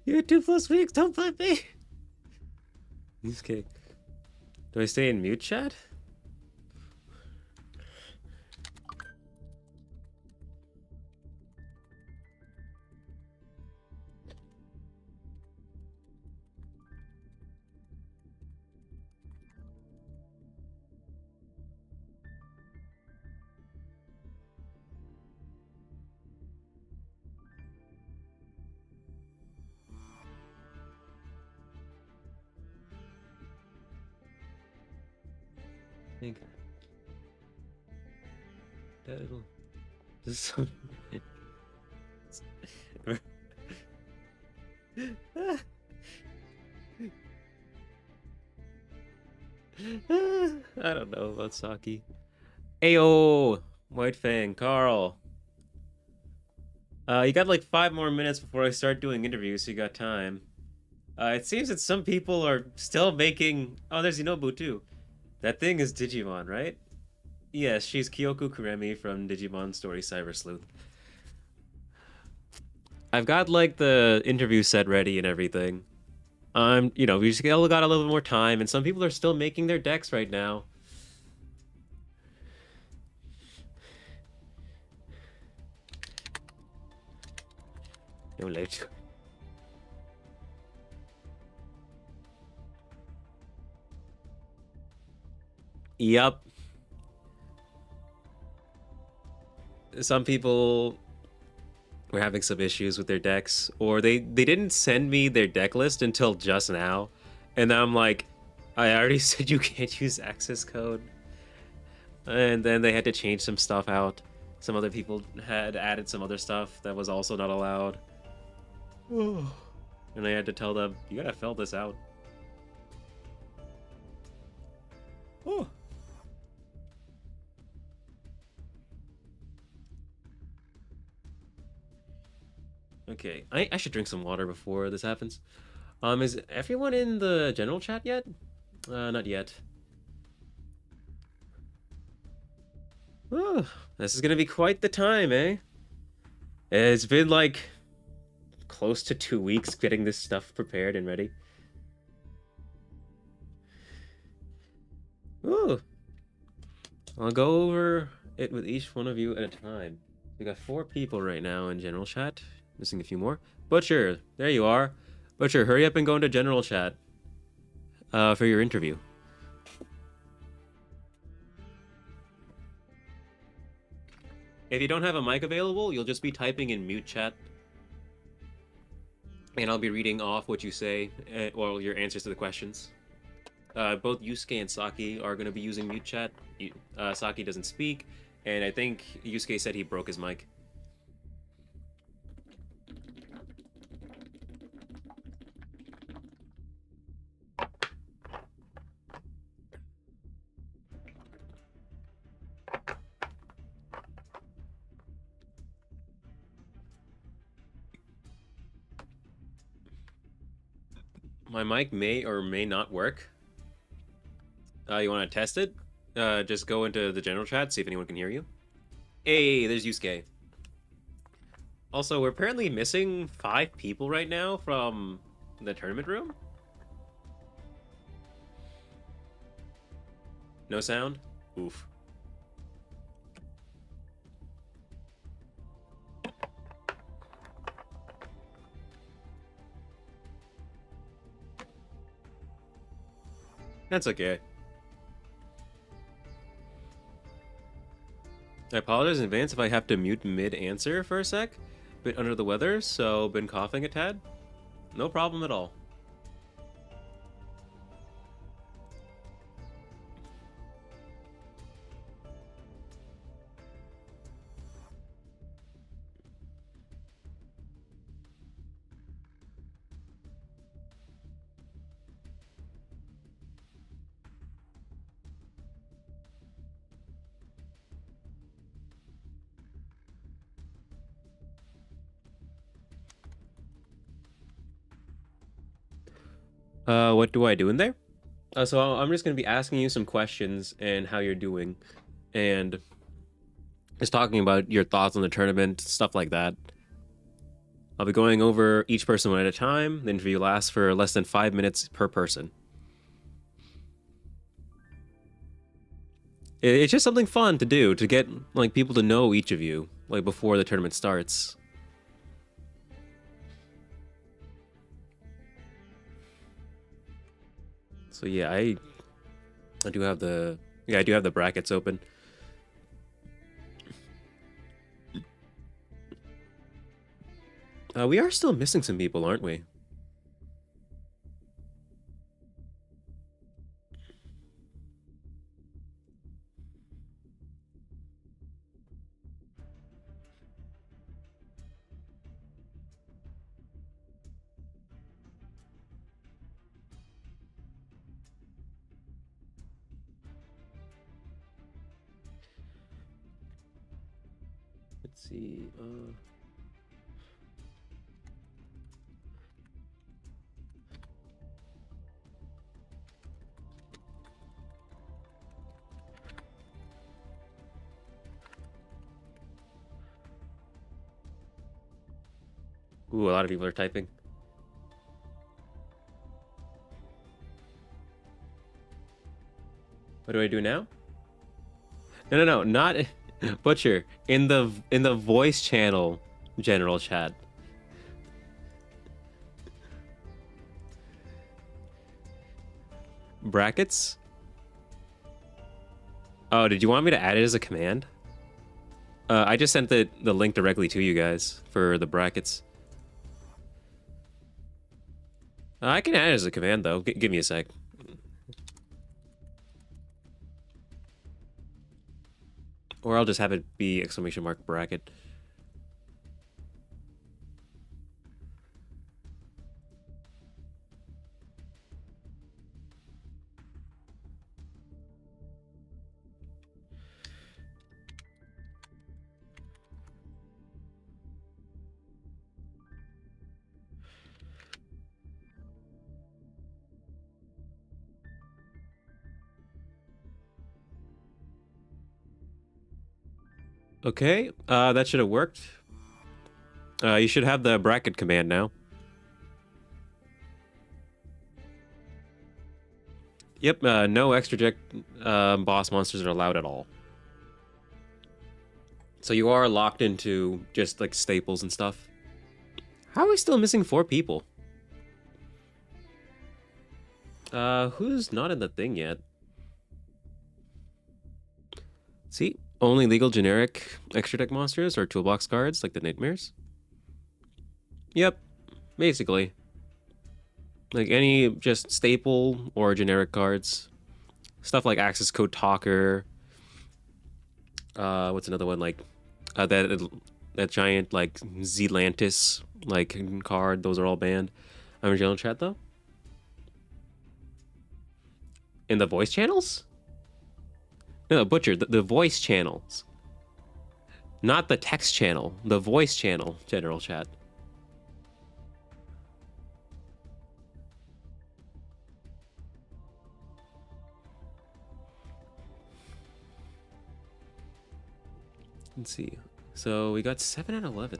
You had 2+ weeks. Don't blame me. Okay. Do I stay in mute chat? I think that'll. This I don't know about Saki. Ayo, White Fang, Carl. You got like 5 more minutes before I start doing interviews, so you got time. It seems that some people are still making. Oh, there's Inobu too. That thing is Digimon, right? Yes, she's Kyoku Kuremi from Digimon Story Cyber Sleuth. I've got like the interview set ready and everything. We just all got a little bit more time, and some people are still making their decks right now. No late. Yep. Some people were having some issues with their decks, or they didn't send me their deck list until just now, and then I'm like, I already said you can't use access code, and then they had to change some stuff out. Some other people had added some other stuff that was also not allowed. And I had to tell them, you gotta fill this out. Oh. Okay, I should drink some water before this happens. Is everyone in the general chat yet? Not yet. Oh, this is gonna be quite the time, eh? It's been like close to 2 weeks getting this stuff prepared and ready. Ooh. I'll go over it with each one of you at a time. We got 4 people right now in general chat. Missing a few more. Butcher, there you are. Butcher, hurry up and go into general chat for your interview. If you don't have a mic available, you'll just be typing in mute chat. And I'll be reading off what you say, or your answers to the questions. Both Yusuke and Saki are going to be using mute chat. Saki doesn't speak, and I think Yusuke said he broke his mic. My mic may or may not work. You want to test it? Just go into the general chat, see if anyone can hear you. Hey, there's Yusuke. Also, we're apparently missing 5 people right now from the tournament room. No sound? Oof. That's okay. I apologize in advance if I have to mute mid-answer for a sec. Bit under the weather, so been coughing a tad. No problem at all. What do I do in there? So I'm just going to be asking you some questions and how you're doing, and just talking about your thoughts on the tournament, stuff like that. I'll be going over each person one at a time. The interview lasts for less than 5 minutes per person. It's just something fun to do to get like people to know each of you like before the tournament starts. So yeah, I do have the I do have the brackets open. We are still missing some people, aren't we? Let's see. Ooh, a lot of people are typing. What do I do now? No, not Butcher in the voice channel general chat. Brackets? Oh, did you want me to add it as a command? I just sent the link directly to you guys for the brackets. I can add it as a command though. Give me a sec. Or I'll just have it be exclamation mark bracket. Okay, that should have worked. You should have the bracket command now. Yep, no extra deck boss monsters are allowed at all. So you are locked into just like staples and stuff. How are we still missing 4 people? Who's not in the thing yet? See, only legal generic extra deck monsters or toolbox cards like the nightmares. Yep, basically. Like any just staple or generic cards. Stuff like Access Code Talker. What's another one like that giant like Zealantis like card? Those are all banned. I'm in general chat though. In the voice channels? No, Butcher, the voice channels. Not the text channel, the voice channel, general chat. Let's see. So we got 7 and 11.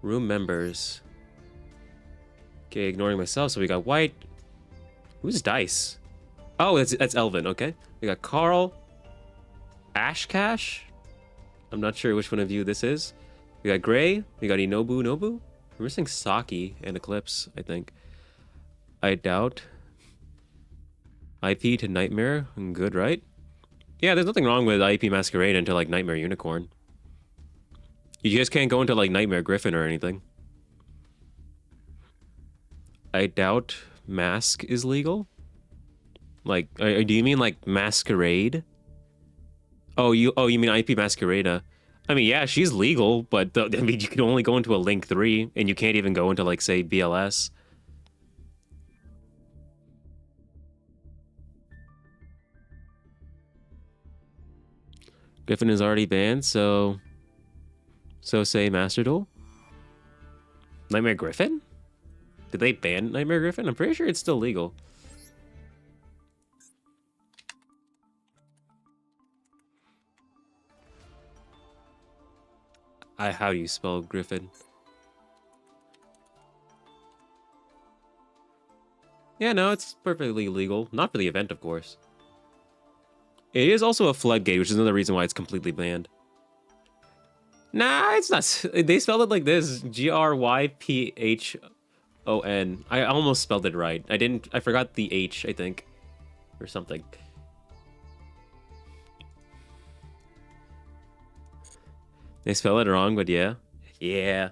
Room members. Okay, ignoring myself. So we got White. Who's Dice? Oh, that's Elvin. Okay. We got Carl. Ashcash. I'm not sure which one of you this is. We got Gray. We got Nobu. We're missing Saki and Eclipse, I think. I doubt. IP to Nightmare. Good, right? Yeah, there's nothing wrong with IP Masquerade into like Nightmare Unicorn. You just can't go into like Nightmare Griffin or anything. I doubt Mask is legal. Like, do you mean like Masquerade? Oh, you mean IP Masquerade? I mean, yeah, she's legal, but I mean, you can only go into a Link 3, and you can't even go into like say BLS. Griffin is already banned, so say Master Duel. Nightmare Griffin? Did they ban Nightmare Griffin? I'm pretty sure it's still legal. How do you spell Griffin? Yeah, no, it's perfectly legal. Not for the event, of course. It is also a floodgate, which is another reason why it's completely banned. Nah, it's not. They spelled it like this: Gryphon. I almost spelled it right. I didn't. I forgot the H, I think, or something. They spell it wrong, but yeah. Yeah.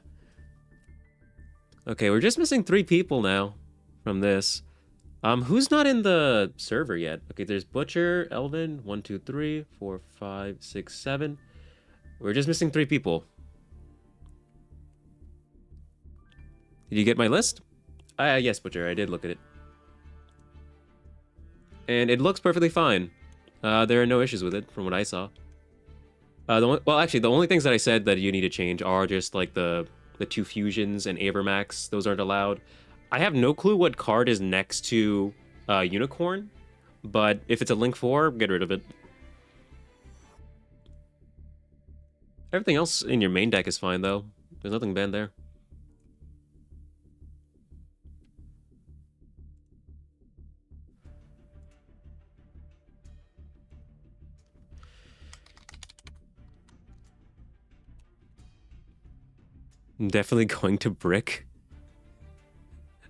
Okay, we're just missing 3 people now from this. Who's not in the server yet? Okay, there's Butcher, Elvin, 1, 2, 3, 4, 5, 6, 7. We're just missing 3 people. Did you get my list? Yes, Butcher, I did look at it. And it looks perfectly fine. There are no issues with it, from what I saw. Well, actually, the only things that I said that you need to change are just, like, the 2 fusions and Avermax. Those aren't allowed. I have no clue what card is next to Unicorn, but if it's a Link 4, get rid of it. Everything else in your main deck is fine, though. There's nothing banned there. I'm definitely going to Brick.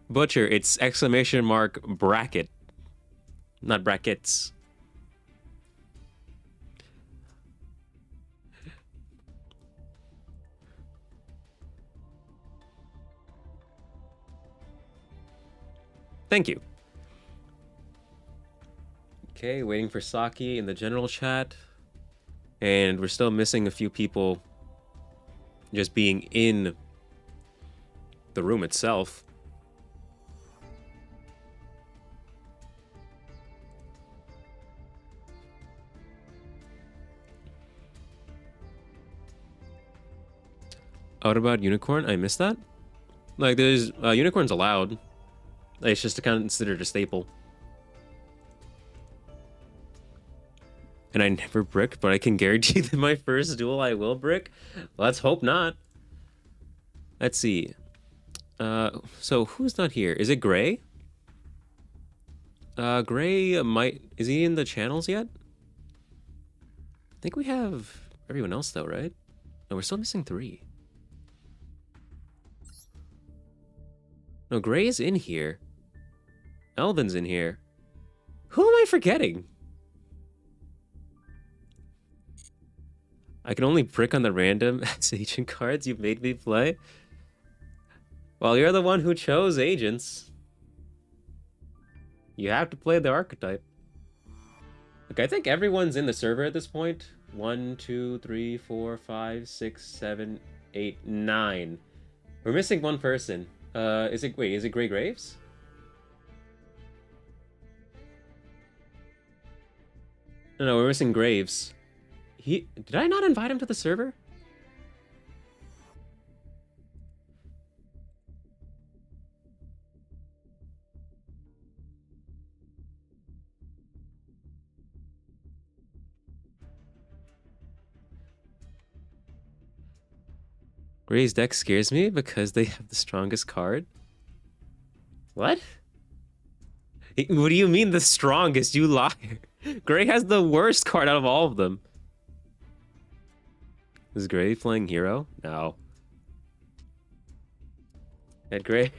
Butcher, it's exclamation mark bracket, not brackets. Thank you. Okay, waiting for Saki in the general chat. And we're still missing a few people just being in the room itself. What about Unicorn? I missed that? Like, there's... Unicorn's allowed. It's just considered a staple. And I never brick, but I can guarantee that my first duel I will brick. Let's hope not. Let's see. So who's not here? Is it Gray? Gray might... Is he in the channels yet? I think we have everyone else, though, right? No, we're still missing 3. No, Gray is in here. Elvin's in here. Who am I forgetting? I can only brick on the random agent cards you made me play. Well, you're the one who chose agents. You have to play the archetype. Okay, I think everyone's in the server at this point. 1, 2, 3, 4, 5, 6, 7, 8, 9. We're missing 1 person. Is it Gray Graves? No, we're missing Graves. Did I not invite him to the server? Gray's deck scares me because they have the strongest card. What? What do you mean the strongest? You liar. Gray has the worst card out of all of them. Is Gray playing hero? No. Ed Gray?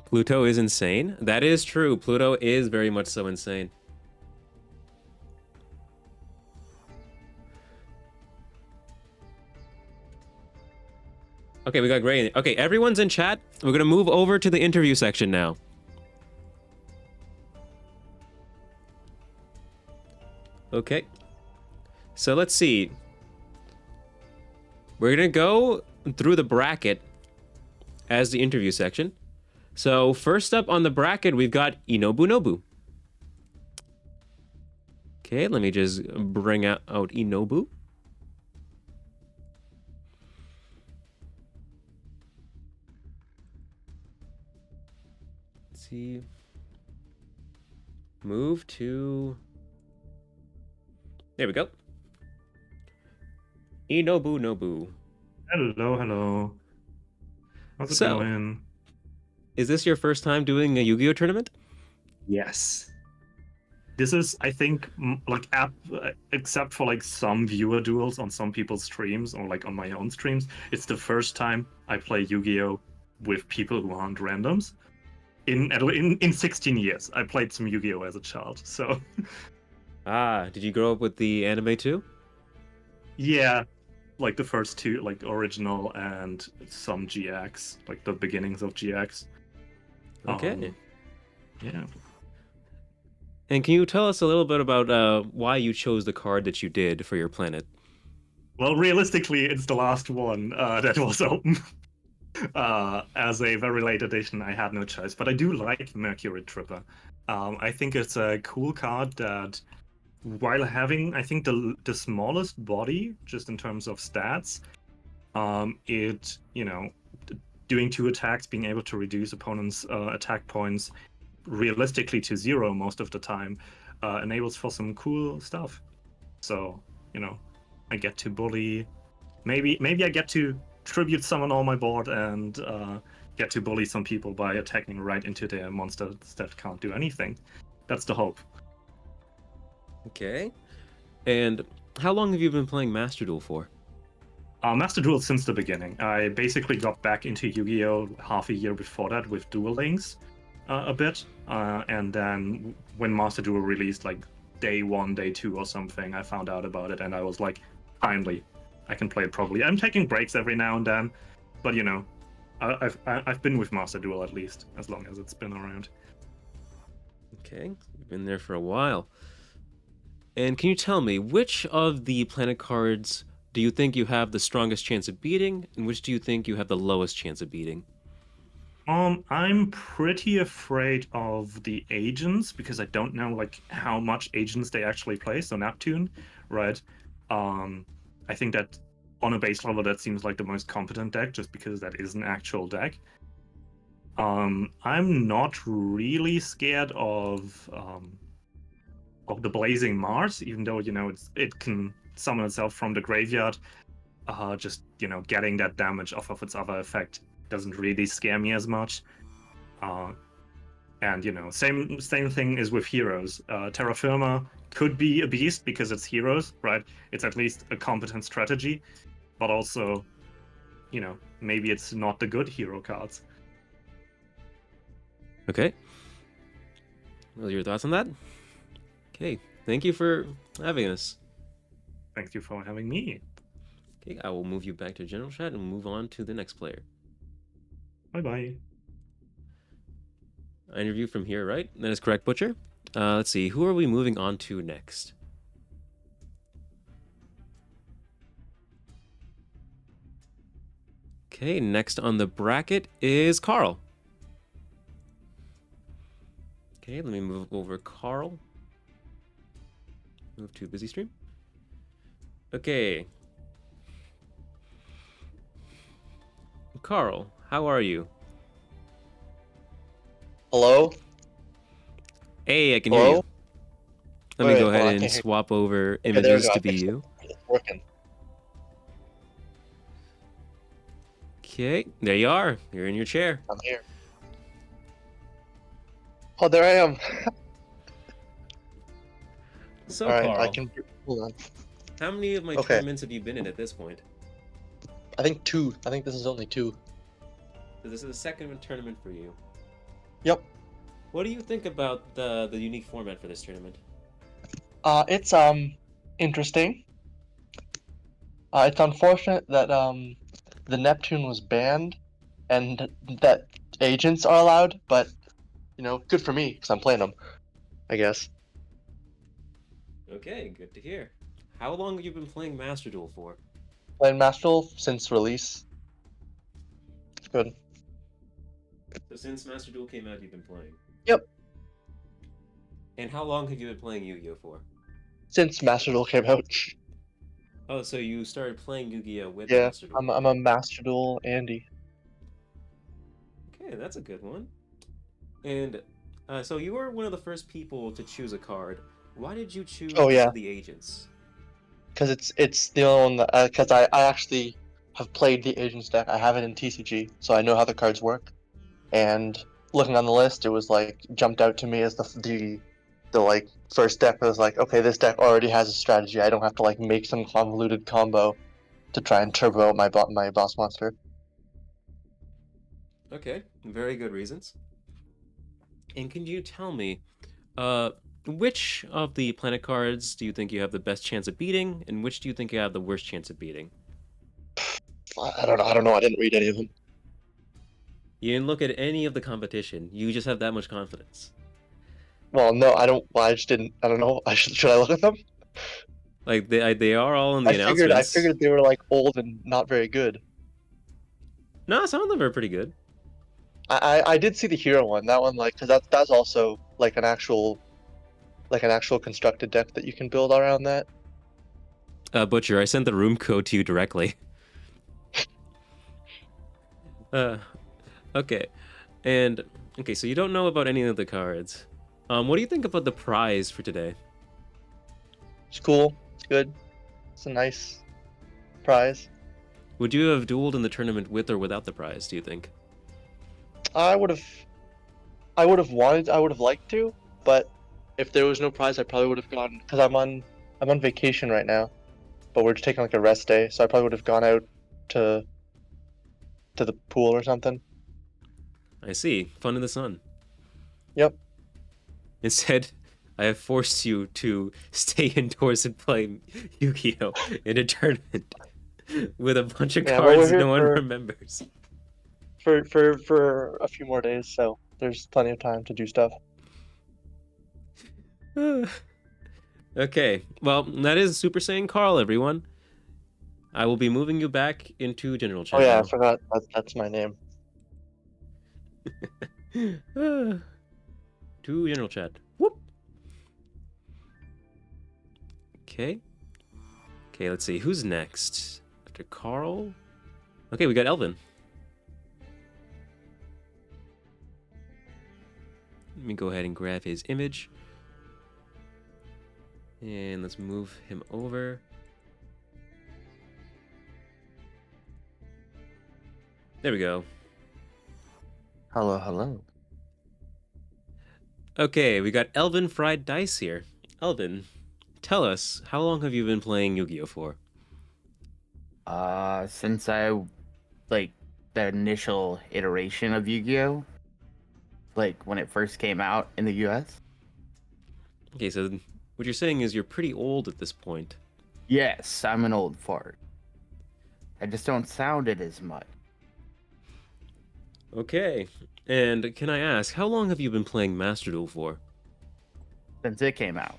Pluto is insane? That is true. Pluto is very much so insane. Okay, we got Gray. Okay, everyone's in chat. We're gonna move over to the interview section now. Okay. So let's see. We're gonna go through the bracket as the interview section. So first up on the bracket, we've got Inobu. Okay, let me just bring out Inobu. Let's see. Move to. There we go. Inobu Nobu. Hello, hello. How's it So, going? is this your first time doing a Yu-Gi-Oh tournament? Yes. This is, I think, except for like some viewer duels on some people's streams or like on my own streams, it's the first time I play Yu-Gi-Oh with people who aren't randoms. In 16 years, I played some Yu-Gi-Oh as a child. So Ah, did you grow up with the anime too? yeah, like the first two, like original and some GX, like the beginnings of GX. Okay. Yeah. And can you tell us a little bit about why you chose the card that you did for your planet? Well, realistically, it's the last one that was open. As a very late edition, I had no choice, but I do like Mercury Tripper. I think it's a cool card that, while having, I think, the smallest body, just in terms of stats, it, doing 2 attacks, being able to reduce opponents' attack points realistically to 0 most of the time, enables for some cool stuff. So, I get to bully. Maybe I get to tribute summon on my board and get to bully some people by attacking right into their monsters that can't do anything. That's the hope. Okay. And how long have you been playing Master Duel for? Master Duel since the beginning. I basically got back into Yu-Gi-Oh! Half a year before that with Duel Links a bit. And then when Master Duel released, like day 1, day 2 or something, I found out about it and I was like, finally, I can play it properly. I'm taking breaks every now and then, but I've been with Master Duel at least as long as it's been around. Okay, you've been there for a while. And can you tell me which of the planet cards do you think you have the strongest chance of beating, and which do you think you have the lowest chance of beating? I'm pretty afraid of the agents because I don't know like how much agents they actually play. So Neptune, right? I think that on a base level that seems like the most competent deck just because that is an actual deck. I'm not really scared of the Blazing Mars, even though it can summon itself from the graveyard. Just getting that damage off of its other effect doesn't really scare me as much. And same thing is with heroes. Terra Firma could be a beast because it's heroes, right? It's at least a competent strategy, but also, maybe it's not the good hero cards. Okay. What are your thoughts on that? Okay, thank you for having us. Thank you for having me. Okay, I will move you back to general chat and move on to the next player. Bye-bye. I interview from here, right? That is correct, Butcher. Let's see, who are we moving on to next? Okay, next on the bracket is Carl. Okay, let me move over Carl. Move to busy stream. Okay. Carl, how are you? Hello? Hey, I can Hello? hear you. Let me Wait, go hold on, ahead I and can't hear swap over you. Okay, there we images go. I to be fixed it. you. It's working. Okay, there you are. You're in your chair. I'm here. Oh, there I am. So, Alright, Carl, I can... Hold on. how many of my Okay. tournaments have you been in at this point? I think 2. I think this is only 2. So this is the second tournament for you. Yep. What do you think about the unique format for this tournament? It's, interesting. It's unfortunate that, the Neptune was banned and that agents are allowed, but, good for me, because I'm playing them, I guess. Okay, good to hear. How long have you been playing Master Duel for? Playing Master Duel since release. It's good. So since Master Duel came out, you've been playing? Yep. And how long have you been playing Yu-Gi-Oh for? Since Master Duel came out. Oh, so you started playing Yu-Gi-Oh with Yeah, Master Duel? I'm a Master Duel Andy. Okay, that's a good one. And so you were one of the first people to choose a card. Why did you choose Oh one yeah, of the agents? because it's the only one that because I actually have played the Agents deck. I have it in TCG, so I know how the cards work. And looking on the list, it was like jumped out to me as the like first deck that was like, okay, this deck already has a strategy. I don't have to like make some convoluted combo to try and turbo out my boss monster. Okay, very good reasons. And can you tell me, uh, which of the planet cards do you think you have the best chance of beating, and which do you think you have the worst chance of beating? I don't know. I don't know. I didn't read any of them. You didn't look at any of the competition. You just have that much confidence. Well, no, I don't. Well, I just didn't. I don't know. Should I look at them? Like they are all in the I announcements. figured they were like old and not very good. No, some of them are pretty good. I did see the hero one. That one like because that's also like an actual constructed deck that you can build around that. Butcher, I sent the room code to you directly. Uh, okay, and okay, so you don't know about any of the cards. What do you think about the prize for today? It's cool. It's good. It's a nice prize. Would you have dueled in the tournament with or without the prize? Do you think? I would have. I would have wanted. I would have liked to, but if there was no prize, I probably would have gone because I'm on vacation right now, but we're just taking like a rest day, so I probably would have gone out to to the pool or something. I see. Fun in the sun. Yep. Instead, I have forced you to stay indoors and play Yu-Gi-Oh in a tournament with a bunch of Yeah, but we're cards here no one remembers. for a few more days, so there's plenty of time to do stuff. Okay, well, that is Super Saiyan Carl, everyone. I will be moving you back into general Oh chat yeah, I now. forgot that's my name. To general chat. Whoop. Okay. Okay, let's see. Who's next? After Carl? Okay, we got Elvin. Let me go ahead and grab his image. And let's move him over. There we go. Hello, hello. Okay, we got Elvin Fried Dice here. Elvin, tell us, how long have you been playing Yu-Gi-Oh for? Since I like the initial iteration of Yu-Gi-Oh, like when it first came out in the US. Okay, so what you're saying is you're pretty old at this point. Yes, I'm an old fart. I just don't sound it as much. Okay, and can I ask, how long have you been playing Master Duel for? Since it came out.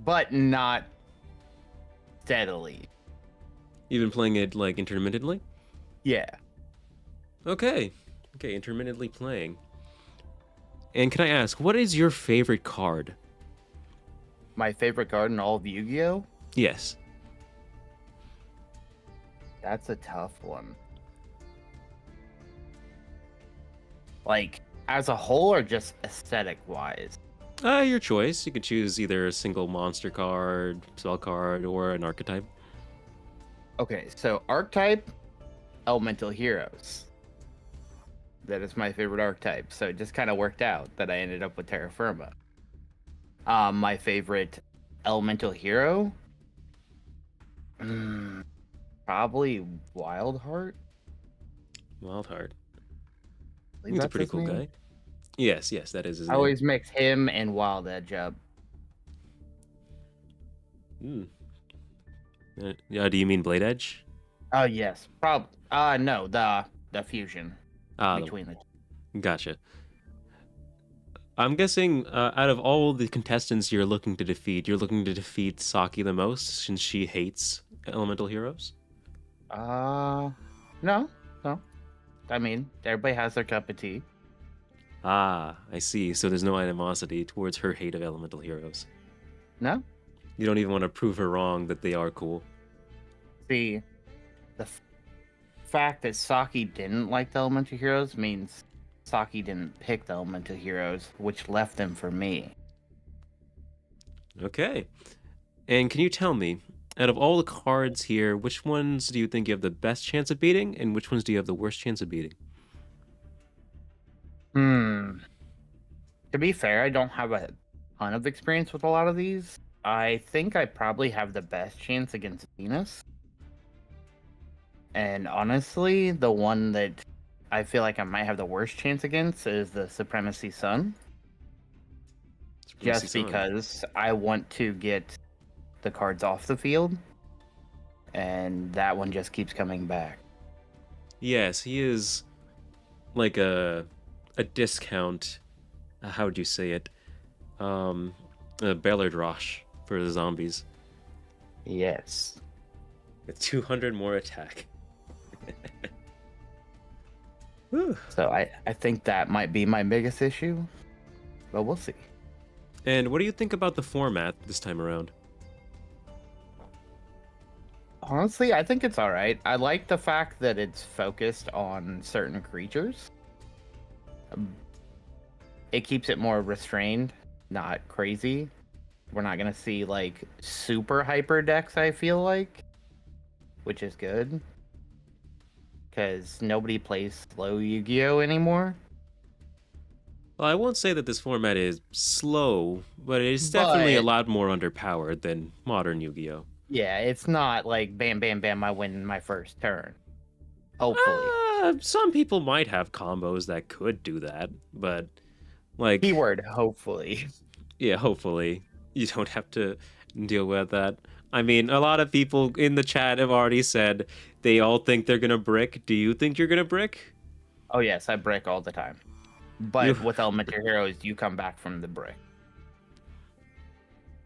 But not steadily. You've been playing it, like, intermittently? Yeah. Okay, intermittently playing. And can I ask, what is your favorite card? My favorite card in all of Yu-Gi-Oh? Yes. That's a tough one. Like, as a whole or just aesthetic-wise? Your choice. You could choose either a single monster card, spell card, or an archetype. Okay, so archetype, Elemental Heroes. That is my favorite archetype, so it just kind of worked out that I ended up with Terra Firma. My favorite Elemental Hero? Probably Wildheart. Wildheart. I believe He's a that's pretty his cool name. guy. Yes, that is his I name. always mix him and Wild Edge up. Yeah, do you mean Blade Edge? Oh yes, no, the fusion between the two. Gotcha. I'm guessing out of all the contestants you're looking to defeat, you're looking to defeat Saki the most since she hates elemental heroes? No. I mean, everybody has their cup of tea. Ah, I see. So there's no animosity towards her hate of elemental heroes. No? You don't even want to prove her wrong that they are cool. See, the fact that Saki didn't like the elemental heroes means Saki didn't pick the elemental heroes, which left them for me. Okay. And can you tell me, out of all the cards here, which ones do you think you have the best chance of beating, and which ones do you have the worst chance of beating? To be fair, I don't have a ton of experience with a lot of these. I think I probably have the best chance against Venus. And honestly, the one that I feel like I might have the worst chance against is the Supremacy Sun. Supremacy Just Sun. because I want to get the cards off the field. And that one just keeps coming back. Yes, he is like a discount. How would you say it? A Ballard Rosh for the zombies. Yes. With 200 more attack. Whew. So I think that might be my biggest issue. But we'll see. And what do you think about the format this time around? Honestly, I think it's alright. I like the fact that it's focused on certain creatures. It keeps it more restrained, not crazy. We're not gonna see like super hyper decks, I feel like, which is good. Because nobody plays slow Yu-Gi-Oh anymore. Well, I won't say that this format is slow, but it is definitely a But- lot more underpowered than modern Yu-Gi-Oh! Yeah, it's not like bam, bam, bam, I win my first turn. Hopefully. Some people might have combos that could do that, but like, Keyword, hopefully. yeah, hopefully you don't have to deal with that. I mean, a lot of people in the chat have already said they all think they're gonna brick. Do you think you're gonna brick? Oh yes, I brick all the time. But You- with Elemental Heroes, you come back from the brick.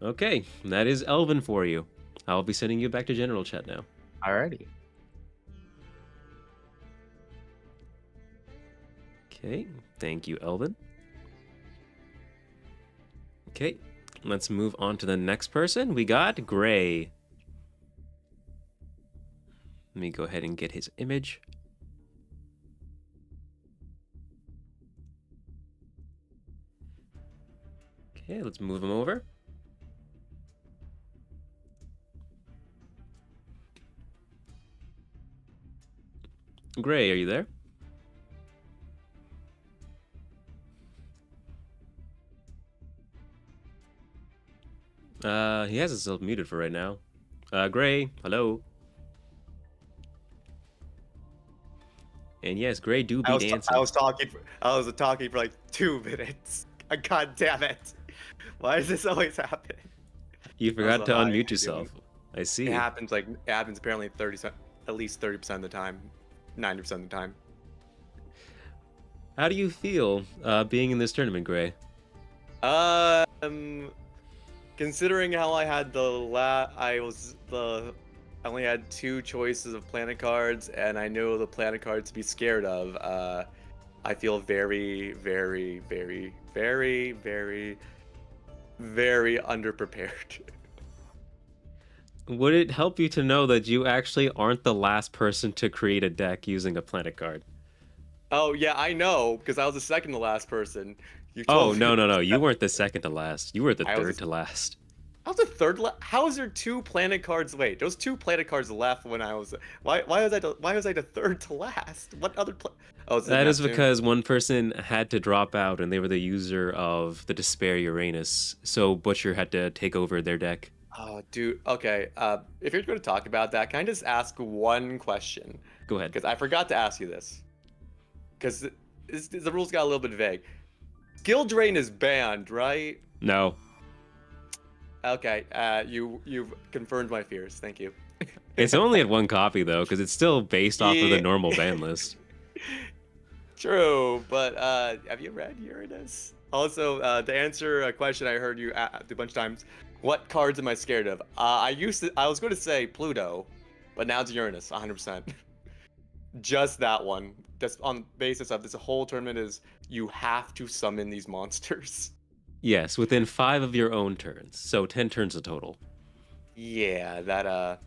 Okay, that is Elvin for you. I'll be sending you back to general chat now. Alrighty. Okay, thank you, Elvin. Okay, let's move on to the next person. We got Gray. Let me go ahead and get his image. Okay, let's move him over. Gray, are you there? He has himself muted for right now. Gray, hello. And yes, Gray do be dancing. I was talking for like 2 minutes. God damn it! Why does this always happen? You forgot was to lying, unmute dude. yourself. I see. It happens apparently at least 30% of the time, 90% of the time. How do you feel being in this tournament, Gray? Considering how I had I only had 2 choices of planet cards, and I know the planet cards to be scared of. I feel very, very, very, very, very, very underprepared. Would it help you to know that you actually aren't the last person to create a deck using a planet card? Oh yeah, I know, because I was the second to last person. You Oh, told me no. You weren't the second to last. You were the I was third to last. I was the third. How is there 2 planet cards? Wait, those 2 planet cards left when I was. Why was I the third to last? What other? Oh, That is because one person had to drop out and they were the user of the Despair Uranus. So Butcher had to take over their deck. Oh, dude. Okay. If you're going to talk about that, can I just ask one question? Go ahead. Because I forgot to ask you this. Because the rules got a little bit vague. Skill drain is banned, right? No. Okay. You've confirmed my fears. Thank you. It's only at 1 copy, though, because it's still based off of the Yeah. normal ban list. True, but have you read Uranus? Also, to answer a question I heard you ask a bunch of times, what cards am I scared of? I was going to say Pluto, but now it's Uranus, 100%. Just that one. That's on the basis of this whole tournament is you have to summon these monsters. Yes, within 5 of your own turns. So 10 turns in total. Yeah, that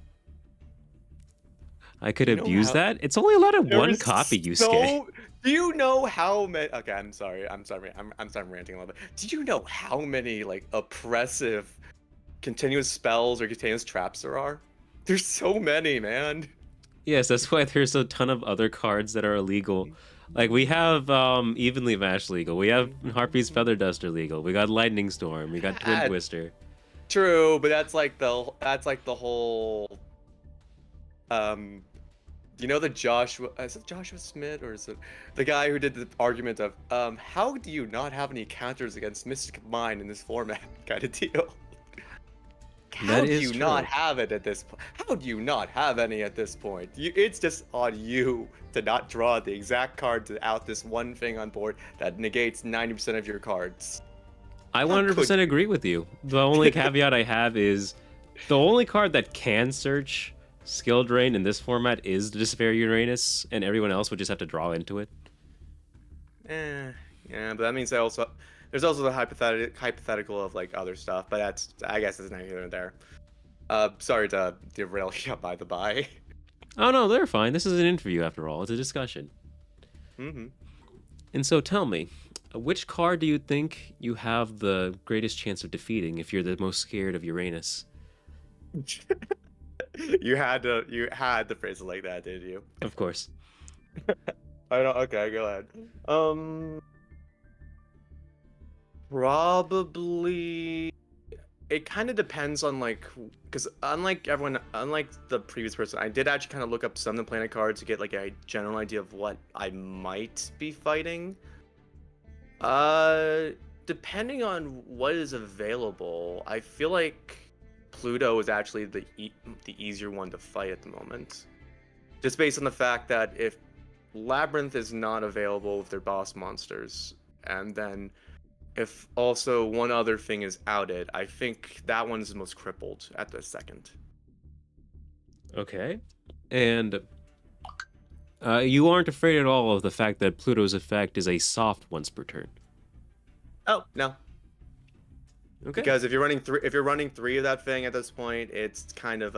I could You know abuse how- that. It's only allowed in one There's copy, Yusuke. so- Do you know how many? Okay, I'm sorry. I'm starting ranting a little bit. Do you know how many like oppressive, continuous spells or continuous traps there are? There's so many, man. Yes, that's why there's a ton of other cards that are illegal. Like we have Evenly Matched legal. We have Harpy's Feather Duster legal. We got Lightning Storm. We got Twin Ah, Twister. True, but that's like the whole you know the Joshua, is it Joshua Smith or is it the guy who did the argument of how do you not have any counters against Mystic Mine in this format kind of deal? How That do is you true. not have it at this point? How do you not have any at this point? It's just on you to not draw the exact card to out this one thing on board that negates 90% of your cards. I How 100% agree with you. The only caveat I have is the only card that can search Skill Drain in this format is the Despair Uranus, and everyone else would just have to draw into it. Yeah, but that means there's also the hypothetical of like other stuff, but I guess it's neither here nor there. Sorry to derail you by the by. Oh no, they're fine. This is an interview after all. It's a discussion. Mm-hmm. And so tell me, which card do you think you have the greatest chance of defeating if you're the most scared of Uranus? You had to phrase it like that, did you? Of course. I don't. Okay, go ahead. Probably. It kind of depends on like, because unlike the previous person, I did actually kind of look up some of the planet cards to get like a general idea of what I might be fighting. Depending on what is available, I feel like Pluto is actually the easier one to fight at the moment. Just based on the fact that if Labyrinth is not available with their boss monsters, and then if also one other thing is outed, I think that one's the most crippled at the second. Okay. And you aren't afraid at all of the fact that Pluto's effect is a soft once per turn. Oh, no. Okay. Because if you're running three of that thing at this point, it's kind of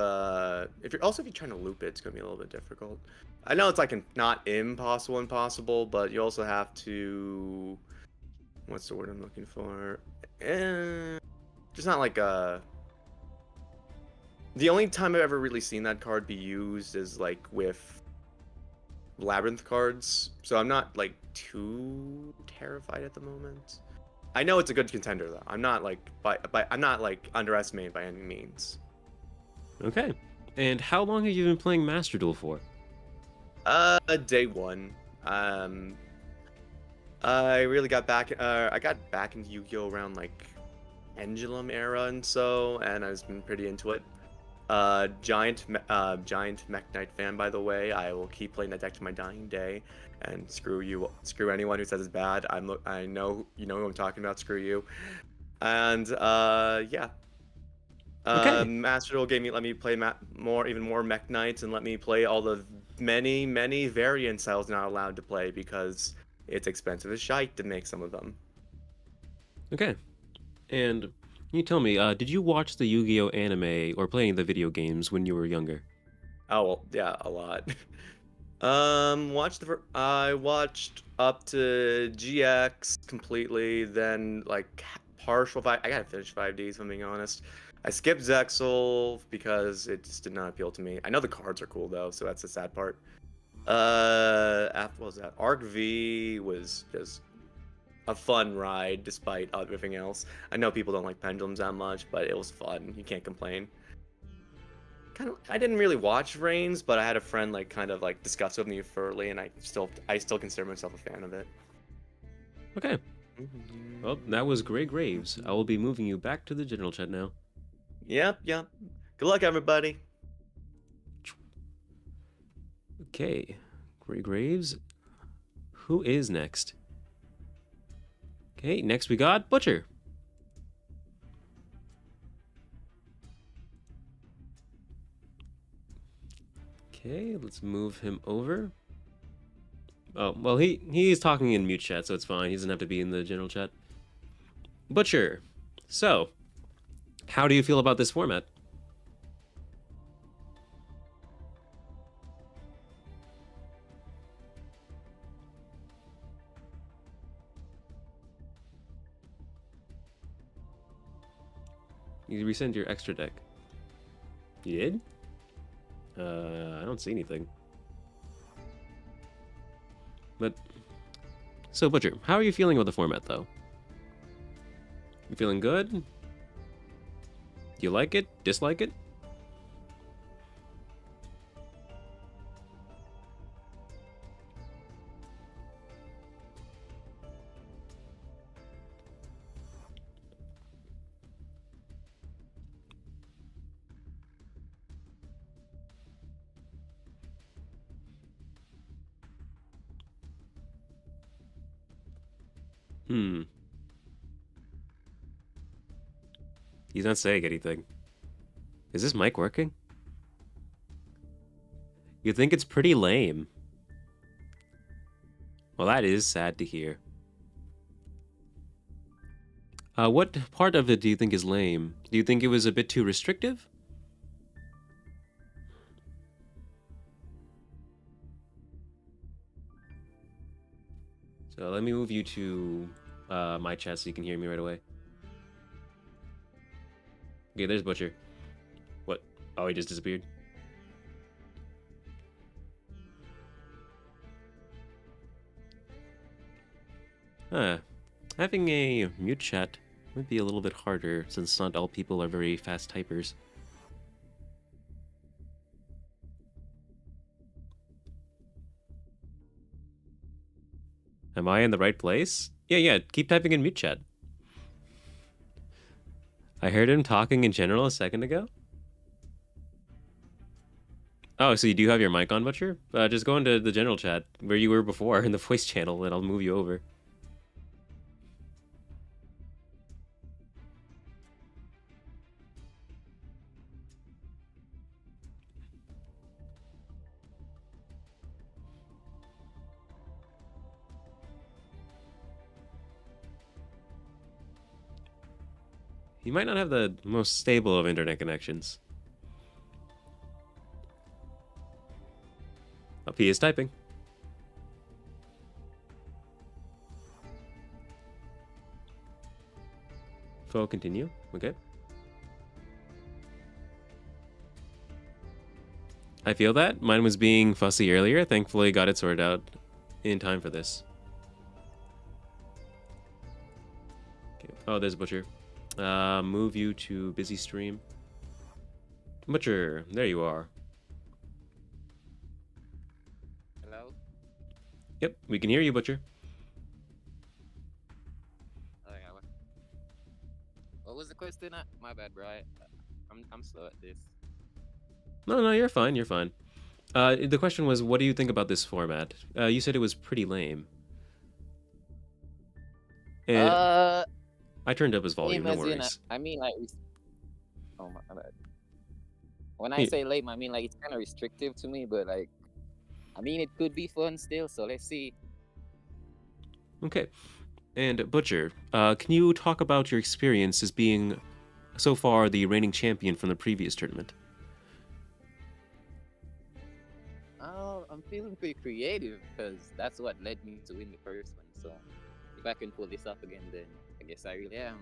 if you're trying to loop it, it's gonna be a little bit difficult. I know it's like not impossible, but you also have to, what's the word I'm looking for? Just not like the only time I've ever really seen that card be used is like with Labyrinth cards. So I'm not like too terrified at the moment. I know it's a good contender though. I'm not like I'm not like underestimated by any means. Okay. And how long have you been playing Master Duel for? Day one. I really got back. I got back into Yu-Gi-Oh around like Pendulum era and I've been pretty into it. Giant Mech Knight fan, by the way. I will keep playing that deck to my dying day. And screw anyone who says it's bad. I know you know who I'm talking about. Screw you. And yeah. Okay. Master Duel let me play even more Mech Knights, and let me play all the many variants I was not allowed to play because it's expensive as shite to make some of them. Okay. And can you tell me, did you watch the Yu-Gi-Oh anime or playing the video games when you were younger? Oh well, yeah, a lot. I watched up to GX completely, then like partial five. I gotta finish 5Ds if I'm being honest. I skipped Zexal because it just did not appeal to me. I know the cards are cool though, so that's the sad part. What was that? Arc V was just a fun ride despite everything else. I know people don't like pendulums that much, but it was fun. You can't complain. I didn't really watch Reigns, but I had a friend like kind of like discuss with me thoroughly, and I still consider myself a fan of it. Okay. Well, that was Gray Graves. I will be moving you back to the general chat now. Yep. Good luck, everybody. Okay. Gray Graves. Who is next? Okay, next we got Butcher. Okay, let's move him over. Oh, well, he's talking in mute chat, so it's fine. He doesn't have to be in the general chat. Butcher. So, how do you feel about this format? You resend your extra deck. You did? I don't see anything. But so Butcher, how are you feeling about the format though? You feeling good? Do you like it? Dislike it? Hmm. He's not saying anything. Is this mic working? You think it's pretty lame. Well, that is sad to hear. What part of it do you think is lame? Do you think it was a bit too restrictive? So let me move you to my chat so you can hear me right away. Okay, there's Butcher. What? Oh, he just disappeared. Huh. Having a mute chat might be a little bit harder since not all people are very fast typers. Am I in the right place? Yeah, keep typing in mute chat. I heard him talking in general a second ago. Oh, so you do have your mic on, Butcher? Just go into the general chat where you were before in the voice channel and I'll move you over. You might not have the most stable of internet connections. Oh, P is typing. Full continue. Okay. I feel that. Mine was being fussy earlier. Thankfully, got it sorted out in time for this. Okay. Oh, there's Butcher. Move you to busy stream. Butcher, there you are. Hello? Yep, we can hear you, Butcher. Oh, yeah, what was the question? My bad, bro. I'm slow at this. No, you're fine. You're fine. The question was, what do you think about this format? You said it was pretty lame. And I turned up his volume. No Lame as in, worries. I mean, like, oh my bad. When I Yeah. say lame, I mean like it's kind of restrictive to me, but like, I mean it could be fun still. So let's see. Okay. And Butcher, can you talk about your experience as being so far the reigning champion from the previous tournament? Oh, I'm feeling pretty creative because that's what led me to win the first one. So if I can pull this off again, then I guess I really am.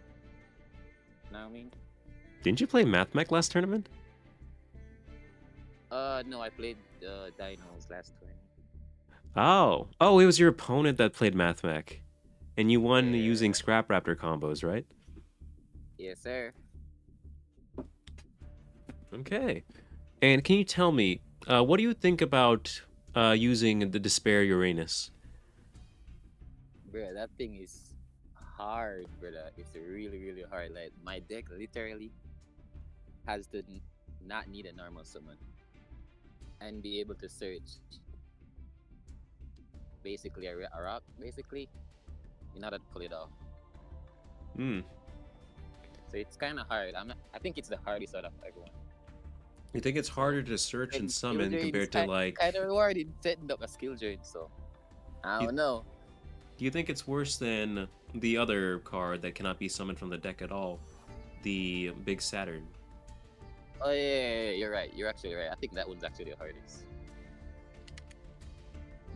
Know what I mean? Didn't you play MathMech last tournament? No, I played Dinos last time. Oh, it was your opponent that played MathMech. And you won Yeah. using Scrap Raptor combos, right? Yes, sir. Okay. And can you tell me, what do you think about using the Despair Uranus? Bro, that thing is hard, brother. It's really, really hard. Like, my deck literally has to not need a normal summon and be able to search basically a rock, basically, in order to pull it off. Hmm. So it's kind of hard. I think it's the hardest out of everyone. You think it's harder to search and summon compared to like... kind of rewarding setting up a skill drain. So I don't know. Do you think it's worse than the other card that cannot be summoned from the deck at all? The Big Saturn. Oh yeah, you're right. You're actually right. I think that one's actually the hardest.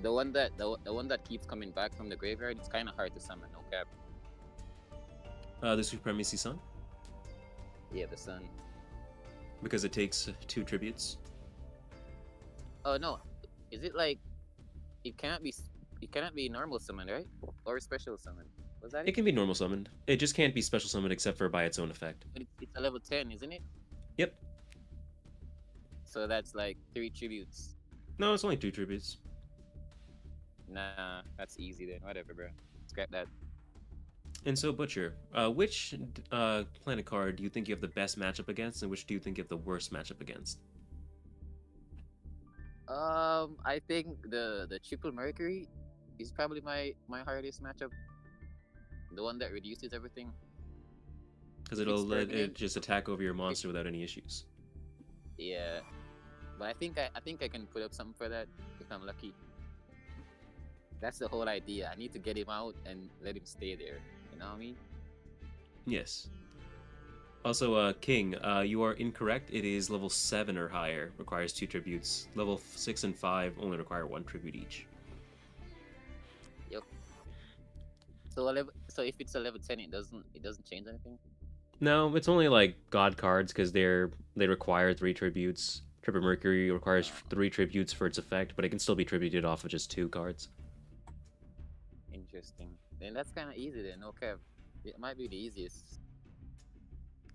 The one that keeps coming back from the graveyard, it's kind of hard to summon. No cap. The Supremacy Sun? Yeah, the sun. Because it takes 2 tributes. Oh no, is it like it cannot be? It cannot be normal summon, right? Or special summon. Was that It it? can be normal summoned. It just can't be special summoned except for by its own effect. But it's a level 10, isn't it? Yep. So that's like 3 tributes. No, it's only 2 tributes. Nah, that's easy then. Whatever, bro. Scrap that. And so, Butcher, which planet card do you think you have the best matchup against, and which do you think you have the worst matchup against? I think the triple Mercury is probably my hardest matchup. The one that reduces everything. Because it'll let it permanent. just attack over your monster without any issues. Yeah, but I think I can put up something for that if I'm lucky. That's the whole idea. I need to get him out and let him stay there. You know what I mean? Yes. Also, King, you are incorrect. It is level 7 or higher. Requires 2 tributes. Level 6 and 5 only require 1 tribute each. Yep. So if it's a level 10, it doesn't change anything. No, it's only like god cards because they require 3 tributes. Triple Mercury requires 3 tributes for its effect, but it can still be tributed off of just 2 cards. Interesting. Then that's kind of easy then. Okay, it might be the easiest.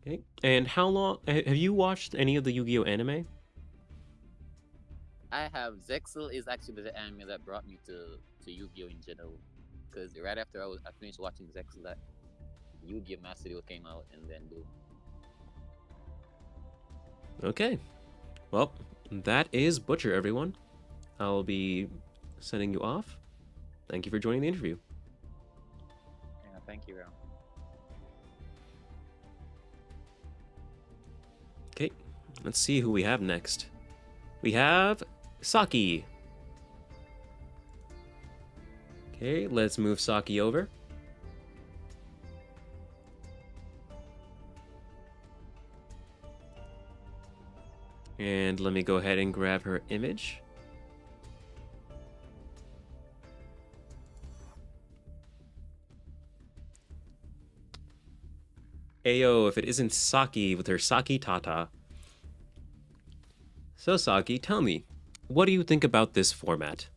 Okay. And how long have you watched any of the Yu-Gi-Oh anime? I have Zexal is actually the anime that brought me to Yu-Gi-Oh in general. Because right after I finished watching Zexal, that Yu-Gi-Oh Master Duel came out, and then boom. Okay. Well, that is Butcher, everyone. I'll be sending you off. Thank you for joining the interview. Yeah, thank you, Ron. Okay, let's see who we have next. We have Saki. Okay, let's move Saki over. And let me go ahead and grab her image. Ayo, if it isn't Saki with her Saki Tata. So Saki, tell me, what do you think about this format?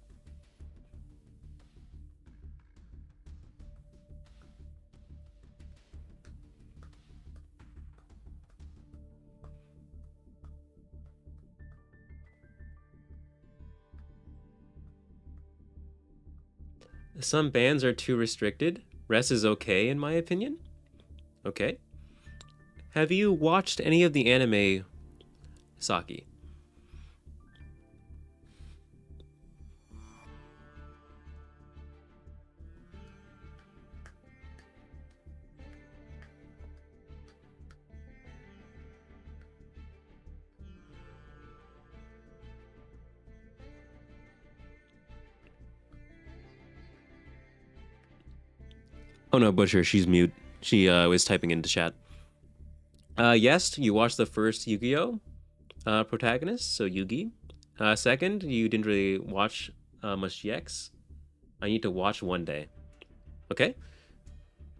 Some bans are too restricted. Rest is okay, in my opinion. Okay. Have you watched any of the anime, Saki? Oh no, Butcher, she's mute. She was typing into chat. Yes, you watched the first Yu-Gi-Oh protagonist, so Yugi. Second, you didn't really watch much GX. I need to watch one day. Okay?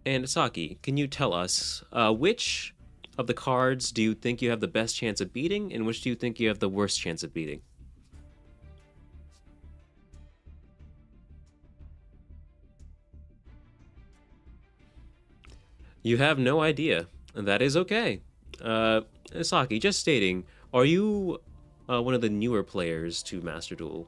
And Saki, can you tell us which of the cards do you think you have the best chance of beating, and which do you think you have the worst chance of beating? You have no idea. That is okay. Saki, just stating, are you one of the newer players to Master Duel?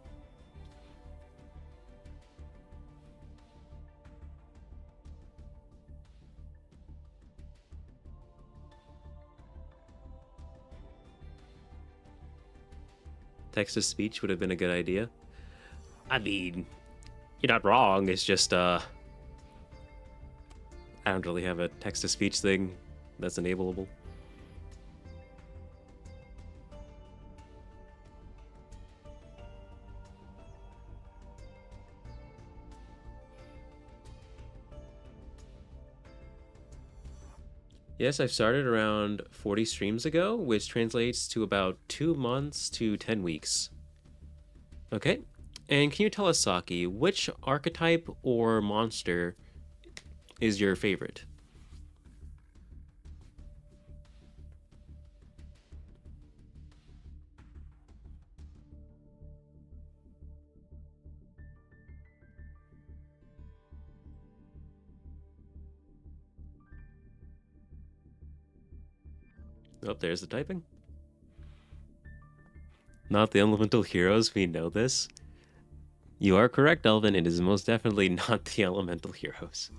Text to speech would have been a good idea. I mean, you're not wrong. It's just, I don't really have a text to speech thing that's enableable. Yes, I've started around 40 streams ago, which translates to about 2 months to 10 weeks. Okay, and can you tell us, Saki, which archetype or monster is your favorite? Oh, there's the typing. Not the elemental heroes, we know this. You are correct, Elvin. It is most definitely not the elemental heroes.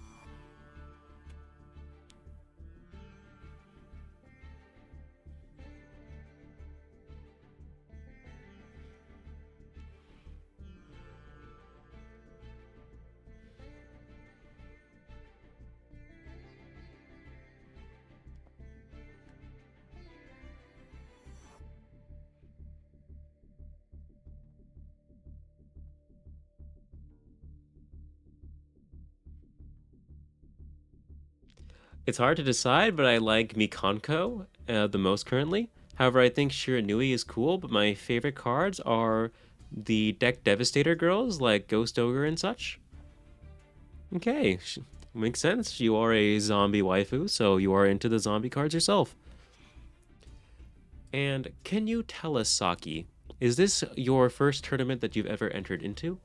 It's hard to decide, but I like Mikanko the most currently. However, I think Shiranui is cool, but my favorite cards are the deck Devastator girls like Ghost Ogre and such. Okay, makes sense. You are a zombie waifu, so you are into the zombie cards yourself. And can you tell us, Saki, is this your first tournament that you've ever entered into?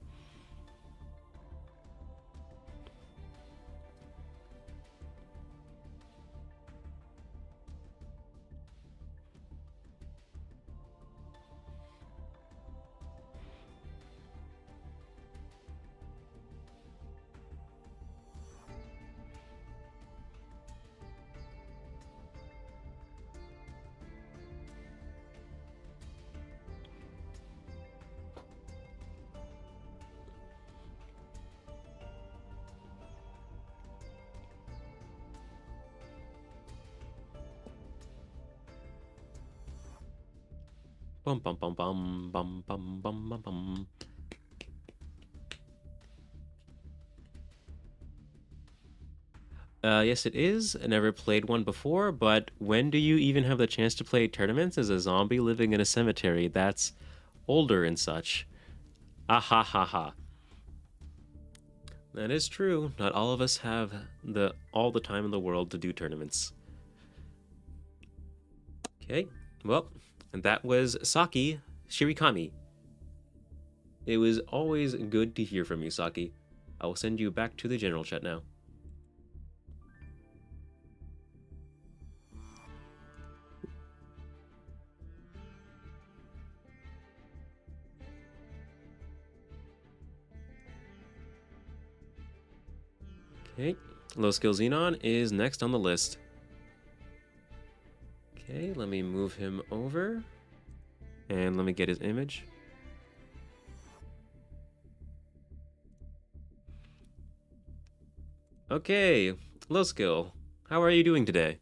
Bum bum bum bum bum bum bum bum bum. Yes, it is. I never played one before, but when do you even have the chance to play tournaments as a zombie living in a cemetery that's older and such? Ah ha ha ha. That is true. Not all of us have all the time in the world to do tournaments. Okay, well, and that was Saki Shirikami. It was always good to hear from you, Saki. I will send you back to the general chat now. Okay, Low Skill Xenon is next on the list. Okay, let me move him over. And let me get his image. Okay, Low Skill, how are you doing today?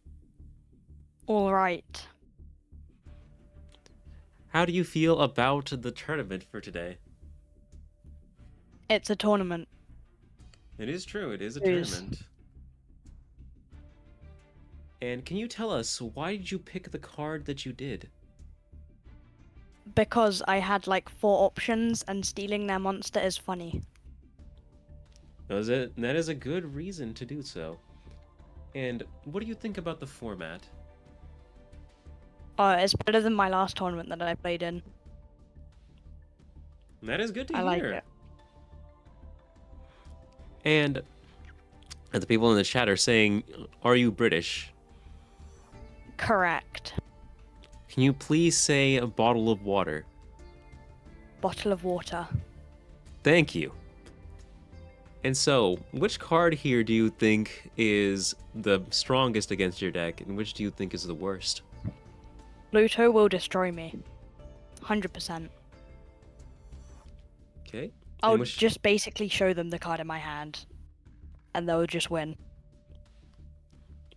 All right. How do you feel about the tournament for today? It's a tournament. It is true, it is a It is. tournament. And can you tell us, why did you pick the card that you did? Because I had like 4 options and stealing their monster is funny. That is a good reason to do so. And what do you think about the format? It's better than my last tournament that I played in. That is good to I hear. like it. And the people in the chat are saying, are you British? Correct. Can you please say a bottle of water? Bottle of water. Thank you. And so, which card here do you think is the strongest against your deck, and which do you think is the worst? Pluto will destroy me. 100%. Okay. I'll And which... just basically show them the card in my hand. And they'll just win.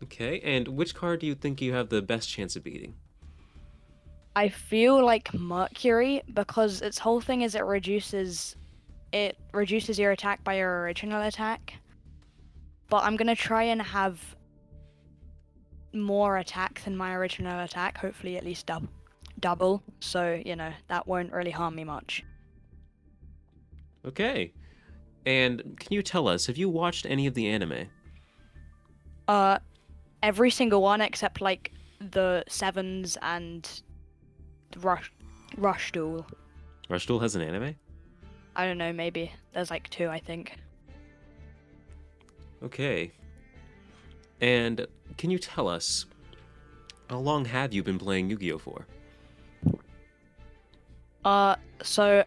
Okay, and which card do you think you have the best chance of beating? I feel like Mercury, because its whole thing is it reduces your attack by your original attack. But I'm gonna try and have more attack than my original attack, hopefully at least double, so that won't really harm me much. Okay. And can you tell us, have you watched any of the anime? Every single one except like the Sevens and Rush Duel. Rush Duel has an anime? I don't know, maybe there's like 2, I think. Okay. And can you tell us, How long have you been playing Yu-Gi-Oh for? So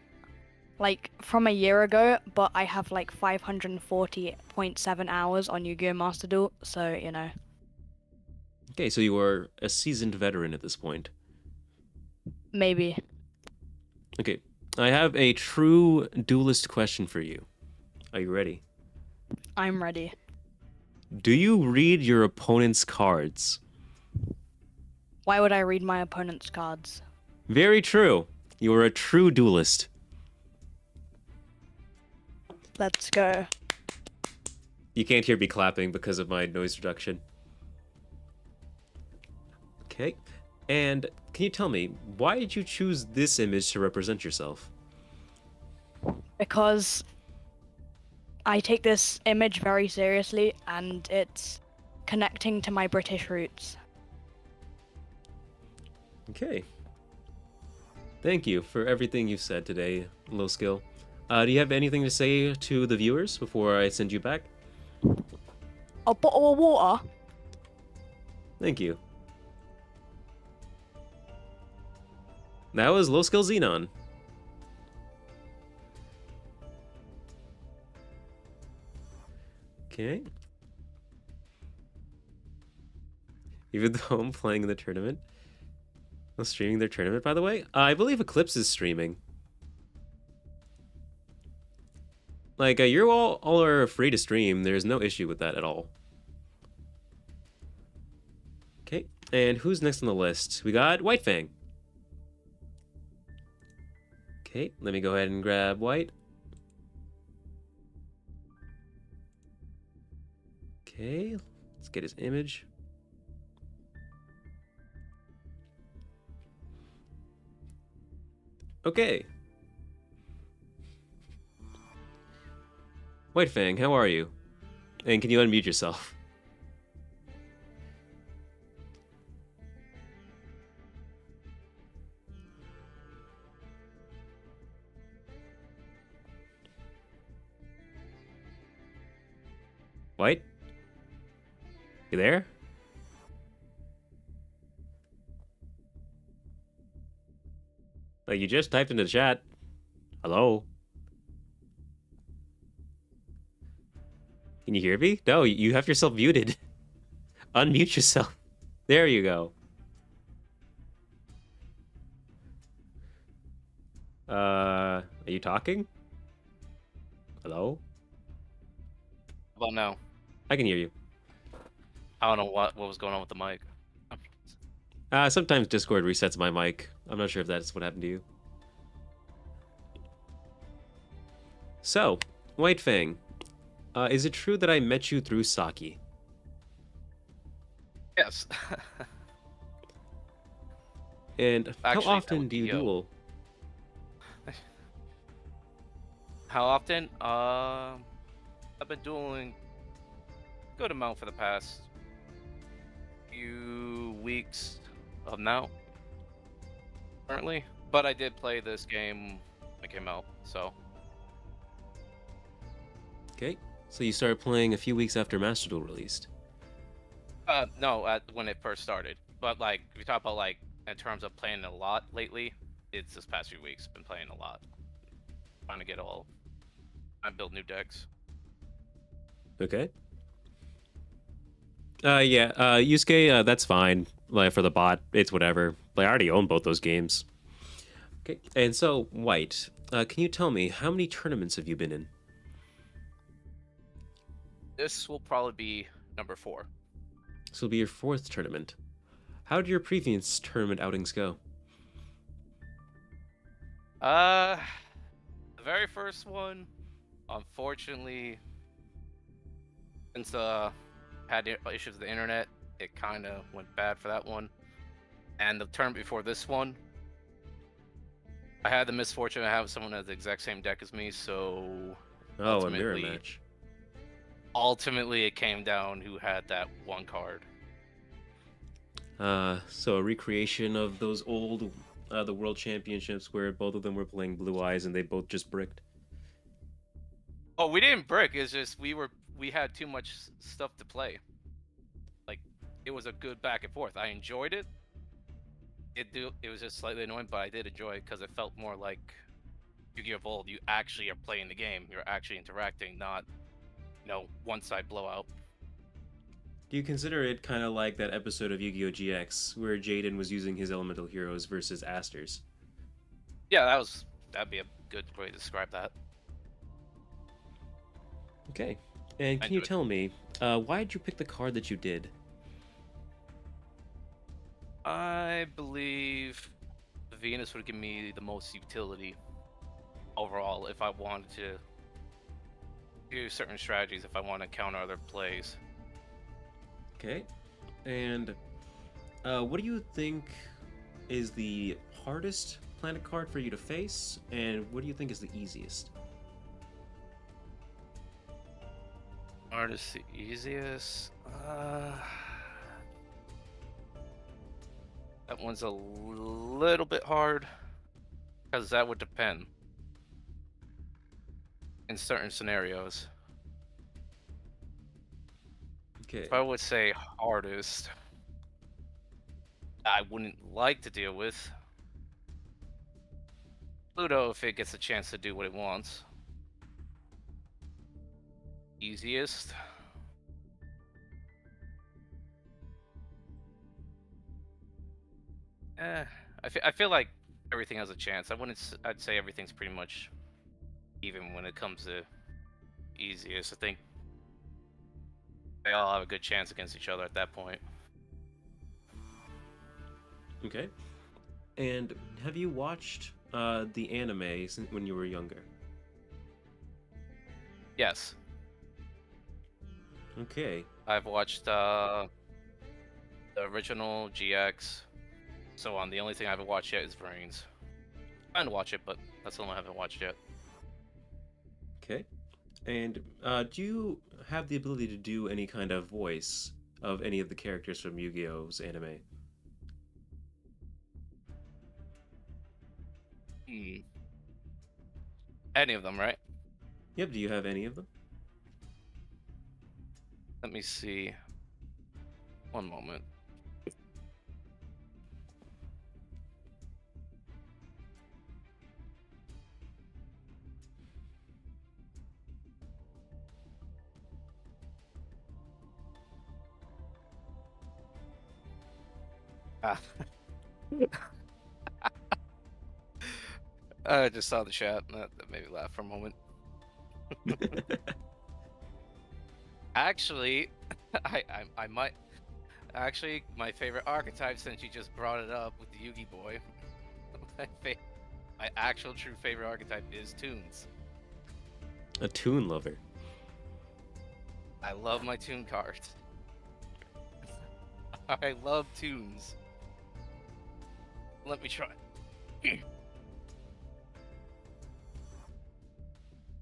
like from a year ago, but I have like 540.7 hours on Yu-Gi-Oh! Master Duel, so you know. Okay, so you are a seasoned veteran at this point. Maybe. Okay, I have a true duelist question for you. Are you ready? I'm ready. Do you read your opponent's cards? Why would I read my opponent's cards? Very true. You are a true duelist. Let's go. You can't hear me clapping because of my noise reduction. Okay. And can you tell me, why did you choose this image to represent yourself? Because I take this image very seriously and it's connecting to my British roots. Okay. Thank you for everything you've said today, Low Skill. Do you have anything to say to the viewers before I send you back? A bottle of water? Thank you. That was Low Skill Xenon. Okay. Even though I'm playing in the tournament. I'm streaming their tournament, by the way. I believe Eclipse is streaming. Like, you're all are free to stream. There's no issue with that at all. Okay, and who's next on the list? We got White Fang. Okay, let me go ahead and grab White. Okay, let's get his image. Okay. White Fang, how are you? And can you unmute yourself? White? You there? Like, you just typed in the chat. Hello? Can you hear me? No, you have yourself muted. Unmute yourself. There you go. Are you talking? Hello? How about now? I can hear you. I don't know what was going on with the mic. Sometimes Discord resets my mic. I'm not sure if that's what happened to you. So, White Fang, is it true that I met you through Saki? Yes. And Actually, how that often would do be you Yo. duel? How often? I've been dueling a good amount for the past few weeks of now. Currently, but I did play this game when it came out, so. Okay, so you started playing a few weeks after Master Duel released. No, when it first started. But like, if you talk about like in terms of playing a lot lately, it's this past few weeks been playing a lot. Trying to get I build new decks. Okay. Yeah, Yusuke, that's fine. Like, for the bot, it's whatever. Like, I already own both those games. Okay, and so, White, can you tell me, how many tournaments have you been in? This will probably be number 4. This will be your 4th tournament. How did your previous tournament outings go? The very first one, unfortunately, since had issues with the internet, it kind of went bad for that one. And the term before this one, I had the misfortune to have someone has the exact same deck as me, so Oh, a mirror match. ultimately it came down who had that one card. So a recreation of those old, the World Championships where both of them were playing Blue Eyes and they both just bricked. Oh, we didn't brick. It's just we had too much stuff to play. Like it was a good back and forth. I enjoyed it. It was just slightly annoying, but I did enjoy it because it felt more like Yu-Gi-Oh! Evolved. You actually are playing the game. You're actually interacting, not one side blowout. Do you consider it kind of like that episode of Yu-Gi-Oh! GX where Jaden was using his elemental heroes versus Aster's? Yeah, that'd be a good way to describe that. Okay. And I can you do it. tell me, why did you pick the card that you did? I believe Venus would give me the most utility overall if I wanted to do certain strategies, if I want to counter other plays. Okay. And what do you think is the hardest planet card for you to face, and what do you think is the easiest? Hardest, the easiest. That one's a little bit hard because that would depend in certain scenarios. Okay. If I would say hardest, I wouldn't like to deal with Pluto if it gets a chance to do what it wants. Easiest. I feel like everything has a chance. I'd say everything's pretty much even when it comes to easiest. I think they all have a good chance against each other at that point. Okay. And have you watched the anime since when you were younger? Yes, Okay. I've watched the original GX, so on. The only thing I haven't watched yet is Brains. I'm trying to watch it, but that's the one I haven't watched yet. Okay. And do you have the ability to do any kind of voice of any of the characters from Yu-Gi-Oh's anime? Any of them, right? Yep, do you have any of them? Let me see. One moment. Ah. I just saw the chat. That made me laugh for a moment. Actually, I might. Actually, my favorite archetype, since you just brought it up with the Yugi boy, my actual true favorite archetype is Toons. A Toon lover. I love my Toon cards. I love Toons. Let me try.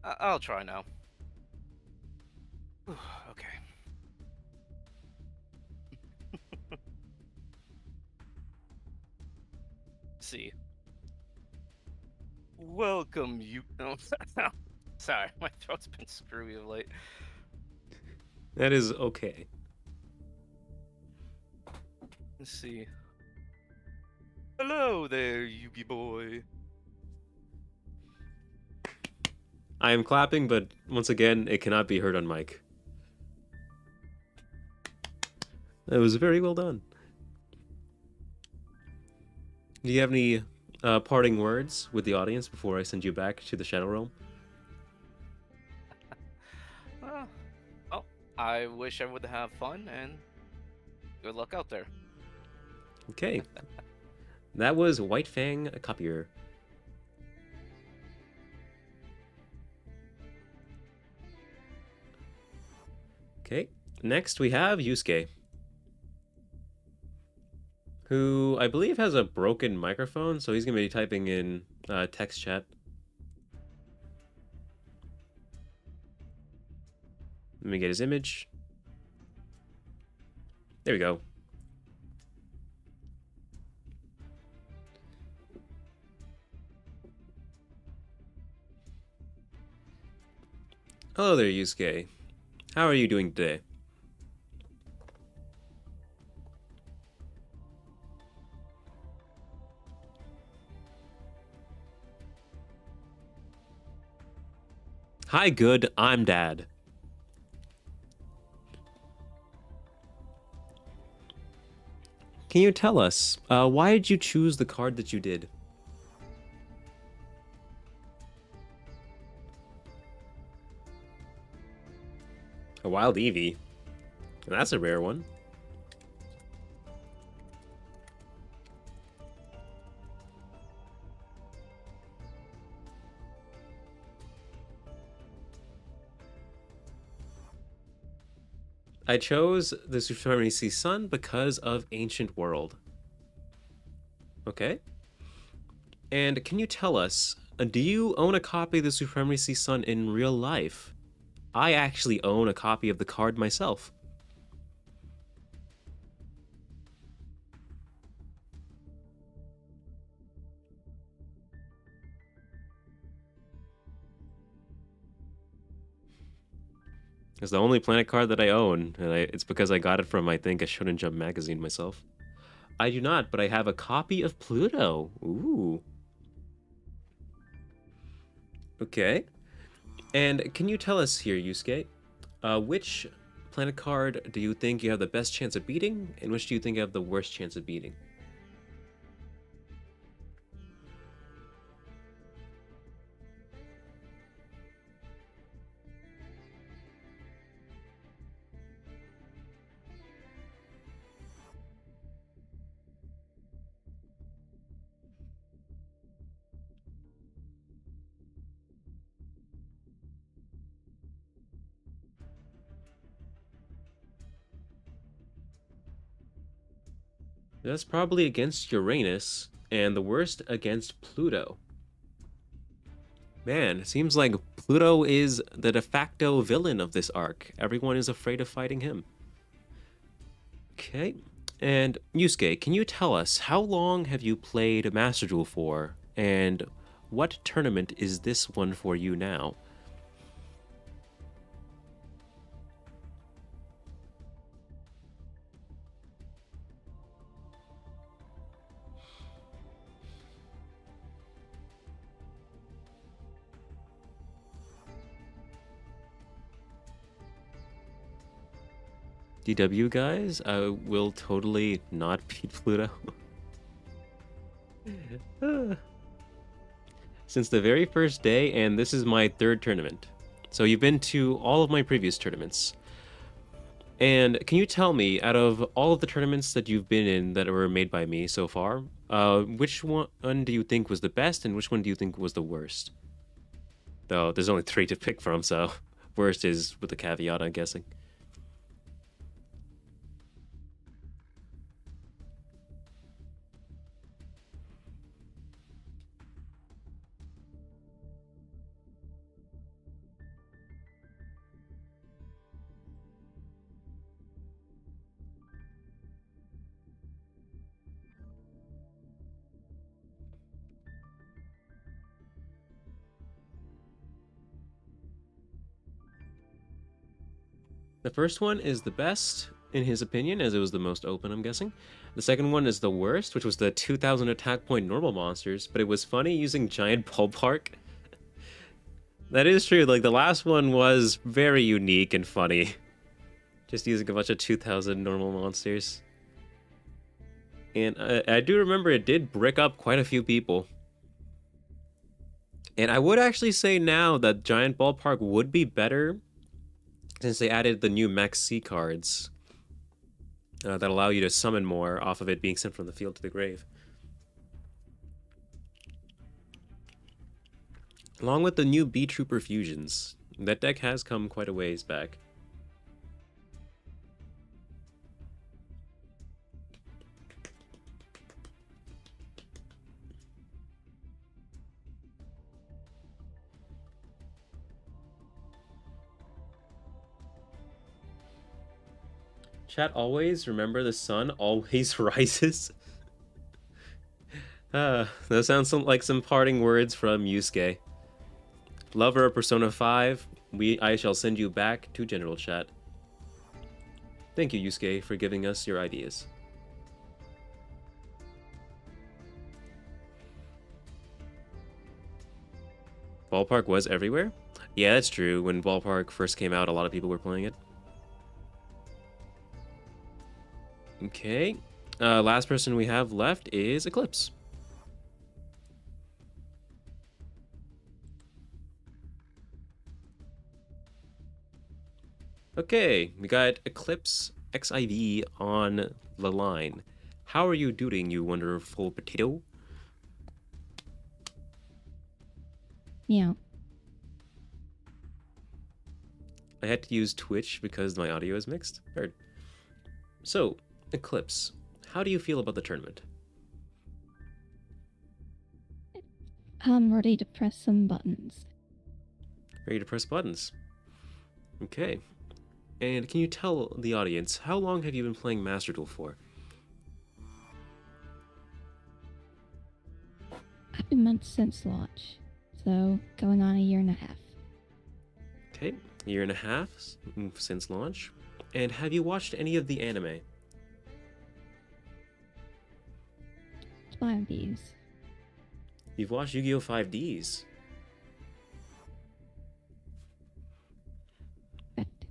I'll try now. Okay. See. Welcome, you. No, sorry, my throat's been screwy of late. That is okay. Let's see. Hello there, Yugi boy. I am clapping, but once again, it cannot be heard on mic. That was very well done. Do you have any parting words with the audience before I send you back to the Shadow Realm? Well, I wish everyone would have fun and good luck out there. Okay. That was White Fang Copier. Okay, next we have Yusuke, who I believe has a broken microphone, so he's going to be typing in text chat. Let me get his image. There we go. Hello there, Yusuke. How are you doing today? Hi, good. I'm Dad. Can you tell us, why did you choose the card that you did? A wild Eevee. That's a rare one. I chose the Supremacy Sun because of Ancient World. Okay. And can you tell us, do you own a copy of the Supremacy Sun in real life? I actually own a copy of the card myself. It's the only Planet card that I own, and it's because I got it from, I think, a Shonen Jump magazine myself. I do not, but I have a copy of Pluto. Ooh. Okay. And can you tell us here, Yusuke, which Planet card do you think you have the best chance of beating, and which do you think you have the worst chance of beating? That's probably against Uranus, and the worst against Pluto. Man, it seems like Pluto is the de facto villain of this arc. Everyone is afraid of fighting him. Okay. And Yusuke, can you tell us how long have you played Master Duel for, and what tournament is this one for you now? DW guys, I will totally not beat Pluto. Since the very first day, and this is my third tournament. So you've been to all of my previous tournaments. And can you tell me, out of all of the tournaments that you've been in that were made by me so far, which one do you think was the best, and which one do you think was the worst? Though there's only 3 to pick from, so worst is with the caveat, I'm guessing. The first one is the best, in his opinion, as it was the most open, I'm guessing. The second one is the worst, which was the 2000 attack point normal monsters, but it was funny using Giant Ballpark. That is true, like the last one was very unique and funny. Just using a bunch of 2000 normal monsters. And I do remember it did brick up quite a few people. And I would actually say now that Giant Ballpark would be better since they added the new Max C cards that allow you to summon more off of it being sent from the field to the grave. Along with the new B-Trooper fusions. That deck has come quite a ways back. Chat, always remember the sun always rises. That sounds like some parting words from Yusuke. Lover of Persona 5, I shall send you back to general chat. Thank you, Yusuke, for giving us your ideas. Ballpark was everywhere? Yeah, that's true. When Ballpark first came out, a lot of people were playing it. Okay. Last person we have left is Eclipse. Okay, we got Eclipse XIV on the line. How are you doing, you wonderful potato? Yeah. I had to use Twitch because my audio is mixed. Heard. So, Eclipse, how do you feel about the tournament? I'm ready to press some buttons. Ready to press buttons. Okay. And can you tell the audience, how long have you been playing Master Duel for? I've been months since launch, so going on a year and a half. Okay, a year and a half since launch. And have you watched any of the anime? 5 these. You've watched Yu-Gi-Oh! 5Ds. Correct.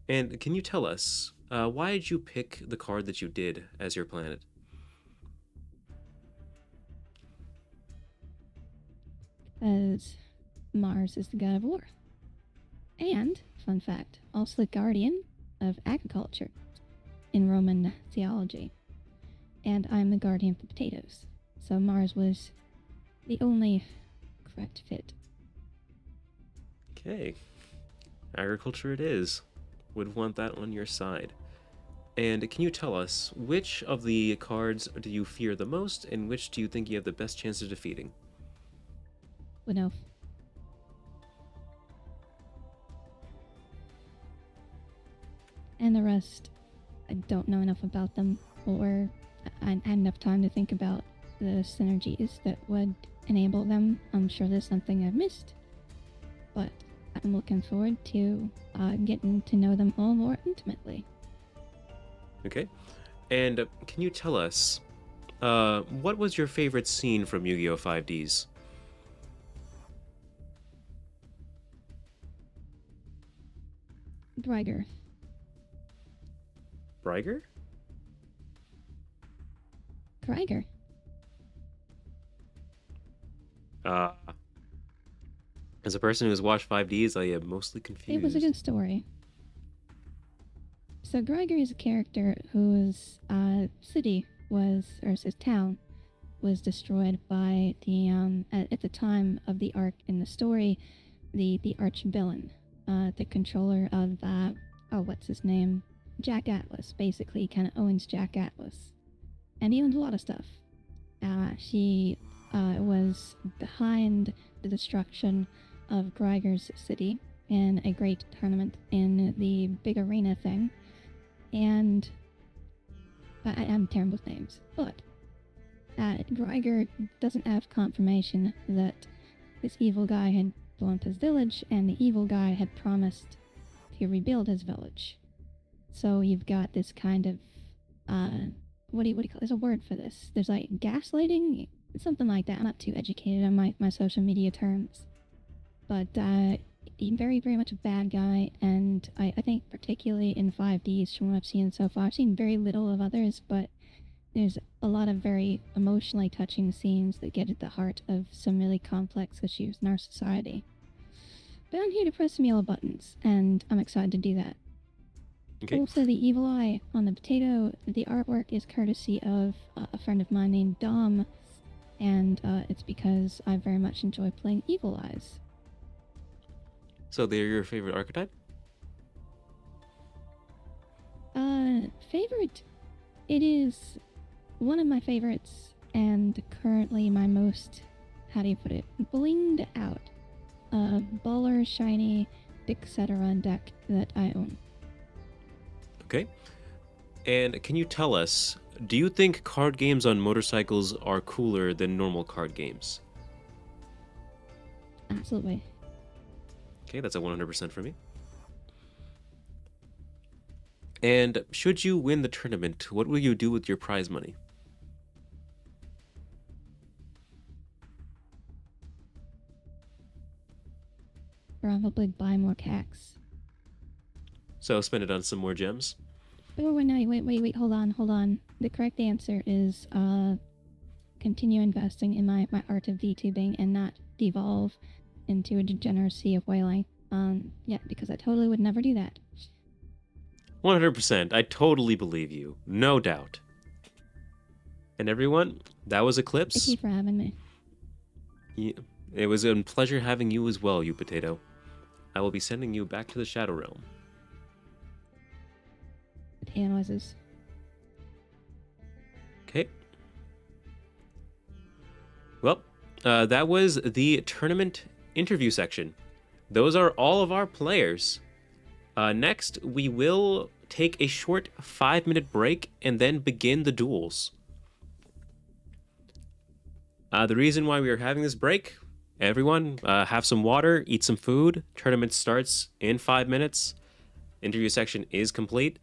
And can you tell us, why did you pick the card that you did as your planet? Because Mars is the god of war. And, fun fact, also the guardian of agriculture in Roman theology. And I'm the guardian of the potatoes. So Mars was the only correct fit. Okay. Agriculture it is. Would want that on your side. And can you tell us, which of the cards do you fear the most, and which do you think you have the best chance of defeating? Would know. And the rest, I don't know enough about them, or I had enough time to think about the synergies that would enable them. I'm sure there's something I've missed, but I'm looking forward to getting to know them all more intimately. Okay. And can you tell us, what was your favorite scene from Yu-Gi-Oh! 5Ds? Dreiger. Breiger? Dreiger. As a person who's watched 5Ds, I am mostly confused. It was a good story. So Greiger is a character whose city was, or his town, was destroyed by the at the time of the arc in the story, the archvillain, the controller of what's his name, Jack Atlas. Basically, kind of owns Jack Atlas, and he owns a lot of stuff. She was behind the destruction of Greiger's city in a great tournament in the big arena thing. And I'm terrible with names, but Greiger doesn't have confirmation that this evil guy had blown up his village, and the evil guy had promised to rebuild his village. So you've got this kind of what do you call it? There's a word for this. There's like gaslighting, something like that. I'm not too educated on my social media terms, but he's very, very much a bad guy, and I think particularly in 5Ds, from what I've seen so far, I've seen very little of others, but there's a lot of very emotionally touching scenes that get at the heart of some really complex issues in our society. But I'm here to press some yellow buttons, and I'm excited to do that. Okay. Also, the evil eye on the potato, the artwork is courtesy of a friend of mine named Dom, and it's because I very much enjoy playing evil eyes. So they're your favorite archetype? Favorite? It is one of my favorites, and currently my most, how do you put it, blinged out, baller, shiny, etc. deck that I own. Okay. And can you tell us, do you think card games on motorcycles are cooler than normal card games? Absolutely. Okay, that's a 100% for me. And should you win the tournament, what will you do with your prize money? probably buy more cax. So spend it on some more gems. Oh, wait, hold on. The correct answer is continue investing in my art of VTubing and not devolve into a degeneracy of whaling. Yeah, because I totally would never do that. 100%. I totally believe you. No doubt. And everyone, that was Eclipse. Thank you for having me. Yeah, it was a pleasure having you as well, you potato. I will be sending you back to the Shadow Realm. Potato noises. Okay. Well, that was the tournament interview section. Those are all of our players. Next, we will take a short 5-minute break and then begin the duels. The reason why we are having this break, everyone, have some water, eat some food. Tournament starts in 5 minutes. Interview section is complete.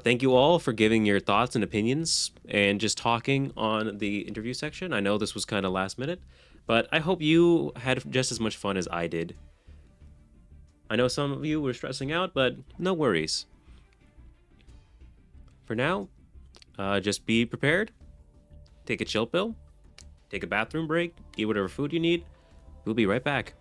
Thank you all for giving your thoughts and opinions and just talking on the interview section. I know this was kind of last minute, but I hope you had just as much fun as I did. I know some of you were stressing out, but no worries. For now, just be prepared. Take a chill pill. Take a bathroom break. Eat whatever food you need. We'll be right back.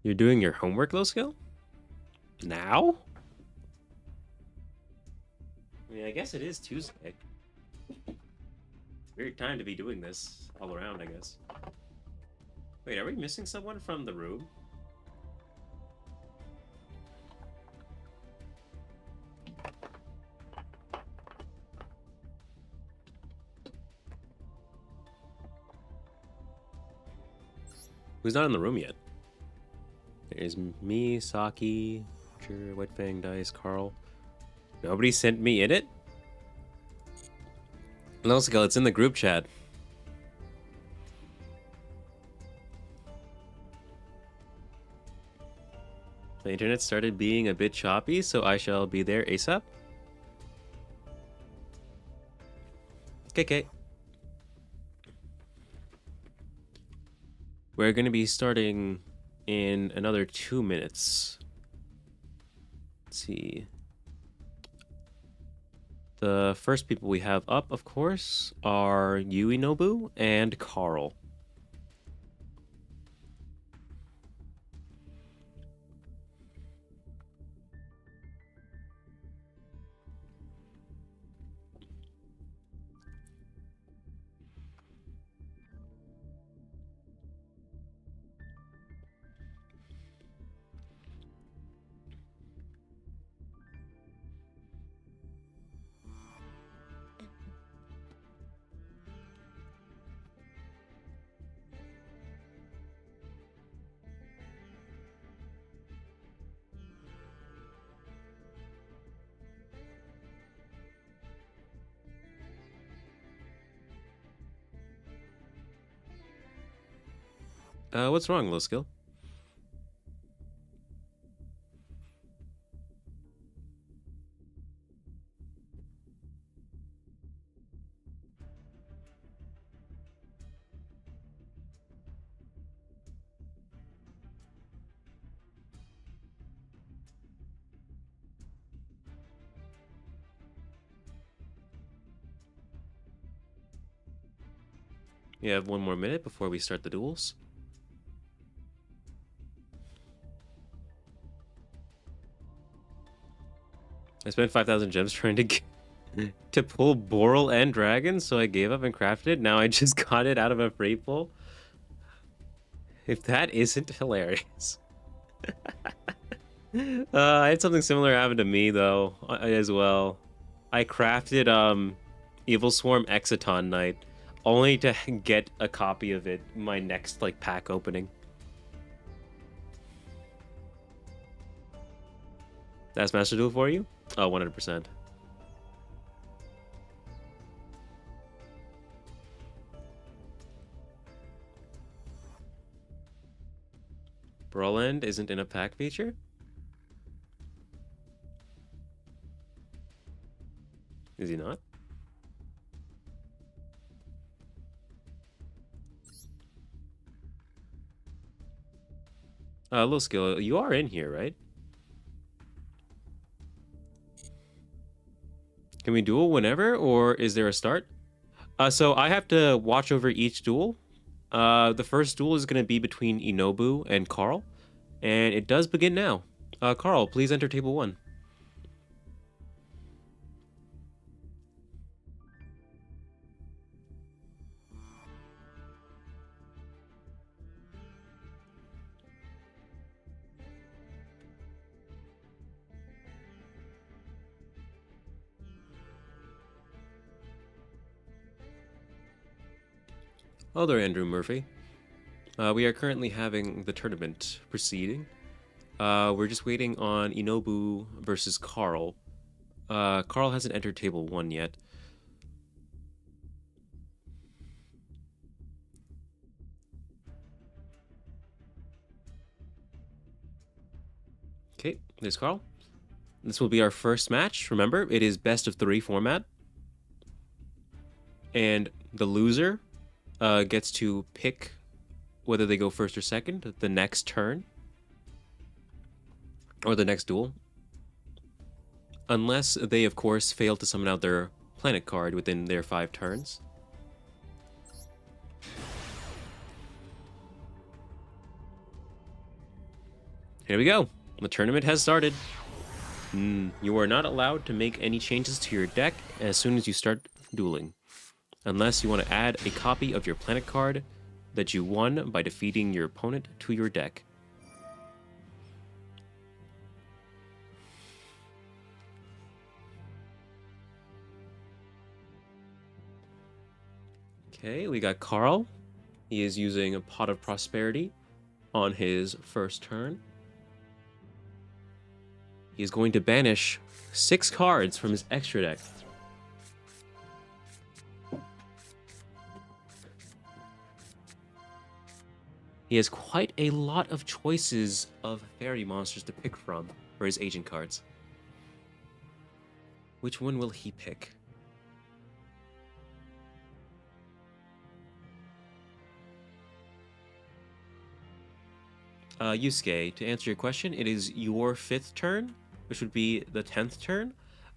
You're doing your homework, low skill? Now? I mean, I guess it is Tuesday. Weird time to be doing this all around, I guess. Wait, are we missing someone from the room? Who's not in the room yet? There's me, Saki, White Fang, Dice, Carl. Nobody sent me in it? Let's go, it's in the group chat. The internet started being a bit choppy, so I shall be there ASAP. Okay. We're going to be starting in another 2 minutes. Let's see. The first people we have up, of course, are Yuinobu and Carl. What's wrong, low skill? You have 1 more minute before we start the duels. I spent 5,000 gems trying to pull Boral and Dragon, so I gave up and crafted it. Now I just got it out of a free pull. If that isn't hilarious. I had something similar happen to me, though, as well. I crafted Evil Swarm Exciton Knight, only to get a copy of it my next like pack opening. That's Master Duel for you? Oh, 100%. Broland isn't in a pack feature? Is he not? Low skill, you are in here, right? Can we duel whenever, or is there a start? So I have to watch over each duel. The first duel is going to be between Inobu and Carl, and it does begin now. Carl, please enter table 1. Hello there, Andrew Murphy. We are currently having the tournament proceeding. We're just waiting on Inobu versus Carl. Carl hasn't entered table 1 yet. Okay, there's Carl. This will be our first match. Remember, it is best of 3 format. And the loser gets to pick whether they go first or second the next turn or the next duel, unless they of course fail to summon out their planet card within their 5 turns. Here we go. The tournament has started. You are not allowed to make any changes to your deck as soon as you start dueling, unless you want to add a copy of your planet card that you won by defeating your opponent to your deck. Okay, we got Carl. He is using a Pot of Prosperity on his first turn. He is going to banish 6 cards from his extra deck. He has quite a lot of choices of fairy monsters to pick from for his agent cards. Which one will he pick? Yusuke, to answer your question, it is your 5th turn, which would be the 10th turn,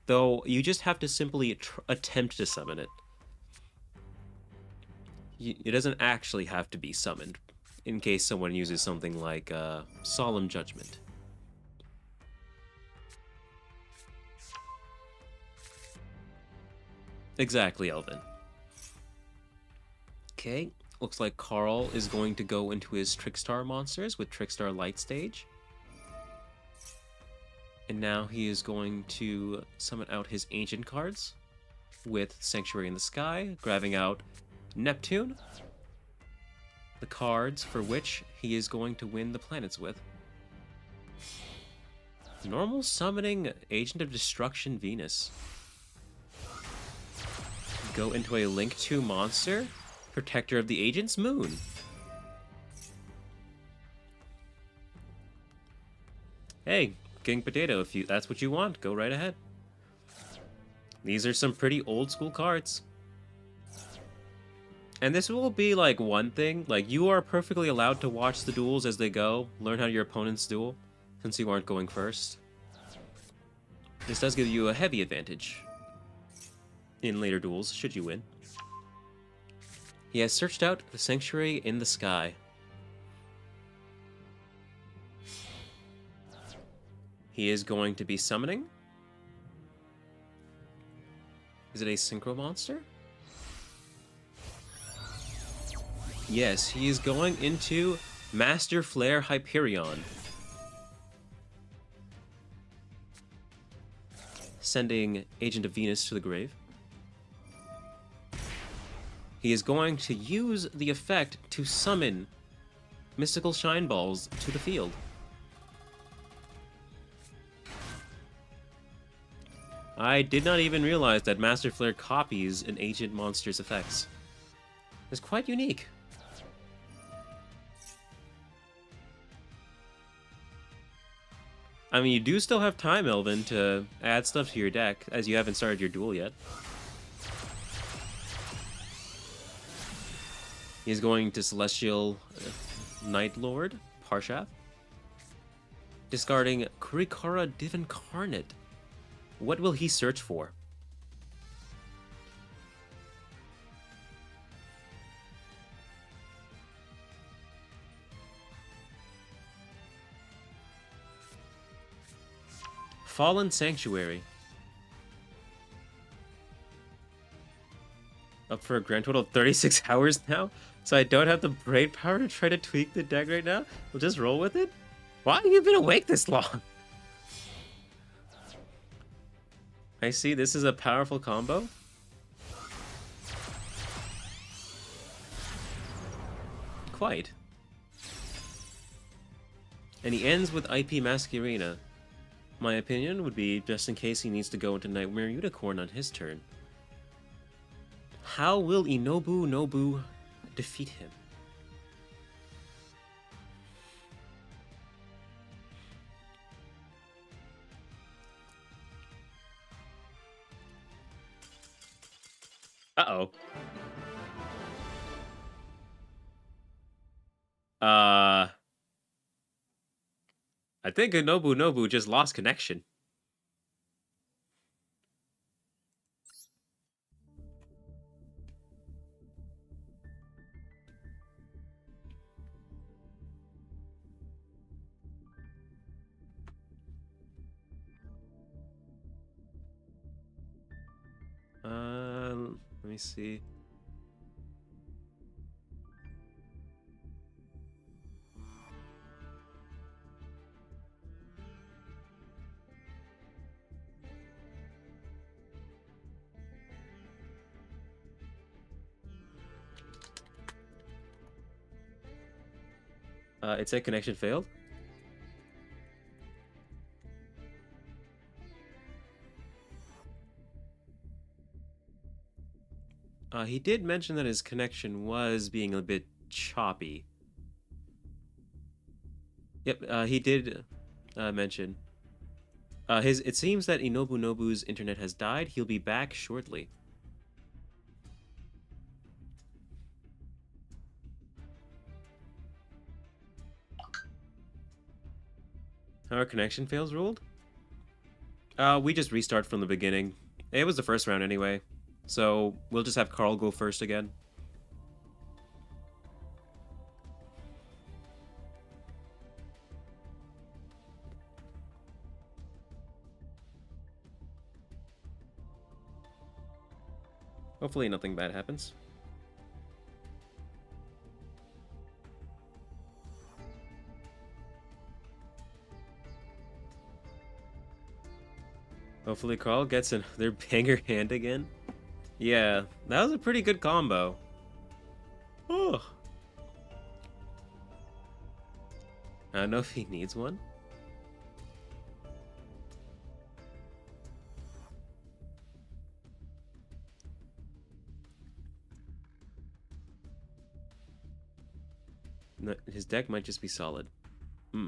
though you just have to simply attempt to summon it. It doesn't actually have to be summoned, in case someone uses something like Solemn Judgment. Exactly, Elvin. Okay, looks like Carl is going to go into his Trickstar monsters with Trickstar Light Stage. And now he is going to summon out his ancient cards with Sanctuary in the Sky, grabbing out Neptune, the cards for which he is going to win the planets with. Normal summoning Agent of Destruction Venus. Go into a Link 2 monster, Protector of the Agents Moon. Hey, King Potato, if that's what you want, go right ahead. These are some pretty old school cards. And this will be like one thing, like you are perfectly allowed to watch the duels as they go, learn how your opponents duel, since you aren't going first. This does give you a heavy advantage in later duels, should you win. He has searched out the sanctuary in the sky. He is going to be summoning. Is it a synchro monster? Yes, he is going into Master Flare Hyperion. Sending Agent of Venus to the grave. He is going to use the effect to summon Mystical Shine Balls to the field. I did not even realize that Master Flare copies an agent monster's effects. It's quite unique. I mean, you do still have time, Elvin, to add stuff to your deck, as you haven't started your duel yet. He's going to Celestial Night Lord, Parshath. Discarding Kurikara Div Incarnate. What will he search for? Fallen Sanctuary. Up for a grand total of 36 hours now? So I don't have the brain power to try to tweak the deck right now? We'll just roll with it? Why have you been awake this long? I see this is a powerful combo. Quite. And he ends with IP Masquerena. My opinion would be, just in case he needs to go into Nightmare Unicorn on his turn. How will Inobu Nobu defeat him? Uh-oh. I think Inobu Nobu just lost connection. Let me see. It said connection failed. He did mention that his connection was being a bit choppy. Yep, he did mention. It seems that Inobu Nobu's internet has died. He'll be back shortly. Our connection fails ruled? We just restart from the beginning. It was the first round anyway. So we'll just have Carl go first again. Hopefully nothing bad happens. Hopefully Carl gets another banger hand again. Yeah, that was a pretty good combo. Oh. I don't know if he needs one. No, his deck might just be solid. Hmm.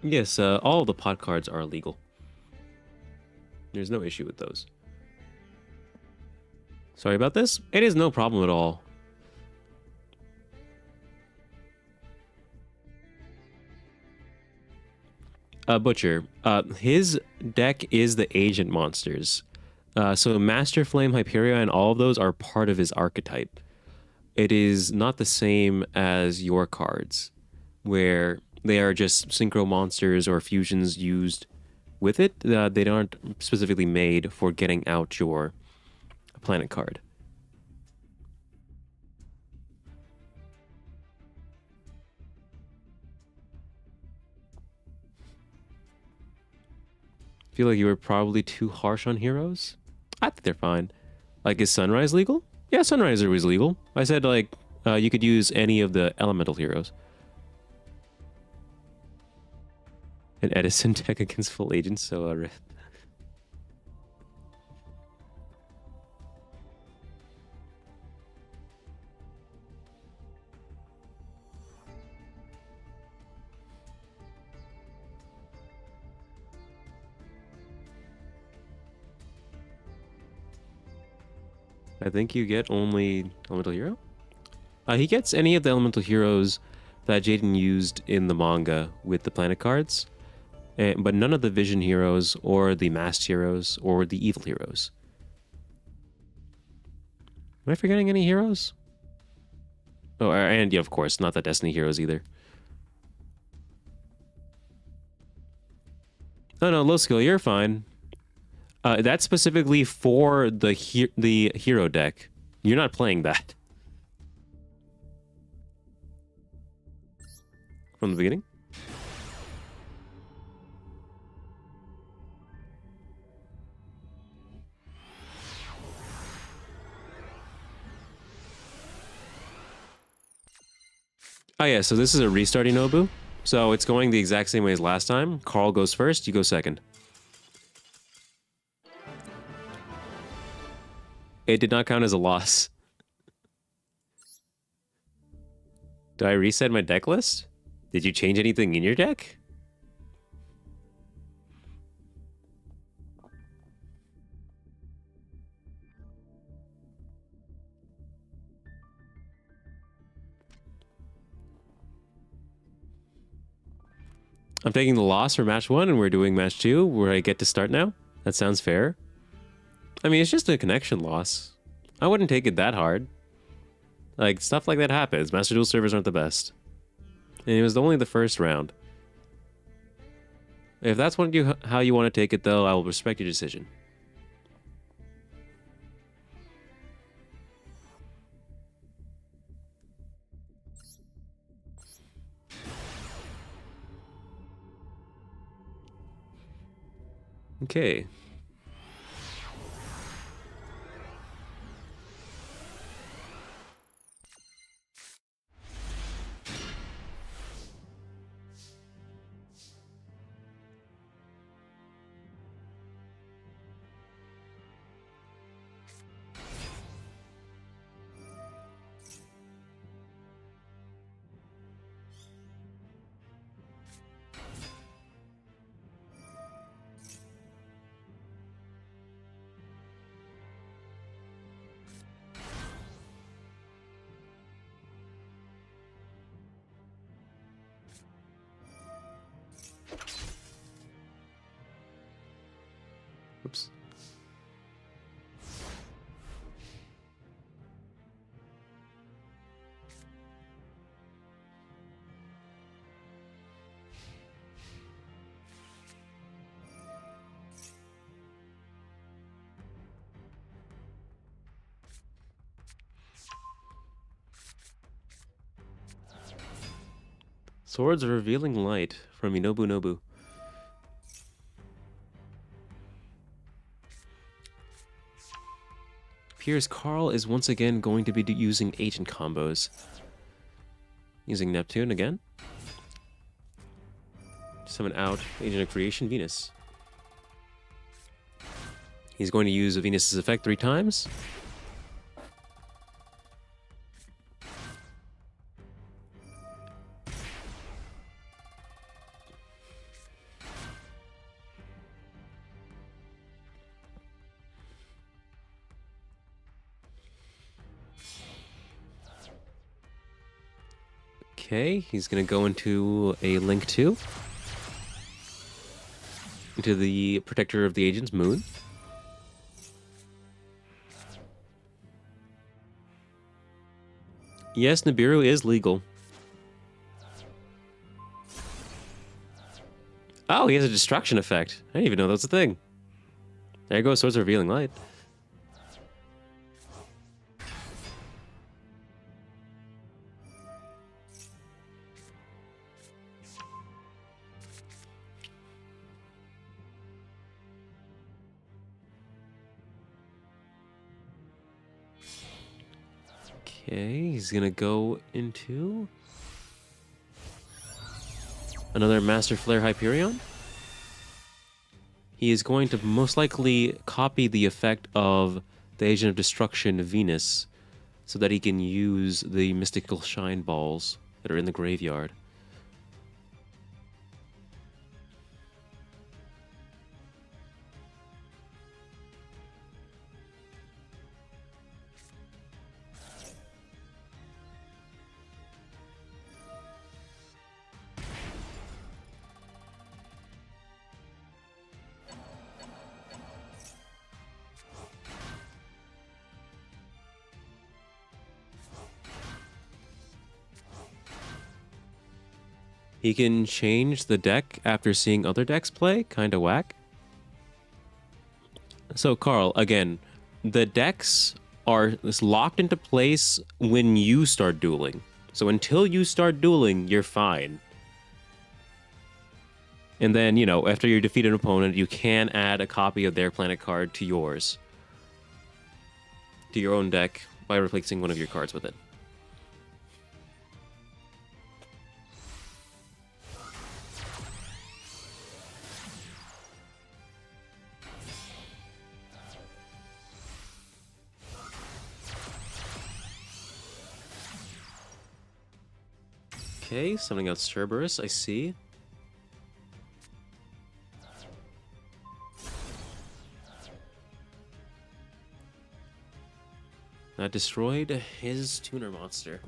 Yes, all of the pot cards are legal. There's no issue with those. Sorry about this. It is no problem at all. Butcher, his deck is the agent monsters. So Master Flame, Hyperia, and all of those are part of his archetype. It is not the same as your cards, where they are just synchro monsters or fusions used with it. They aren't specifically made for getting out your planet card. Feel like you were probably too harsh on heroes? I think they're fine. Like, is Sunrise legal? Yeah, Sunrise was legal. I said, like, you could use any of the elemental heroes. An Edison deck against full agents, so rip. I think you get only elemental hero. He gets any of the elemental heroes that Jaden used in the manga with the planet cards, but none of the vision heroes or the masked heroes or the evil heroes. Am I forgetting any heroes? Oh, and yeah, of course, not the Destiny heroes either. Oh no, low skill, you're fine. That's specifically for the hero deck. You're not playing that. From the beginning? Oh yeah, so this is a restarting Nobu. So it's going the exact same way as last time. Carl goes first, you go second. It did not count as a loss. Did I reset my deck list? Did you change anything in your deck? I'm taking the loss for match 1 and we're doing match 2 where I get to start now. That sounds fair. I mean, it's just a connection loss. I wouldn't take it that hard. Like, stuff like that happens. Master Duel servers aren't the best. And it was only the first round. If that's how you want to take it, though, I will respect your decision. Okay. Oops. Swords of Revealing Light from Inobu Nobu. Appears Carl is once again going to be using agent combos. Using Neptune again. Summon out Agent of Creation, Venus. He's going to use Venus's effect 3 times. Okay, he's gonna go into a Link 2. Into the Protector of the Agents, Moon. Yes, Nibiru is legal. Oh, he has a destruction effect. I didn't even know that was a thing. There goes Swords of Revealing Light. Okay, he's gonna go into another Master Flare Hyperion. He is going to most likely copy the effect of the Agent of Destruction, Venus, so that he can use the Mystical Shine Balls that are in the graveyard. He can change the deck after seeing other decks play, kinda whack. So Carl, again, the decks are locked into place when you start dueling. So until you start dueling, you're fine. And then, you know, after you defeat an opponent, you can add a copy of their planet card to yours. To your own deck by replacing one of your cards with it. Okay, something else Cerberus, I see. That destroyed his tuner monster.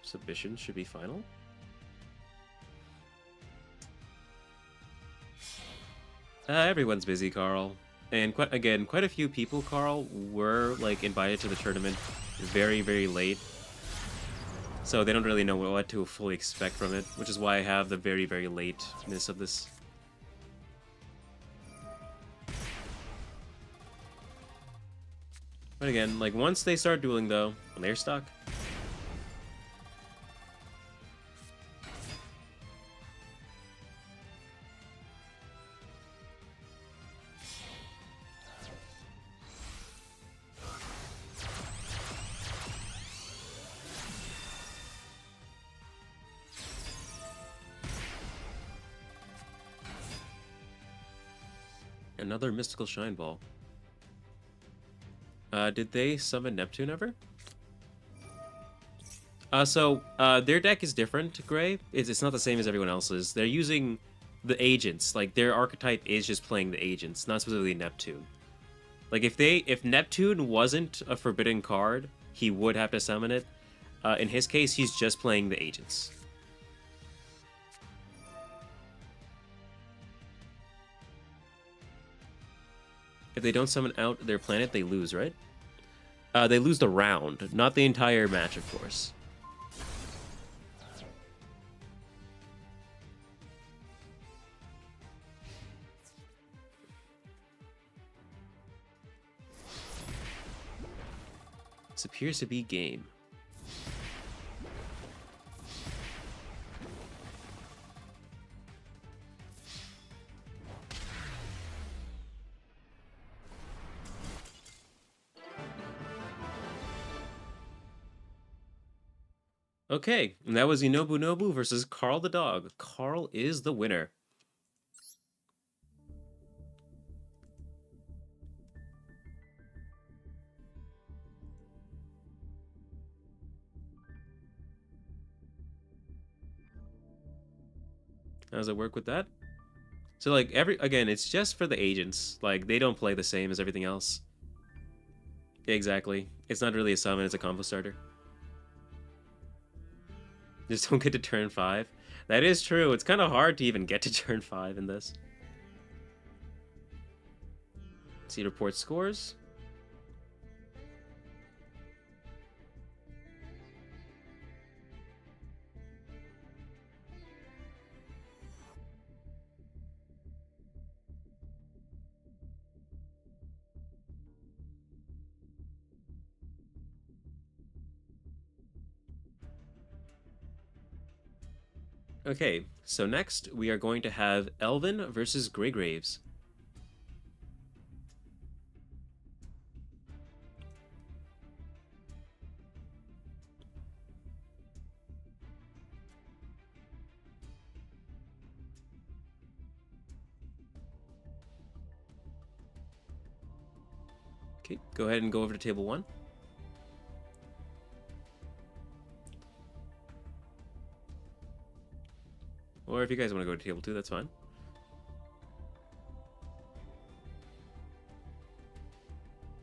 Submission should be final. Everyone's busy, Carl. And quite a few people, Carl, were like invited to the tournament very, very late. So they don't really know what to fully expect from it, which is why I have the very, very lateness of this. But again, like once they start dueling though, they're stuck. Another Mystical Shine Ball. Did they summon Neptune ever? Their deck is different, Gray. It's not the same as everyone else's. They're using the agents. Like, their archetype is just playing the agents, not specifically Neptune. Like, if Neptune wasn't a forbidden card, he would have to summon it. In his case, he's just playing the agents. If they don't summon out their planet, they lose, right? They lose the round, not the entire match, of course. This appears to be game. Okay, and that was Inobu Nobu versus Carl the Dog. Carl is the winner. How does it work with that? So like again, it's just for the agents. Like they don't play the same as everything else. Exactly. It's not really a summon, it's a combo starter. Just don't get to turn 5. That is true. It's kind of hard to even get to turn 5 in this. See report scores. Okay, so next we are going to have Elvin versus Greygraves. Okay, go ahead and go over to table 1. Or if you guys want to go to table 2, that's fine.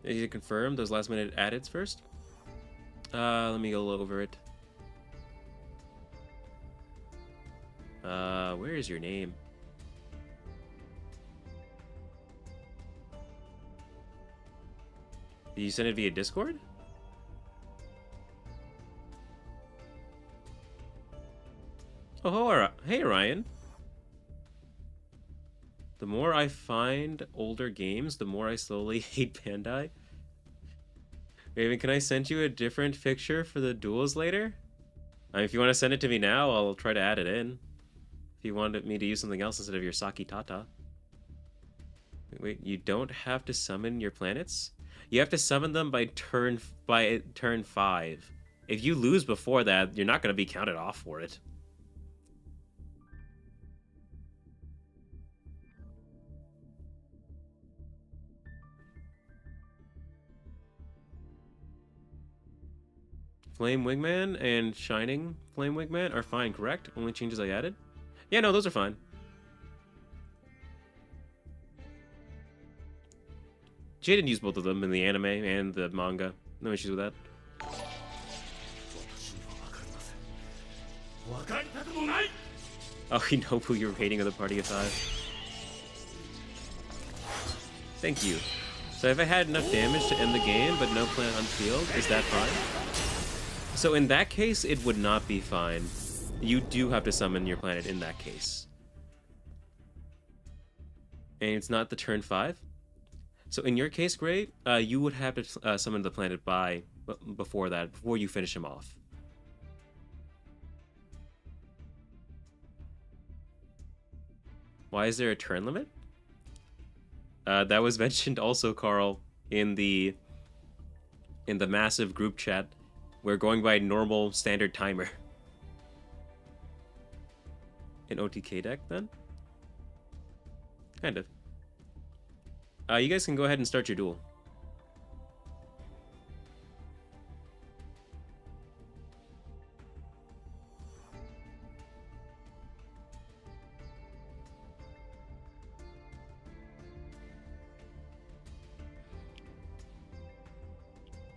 I need to confirm those last minute addeds first. Let me go over it. Where is your name? Did you send it via Discord? Oh, hey, Ryan. The more I find older games, the more I slowly hate Bandai. Raven, can I send you a different picture for the duels later? I mean, if you want to send it to me now, I'll try to add it in. If you wanted me to use something else instead of your Saki Tata. Wait, you don't have to summon your planets? You have to summon them by turn 5. If you lose before that, you're not going to be counted off for it. Flame Wingman and Shining Flame Wingman are fine, correct? Only changes I added? Yeah, no, those are fine. Jaden used both of them in the anime and the manga. No issues with that. Oh, you know who you're hating of the party of 5. Thank you. So if I had enough damage to end the game, but no planet on field, is that fine? So in that case, it would not be fine. You do have to summon your planet in that case. And it's not the turn 5. So in your case, Gray, you would have to summon the planet before you finish him off. Why is there a turn limit? That was mentioned also, Carl, in the massive group chat. We're going by normal standard timer. An OTK deck, then? Kind of. You guys can go ahead and start your duel.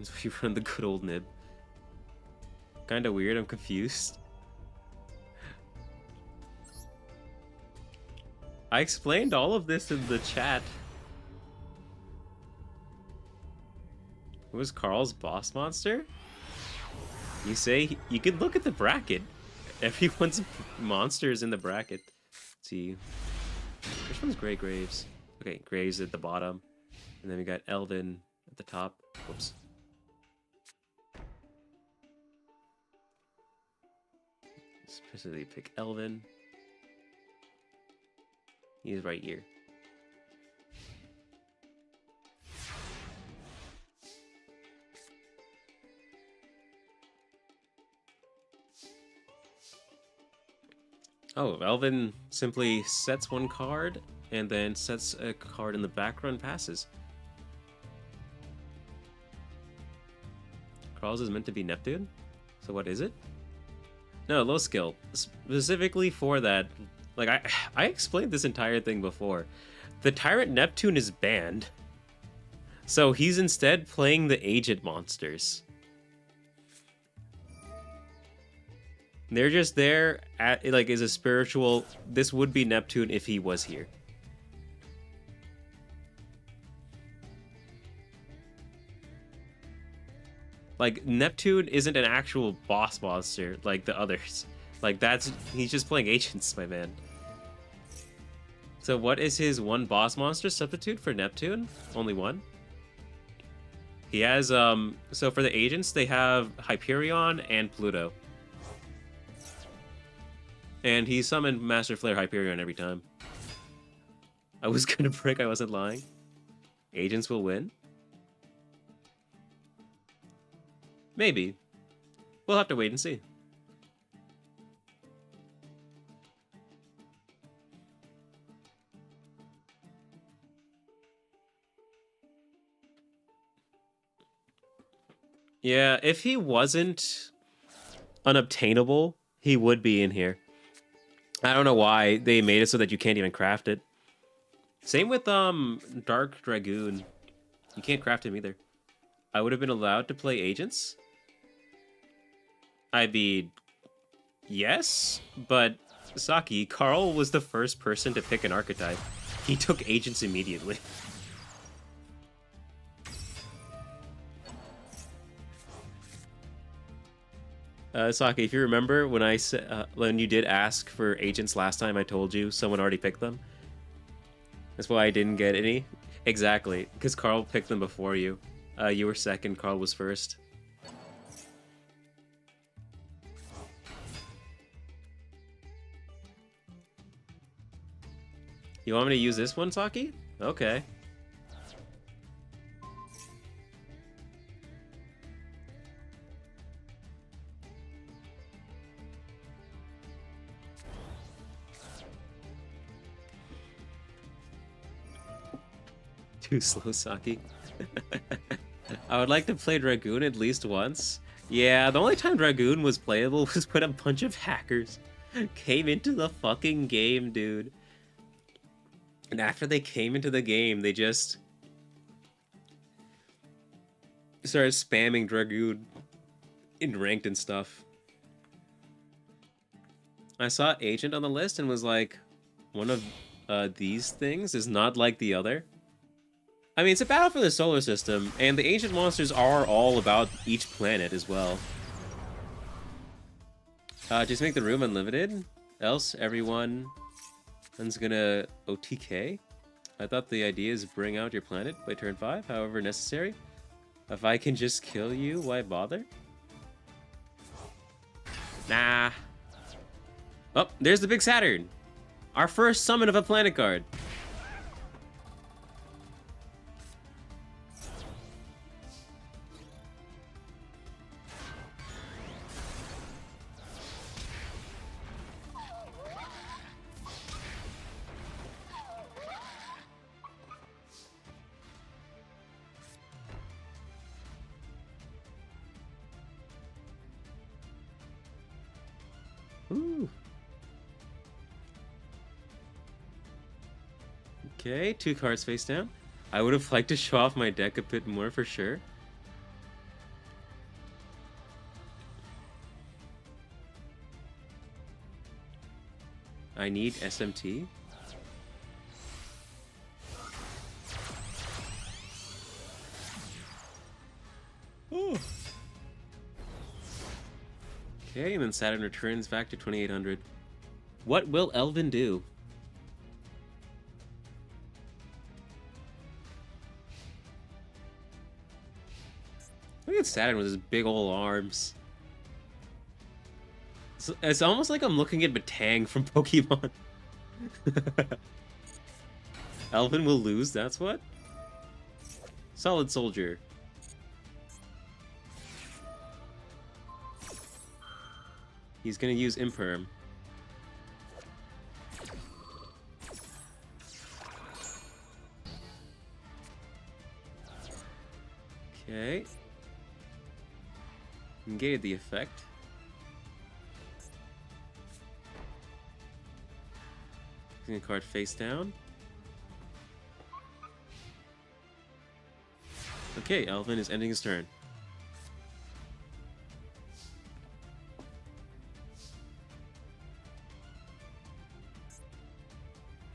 So you run the good old nib. Kinda weird, I'm confused. I explained all of this in the chat. It was Carl's boss monster? You say you can look at the bracket. Everyone's monster is in the bracket. Let's see. Which one's Grey Graves? Okay, Graves at the bottom. And then we got Elvin at the top. Whoops. Specifically pick Elvin. He's right here. Oh, Elvin simply sets one card and then sets a card in the background, passes. Carl's is meant to be Neptune? So what is it? No, low skill. Specifically for that, like I explained this entire thing before. The Tyrant Neptune is banned. So he's instead playing the agent monsters. They're just there at like as a spiritual. This would be Neptune if he was here. Like Neptune isn't an actual boss monster like the others. Like he's just playing agents, my man. So what is his one boss monster substitute for Neptune? Only one? He has so for the agents they have Hyperion and Pluto. And he summoned Master Flare Hyperion every time. I was gonna prick, I wasn't lying. Agents will win? Maybe. We'll have to wait and see. Yeah, if he wasn't unobtainable, he would be in here. I don't know why they made it so that you can't even craft it. Same with Dark Dragoon. You can't craft him either. I would have been allowed to play agents. I mean, yes, but Saki, Carl was the first person to pick an archetype. He took agents immediately. Saki, if you remember when I said when you did ask for agents last time, I told you someone already picked them. That's why I didn't get any. Exactly, because Carl picked them before you. You were second, Carl was first. You want me to use this one, Saki? Okay. Too slow, Saki. I would like to play Dragoon at least once. Yeah, the only time Dragoon was playable was when a bunch of hackers came into the fucking game, dude. And after they came into the game, they just started spamming Dragoon in ranked and stuff. I saw Agent on the list and was like, one of these things is not like the other. I mean, it's a battle for the solar system, and the ancient monsters are all about each planet as well. Just make the room unlimited, else everyone's gonna OTK. I thought the idea is bring out your planet by turn 5, however necessary. If I can just kill you, why bother? Nah. Oh, there's the big Saturn! Our first summon of a planet card. Ooh. Okay, 2 cards face down. I would have liked to show off my deck a bit more for sure. I need SMT. Ooh. Okay, and then Saturn returns back to 2800. What will Elvin do? Look at Saturn with his big old arms. It's almost like I'm looking at Batang from Pokemon. Elvin will lose, that's what? Solid Soldier. He's gonna use Imperm. Okay. Negate the effect. Card face down. Okay, Elvin is ending his turn.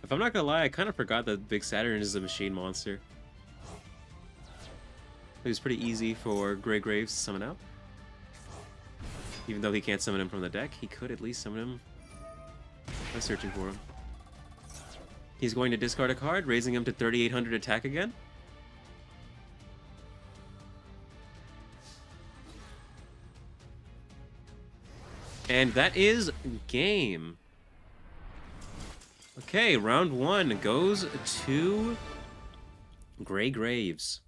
If I'm not gonna lie, I kind of forgot that Big Saturn is a machine monster. It was pretty easy for Grey Graves to summon out. Even though he can't summon him from the deck, he could at least summon him by searching for him. He's going to discard a card, raising him to 3,800 attack again. And that is game. Okay, round 1 goes to Grey Graves.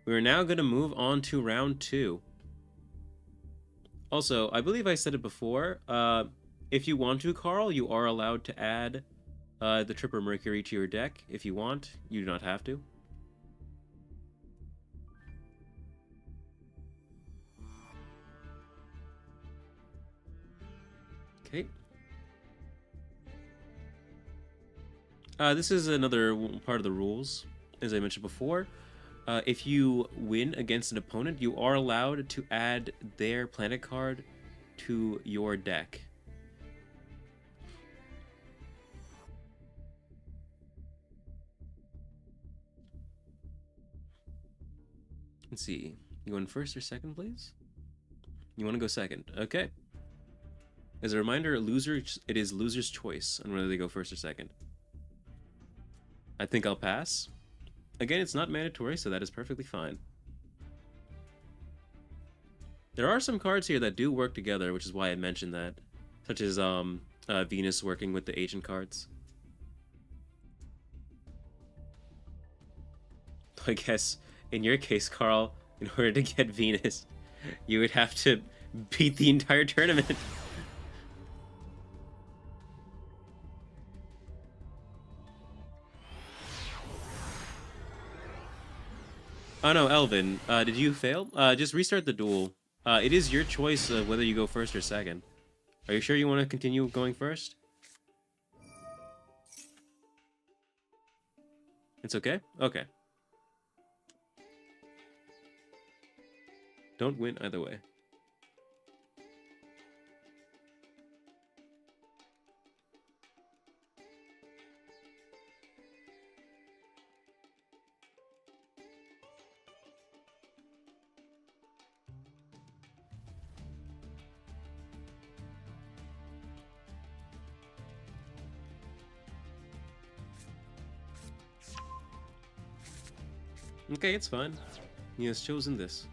We're now going to move on to round 2. Also, I believe I said it before. If you want to, Carl, you are allowed to add the Tripper Mercury to your deck. If you want, you do not have to. Okay. This is another part of the rules, as I mentioned before. If you win against an opponent, you are allowed to add their planet card to your deck. Let's see. You going first or second, please? You want to go second? Okay. As a reminder, it is loser's choice on whether they go first or second. I think I'll pass. Again, it's not mandatory, so that is perfectly fine. There are some cards here that do work together, which is why I mentioned that. Such as Venus working with the agent cards. I guess, in your case, Carl, in order to get Venus, you would have to beat the entire tournament. Oh no, Elvin, did you fail? Just restart the duel. It is your choice whether you go first or second. Are you sure you want to continue going first? It's okay? Okay. Don't win either way. Okay, it's fine. He has chosen this.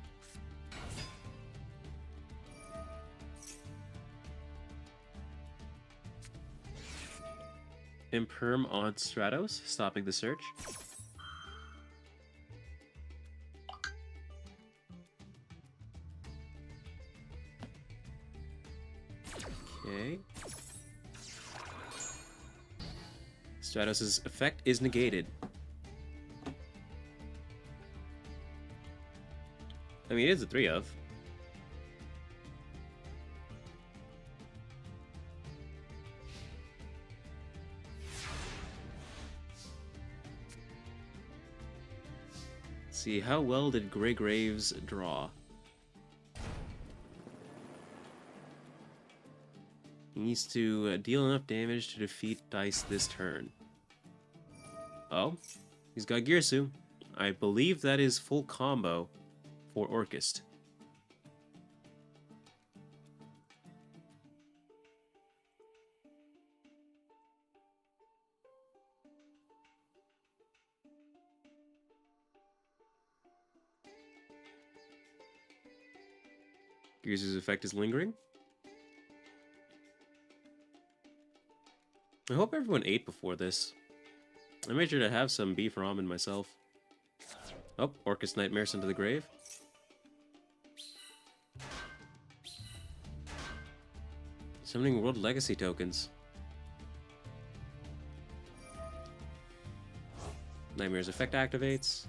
Imperm on Stratos, stopping the search. Okay. Stratos' effect is negated. I mean, it is a 3 of. Let's see, how well did Grey Graves draw? He needs to deal enough damage to defeat Dice this turn. Oh, he's got Girsu. I believe that is full combo for Orchist. Girsu's effect is lingering. I hope everyone ate before this. I made sure to have some beef ramen myself. Oh, Orchist Nightmare sent to the grave. Summoning World Legacy tokens. Nightmare's effect activates.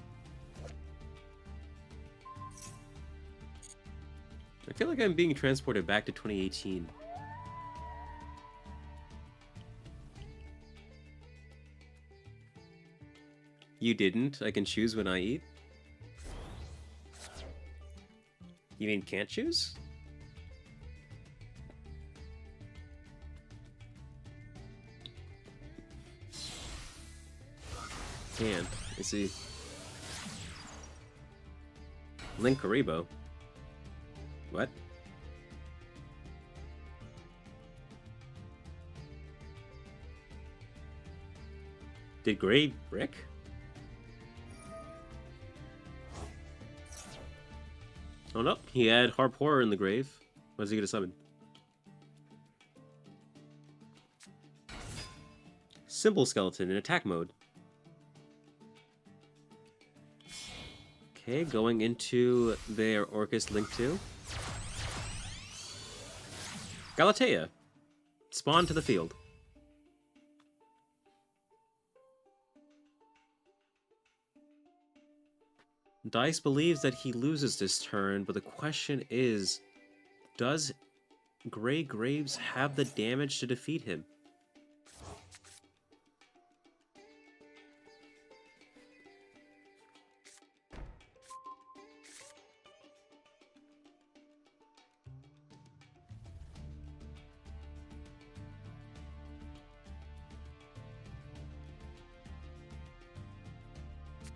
I feel like I'm being transported back to 2018. You didn't? I can choose when I eat? You mean can't choose? Can. I see. Link Karibo. What? Did Gray brick? Oh no, he had Harp Horror in the grave. What is he gonna summon? Simple Skeleton in attack mode. Okay, going into their Orcus Link 2. Galatea. Spawn to the field. Dice believes that he loses this turn, but the question is, does Grey Graves have the damage to defeat him?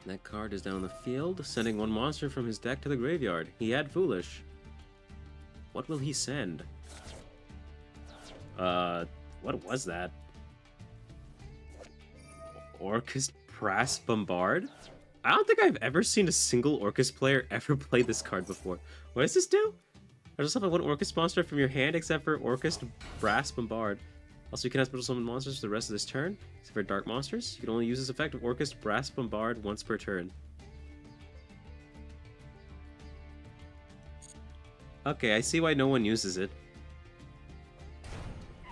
That card is down the field, sending one monster from his deck to the graveyard. He had Foolish. What will he send? What was that? Orcus Brass Bombard? I don't think I've ever seen a single Orcus player ever play this card before. What does this do? I just have one Orcus monster from your hand except for Orcus Brass Bombard. Also, you can have special summon monsters for the rest of this turn. Except for dark monsters, you can only use this effect of Orcus Brass Bombard once per turn. Okay, I see why no one uses it.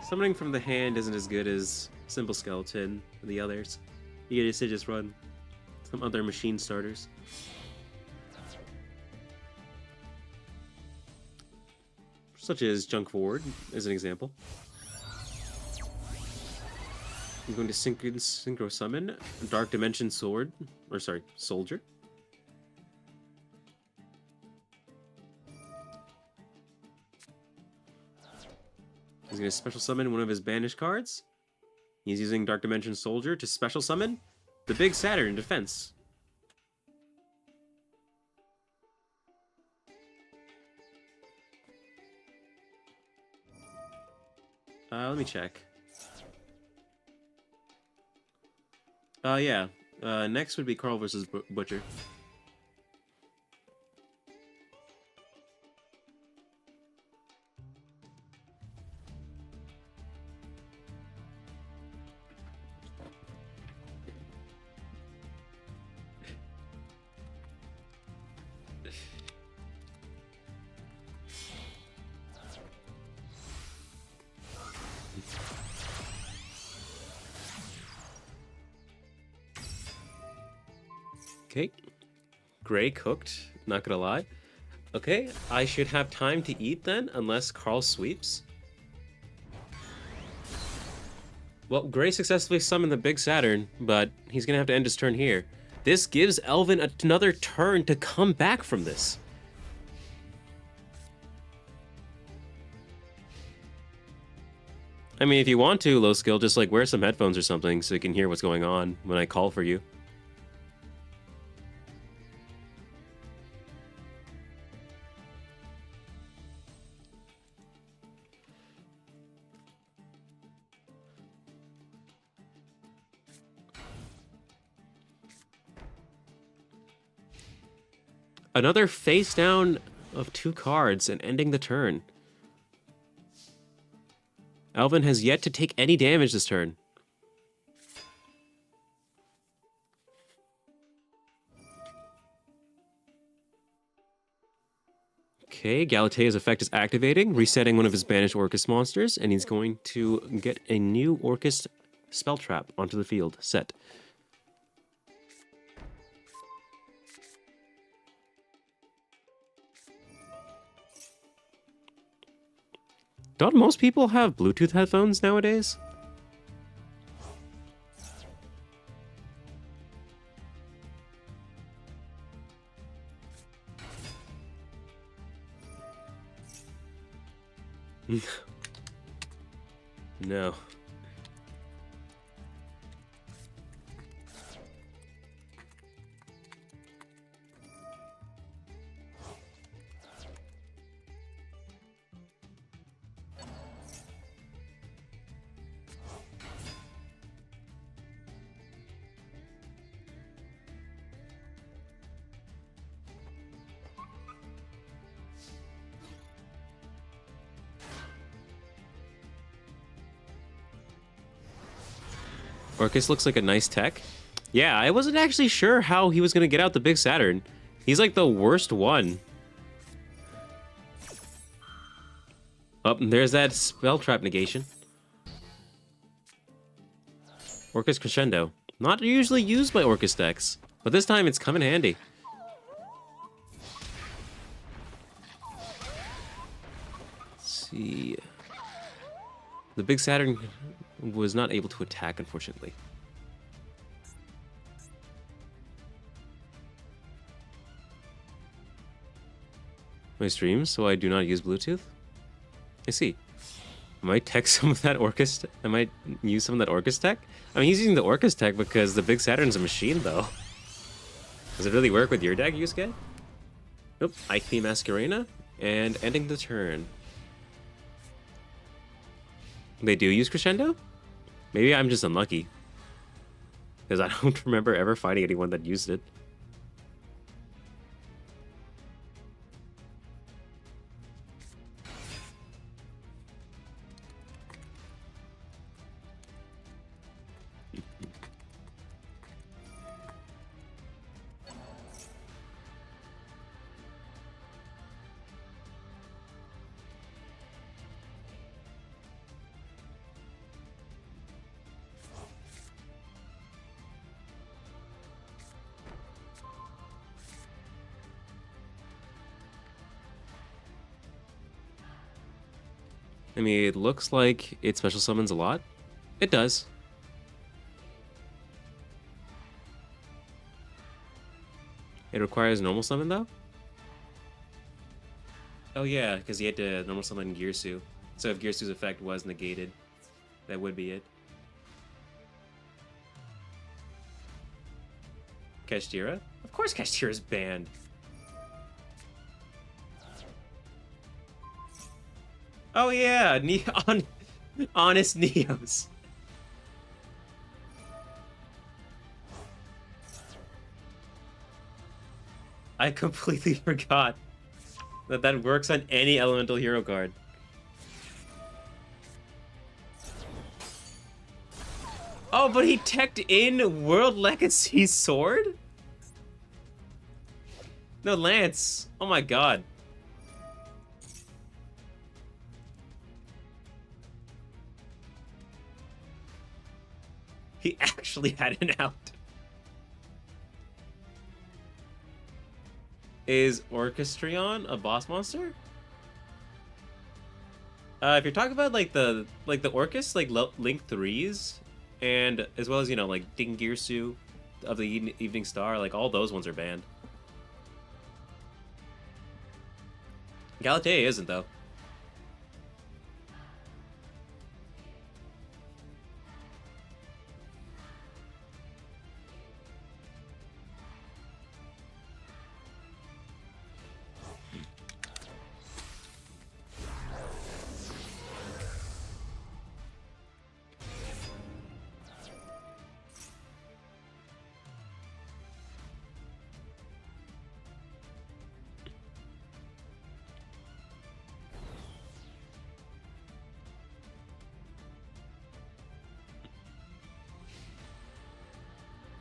Summoning from the hand isn't as good as Simple Skeleton and the others. You get to just run some other machine starters. Such as Junk Forward, as an example. I'm going to synchro summon Dark Dimension Sword, or sorry, Soldier. He's going to special summon one of his banished cards. He's using Dark Dimension Soldier to special summon the Big Saturn in defense. Let me check. Yeah. Next would be Carl versus Butcher. Okay. Gray cooked, not gonna lie. Okay, I should have time to eat then, unless Carl sweeps. Well, Gray successfully summoned the Big Saturn, but he's gonna have to end his turn here. This gives Elvin another turn to come back from this. I mean, if you want to, low skill, just like wear some headphones or something so you can hear what's going on when I call for you. Another face down of 2 cards and ending the turn. Alvin has yet to take any damage this turn. Okay, Galatea's effect is activating, resetting one of his banished Orcus monsters, and he's going to get a new Orcus spell trap onto the field. Set. Don't most people have Bluetooth headphones nowadays? No. Orcus looks like a nice tech. Yeah, I wasn't actually sure how he was going to get out the big Saturn. He's like the worst one. Oh, there's that spell trap negation. Orcus Crescendo. Not usually used by Orcus decks, but this time it's come in handy. Let's see. The big Saturn was not able to attack, unfortunately. My streams, so I do not use Bluetooth? I see. I might text some of that Orcus. I might use some of that Orcus tech. I mean, he's using the Orcus tech because the big Saturn's a machine, though. Does it really work with your deck, Yusuke? Nope. Ike Masquerena and ending the turn. They do use Crescendo? Maybe I'm just unlucky. Because I don't remember ever finding anyone that used it. I mean, it looks like it special summons a lot. It does. It requires normal summon, though? Oh yeah, because he had to normal summon Girsu. So if Girsu's effect was negated, that would be it. Kashtira? Of course Kashtira's banned. Oh yeah, honest Neos. I completely forgot that that works on any elemental hero card. Oh, but he teched in World Legacy Sword? No, Lance. Oh my god. He actually had an out. Is Orchestrion a boss monster? If you're talking about like the Orcus, like Link 3s, and as well as, you know, like Dingirsu of the Evening Star, like all those ones are banned. Galatea isn't, though.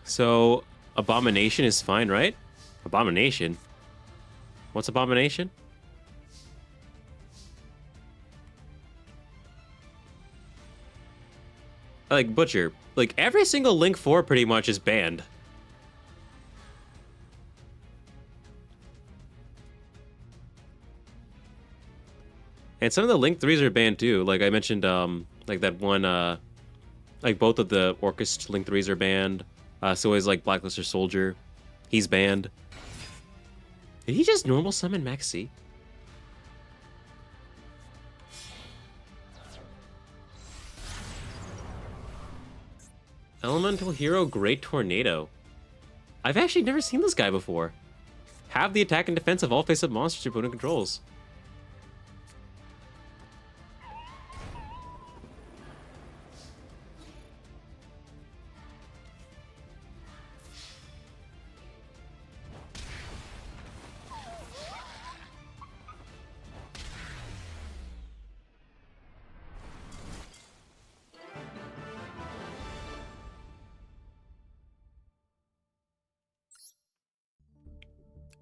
So, Abomination is fine, right? Abomination? What's Abomination? Like, Butcher. Like, every single Link 4 pretty much is banned. And some of the Link 3s are banned too. Like I mentioned, like that one, like both of the Orcus Link 3s are banned. So is like Blackluster Soldier. He's banned. Did he just normal summon Maxi? Elemental Hero Great Tornado. I've actually never seen this guy before. Have the attack and defense of all face-up monsters your opponent controls.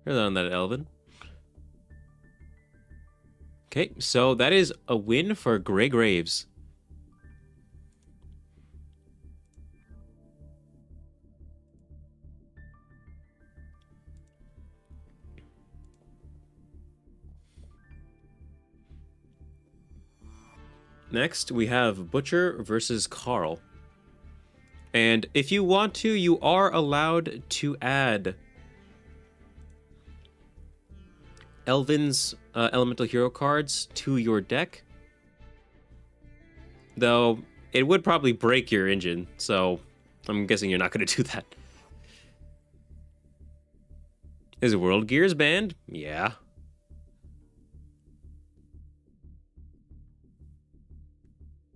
Heard on that, Elvin. Okay, so that is a win for Grey Graves. Next, we have Butcher versus Carl. And if you want to, you are allowed to add Elvin's Elemental Hero cards to your deck. Though, it would probably break your engine, so I'm guessing you're not going to do that. Is World Gears banned? Yeah.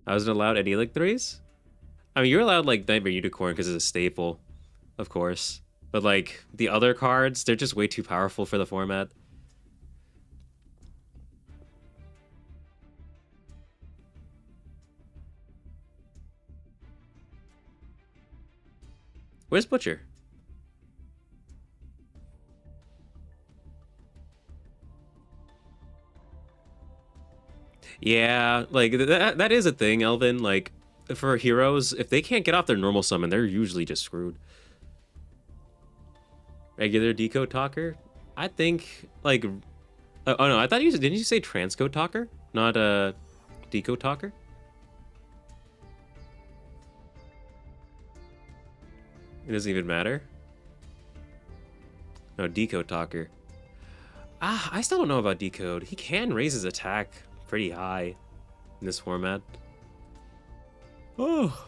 I wasn't allowed any Elite 3s? I mean, you're allowed, like, Nightmare Unicorn because it's a staple, of course. But, like, the other cards, they're just way too powerful for the format. Where's Butcher? Yeah, like, that is a thing, Elvin. Like, for heroes, if they can't get off their normal summon, they're usually just screwed. Regular Decode Talker? I think, like... oh, no, I thought you... Didn't you say Transcode Talker? Not, Decode Talker? It doesn't even matter? No, Decode Talker. Ah, I still don't know about Decode. He can raise his attack pretty high in this format. Oh.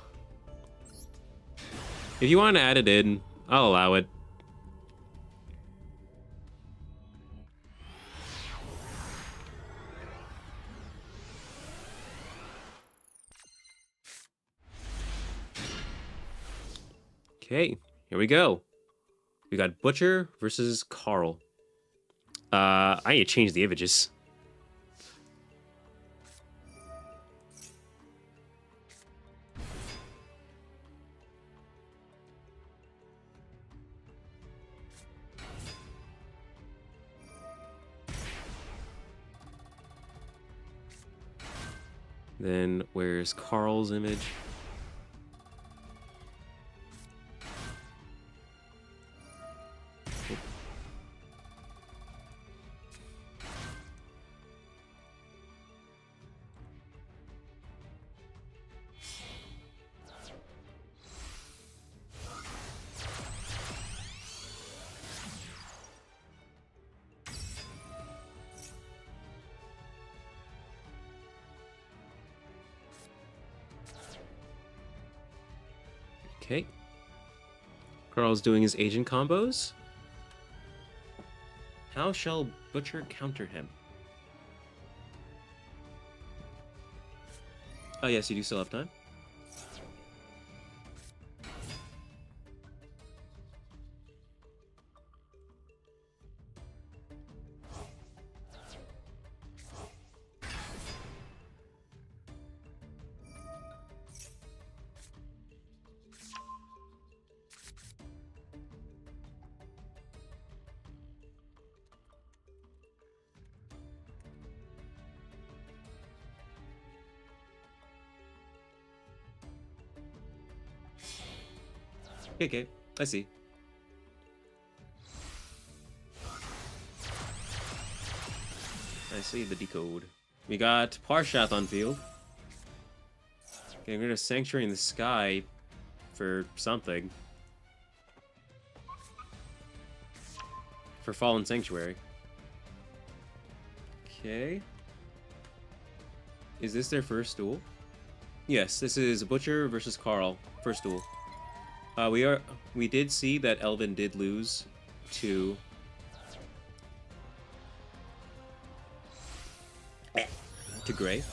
If you want to add it in, I'll allow it. Okay, here we go. We got Butcher versus Carl. I need to change the images. Then where's Carl's image? Okay. Carl's doing his agent combos. How shall Butcher counter him? Oh yes, you do still have time. Okay, I see. I see the decode. We got Parshath on field. Okay, I'm gonna Sanctuary in the Sky for something. For Fallen Sanctuary. Okay. Is this their first duel? Yes, this is Butcher versus Carl. First duel. We did see that Elvin did lose to Gray.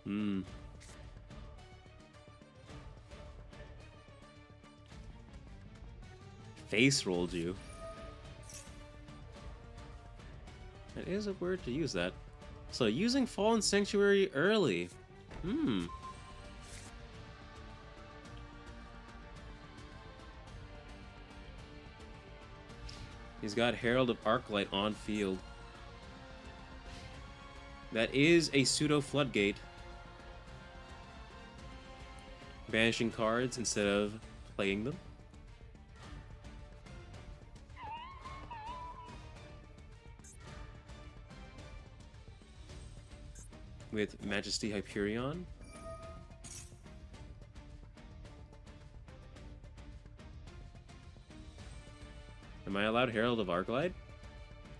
Hmm. Face rolled you. That is a word to use that. So using Fallen Sanctuary early. Hmm. He's got Herald of Arclight on field. That is a pseudo floodgate. Banishing cards instead of playing them. With Majesty Hyperion. Am I allowed Herald of Arclight?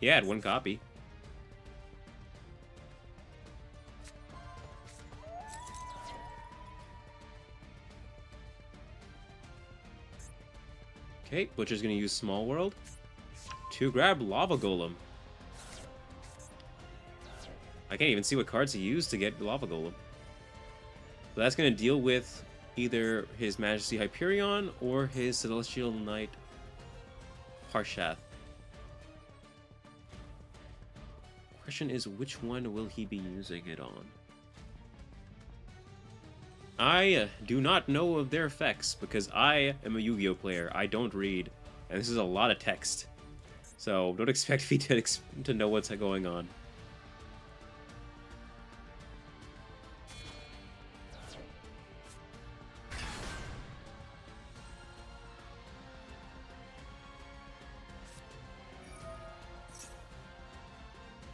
Yeah, I had one copy. Okay, Butcher's gonna use Small World to grab Lava Golem. I can't even see what cards he used to get Lava Golem. So that's gonna deal with either his Majesty Hyperion or his Celestial Knight Harshath. Question is, which one will he be using it on? I do not know of their effects because I am a Yu-Gi-Oh player. I don't read, and this is a lot of text. So don't expect me to know what's going on.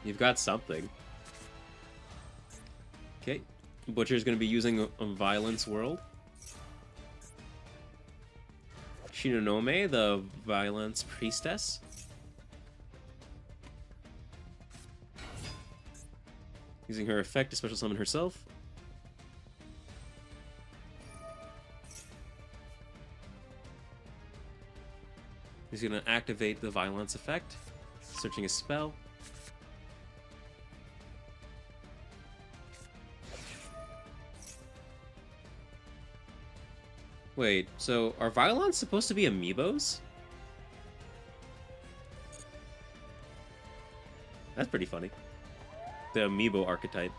You've got something. Okay. Butcher's going to be using a Violence World. Shinonome, the Violence Priestess. Using her effect to special summon herself. He's going to activate the Violence effect. Searching a spell. Wait, so are Violons supposed to be amiibos? That's pretty funny. The amiibo archetype.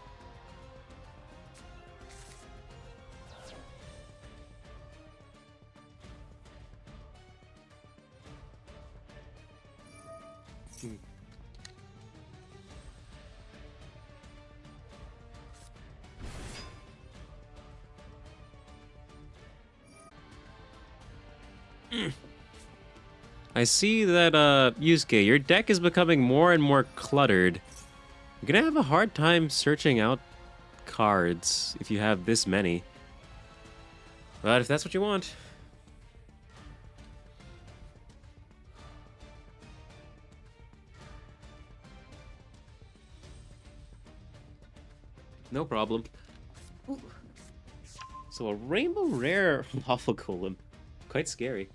I see that, Yusuke, your deck is becoming more and more cluttered. You're gonna have a hard time searching out cards if you have this many. But if that's what you want. No problem. Ooh. So a Rainbow Rare Lava Golem. Quite scary.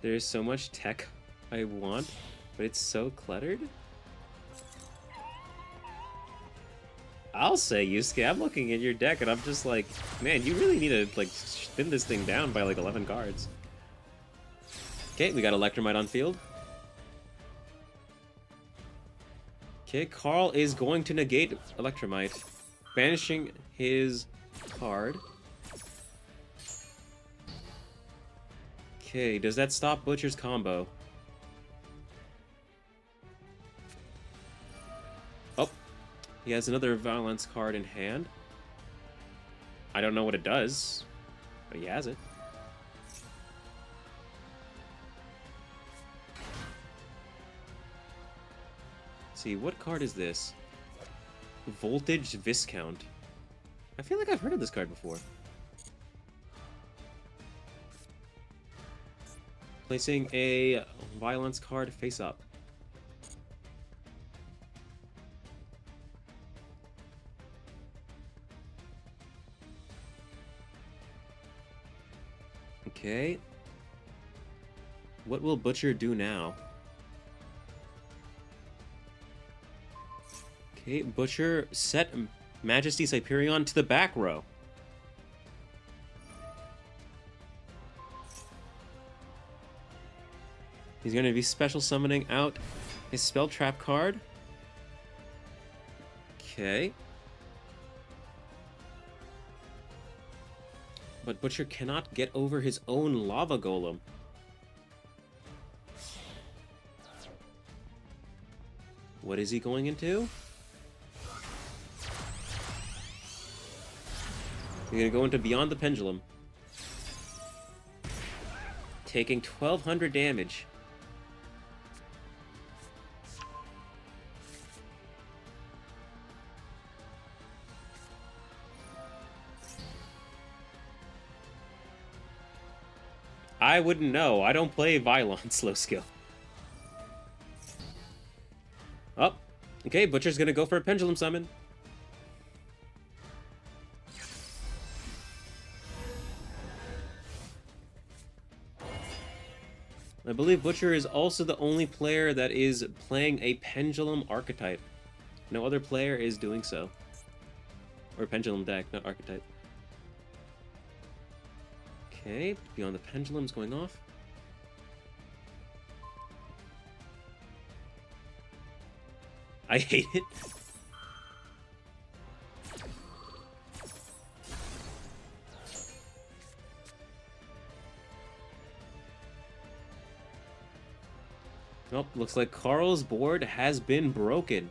There's so much tech I want, but it's so cluttered. I'll say, Yusuke, I'm looking at your deck and I'm just like, man, you really need to like spin this thing down by like 11 cards. Okay, we got Electromite on field. Okay, Carl is going to negate Electromite, banishing his card. Okay, does that stop Butcher's combo? Oh, he has another Violence card in hand. I don't know what it does, but he has it. see, what card is this? Voltage Viscount. I feel like I've heard of this card before. Placing a violence card face up. Okay. What will Butcher do now? Okay, Butcher set Majesty's Hyperion to the back row. He's going to be special summoning out his spell trap card. Okay. But Butcher cannot get over his own lava golem. What is he going into? He's gonna go into Beyond the Pendulum. Taking 1200 damage. I wouldn't know. I don't play Vylon slow skill. Oh, okay, Butcher's gonna go for a Pendulum Summon. I believe Butcher is also the only player that is playing a Pendulum archetype. No other player is doing so. Or Pendulum deck, not archetype. Okay, Beyond the Pendulum's going off. I hate it. Nope, looks like Carl's board has been broken.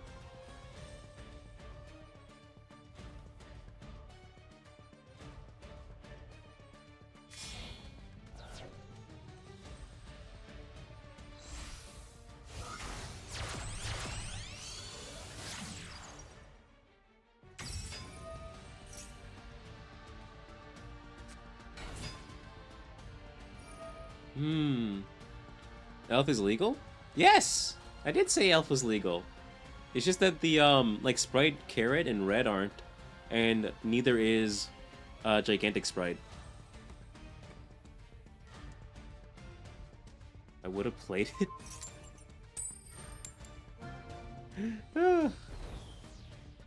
Elf is legal? Yes! I did say Elf was legal. It's just that the, like, Sprite Carrot and Red aren't, and neither is, Gigantic Sprite. I would have played it.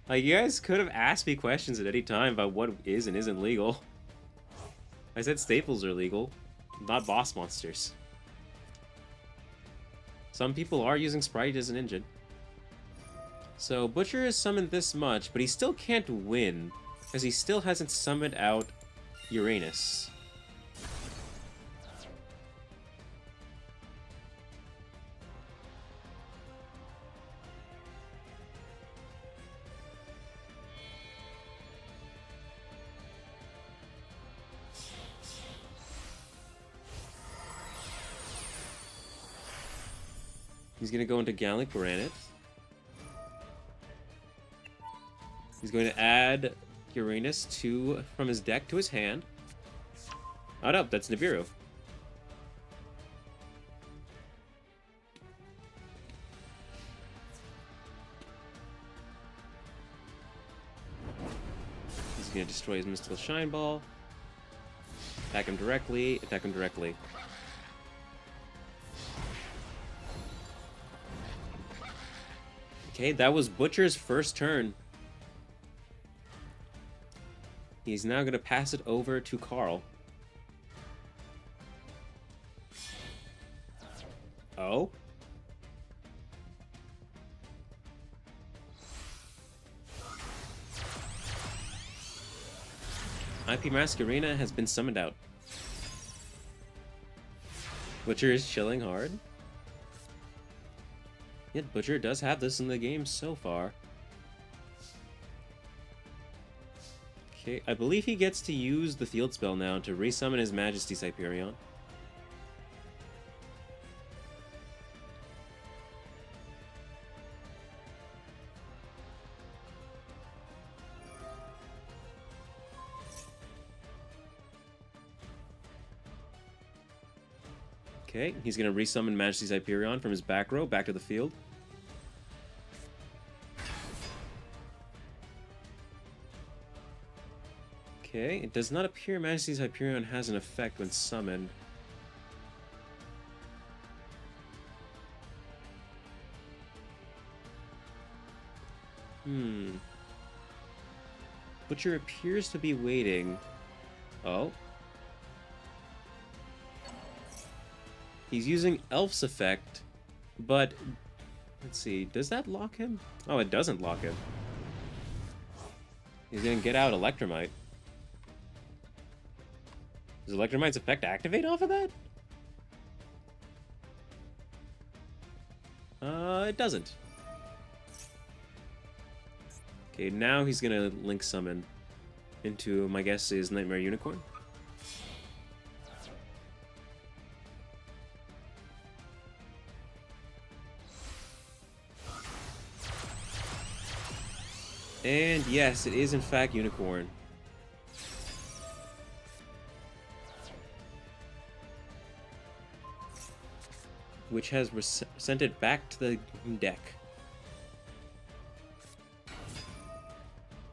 Like, you guys could have asked me questions at any time about what is and isn't legal. I said staples are legal, not boss monsters. Some people are using Sprite as an engine. So Butcher has summoned this much, but he still can't win, because he still hasn't summoned out Uranus. He's going to go into Gallic Granite. He's going to add Uranus from his deck to his hand. Oh no, that's Nibiru. He's going to destroy his Mystical Shine Ball. Attack him directly, attack him directly. Okay, that was Butcher's first turn. He's now going to pass it over to Carl. Oh? IP Masquerena has been summoned out. Butcher is chilling hard. Yet Butcher does have this in the game so far. Okay, I believe he gets to use the field spell now to resummon his Majesty's Hyperion. Okay, he's gonna resummon Majesty's Hyperion from his back row back to the field. Okay, it does not appear Majesty's Hyperion has an effect when summoned. Butcher appears to be waiting. Oh. He's using Elf's effect, but let's see, does that lock him? Oh, it doesn't lock him. He's gonna get out Electromite. Does Electromite's effect activate off of that? It doesn't. Okay, now he's gonna Link Summon into, my guess is Nightmare Unicorn. And yes, it is in fact Unicorn. Which has sent it back to the deck.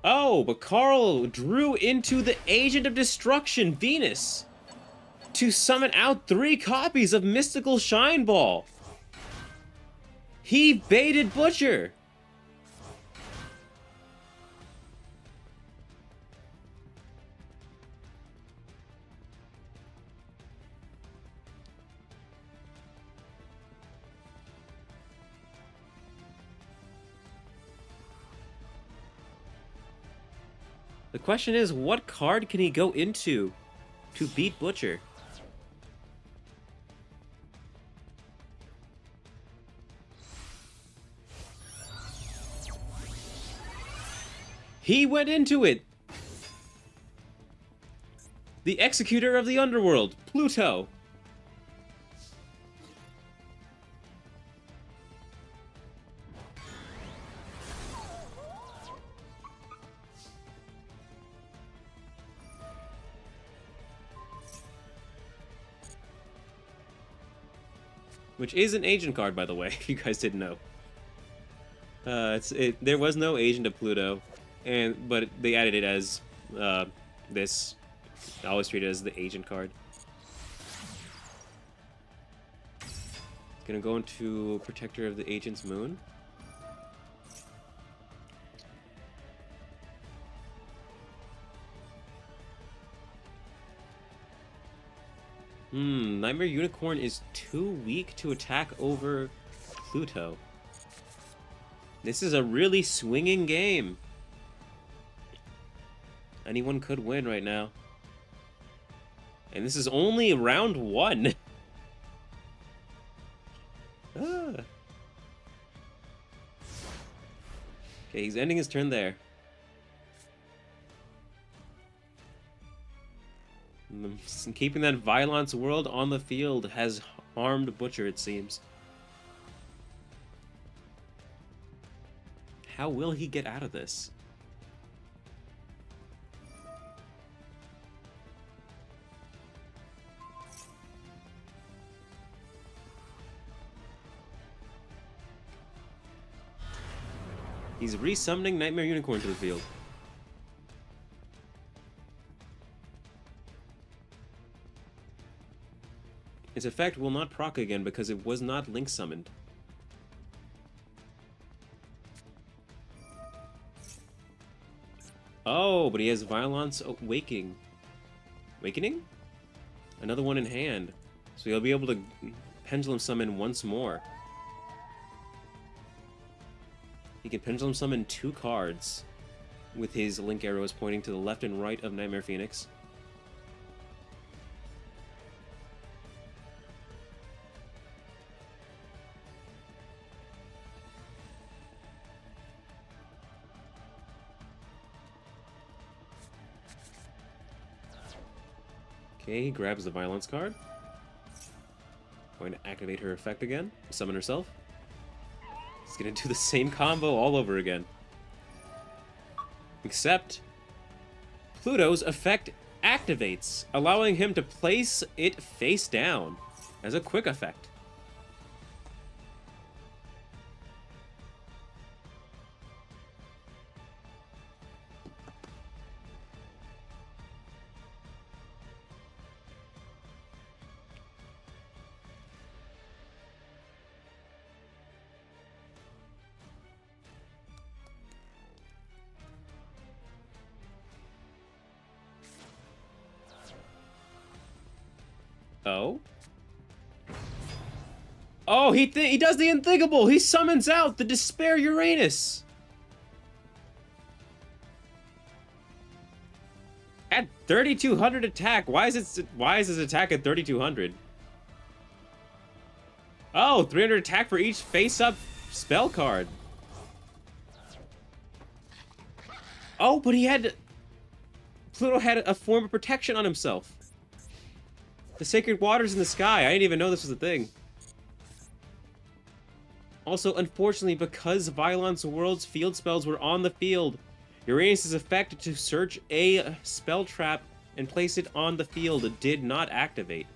Oh, but Carl drew into the Agent of Destruction, Venus, to summon out 3 copies of Mystical Shine Ball. He baited Butcher. The question is, what card can he go into to beat Butcher? He went into it! The Executor of the Underworld, Pluto! Which is an agent card, by the way, if you guys didn't know. There was no Agent of Pluto, but they added it as this. I always treat it as the agent card. Gonna go into Protector of the Agent's Moon. Nightmare Unicorn is too weak to attack over Pluto. This is a really swinging game. Anyone could win right now. And this is only round 1. Okay, he's ending his turn there. Keeping that Violence World on the field has harmed Butcher, it seems. How will he get out of this? He's resummoning Nightmare Unicorn to the field. Its effect will not proc again because it was not Link summoned. Oh, but he has Violence Awakening. Awakening? Another one in hand. So he'll be able to Pendulum Summon once more. He can Pendulum Summon 2 cards with his Link arrows pointing to the left and right of Nightmare Phoenix. Okay, he grabs the Violence card. Going to activate her effect again. Summon herself. He's gonna do the same combo all over again. Except Pluto's effect activates, allowing him to place it face down. as a quick effect. Oh? Oh, he does the unthinkable! He summons out the Despair Uranus! At 3,200 attack, why is his attack at 3,200? Oh, 300 attack for each face-up spell card. Oh, but Pluto had a form of protection on himself. The sacred waters in the sky. I didn't even know this was a thing. Also, unfortunately, because Violon's World's field spells were on the field, Uranus' effect to search a spell trap and place it on the field did not activate.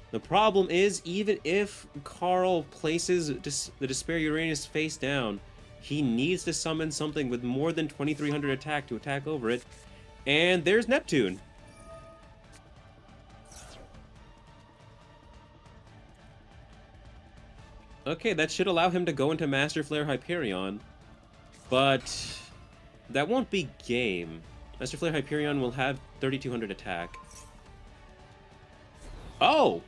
The problem is, even if Carl places the Despair Uranus face down, he needs to summon something with more than 2,300 attack to attack over it. And there's Neptune. Okay, that should allow him to go into Master Flare Hyperion. But that won't be game. Master Flare Hyperion will have 3,200 attack. Oh!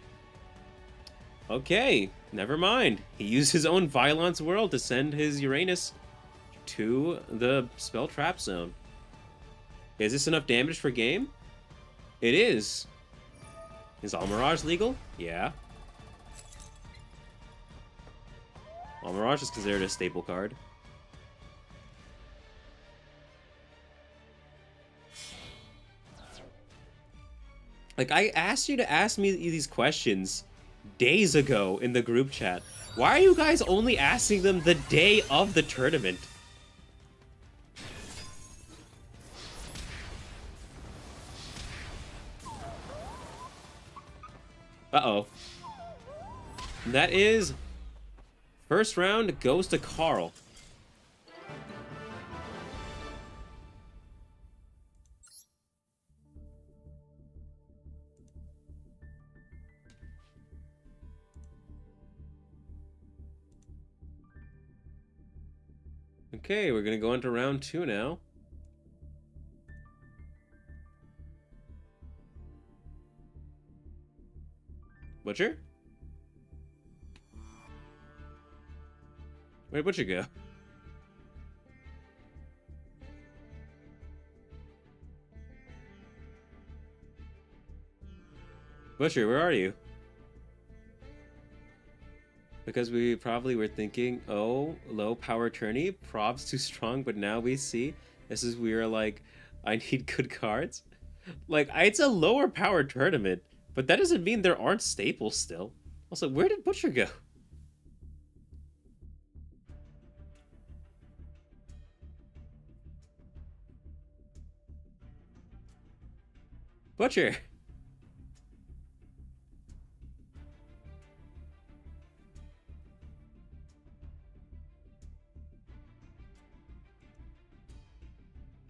Okay, never mind. He used his own Violence World to send his Uranus to the spell trap zone. Is this enough damage for game? It is. Is Almirage legal? Yeah. Almirage is considered a staple card. Like, I asked you to ask me these questions days ago in the group chat. Why are you guys only asking them the day of the tournament? Uh-oh. That is... First round goes to Carl. Okay, we're gonna go into round 2 now. Butcher? Where'd Butcher go? Butcher, where are you? Because we probably were thinking, oh, low power tourney, Prob's too strong, but now we see we are like, I need good cards. Like, it's a lower power tournament, but that doesn't mean there aren't staples still. Also, where did Butcher go? Butcher!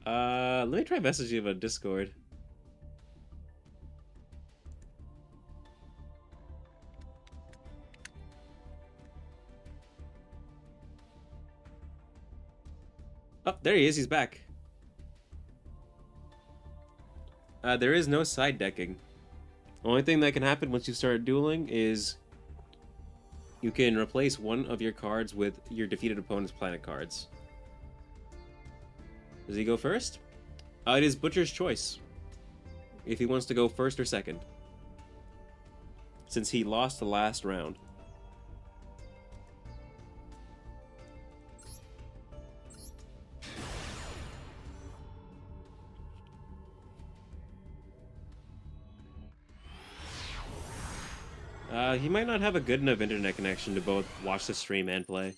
Let me try messaging him on Discord. Oh, there he is, he's back. There is no side decking. Only thing that can happen once you start dueling is you can replace one of your cards with your defeated opponent's planet cards. Does he go first? It is Butcher's choice. If he wants to go first or second. Since he lost the last round. He might not have a good enough internet connection to both watch the stream and play.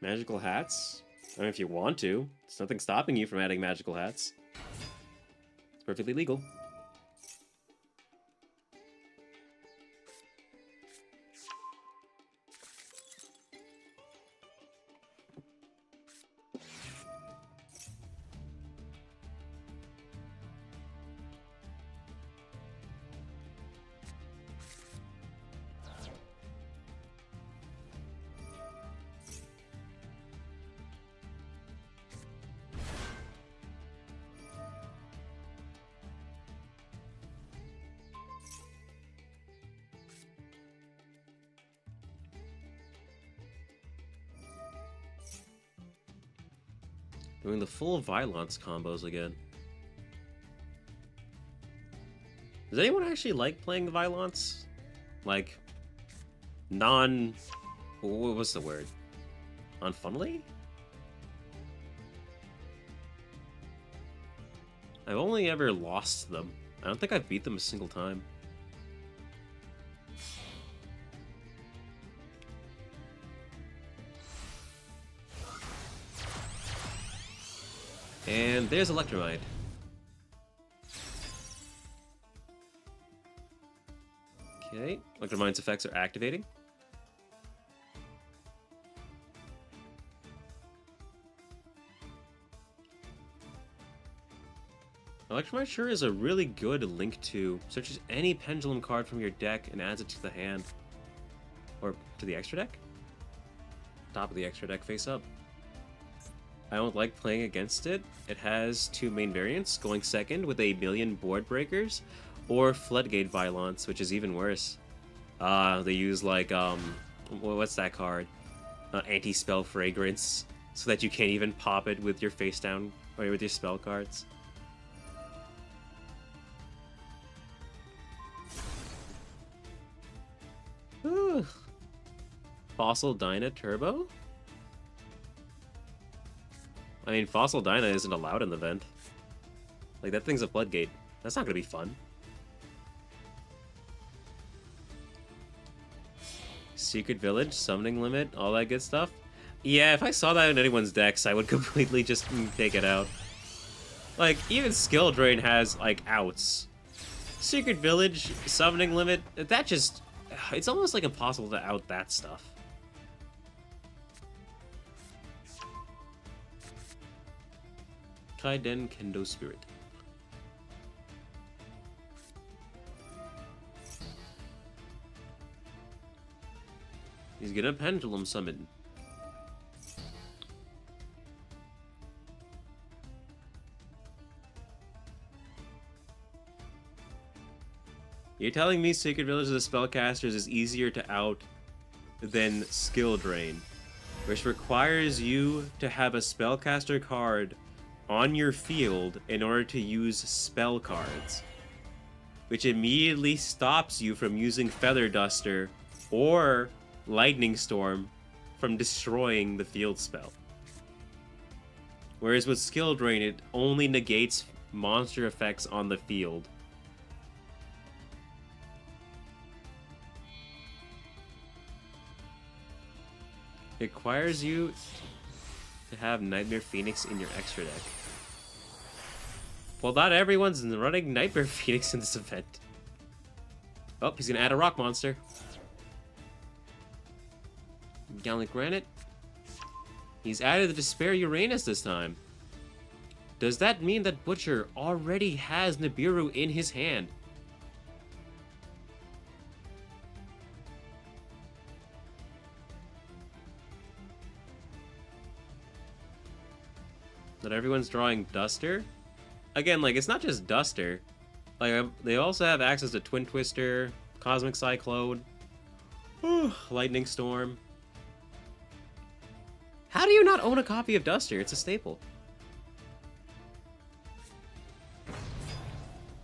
Magical hats? I mean, if you want to. There's nothing stopping you from adding magical hats. It's perfectly legal. Doing the full violence combos again. Does anyone actually like playing the violence? Like, what's the word? Non-funnily? I've only ever lost them. I don't think I've beat them a single time. And there's Electromite. Okay, Electromite's effects are activating. Electromite sure is a really good link to. Searches any pendulum card from your deck and adds it to the hand. Or to the extra deck? Top of the extra deck face up. I don't like playing against it. It has two main variants, going second with a million board breakers, or Floodgate Violence, which is even worse. They use like, what's that card? Anti-spell Fragrance, so that you can't even pop it with your face down, or with your spell cards. Ooh. Fossil Dyna Turbo? I mean, Fossil Dyna isn't allowed in the vent. Like, that thing's a floodgate. That's not gonna be fun. Secret Village, Summoning Limit, all that good stuff. Yeah, if I saw that in anyone's decks, I would completely just take it out. Like, even Skill Drain has, like, outs. Secret Village, Summoning Limit, that just... It's almost, like, impossible to out that stuff. Kaiden Kendo Spirit. He's gonna Pendulum Summon. You're telling me Sacred Village of the Spellcasters is easier to out than Skill Drain, which requires you to have a Spellcaster card on your field in order to use spell cards, which immediately stops you from using Feather Duster or Lightning Storm from destroying the field spell. Whereas with Skill Drain, it only negates monster effects on the field. It requires you to have Nightmare Phoenix in your extra deck. Well, not everyone's running Nightmare Phoenix in this event. Oh, he's gonna add a rock monster. Gallant Granite. He's added the Despair Uranus this time. Does that mean that Butcher already has Nibiru in his hand? That everyone's drawing Duster? Again, like, it's not just Duster. Like, they also have access to Twin Twister, Cosmic Cyclone, Lightning Storm. How do you not own a copy of Duster? It's a staple.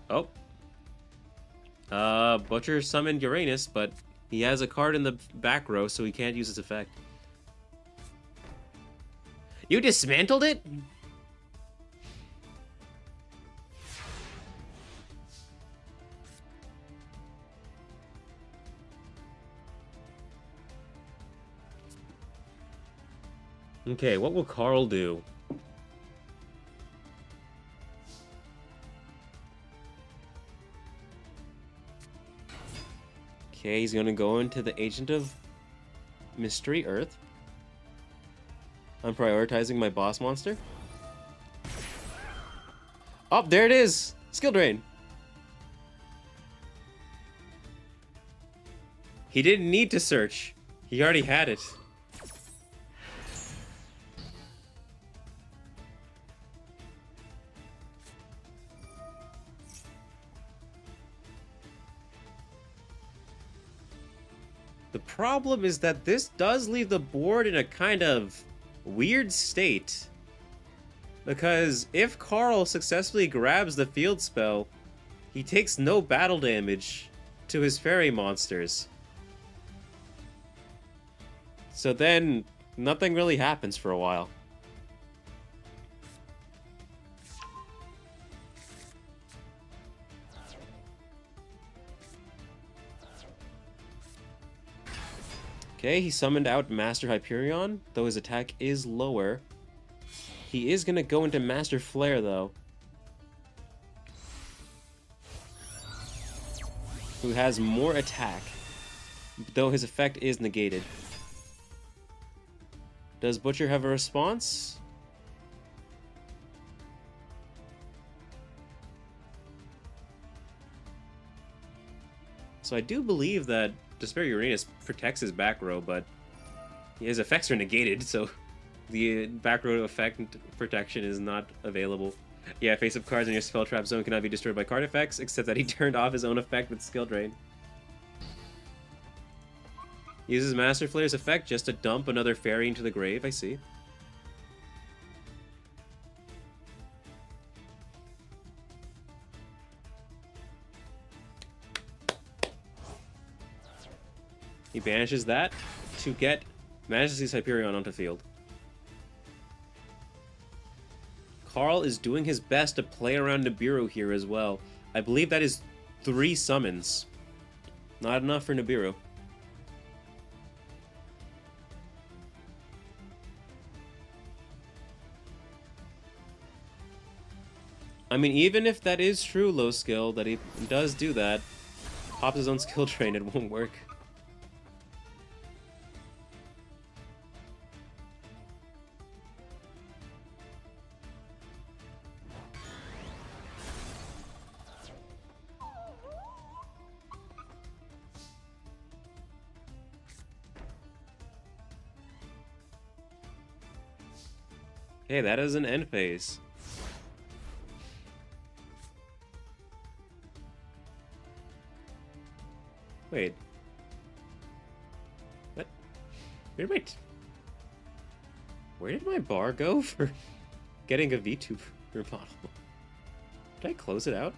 Oh. Butcher summoned Uranus, but he has a card in the back row, so he can't use its effect. You dismantled it? Okay, what will Carl do? Okay, he's gonna go into the Agent of Mystery Earth. I'm prioritizing my boss monster. Oh, there it is! Skill drain! He didn't need to search. He already had it. The problem is that this does leave the board in a kind of weird state. Because if Carl successfully grabs the field spell, he takes no battle damage to his fairy monsters. So then, nothing really happens for a while. Okay, he summoned out Master Hyperion, though his attack is lower. He is gonna go into Master Flare, though. Who has more attack, though his effect is negated. Does Butcher have a response? So I do believe that Despair Uranus protects his back row, but his effects are negated, so the back row effect protection is not available. Yeah, face-up cards in your spell trap zone cannot be destroyed by card effects, except that he turned off his own effect with skill drain. Uses Master Flare's effect just to dump another fairy into the grave, I see. He banishes that to get Majesty's Hyperion onto field. Carl is doing his best to play around Nibiru here as well. I believe that is 3 summons. Not enough for Nibiru. I mean, even if that is true, low skill, that he does do that, pops his own skill train, it won't work. Okay, that is an end phase. Wait. What? Where did my bar go for getting a VTuber model? Did I close it out?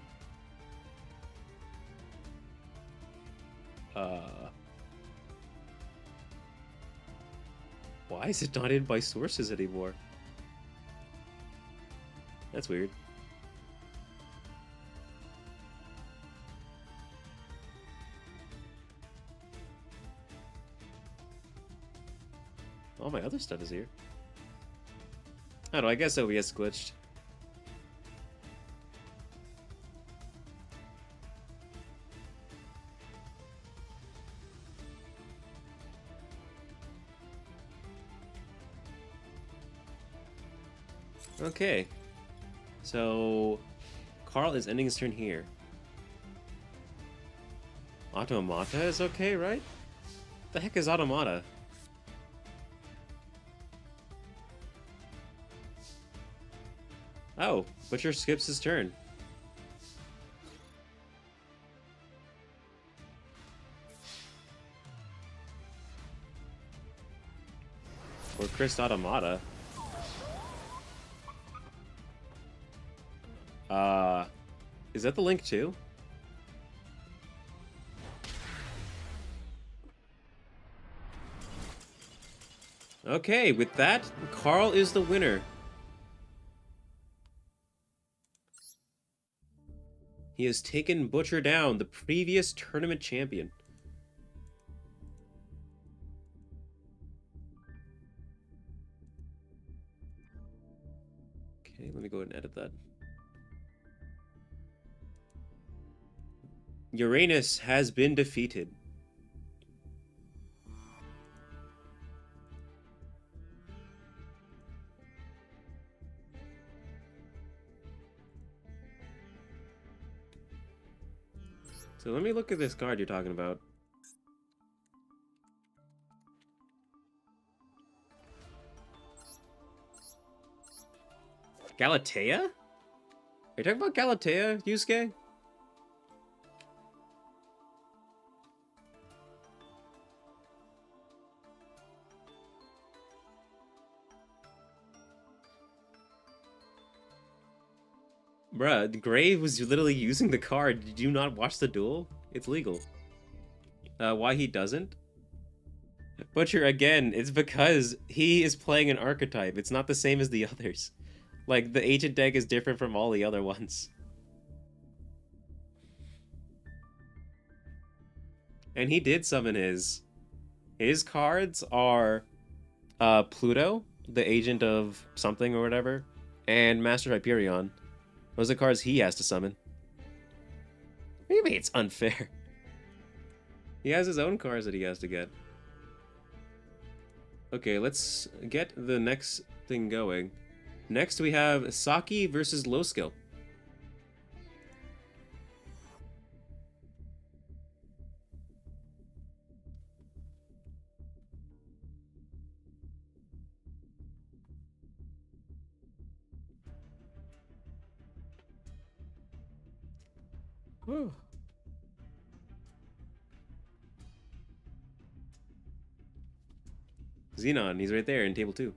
Why is it not in my sources anymore? That's weird. All my other stuff is here. I don't know, I guess OBS glitched. Okay. So, Carl is ending his turn here. Automata is okay, right? The heck is Automata? Oh, Butcher skips his turn. Or Chris Automata. Is that the link too? Okay, with that, Carl is the winner. He has taken Butcher down, the previous tournament champion. go ahead and edit that. Uranus has been defeated. So let me look at this card you're talking about. Galatea? Are you talking about Galatea, Yusuke? Bruh, Gray was literally using the card. Did you not watch the duel? It's legal. Why he doesn't? Butcher, again, it's because he is playing an archetype. It's not the same as the others. Like, the agent deck is different from all the other ones. And he did summon his. His cards are Pluto, the agent of something or whatever, and Master Hyperion. Those are the cards he has to summon. Maybe it's unfair. He has his own cards that he has to get. Okay, let's get the next thing going. Next we have Saki versus Low Skill. Whew. Xenon, he's right there in table 2.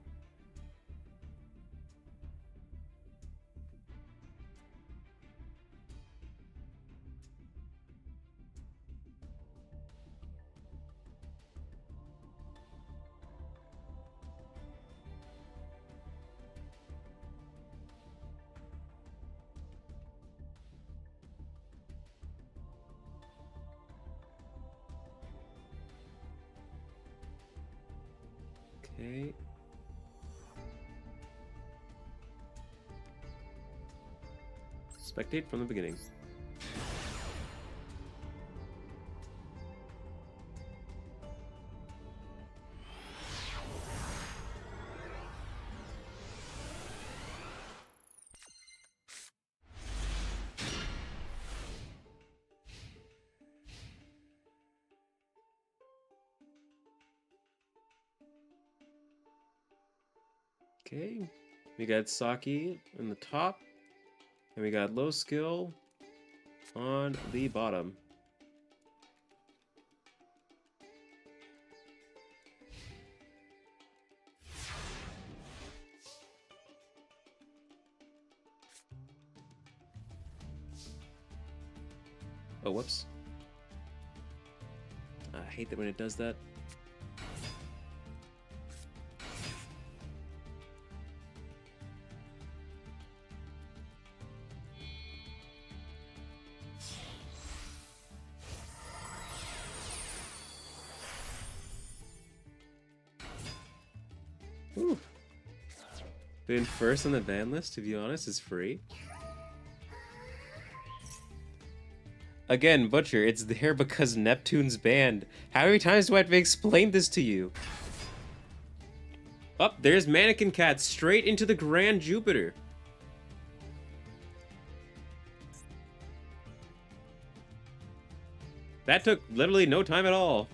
Okay. Spectate from the beginning. Okay, we got Saki in the top, and we got Low Skill on the bottom. Oh, whoops. I hate that when it does that. Ooh. Been first on the ban list, to be honest, is free. Again, Butcher, it's there because Neptune's banned. How many times do I have to explain this to you? Up, there's Mannequin Cat straight into the Grand Jupiter. That took literally no time at all.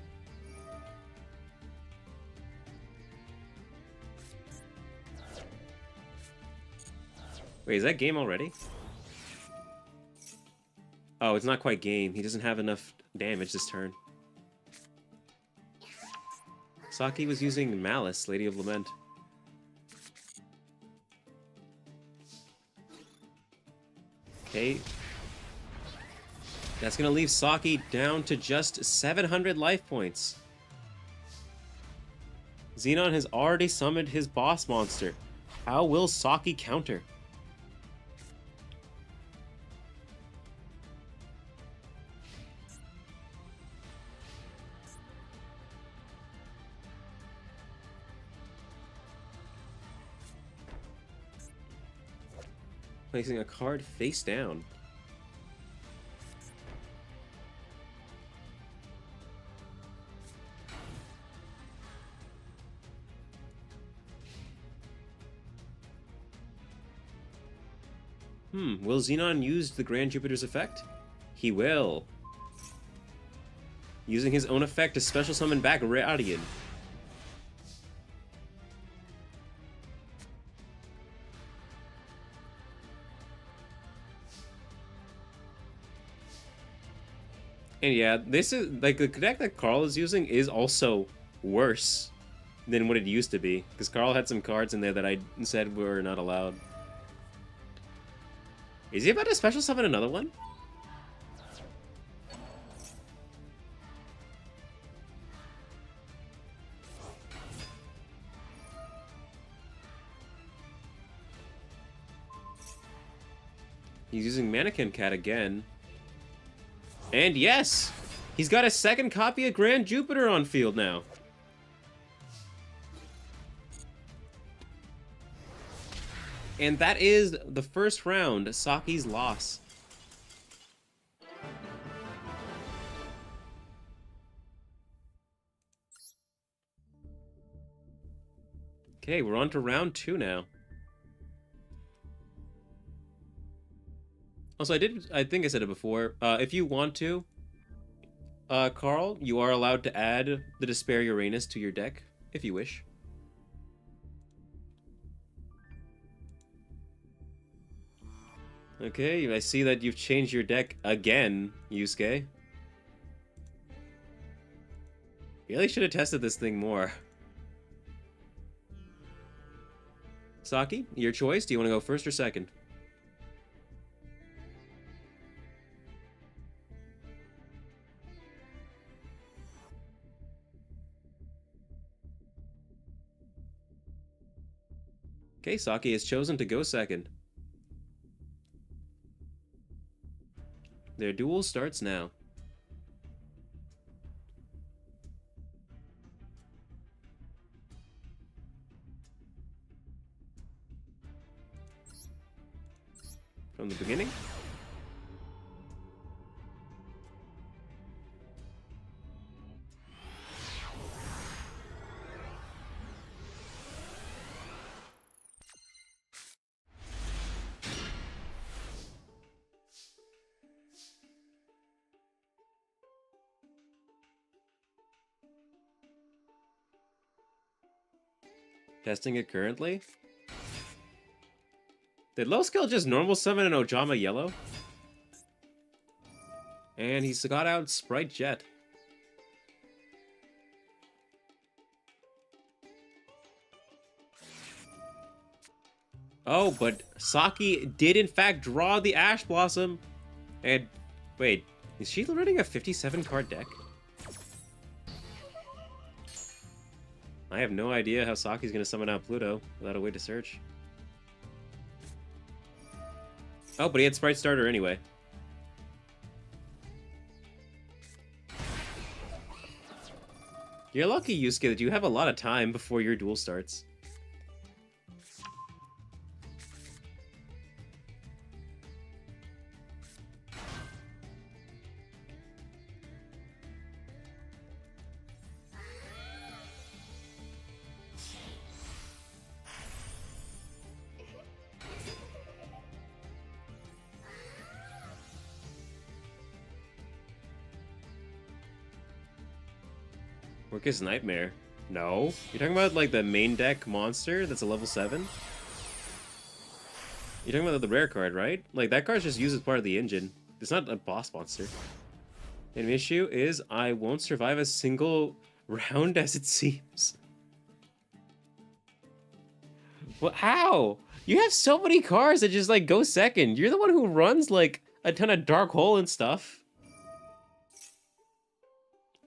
Wait, is that game already? Oh, it's not quite game. He doesn't have enough damage this turn. Saki was using Malice, Lady of Lament. Okay. That's gonna leave Saki down to just 700 life points. Xenon has already summoned his boss monster. How will Saki counter? Placing a card face down. Will Xenon use the Grand Jupiter's effect? He will. Using his own effect to special summon back Radian. And yeah, this is, like, the deck that Carl is using is also worse than what it used to be. Because Carl had some cards in there that I said were not allowed. Is he about to special summon another one? He's using Mannequin Cat again. And yes! He's got a second copy of Grand Jupiter on field now. And that is the first round, Saki's loss. Okay, we're on to round 2 now. Also, I think I said it before. If you want to, Carl, you are allowed to add the Despair Uranus to your deck, if you wish. Okay, I see that you've changed your deck again, Yusuke. Really should have tested this thing more. Saki, your choice. Do you want to go first or second? Okay, Saki has chosen to go second. Their duel starts now. From the beginning? Testing it currently. Did low skill just normal summon an Ojama yellow? And he's got out Sprite Jet. Oh, but Saki did in fact draw the Ash Blossom. And wait, is she running a 57 card deck? I have no idea how Saki's gonna summon out Pluto without a way to search. Oh, but he had Sprite Starter anyway. You're lucky, Yusuke, that you have a lot of time before your duel starts. Orcus Nightmare? No. You're talking about, like, the main deck monster that's a level 7? You're talking about the rare card, right? Like, that card's just used as part of the engine. It's not a boss monster. And the issue is, I won't survive a single round as it seems. Well, how? You have so many cards that just, like, go second. You're the one who runs, like, a ton of Dark Hole and stuff.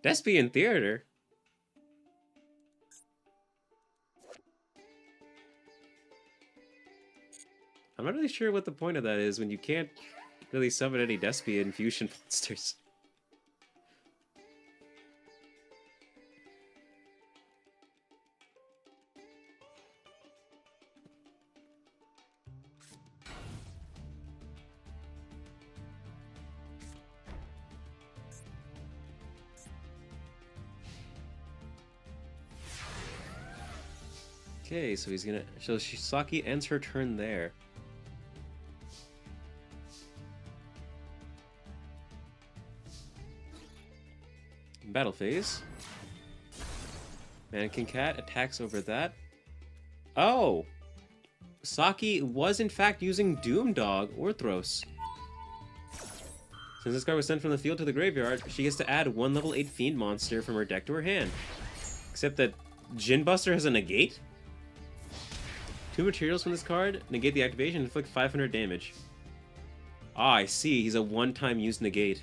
Despian Theater. I'm not really sure what the point of that is when you can't really summon any Despian fusion monsters. Okay, so he's gonna. So Shisaki ends her turn there. Battle phase. Mannequin Cat attacks over that. Oh! Saki was in fact using Doom Dog Orthros. Since this card was sent from the field to the graveyard, she gets to add one level 8 Fiend monster from her deck to her hand. Except that Jin Buster has a negate? 2 materials from this card, negate the activation, and inflict 500 damage. Ah, I see. He's a one-time use negate.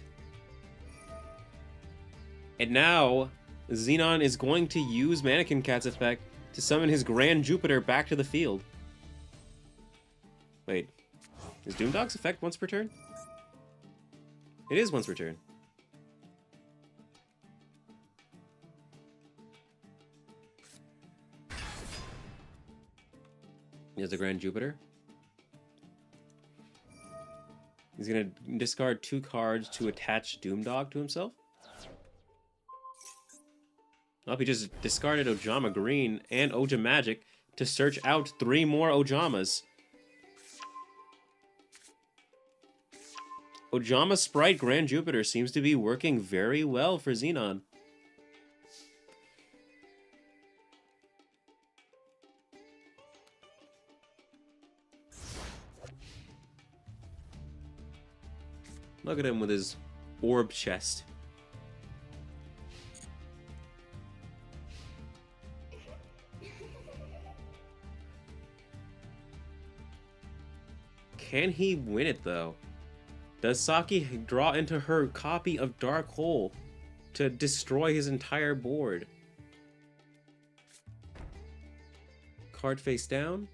And now, Xenon is going to use Mannequin Cat's effect to summon his Grand Jupiter back to the field. Wait, is Doomdog's effect once per turn? It is once per turn. Here's the Grand Jupiter. He's gonna discard 2 cards to attach Doomdog to himself. Well, he just discarded Ojama Green and Oja Magic to search out 3 more Ojamas. Ojama Sprite Grand Jupiter seems to be working very well for Xenon. Look at him with his orb chest. Can he win it, though? Does Saki draw into her copy of Dark Hole to destroy his entire board? Card face down?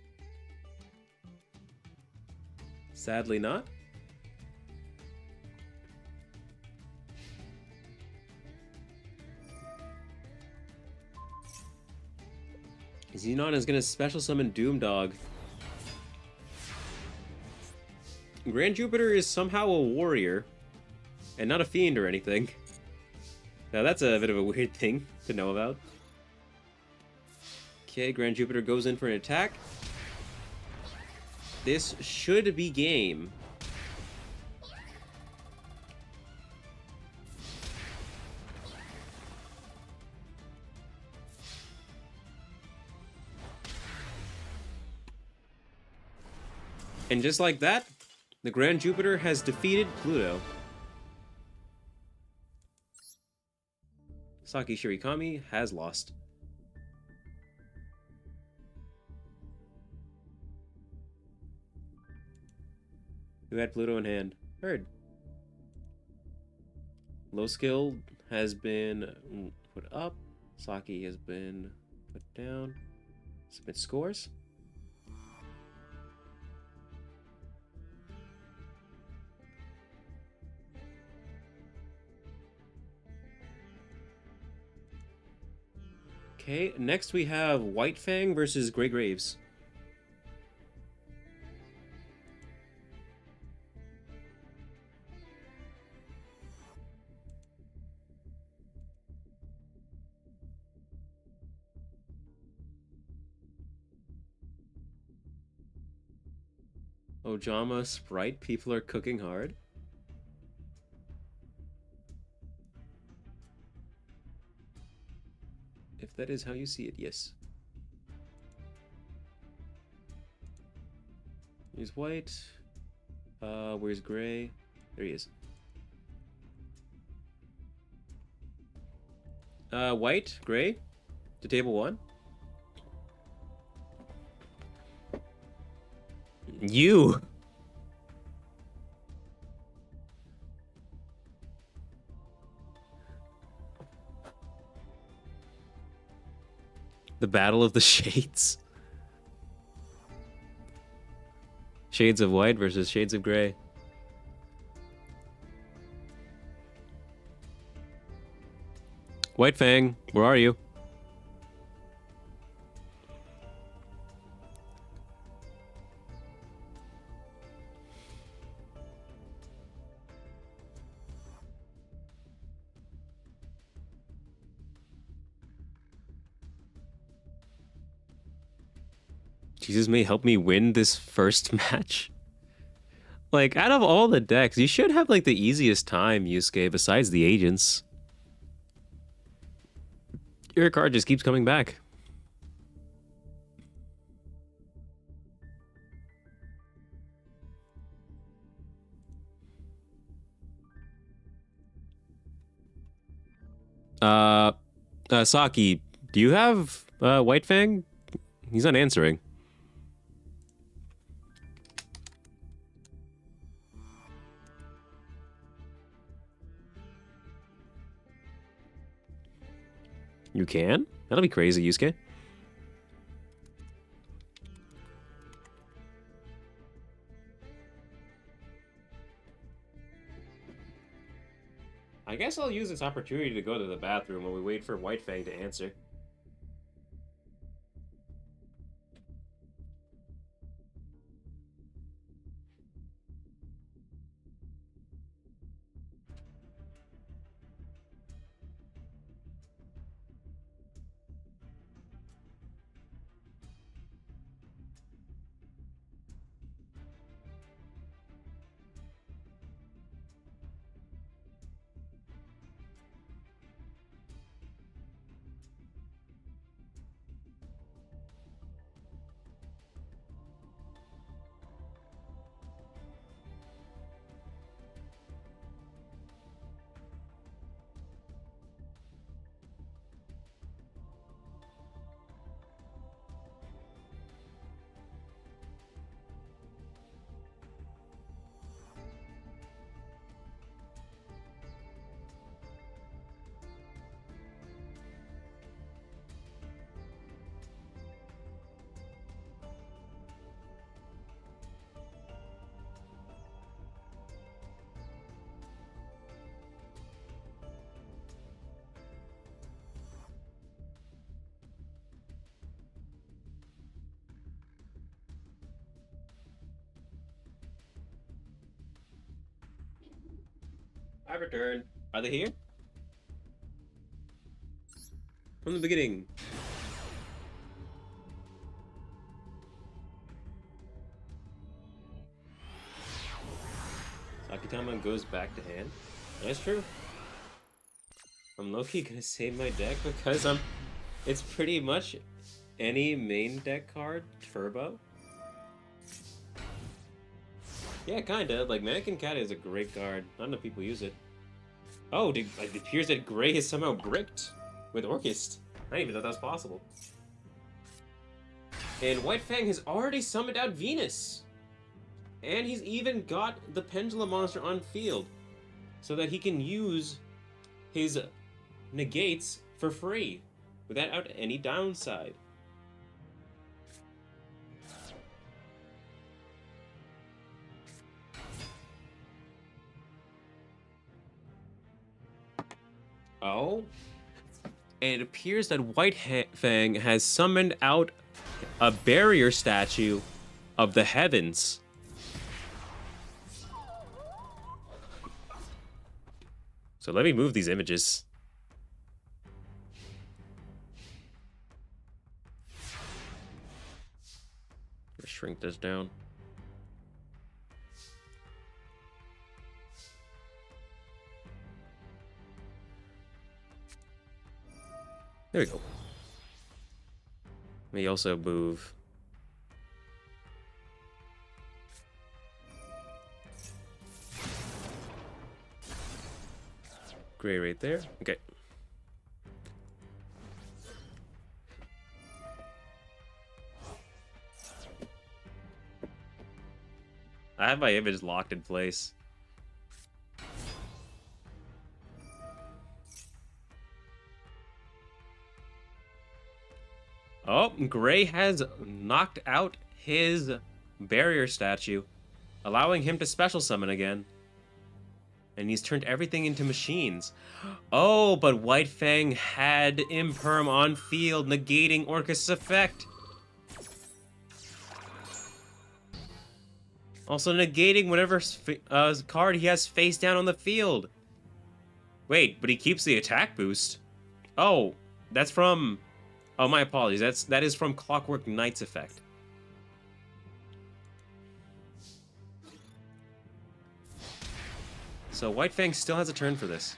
Sadly not. Xenon is going to special summon Doomdog. Grand Jupiter is somehow a warrior, and not a fiend or anything. Now that's a bit of a weird thing to know about. Okay, Grand Jupiter goes in for an attack. This should be game. And just like that, the Grand Jupiter has defeated Pluto. Saki Shirikami has lost. Who had Pluto in hand? Heard. Low skill has been put up. Saki has been put down. Submit scores. Okay, next we have White Fang versus Grey Graves. Ojama Sprite, people are cooking hard. If that is how you see it, yes. Here's white. Where's gray? There he is. White, gray, to table 1. You! The Battle of the Shades. Shades of White versus Shades of Gray. White Fang, where are you? Jesus may help me win this first match. Like, out of all the decks, you should have, like, the easiest time, Yusuke, besides the agents. Your card just keeps coming back. Saki, do you have, White Fang? He's not answering. You can? That'll be crazy, Yusuke. I guess I'll use this opportunity to go to the bathroom while we wait for White Fang to answer. I've returned. Are they here? From the beginning. Sakitama goes back to hand. That's true. I'm low-key gonna save my deck because it's pretty much any main deck card turbo. Yeah, kinda. Like, Mannequin Cat is a great card. Not enough people use it. Oh, it appears that Gray is somehow bricked with Orchist. I didn't even know that was possible. And White Fang has already summoned out Venus. And he's even got the Pendulum Monster on field. So that he can use his negates for free. Without any downside. Oh, and it appears that White Fang has summoned out a barrier statue of the heavens. So let me move these images. Let's shrink this down. There we go. Let me also move. Gray right there. Okay. I have my image locked in place. Oh, Gray has knocked out his barrier statue, allowing him to special summon again. And he's turned everything into machines. Oh, but White Fang had Imperm on field, negating Orcus' effect. Also negating whatever card he has face down on the field. Wait, but he keeps the attack boost. Oh, that's from... Oh, my apologies. That is from Clockwork Knight's effect. So White Fang still has a turn for this.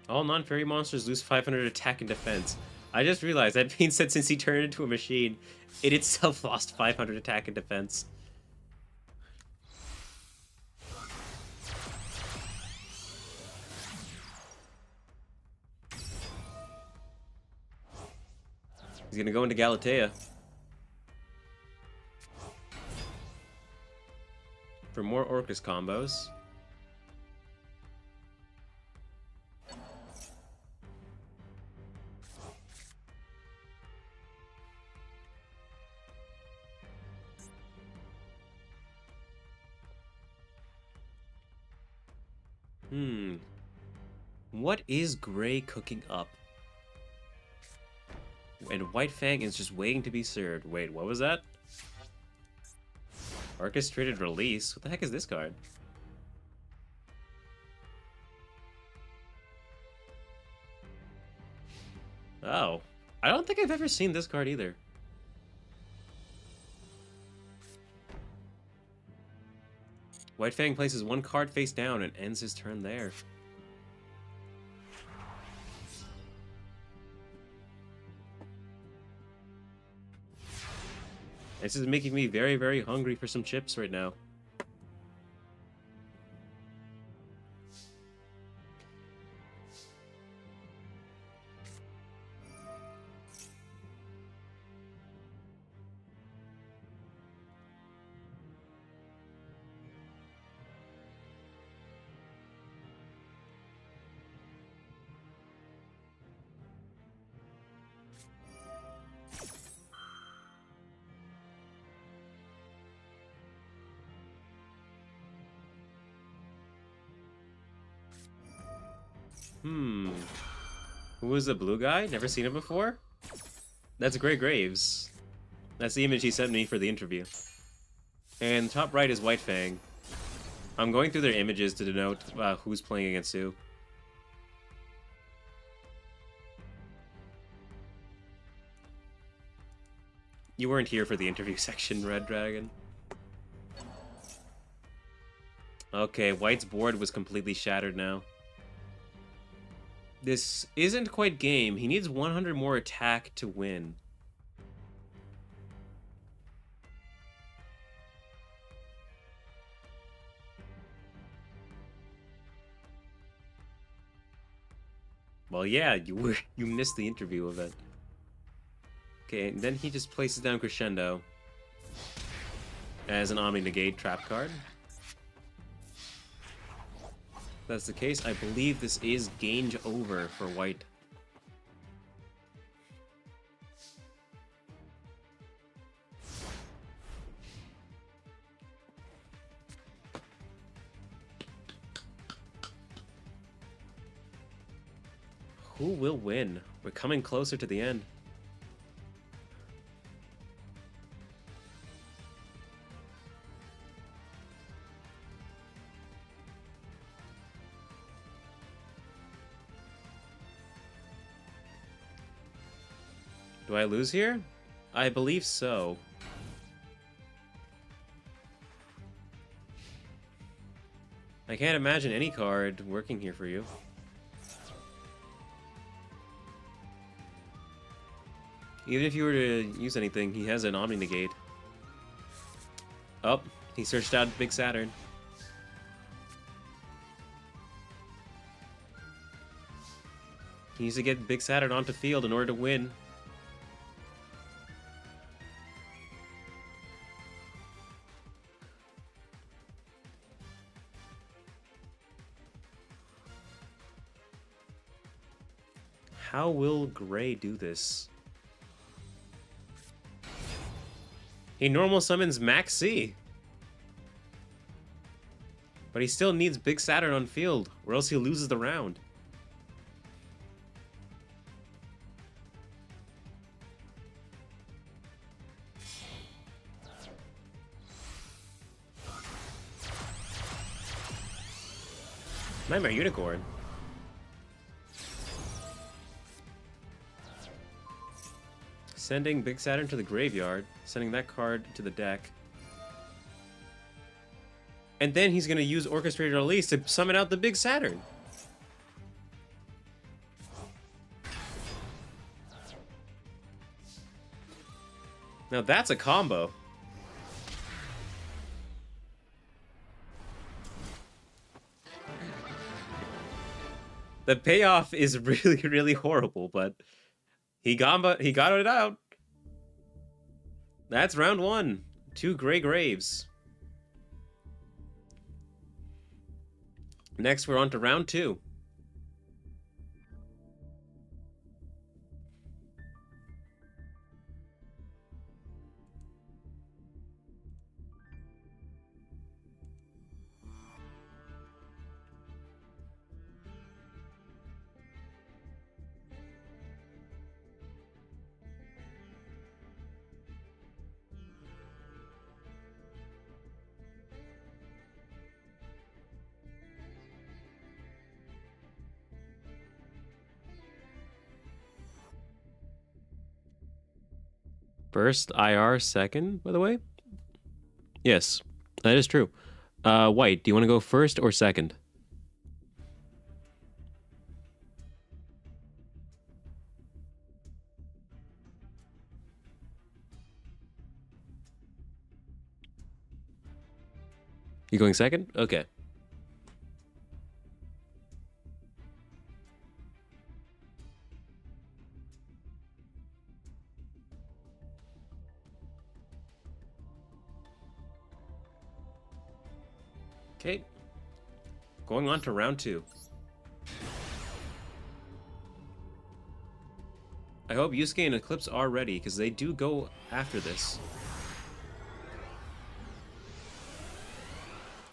All non-fairy monsters lose 500 attack and defense. I just realized that means that since he turned into a machine, it itself lost 500 attack and defense. He's gonna go into Galatea. For more Orcus combos. What is Gray cooking up? And White Fang is just waiting to be served. Wait, what was that? Orchestrated release? What the heck is this card? Oh. I don't think I've ever seen this card either. White Fang places one card face down and ends his turn there. This is making me very, very hungry for some chips right now. Who was the blue guy? Never seen him before? That's Grey Graves. That's the image he sent me for the interview. And top right is White Fang. I'm going through their images to denote who's playing against who. You weren't here for the interview section, Red Dragon. Okay, White's board was completely shattered now. This isn't quite game. He needs 100 more attack to win. Well, yeah, you missed the interview event. Okay, and then he just places down Crescendo as an Omni Negate trap card. If that's the case, I believe this is game over for White. Who will win? We're coming closer to the end. Do I lose here? I believe so. I can't imagine any card working here for you. Even if you were to use anything, he has an Omni Negate. Oh, he searched out Big Saturn. He needs to get Big Saturn onto field in order to win. How will Gray do this? He normal summons Max C. But he still needs Big Saturn on field, or else he loses the round. Nightmare Unicorn. sending Big Saturn to the graveyard, sending that card to the deck. And then he's going to use Orchestrated Release to summon out the Big Saturn. Now that's a combo. The payoff is really, really horrible, but he got it out. That's round 1. 2 Gray Graves. Next, we're on to round 2. First IR, second, by the way? Yes, that is true. White, do you want to go first or second? You going second? Okay. Okay. Going on to round 2. I hope Yusuke and Eclipse are ready, because they do go after this.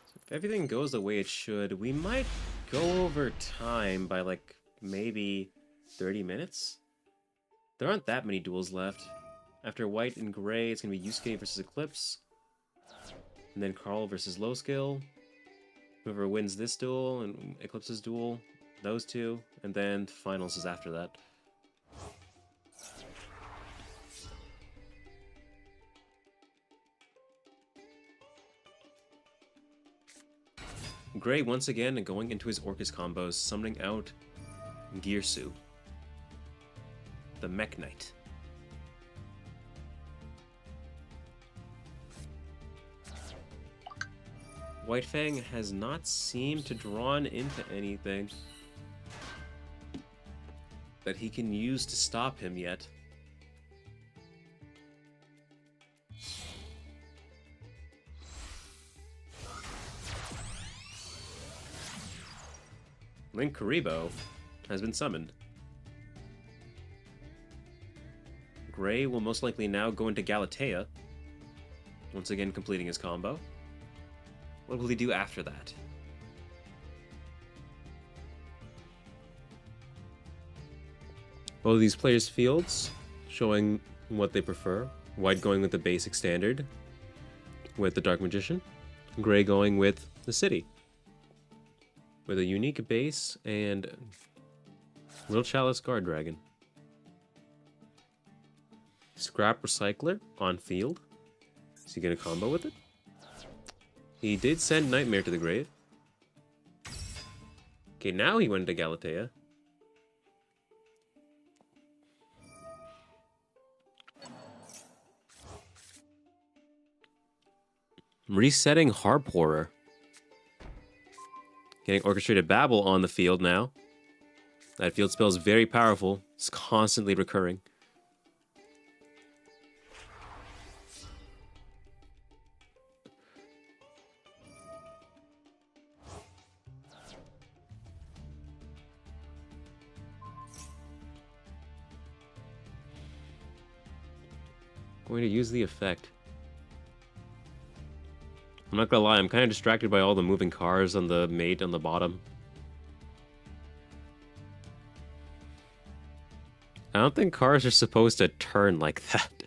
So if everything goes the way it should, we might go over time by like maybe 30 minutes? There aren't that many duels left. After White and Gray, it's going to be Yusuke versus Eclipse. And then Carl versus Low Skill. Whoever wins this duel and Eclipse's duel, those two. And then finals is after that. Gray once again going into his Orcus combos, summoning out Girsu, the Mech Knight. White Fang has not seemed to drawn into anything that he can use to stop him yet. Link Karibo has been summoned. Gray will most likely now go into Galatea, once again completing his combo. What will he do after that? Both of these players' fields showing what they prefer. White going with the basic standard with the Dark Magician. Gray going with the City with a unique base and Little Chalice Guard Dragon. Scrap Recycler on field. Is he going to combo with it? He did send Nightmare to the grave. Okay, now he went to Galatea. Resetting Harp Horror. Getting Orchestrated Babble on the field now. That field spell is very powerful. It's constantly recurring. Going to use the effect. I'm not gonna lie, I'm kind of distracted by all the moving cars on the mate on the bottom. I don't think cars are supposed to turn like that.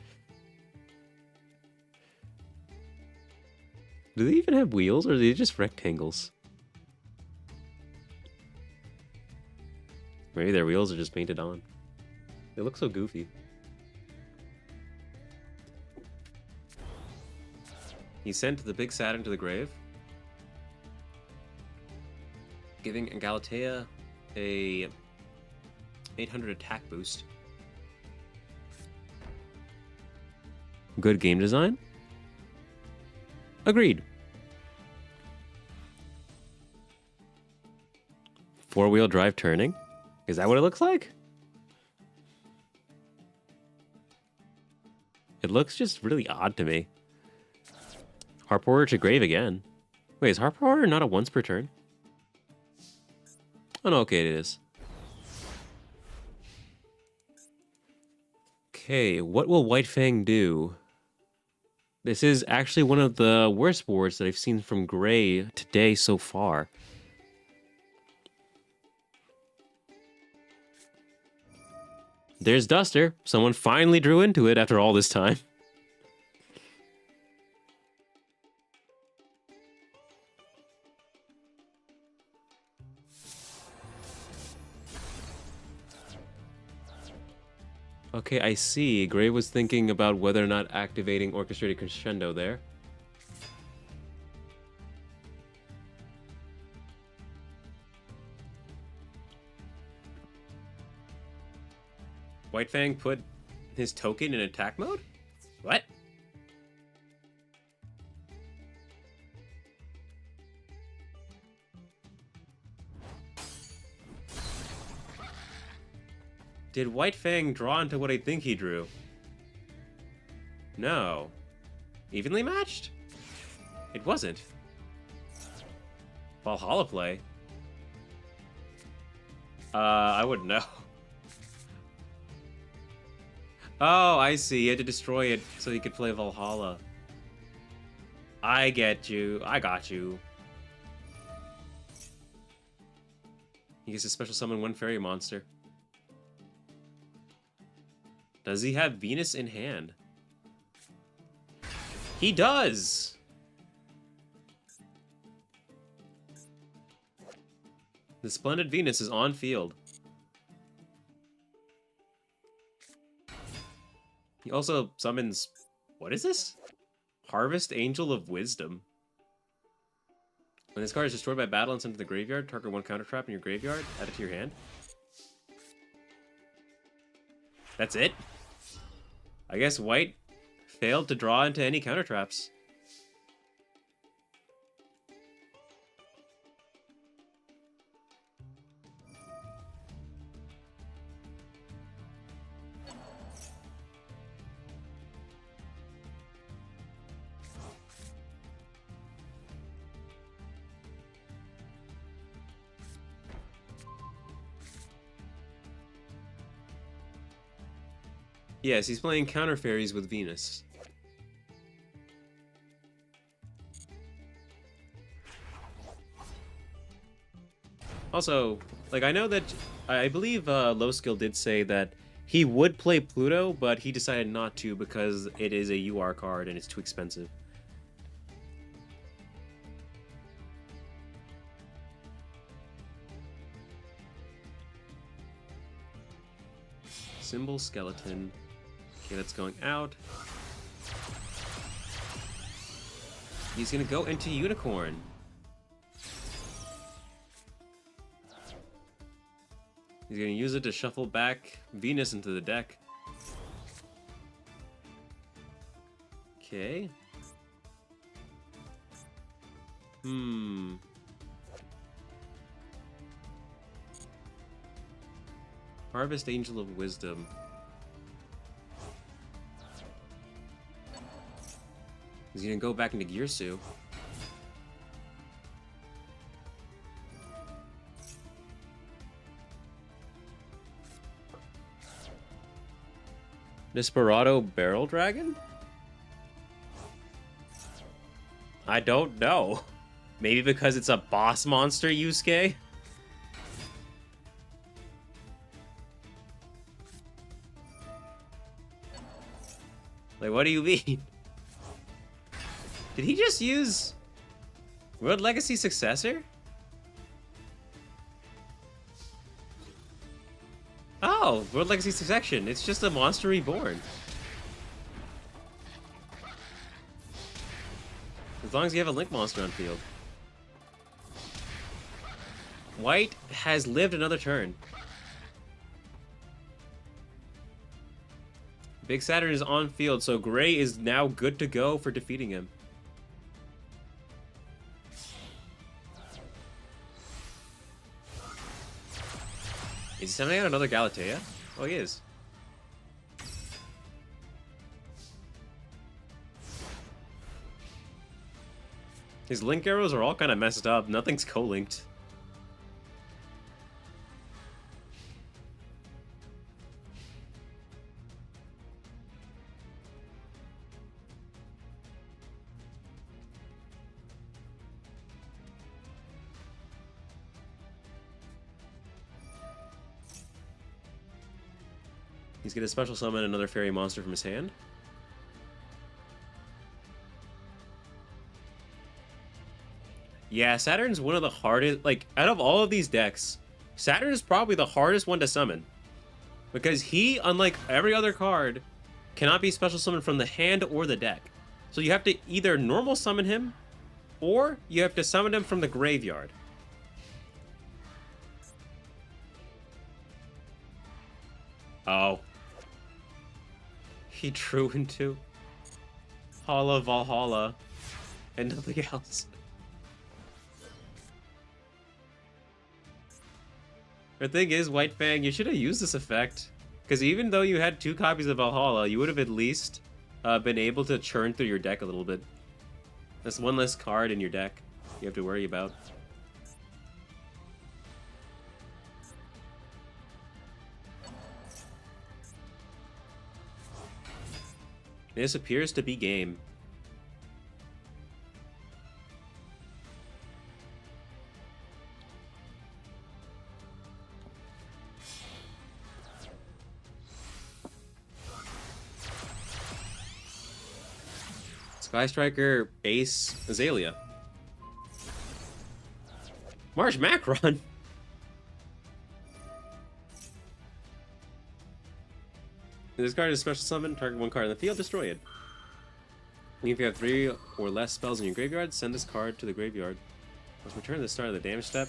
Do they even have wheels, or are they just rectangles? Maybe their wheels are just painted on. They look so goofy. He sent the big Saturn to the grave, giving Galatea a 800 attack boost. Good game design? Agreed. Four-wheel drive turning? Is that what it looks like? It looks just really odd to me. Harp Horror to grave again. Wait, is Harp Horror not a once per turn? Oh no, okay, it is. Okay, what will White Fang do? This is actually one of the worst boards that I've seen from Gray today so far. There's Duster. Someone finally drew into it after all this time. Okay, I see. Gray was thinking about whether or not activating Orchestrated Crescendo there. White Fang put his token in attack mode? What? Did White Fang draw into what I think he drew? No. Evenly matched? It wasn't. Valhalla play? I wouldn't know. Oh, I see. He had to destroy it so he could play Valhalla. I get you. I got you. He gets to special summon one fairy monster. Does he have Venus in hand? He does! The Splendid Venus is on field. He also summons... What is this? Harvest Angel of Wisdom. When this card is destroyed by battle and sent to the graveyard, target one counter trap in your graveyard, add it to your hand. That's it? I guess White failed to draw into any counter traps. Yes, he's playing counter fairies with Venus. Also, like, I know that I believe Low Skill did say that he would play Pluto, but he decided not to because it is a UR card and it's too expensive. Symbol Skeleton. Okay, that's going out. He's gonna go into Unicorn. He's gonna use it to shuffle back Venus into the deck. Okay. Harvest Angel of Wisdom. He's gonna go back into Girsu. Desperado Barrel Dragon? I don't know. Maybe because it's a boss monster, Yusuke? Like, what do you mean? Did he just use World Legacy Successor? Oh, World Legacy Succession. It's just a monster reborn. As long as you have a Link monster on field. White has lived another turn. Big Saturn is on field, so Gray is now good to go for defeating him. Is he sending out another Galatea? Oh, he is. His link arrows are all kind of messed up. Nothing's co-linked. He's gonna special summon another fairy monster from his hand. Yeah, Saturn's one of the hardest, like, out of all of these decks, Saturn is probably the hardest one to summon. Because he, unlike every other card, cannot be special summoned from the hand or the deck. So you have to either normal summon him, or you have to summon him from the graveyard. Oh. He drew into Hala Valhalla and nothing else. The thing is, White Fang, you should have used this effect. Because even though you had 2 copies of Valhalla, you would have at least been able to churn through your deck a little bit. That's one less card in your deck you have to worry about. This appears to be game. Sky Striker, Ace, Azalea. Marsh Macron. This card is special summon, target 1 card in the field, destroy it. And if you have 3 or less spells in your graveyard, send this card to the graveyard. Let's return to the start of the damage step.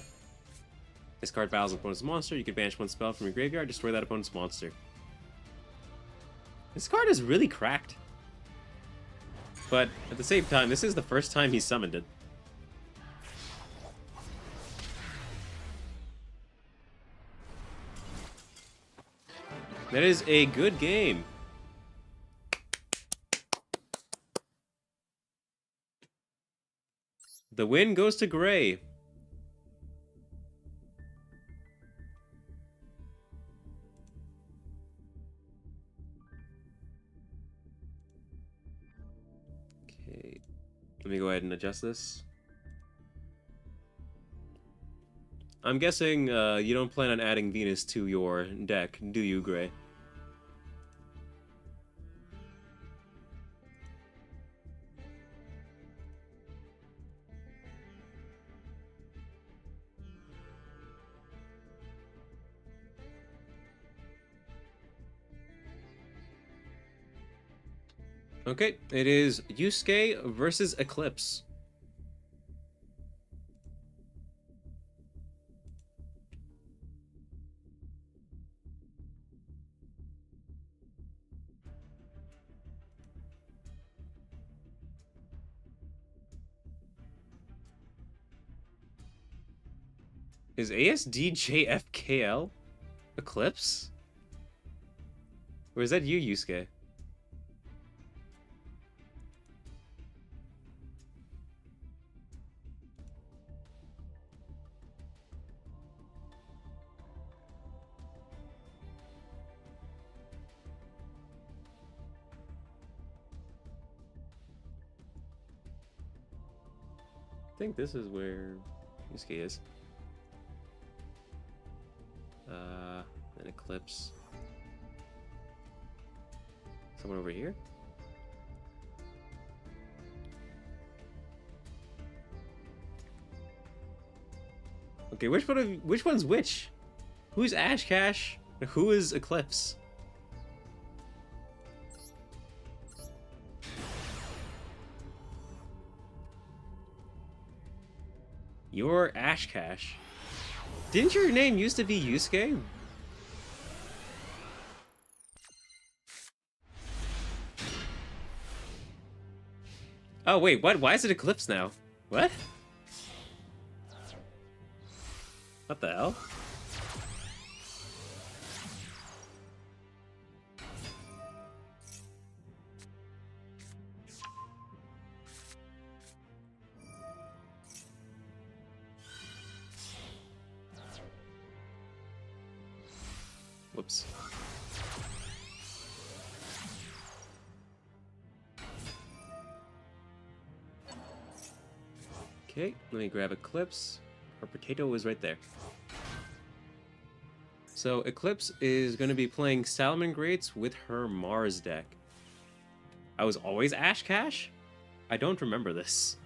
This card battles an opponent's monster. You can banish 1 spell from your graveyard, destroy that opponent's monster. This card is really cracked. But at the same time, this is the first time he's summoned it. That is a good game. The win goes to Gray. Okay, let me go ahead and adjust this. I'm guessing you don't plan on adding Venus to your deck, do you, Gray? Okay, it is Yusuke versus Eclipse. Is ASDJFKL Eclipse? Or is that you, Yusuke? I think this is where Yusuke is. An Eclipse. Someone over here? Okay, which one's which? Who's Ash Cash? And who is Eclipse? You're Ash Cash. Didn't your name used to be Yusuke? Oh wait, what? Why is it Eclipse now? What? What the hell? Whoops. Okay, let me grab Eclipse. Our potato is right there. So Eclipse is going to be playing Salamangreats with her Mars deck. I was always Ash Cash? I don't remember this.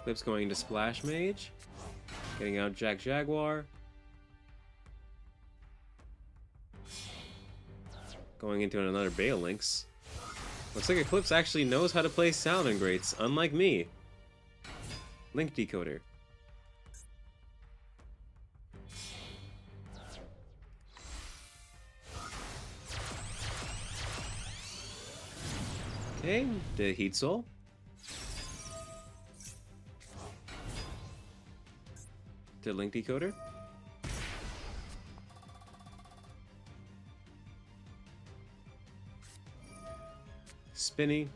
Eclipse going to Splash Mage. Getting out Jack Jaguar. Going into another Baelinx. Looks like Eclipse actually knows how to play Salamangreats, unlike me. Link Decoder. Okay, the Heat Soul. To Link Decoder. Spinny.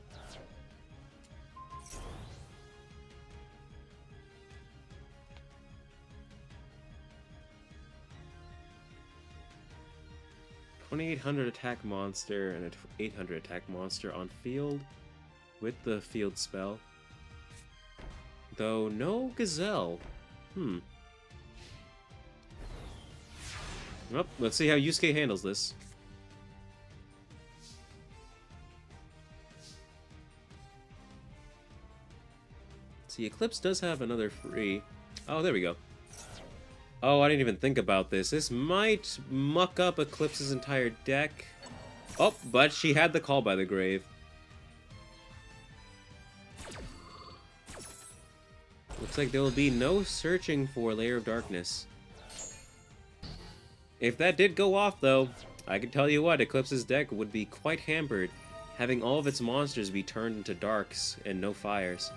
$2,800 attack monster and a 800 attack monster on field with the field spell. Though no Gazelle. Well, let's see how Yusuke handles this. See, Eclipse does have another free. Oh, there we go. Oh, I didn't even think about this. This might muck up Eclipse's entire deck. Oh, but she had the Call by the Grave. Looks like there will be no searching for Layer of Darkness. If that did go off, though, I can tell you what, Eclipse's deck would be quite hampered, having all of its monsters be turned into darks and no fires.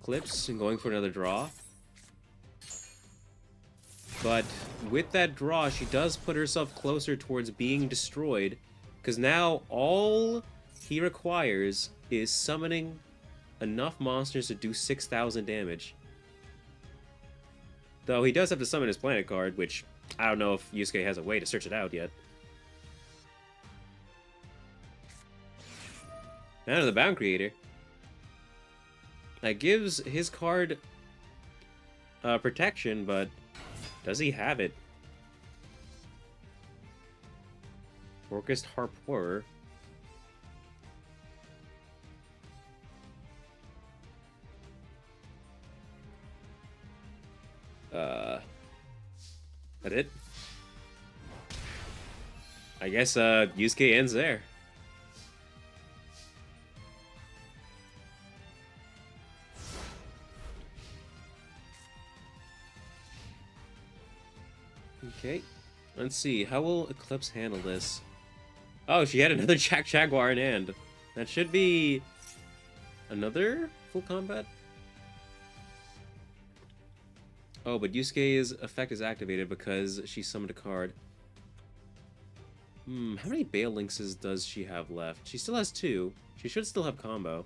Eclipse going for another draw. But with that draw, she does put herself closer towards being destroyed, because now all he requires is summoning enough monsters to do 6,000 damage. Though he does have to summon his planet card, which I don't know if Yusuke has a way to search it out yet. Now to the Bound Creator. That gives his card protection, but does he have it? Orcust Harporer. That it? I guess Yusuke ends there. Okay, let's see. How will Eclipse handle this? Oh, she had another Jack Jaguar in hand. That should be another full combat. Oh, but Yusuke's effect is activated because she summoned a card. How many Baelinxes does she have left? She still has 2. She should still have combo.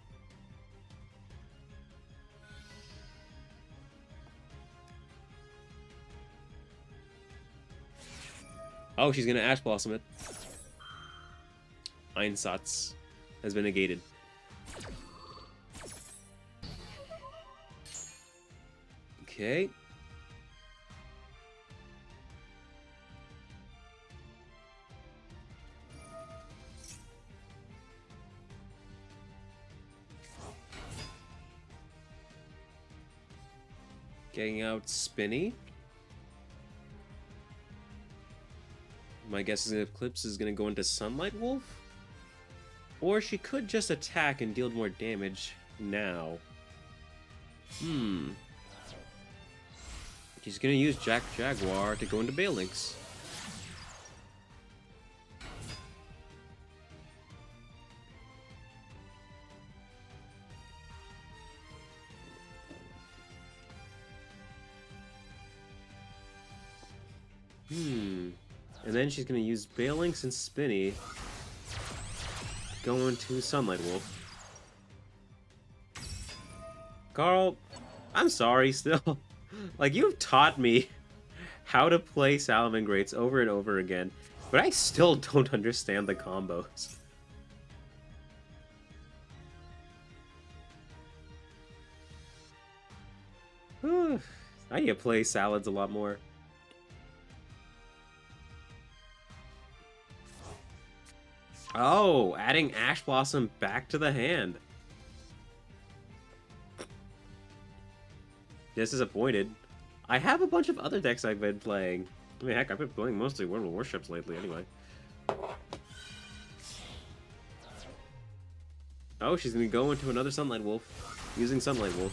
Oh, she's gonna Ash Blossom it. Einsatz has been negated. Okay. Getting out Spinny. My guess is Eclipse is going to go into Sunlight Wolf. Or she could just attack and deal more damage now. She's going to use Jaguar to go into Balinks. And then she's gonna use Balinks and Spinny. Going to Sunlight Wolf. Carl, I'm sorry still. Like, you've taught me how to play Salamangreats over and over again, but I still don't understand the combos. I need to play Salads a lot more. Oh, adding Ash Blossom back to the hand. Disappointed. I have a bunch of other decks I've been playing. I mean, heck, I've been playing mostly World of Warships lately anyway. Oh, she's gonna go into another Sunlight Wolf, using Sunlight Wolf.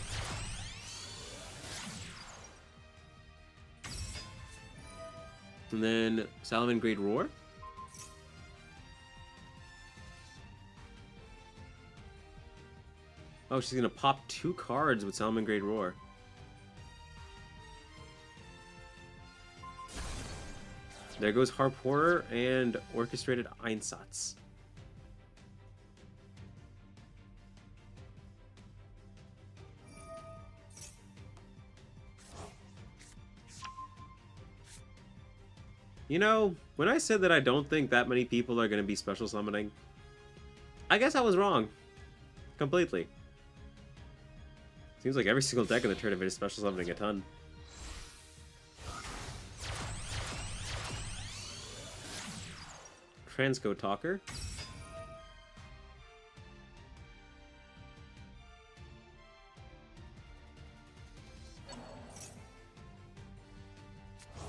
And then Salamangreat Roar. Oh, she's gonna pop 2 cards with Salamangreat Roar. There goes Harpoorer and Orchestrated Einsatz. You know, when I said that I don't think that many people are gonna be special summoning, I guess I was wrong. Completely. Seems like every single deck in the tournament is special summoning a ton. Transcode Talker.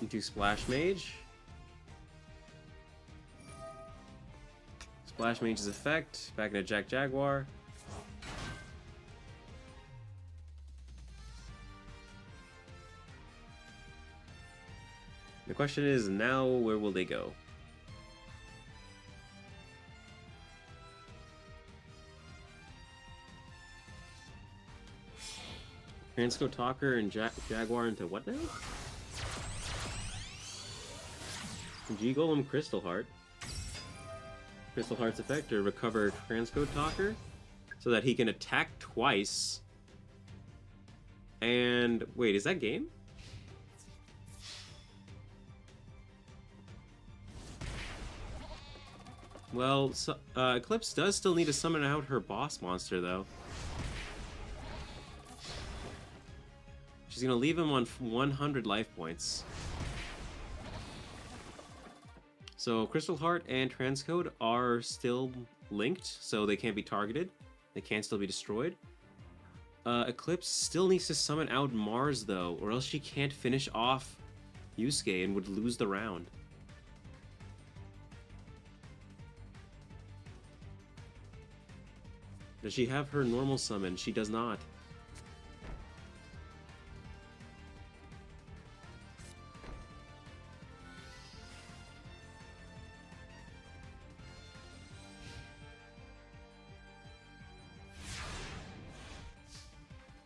Into Splash Mage. Splash Mage's effect. Back into Jaguar. The question is now, where will they go? Transco Talker and Jaguar into what now? G-Golem Crystal Heart. Crystal Heart's effect to recover Transcode Talker so that he can attack twice. And wait, is that game? Well, so, Eclipse does still need to summon out her boss monster, though. She's gonna leave him on 100 life points. So Crystal Heart and Transcode are still linked, so they can't be targeted. They can still be destroyed. Eclipse still needs to summon out Mars, though, or else she can't finish off Yusuke and would lose the round. Does she have her normal summon? She does not.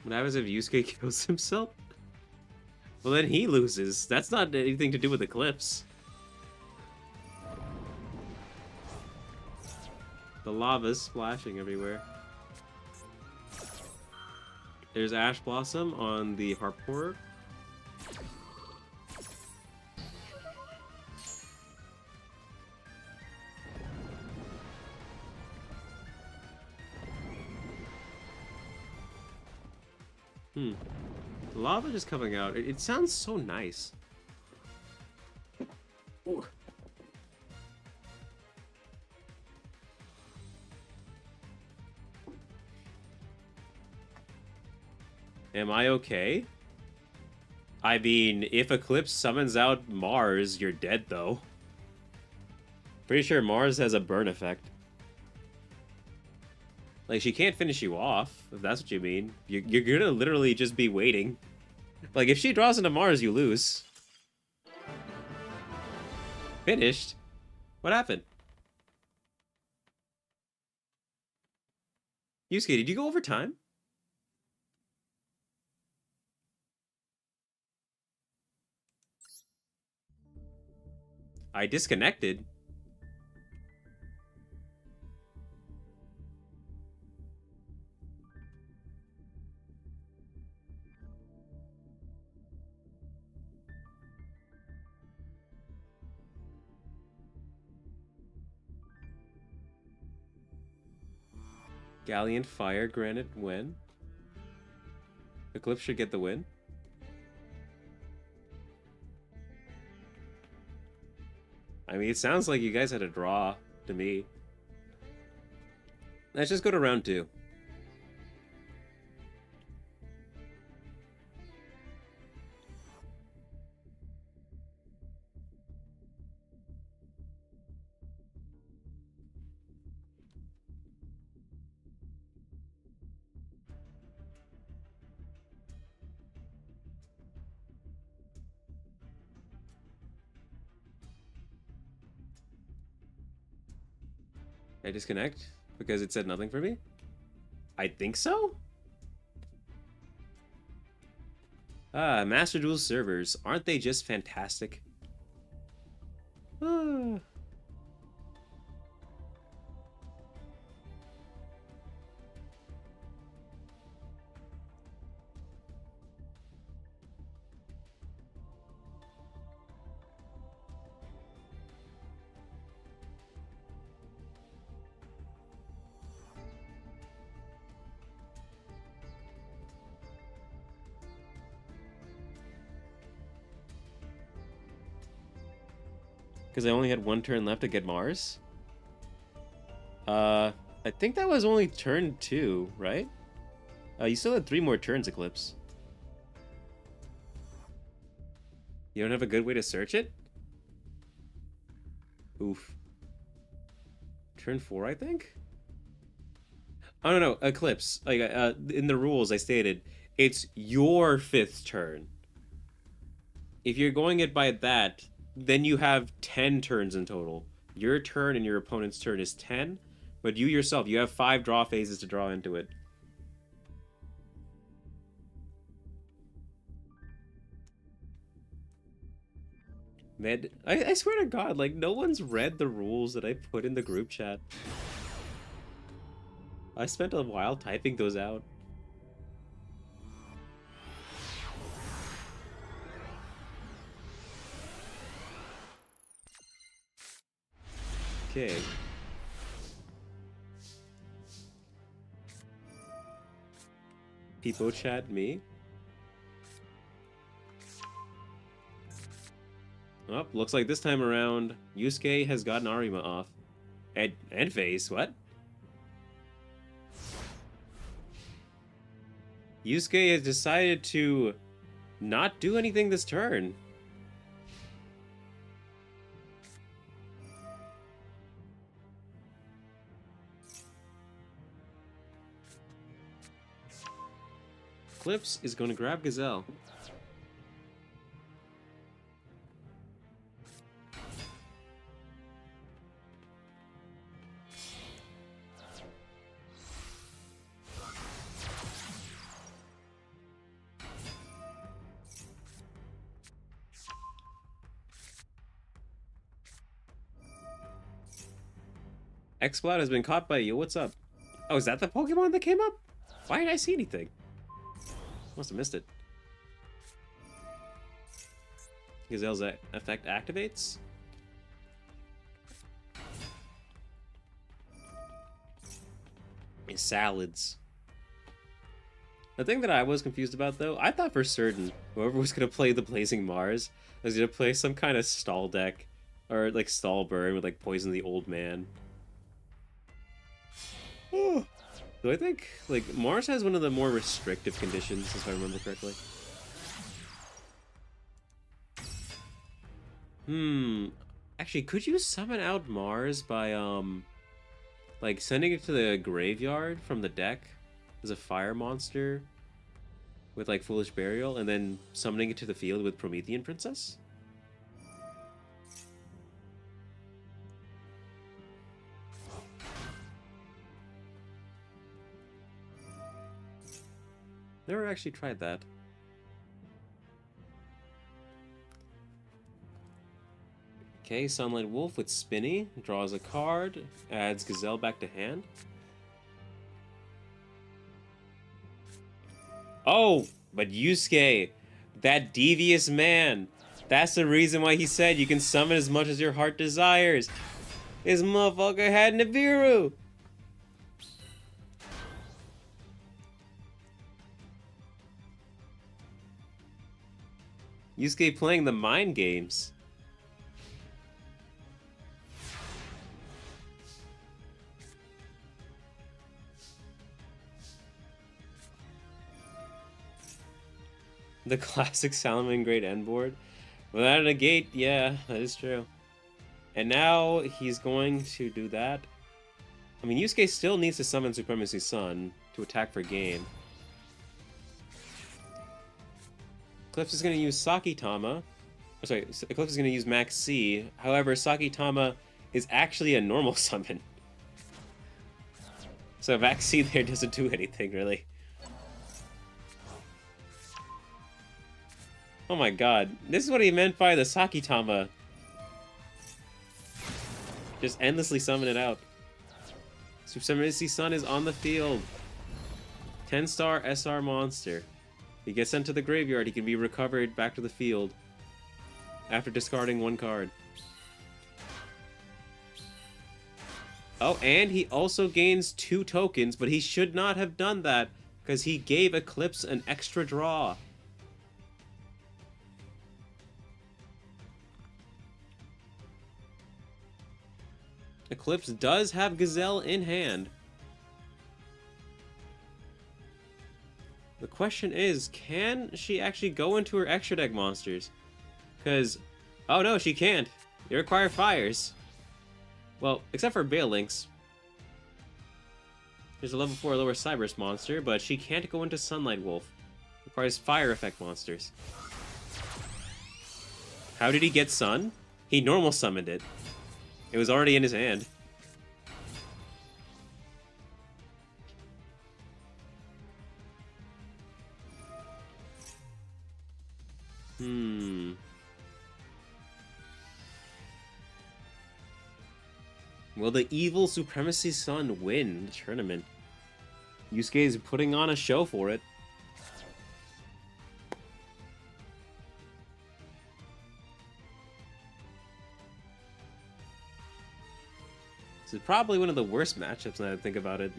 What happens if Yusuke kills himself? Well, then he loses. That's not anything to do with Eclipse. The lava's splashing everywhere. There's Ash Blossom on the Harpoorer. The lava just coming out. It sounds so nice. Ooh. Am I okay? I mean, if Eclipse summons out Mars, you're dead, though. Pretty sure Mars has a burn effect. Like, she can't finish you off, if that's what you mean. You're gonna literally just be waiting. Like, if she draws into Mars, you lose. Finished? What happened? Yusuke, did you go over time? I disconnected. Galleon Fire granted when? Eclipse should get the win. I mean, it sounds like you guys had a draw to me. Let's just go to round 2. I disconnect because it said nothing for me? I think so? Ah, Master Duel servers. Aren't they just fantastic? Ah. Because I only had 1 turn left to get Mars? I think that was only turn 2, right? You still had 3 more turns, Eclipse. You don't have a good way to search it? Oof. Turn 4, I think? Oh, no, Eclipse. Like, in the rules, I stated, it's your 5th turn. If you're going it by that, then you have 10 turns in total. Your turn and your opponent's turn is 10, but you yourself, you have 5 draw phases to draw into it. Man, I swear to God, like, no one's read the rules that I put in the group chat. I spent a while typing those out. Okay. People chat me. Oh, looks like this time around, Yusuke has gotten Arima off. And Face, what? Yusuke has decided to not do anything this turn. Eclipse is going to grab Gazelle. Xblood has been caught by you. What's up? Oh, is that the Pokemon that came up? Why didn't I see anything? Must have missed it. Gazelle's effect activates? Salads. The thing that I was confused about, though, I thought for certain whoever was going to play the Blazing Mars was going to play some kind of stall deck. Or, like, stall burn with, like, Poison the Old Man. Oh. So I think, like, Mars has one of the more restrictive conditions, if I remember correctly. Actually, could you summon out Mars by, like, sending it to the graveyard from the deck as a fire monster with, like, Foolish Burial, and then summoning it to the field with Promethean Princess? Never actually tried that. Okay, Sunlight Wolf with Spinny. Draws a card. Adds Gazelle back to hand. Oh, but Yusuke, that devious man. That's the reason why he said you can summon as much as your heart desires. This motherfucker had Nibiru. Yusuke playing the mind games. The classic Salamangreat end board. Without a gate, yeah, that is true. And now he's going to do that. I mean, Yusuke still needs to summon Supremacy Sun to attack for game. Eclipse is going to use Sakitama. Oh, sorry, Eclipse is going to use Max C. However, Sakitama is actually a normal summon. So Max C there doesn't do anything, really. Oh my god. This is what he meant by the Sakitama. Just endlessly summon it out. Supremacy Sun is on the field. 10-star SR monster. He gets sent to the graveyard. He can be recovered back to the field after discarding one card. Oh, and he also gains 2 tokens, but he should not have done that because he gave Eclipse an extra draw. Eclipse does have Gazelle in hand. The question is, can she actually go into her extra deck monsters? Because, oh no, she can't. They require fires. Well, except for Balinx. There's a level 4 lower Cyberus monster, but she can't go into Sunlight Wolf. Requires fire effect monsters. How did he get Sun? He normal summoned it. It was already in his hand. Will the evil Supremacy Sun win the tournament? Yusuke is putting on a show for it. This is probably one of the worst matchups now that I think about it.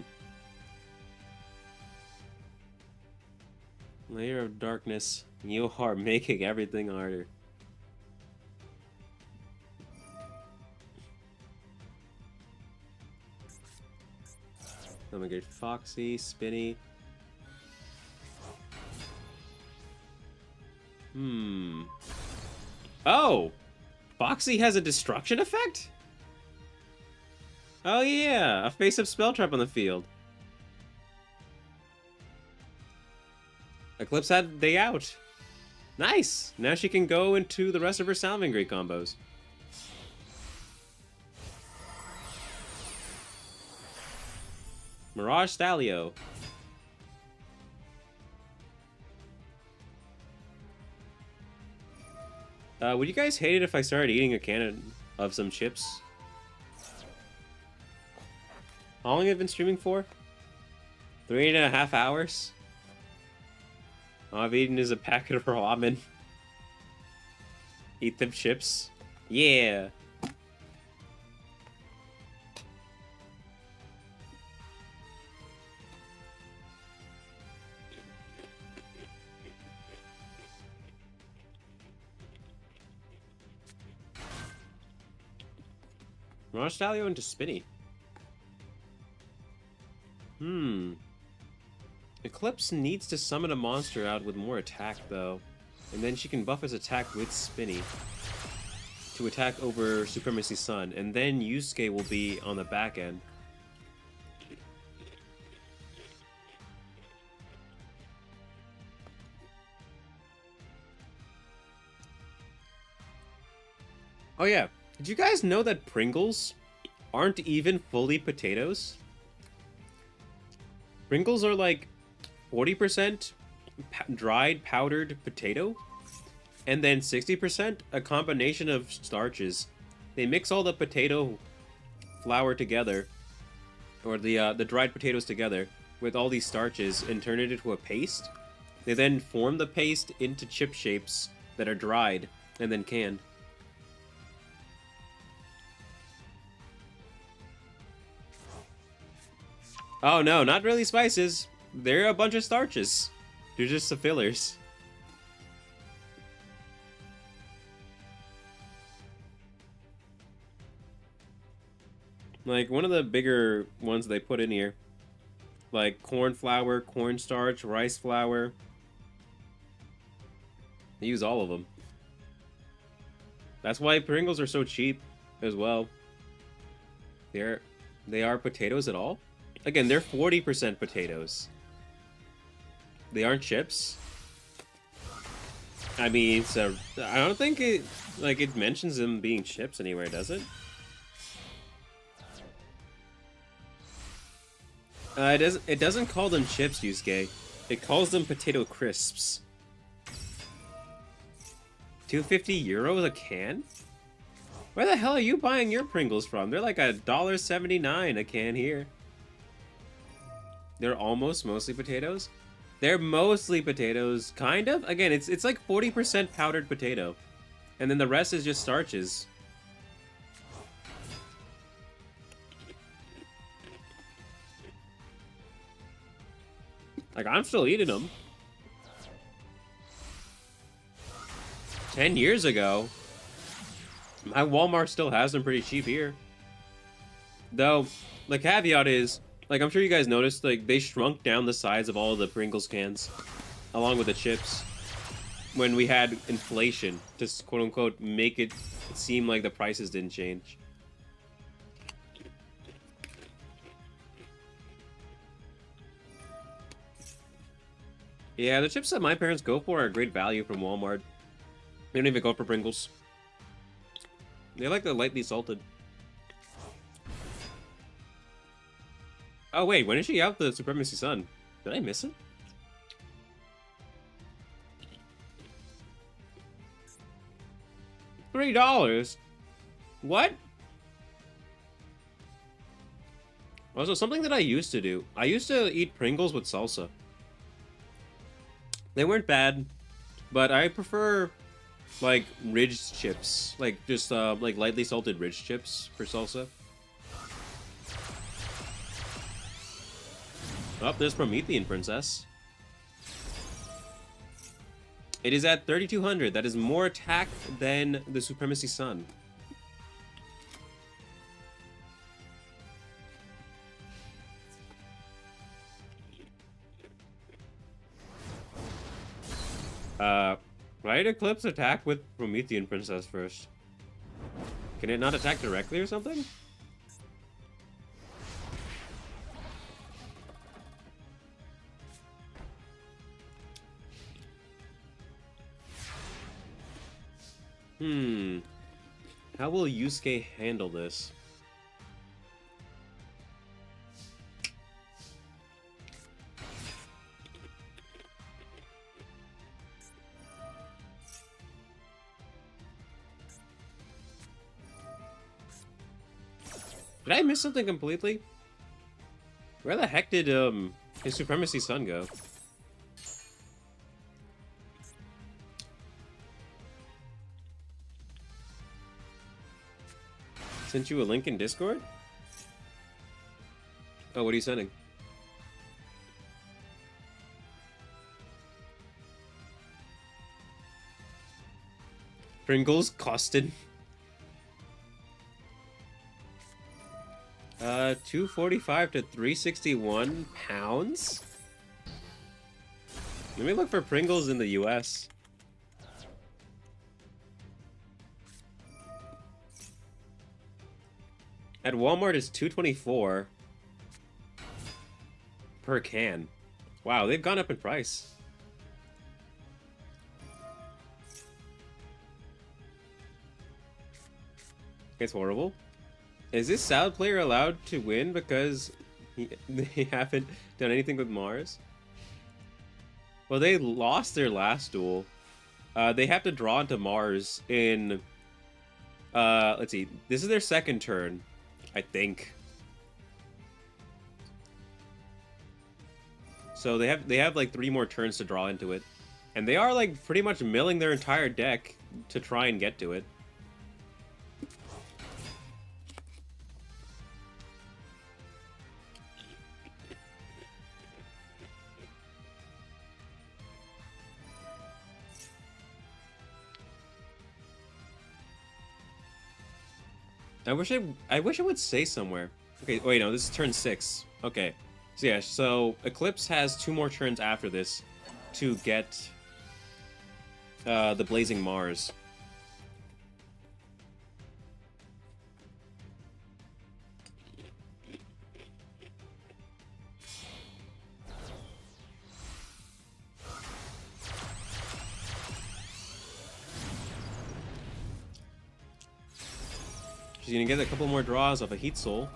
Layer of Darkness. You are making everything harder. I'm gonna get Foxy, Spinny. Oh! Foxy has a destruction effect? Oh yeah, a face-up spell trap on the field. Eclipse had Day Out. Nice! Now she can go into the rest of her Salamangreat combos. Mirage Stalio. Would you guys hate it if I started eating a can of some chips? How long have I been streaming for? 3.5 hours? All I've eaten is a packet of ramen. Eat them chips. Yeah. Mirage Stalio into Spinny. Eclipse needs to summon a monster out with more attack, though. And then she can buff his attack with Spinny. to attack over Supremacy Sun, and then Yusuke will be on the back end. Oh yeah, did you guys know that Pringles aren't even fully potatoes? Pringles are like 40% dried powdered potato, and then 60% a combination of starches. They mix all the potato flour together, or the dried potatoes together, with all these starches and turn it into a paste. They then form the paste into chip shapes that are dried and then canned. Oh no, not really spices. They're a bunch of starches. They're just the fillers. Like, one of the bigger ones they put in here. Like, corn flour, cornstarch, rice flour. They use all of them. That's why Pringles are so cheap as well. They are potatoes at all? Again, they're 40% potatoes. They aren't chips. I mean, so I don't think it mentions them being chips anywhere, does it? It doesn't call them chips, Yusuke. It calls them potato crisps. 250 euros a can? Where the hell are you buying your Pringles from? They're like $1.79 a can here. They're almost mostly potatoes? They're mostly potatoes, kind of. Again, it's like 40% powdered potato. And then the rest is just starches. Like, I'm still eating them. 10 years ago, my Walmart still has them pretty cheap here. Though, the caveat is, like, I'm sure you guys noticed, like, they shrunk down the size of all the Pringles cans, along with the chips, when we had inflation, to quote-unquote make it seem like the prices didn't change. Yeah, the chips that my parents go for are great value from Walmart. They don't even go for Pringles. They like the lightly salted. Oh wait, when is she out the Supremacy Sun? Did I miss it? $3? What? Also, something that I used to do. I used to eat Pringles with salsa. They weren't bad, but I prefer like ridged chips, like just like lightly salted ridged chips for salsa. Oh, there's Promethean Princess. It is at 3,200. That is more attack than the Supremacy Sun. Right Eclipse attack with Promethean Princess first. Can it not attack directly or something? How will Yusuke handle this? Did I miss something completely? Where the heck did his Supremacy Sun go? Sent you a link in Discord? Oh, what are you sending? Pringles costed. 245 to 361 pounds? Let me look for Pringles in the US. At Walmart, it's $2.24 per can. Wow, they've gone up in price. It's horrible. Is this Salad player allowed to win because they haven't done anything with Mars? Well, they lost their last duel. They have to draw into Mars in... let's see. This is their second turn, I think. So they have like 3 more turns to draw into it. And they are like pretty much milling their entire deck to try and get to it. I wish it would say somewhere. Okay, wait, no, this is turn 6. Okay. So yeah, so Eclipse has 2 more turns after this to get the Blazing Mars. She's gonna get a couple more draws off a Heat Soul.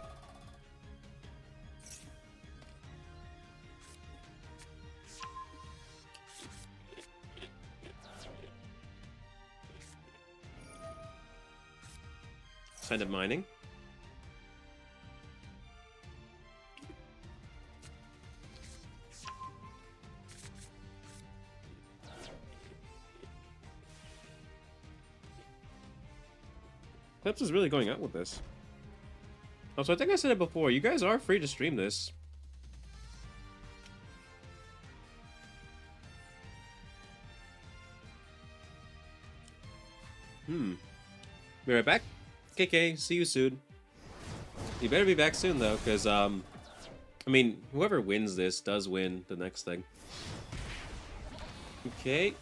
Sign of Mining. Clips is really going out with this. Also, I think I said it before. You guys are free to stream this. Be right back. KK, see you soon. You better be back soon, though, because, I mean, whoever wins this does win the next thing. Okay.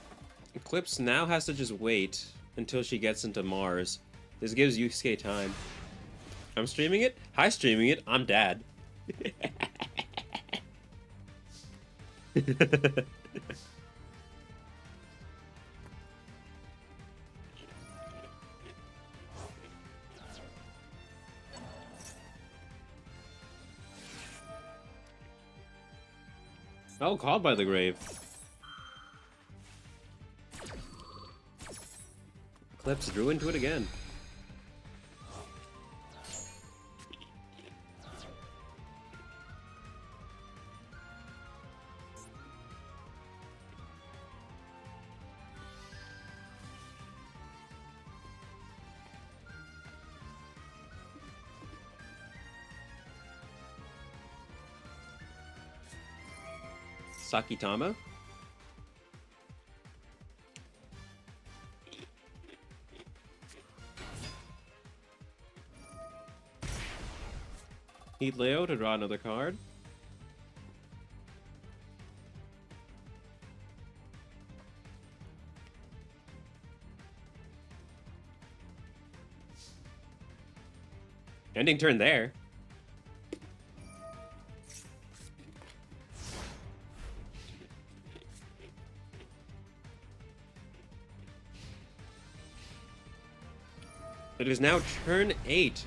Eclipse now has to just wait until she gets into Mars. This gives Yusuke time. I'm streaming it? Hi, streaming it. I'm dad. Oh, called by the grave. Eclipse drew into it again. Sakitama. Heat Leo to draw another card. Ending turn there. It is now turn 8.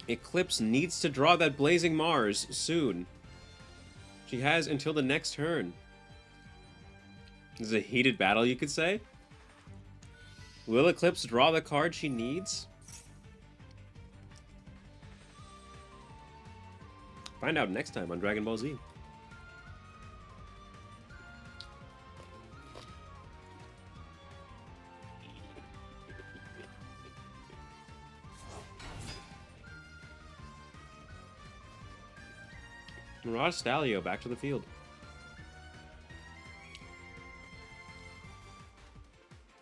Eclipse needs to draw that Blazing Mars soon. She has until the next turn. This is a heated battle, you could say. Will Eclipse draw the card she needs? Find out next time on Dragon Ball Z. Mirage Stalio back to the field.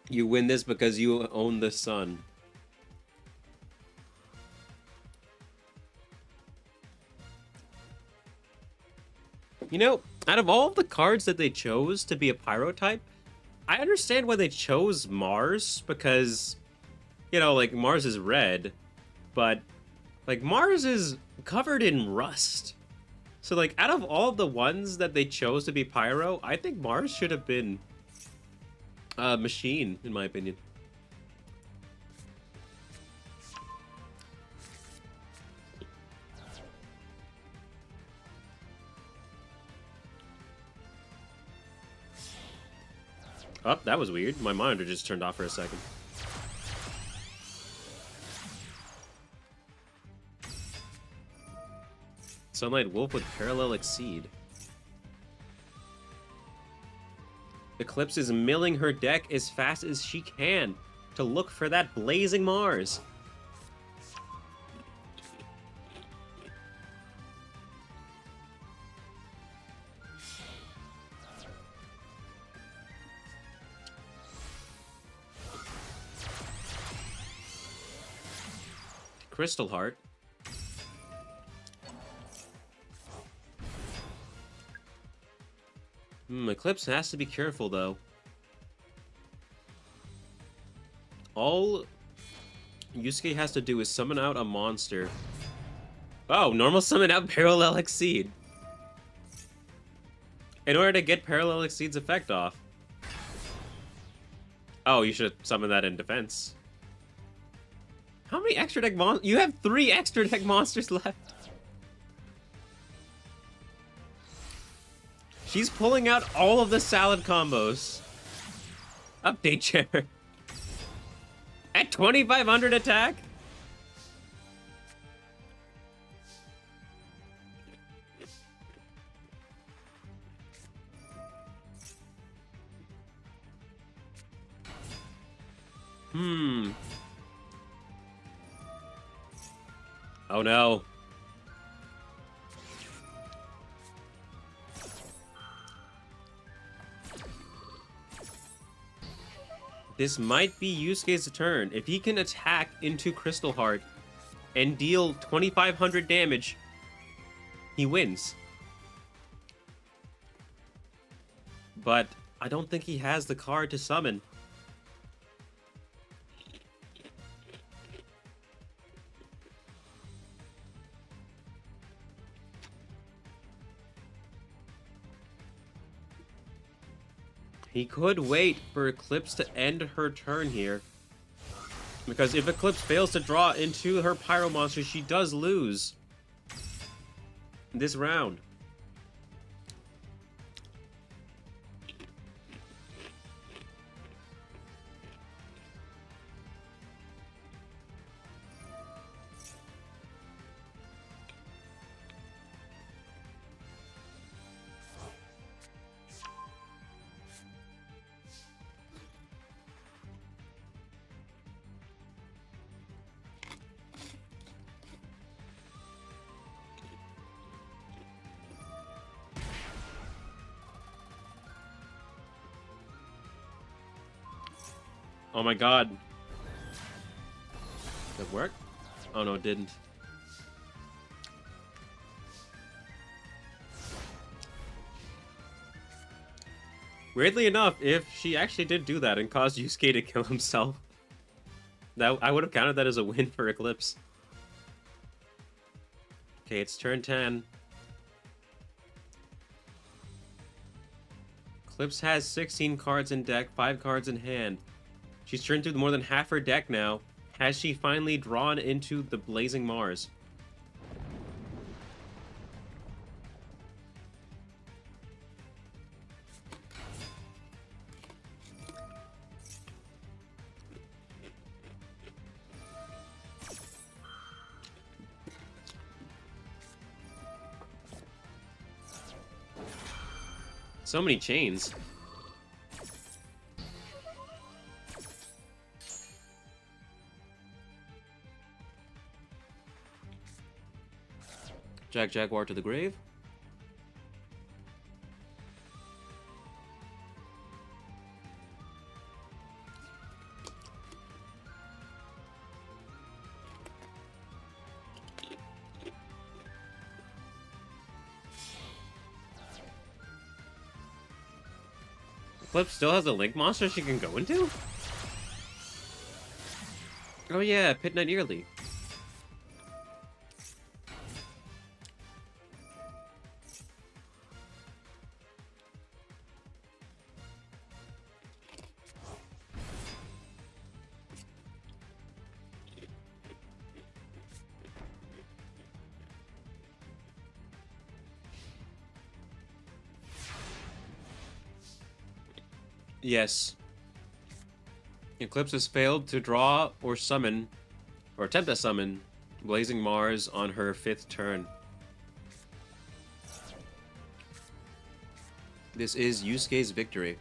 You win this because you own the sun. You know, out of all of the cards that they chose to be a pyro type, I understand why they chose Mars, because you know, like Mars is red, but like Mars is covered in rust. So like out of all the ones that they chose to be pyro, I think Mars should have been machine, in my opinion. Oh, that was weird. My monitor just turned off for a second. Sunlight Wolf with Parallel Exceed. Eclipse is milling her deck as fast as she can to look for that blazing Mars. Crystal Heart. Eclipse has to be careful, though. All Yusuke has to do is summon out a monster. Oh, normal summon out Parallel Exceed. In order to get Parallel Exceed's effect off. Oh, you should summon that in defense. How many extra deck monsters? You have 3 extra deck monsters left. She's pulling out all of the salad combos. Update chair. At 2,500 attack? Oh no. This might be Yusuke's turn. If he can attack into Crystal Heart and deal 2,500 damage, he wins. But I don't think he has the card to summon. He could wait for Eclipse to end her turn here. Because if Eclipse fails to draw into her Pyro Monster, she does lose this round. Oh my god. Did it work? Oh no, it didn't. Weirdly enough, if she actually did do that and caused Yusuke to kill himself, that I would have counted that as a win for Eclipse. Okay, it's turn 10. Eclipse has 16 cards in deck, 5 cards in hand. She's turned through more than half her deck now. Has she finally drawn into the Blazing Mars? So many chains. Jaguar to the grave. Flip still has a link monster she can go into? Oh yeah, Pit Knight Yearly. Yes. Eclipse has failed to draw or summon, or attempt to summon, Blazing Mars on her 5th turn. This is Yusuke's victory.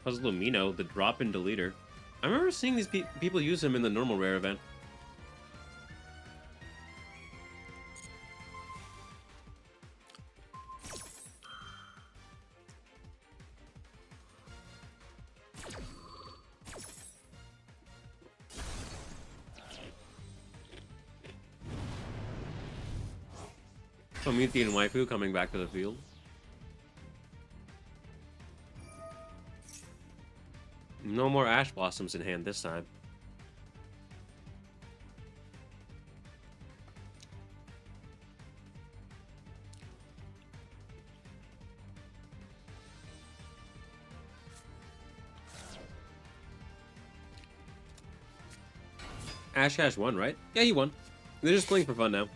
How's Lumino, the drop-in deleter? I remember seeing these people use him in the normal rare event. Promethean Waifu coming back to the field. No more Ash Blossoms in hand this time. Ash Hash won, right? Yeah, he won. They're just playing for fun now.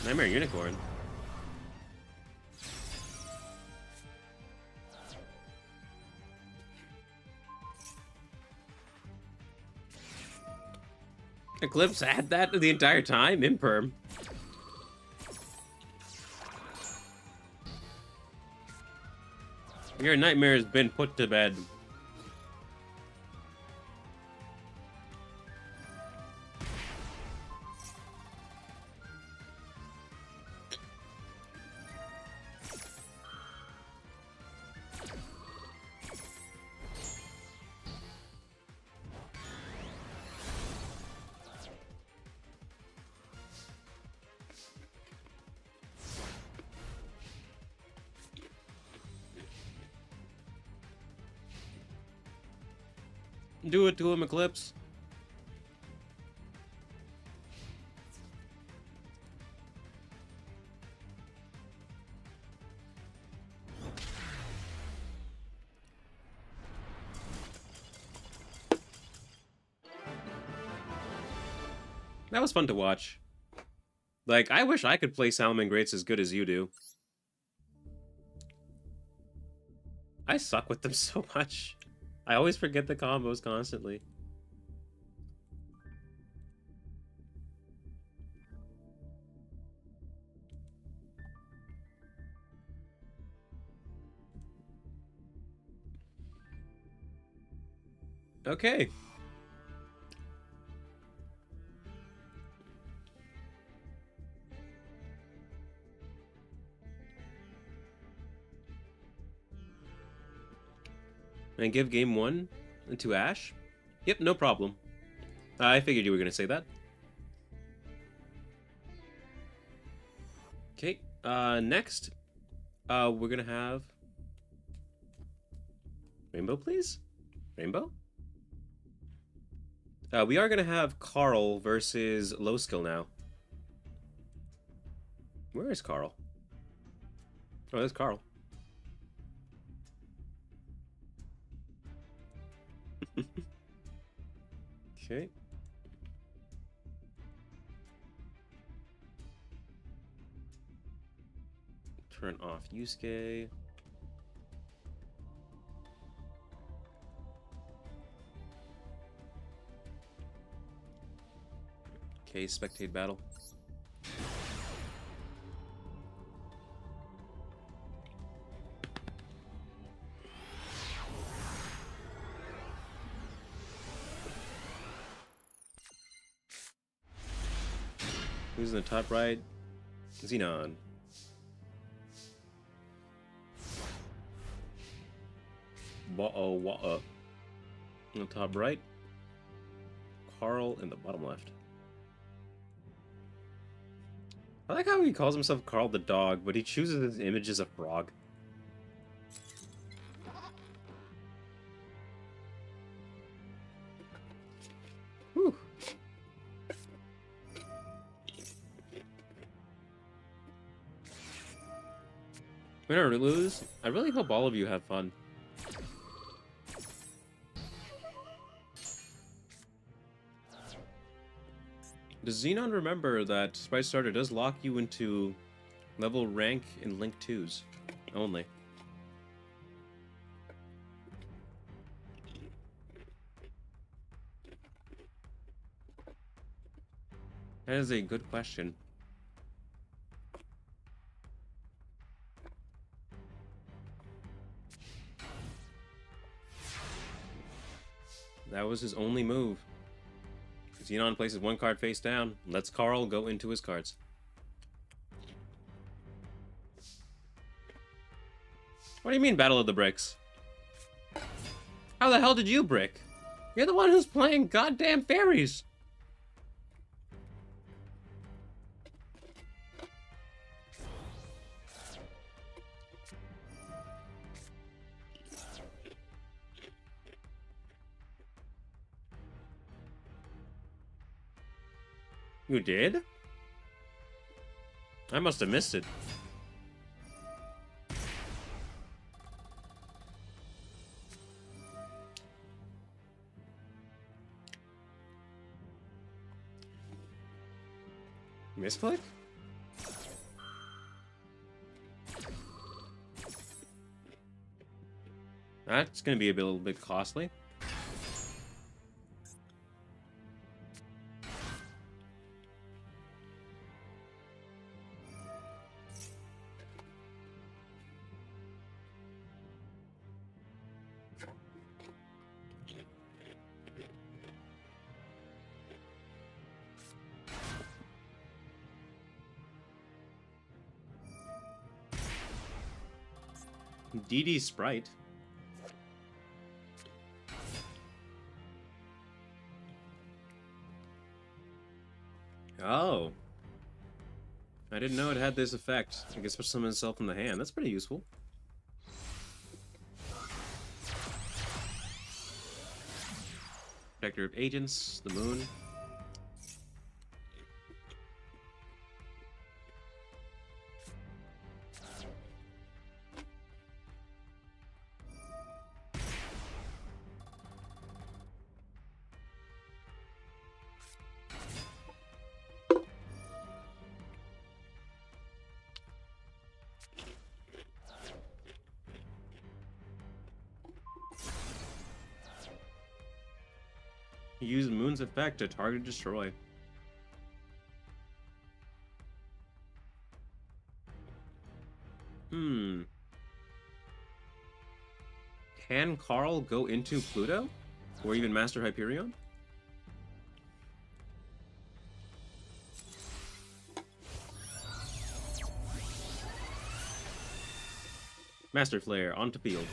Nightmare Unicorn. Eclipse had that the entire time? Imperm. Your nightmare has been put to bed. Do it to him, Eclipse. That was fun to watch. Like, I wish I could play Salmon Greats as good as you do. I suck with them so much. I always forget the combos constantly. Okay. And give game 1 to Ash? Yep, no problem. I figured you were going to say that. Okay, next, we're going to have... Rainbow, please? Rainbow? We are going to have Carl versus Low Skill now. Where is Carl? Oh, there's Carl. Okay. Turn off Yusuke. Okay, spectate battle. Who's in the top right? Xenon. Wa-oh. In the top right. Carl in the bottom left. I like how he calls himself Carl the dog, but he chooses his image as a frog. Whew. Win or lose, I really hope all of you have fun. Does Xenon remember that Sprite Starter does lock you into level rank in Link 2s only? That is a good question. That was his only move. Xenon places one card face down, lets Carl go into his cards. What do you mean, Battle of the Bricks? How the hell did you brick? You're the one who's playing goddamn fairies! You did? I must have missed it. Misclick? That's gonna be a little bit costly. DD Sprite. Oh. I didn't know it had this effect. I guess put summon itself in the hand. That's pretty useful. Protector of Agents, the moon. Use Moon's effect to target destroy. Can Carl go into Pluto? Or even Master Hyperion? Master Flare, onto field.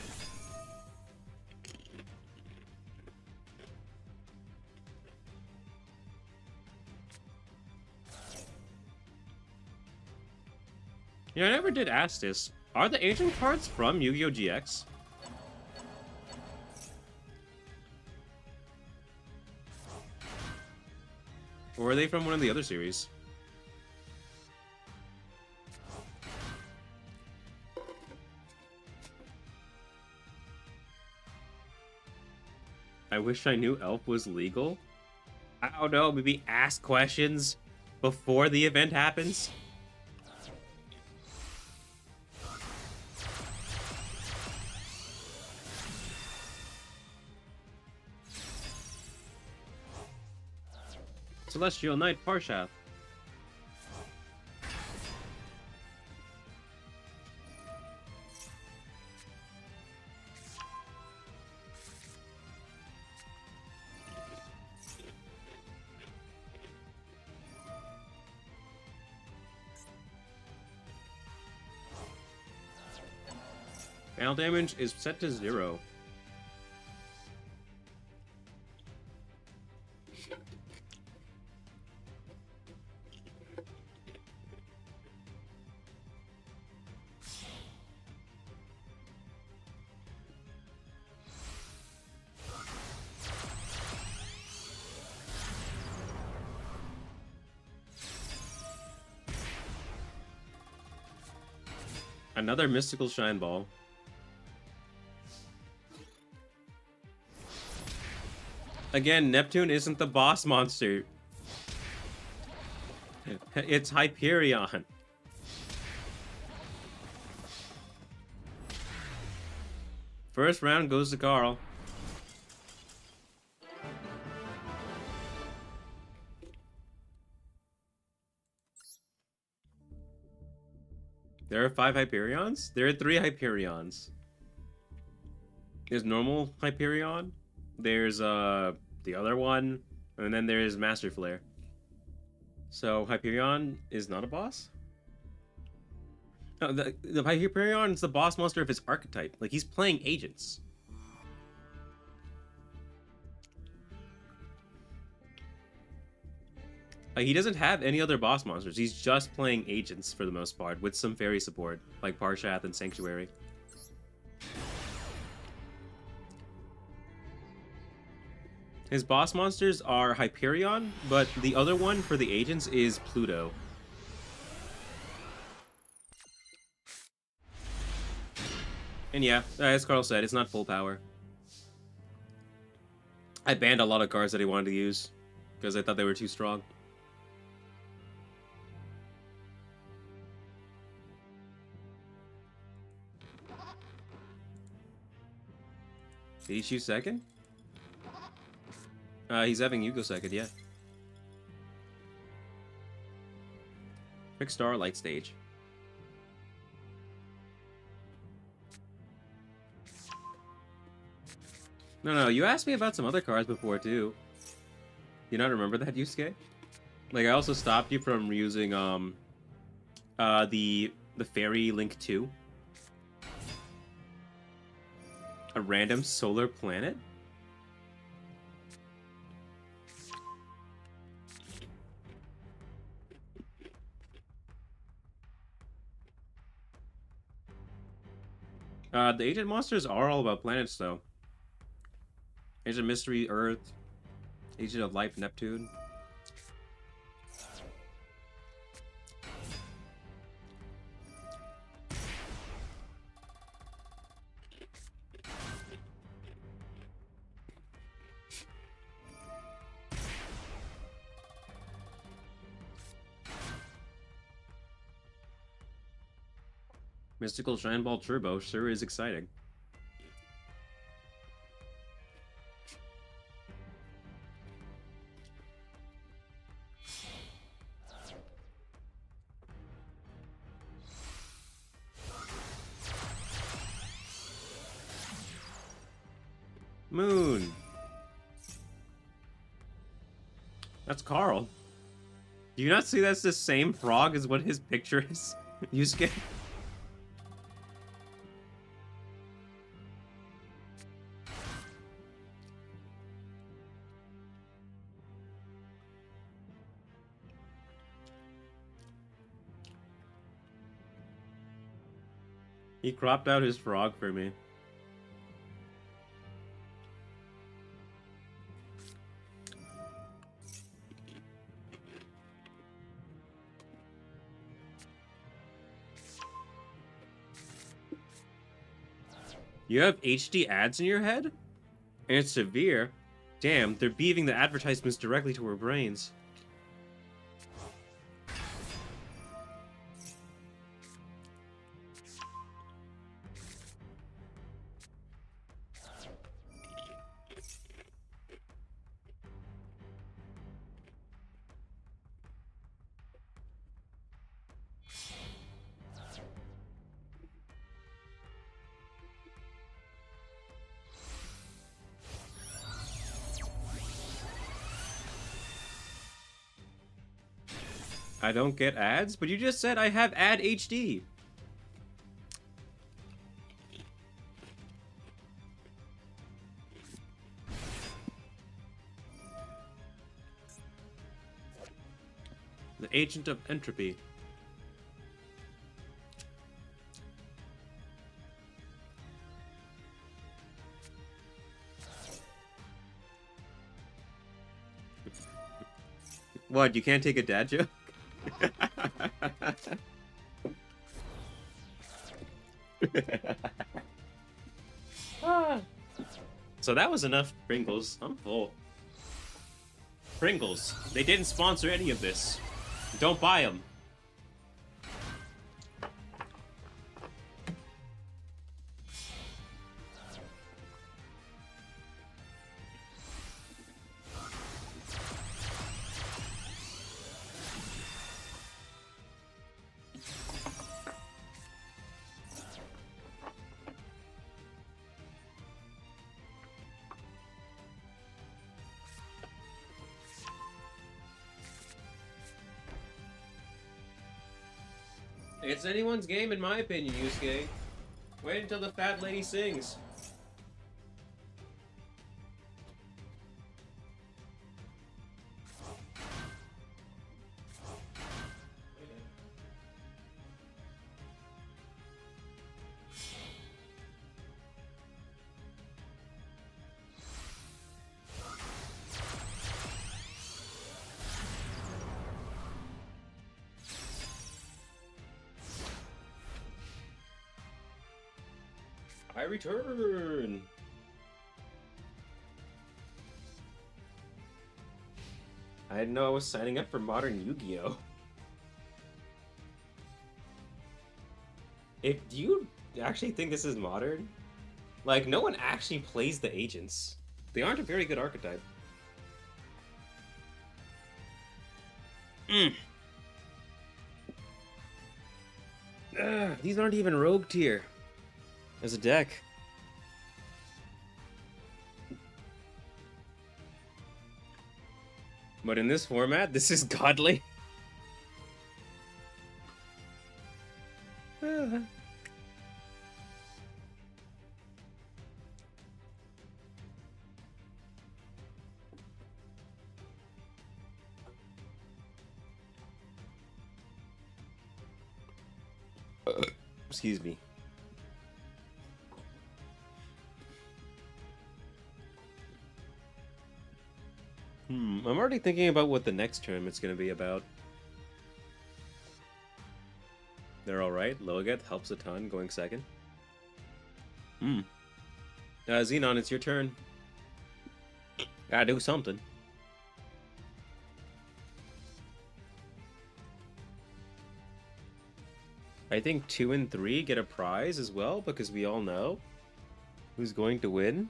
Yeah, I never did ask this. Are the ancient cards from Yu-Gi-Oh! GX? Or are they from one of the other series? I wish I knew Elf was legal. I don't know, maybe ask questions before the event happens? Celestial Knight Parshath. Battle damage is set to 0. Another mystical shine ball. Again, Neptune isn't the boss monster. It's Hyperion. First round goes to Carl. There are 5 Hyperions? There are 3 Hyperions. There's normal Hyperion. There's the other one, and then there's Master Flare. So Hyperion is not a boss? No, the Hyperion is the boss monster of his archetype. Like, he's playing agents. Like, he doesn't have any other boss monsters. He's just playing agents for the most part, with some fairy support, like Parshath and Sanctuary. His boss monsters are Hyperion, but the other one for the agents is Pluto. And yeah, as Carl said, it's not full power. I banned a lot of cards that he wanted to use, because I thought they were too strong. Did he choose second? He's having Yugo second, yeah. Quick Star, Light Stage. No, you asked me about some other cards before, too. You not remember that, Yusuke? Like, I also stopped you from using, the Fairy Link 2. A random solar planet? The agent monsters are all about planets, though. Agent Mystery, Earth. Agent of Life, Neptune. Mystical Shine Ball Turbo sure is exciting. Moon. That's Carl. Do you not see that's the same frog as what his picture is? Yusuke? He cropped out his frog for me. You have HD ads in your head? And it's severe. Damn, they're beaving the advertisements directly to our brains. I don't get ads, but you just said I have ad HD. The agent of entropy. What, you can't take a dad joke? So that was enough Pringles. I'm full. Pringles. They didn't sponsor any of this. Don't buy them. It's anyone's game in my opinion, Yusuke. Wait until the fat lady sings. I return! I didn't know I was signing up for modern Yu-Gi-Oh! Do you actually think this is modern? Like, no one actually plays the agents. They aren't a very good archetype. These aren't even rogue tier. As a deck. But in this format, this is godly. Excuse me. I'm already thinking about what the next tournament's gonna be about. They're alright. Loaget helps a ton, going second. Xenon, it's your turn. Gotta do something. I think 2 and 3 get a prize as well, because we all know who's going to win.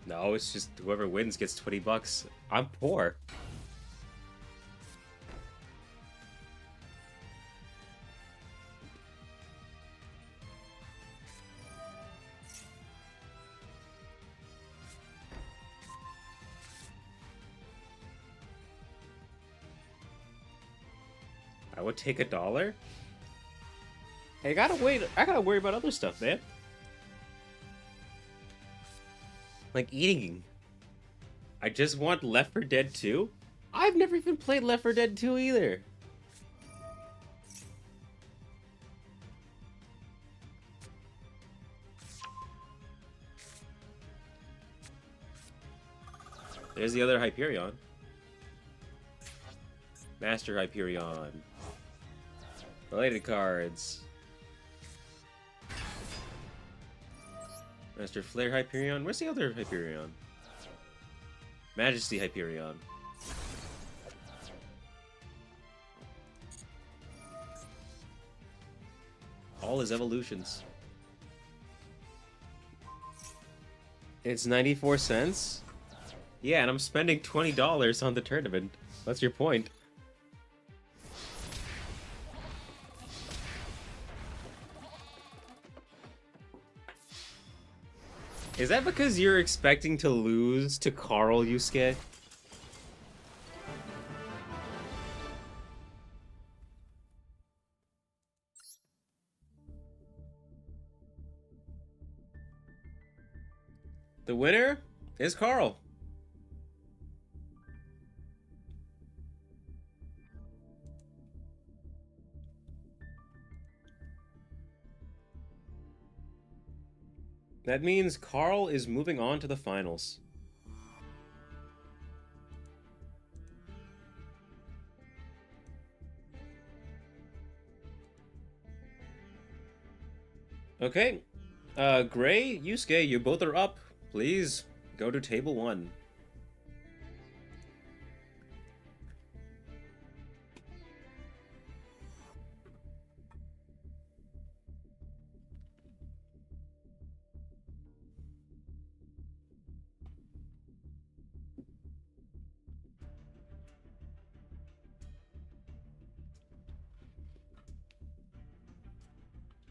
No, it's just whoever wins gets 20 bucks. I'm poor. I would take $1. Hey, I gotta wait. I gotta worry about other stuff, man. Like eating. I just want Left 4 Dead 2. I've never even played Left 4 Dead 2 either. There's the other Hyperion. Master Hyperion. Related cards. Master Flare Hyperion. Where's the other Hyperion? Majesty Hyperion. All his evolutions. It's 94 cents? Yeah, and I'm spending $20 on the tournament. What's your point? Is that because you're expecting to lose to Carl, Yusuke? The winner is Carl. That means Carl is moving on to the finals. Okay. Gray, Yusuke, you both are up. Please go to table 1.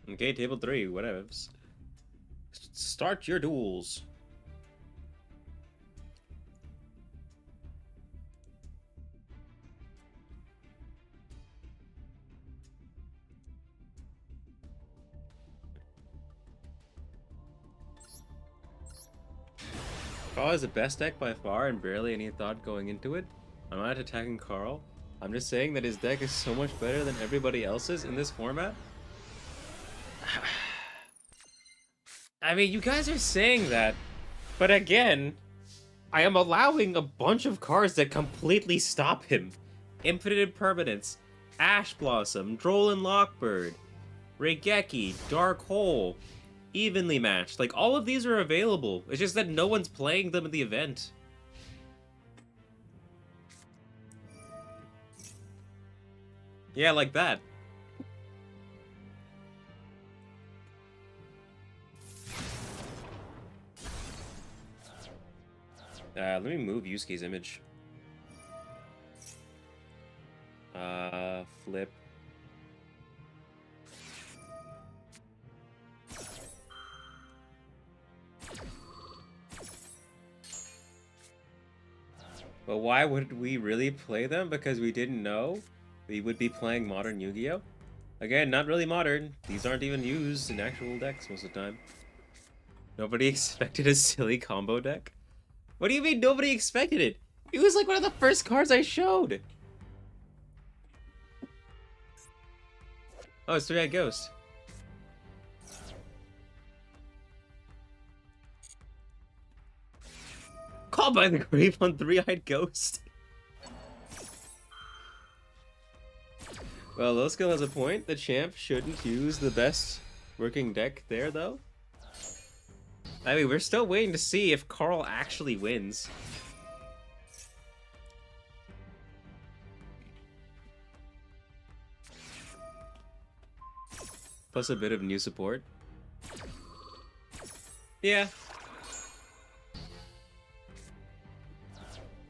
Okay, table 3, whatevs. Start your duels. Carl is the best deck by far and barely any thought going into it. I'm not attacking Carl. I'm just saying that his deck is so much better than everybody else's in this format. I mean, you guys are saying that, but again, I am allowing a bunch of cards that completely stop him. Infinite Impermanence, Ash Blossom, Droll Lockbird, Raigeki, Dark Hole, evenly matched. Like, all of these are available. It's just that no one's playing them in the event. Yeah, like that. Let me move Yusuke's image. Flip. But why would we really play them? Because we didn't know we would be playing modern Yu-Gi-Oh! Again, not really modern. These aren't even used in actual decks most of the time. Nobody expected a silly combo deck? What do you mean nobody expected it? It was like one of the first cards I showed. Oh, it's 3-Eyed Ghost. Called by the Grave on 3-Eyed Ghost. Well, Loskill has a point. The champ shouldn't use the best working deck there, though. I mean, we're still waiting to see if Carl actually wins. Plus a bit of new support. Yeah.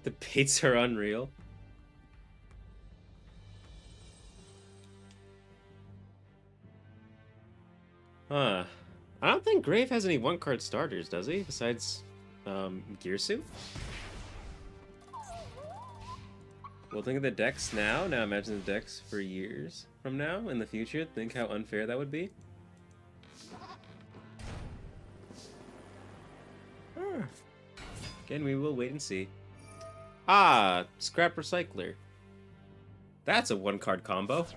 The baits are unreal. Huh. I don't think Grave has any one-card starters, does he? Besides, Gearsuit? Well, think of the decks now. Now imagine the decks for years from now in the future. Think how unfair that would be. Again, we will wait and see. Ah, Scrap Recycler. That's a one-card combo.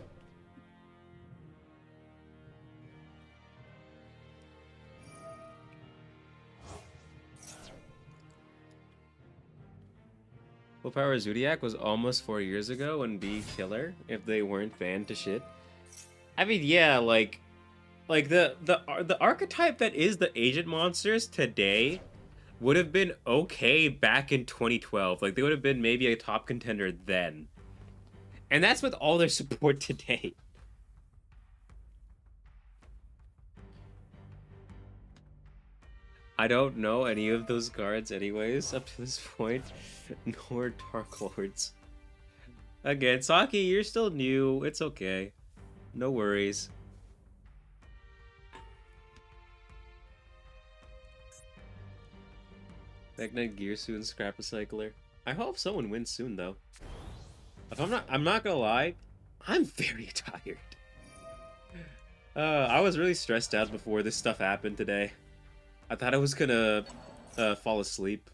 Full Power Zodiac was almost 4 years ago and be killer if they weren't banned to shit. I mean, yeah, like the archetype that is the agent monsters today would have been okay back in 2012. Like, they would have been maybe a top contender then. And that's with all their support today. I don't know any of those cards anyways up to this point, nor Dark Lords. Again, Saki, you're still new. It's okay. No worries. Magnet Gearsu and Scrap Recycler. I hope someone wins soon though. If I'm not gonna lie, I'm very tired. I was really stressed out before this stuff happened today. I thought I was gonna fall asleep.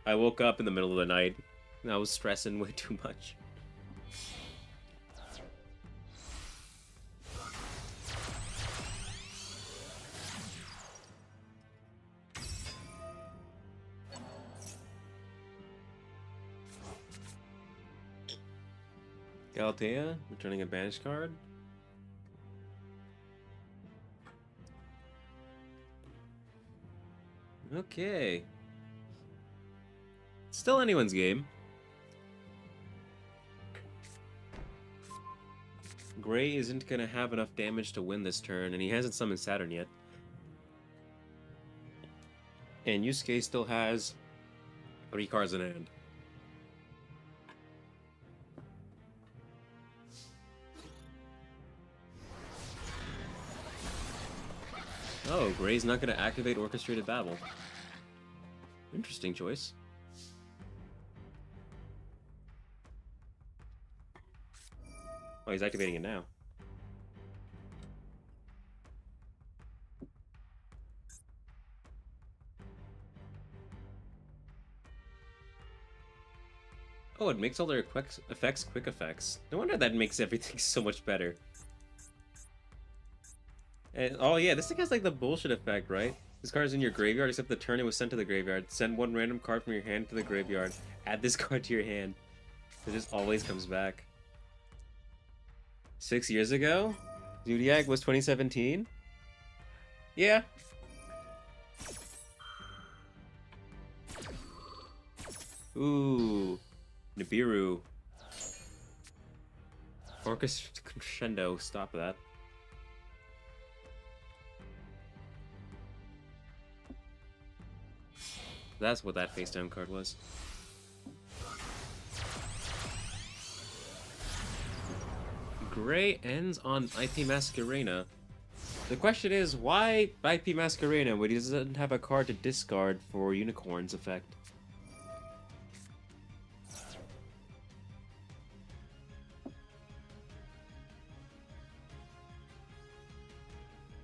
I woke up in the middle of the night and I was stressing way too much. Galatea, returning a banished card. Okay. Still anyone's game. Gray isn't gonna have enough damage to win this turn, and he hasn't summoned Saturn yet. And Yusuke still has 3 cards in hand. Oh, Gray's not going to activate Orchestrated Battle. Interesting choice. Oh, he's activating it now. Oh, it makes all their quick effects. No wonder that makes everything so much better. And, oh yeah, this thing has like the bullshit effect, right? This card is in your graveyard, except the turn it was sent to the graveyard. Send one random card from your hand to the graveyard. Add this card to your hand. It just always comes back. 6 years ago? Zodiac was 2017? Yeah. Ooh. Nibiru. Orchestra Crescendo. Stop that. That's what that face down card was. Gray ends on IP Masquerena. The question is, why IP Masquerena when he doesn't have a card to discard for Unicorn's effect?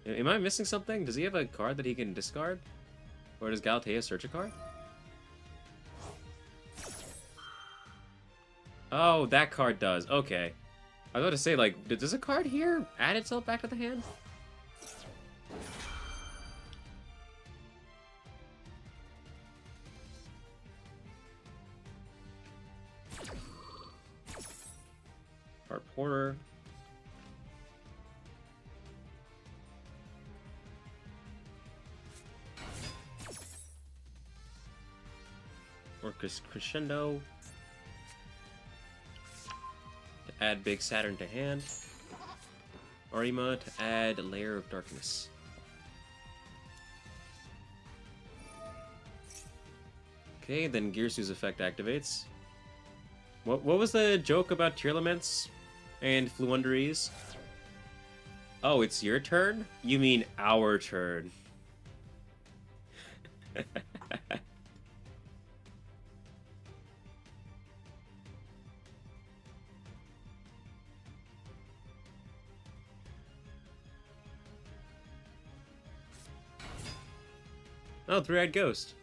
Am I missing something? Does he have a card that he can discard? Or does Galatea search a card? Oh, that card does. Okay. I was about to say, like, does a card here add itself back to the hand? Card Porter. Orcus Crescendo. To add Big Saturn to hand. Arima to add Layer of Darkness. Okay, then Gearsu's effect activates. What was the joke about Tear Laments and Fluunderies? Oh, it's your turn? You mean our turn. Oh, three-eyed ghost.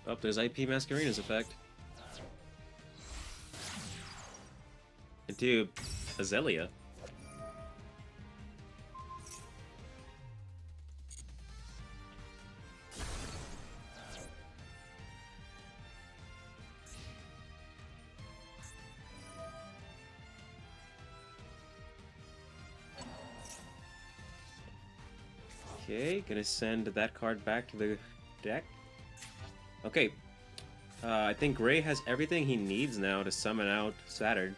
Oh, there's IP Masquerina's effect. Into Azalea. Okay, gonna send that card back to the deck. Okay, I think Gray has everything he needs now to summon out Saturn.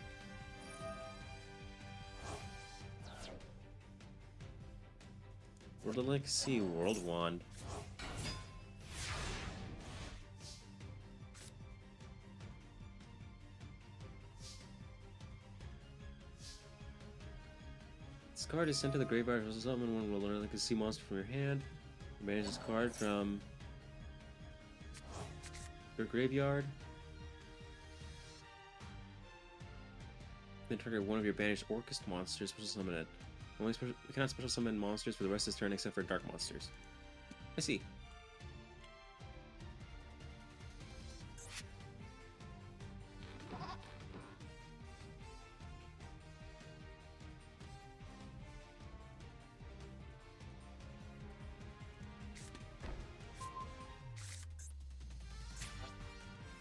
World of Legacy, World Wand. This card is sent to the graveyard as a summon one World of Legacy monster from your hand. Manage this card from your graveyard. Then trigger one of your banished Orcust monsters, special summon it. You cannot special summon monsters for the rest of this turn except for dark monsters. I see.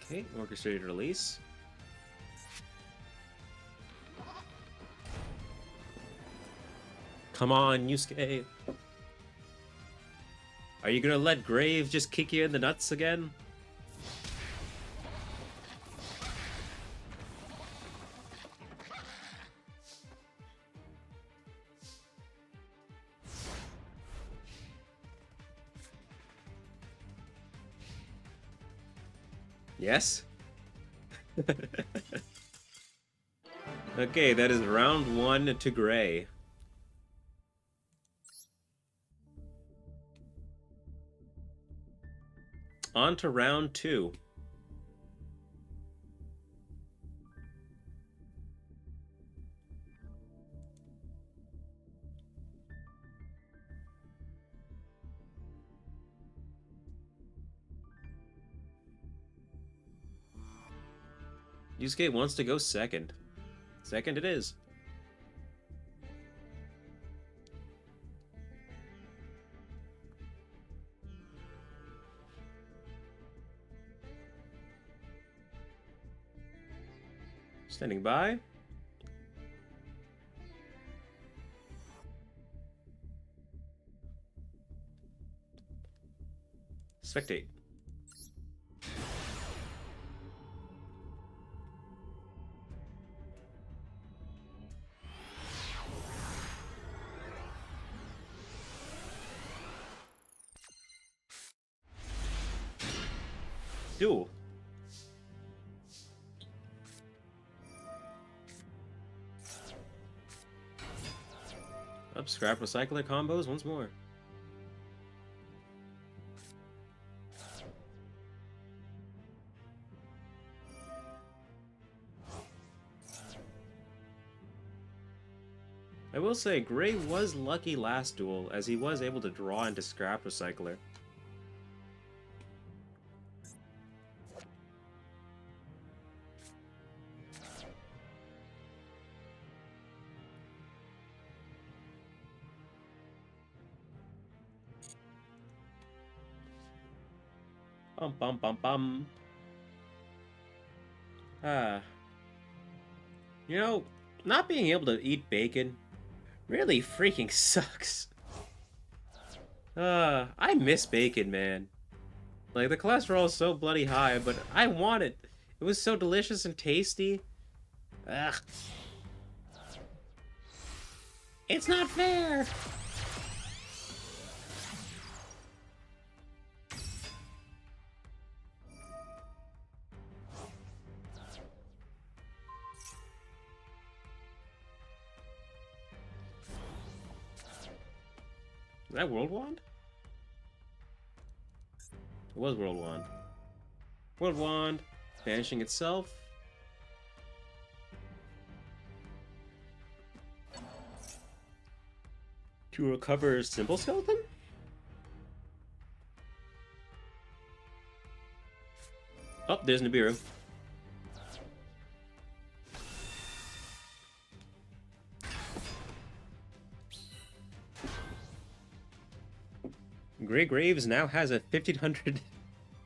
Okay, orchestrated release. Come on, Yusuke. Are you gonna let Grave just kick you in the nuts again? Yes? Okay, that is round 1 to Gray. On to round 2. Yusuke wants to go second. Second it is. Standing by. Spectate. Duel. Up scrap recycler combos once more. I will say, Gray was lucky last duel, as he was able to draw into scrap recycler. Bum bum bum bum. You know, not being able to eat bacon really freaking sucks. I miss bacon, man. Like, the cholesterol is so bloody high, but I want it. It was so delicious and tasty. Ugh. It's not fair! that World Wand? It was World Wand. World Wand, banishing itself. To recover Simple Skeleton? Oh, there's Nibiru. Grey Graves now has a 1500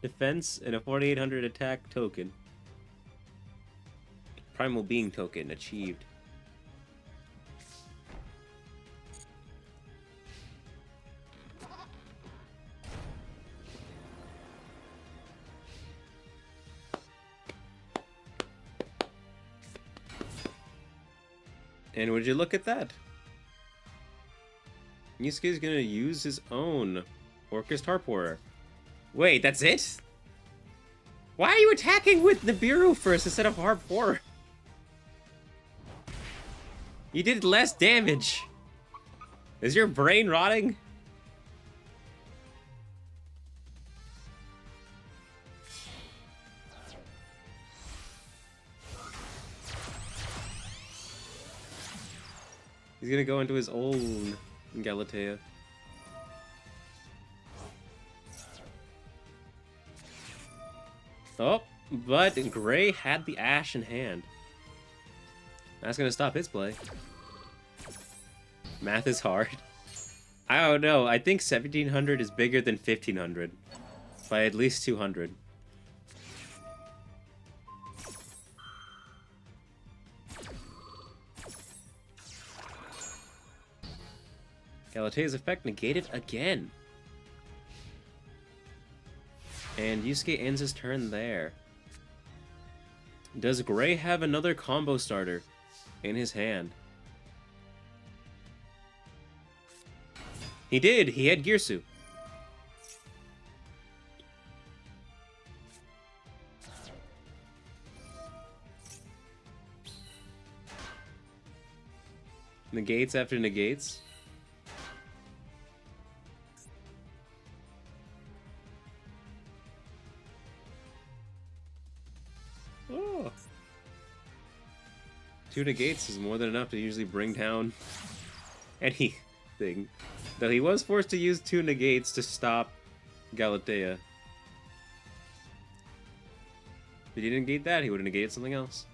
defense and a 4800 attack token. Primal Being token achieved. And would you look at that? Yusuke's gonna use his own Orcust Harporer. Wait, that's it? Why are you attacking with Nibiru first instead of Harporer? You did less damage. Is your brain rotting? He's gonna go into his own Galatea. Oh, but Gray had the Ash in hand. That's gonna stop his play. Math is hard. I don't know. I think 1700 is bigger than 1500 by at least 200. Galatea's effect negated again. And Yusuke ends his turn there. Does Gray have another combo starter in his hand? He did! He had Girsu. Negates after negates. Oh. 2 negates is more than enough to usually bring down anything. Though he was forced to use 2 negates to stop Galatea. If he didn't negate that, he would have negated something else.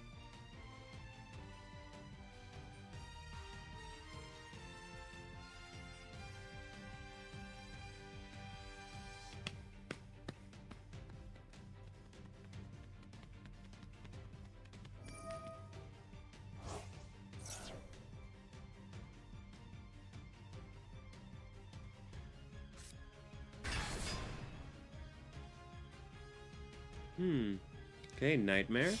Okay, Nightmare.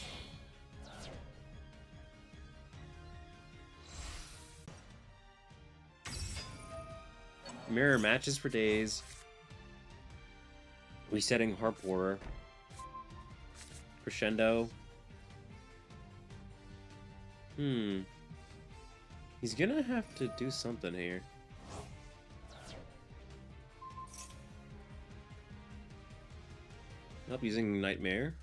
Mirror matches for days. Resetting Harporer. Crescendo. He's gonna have to do something here. Nope, using Nightmare.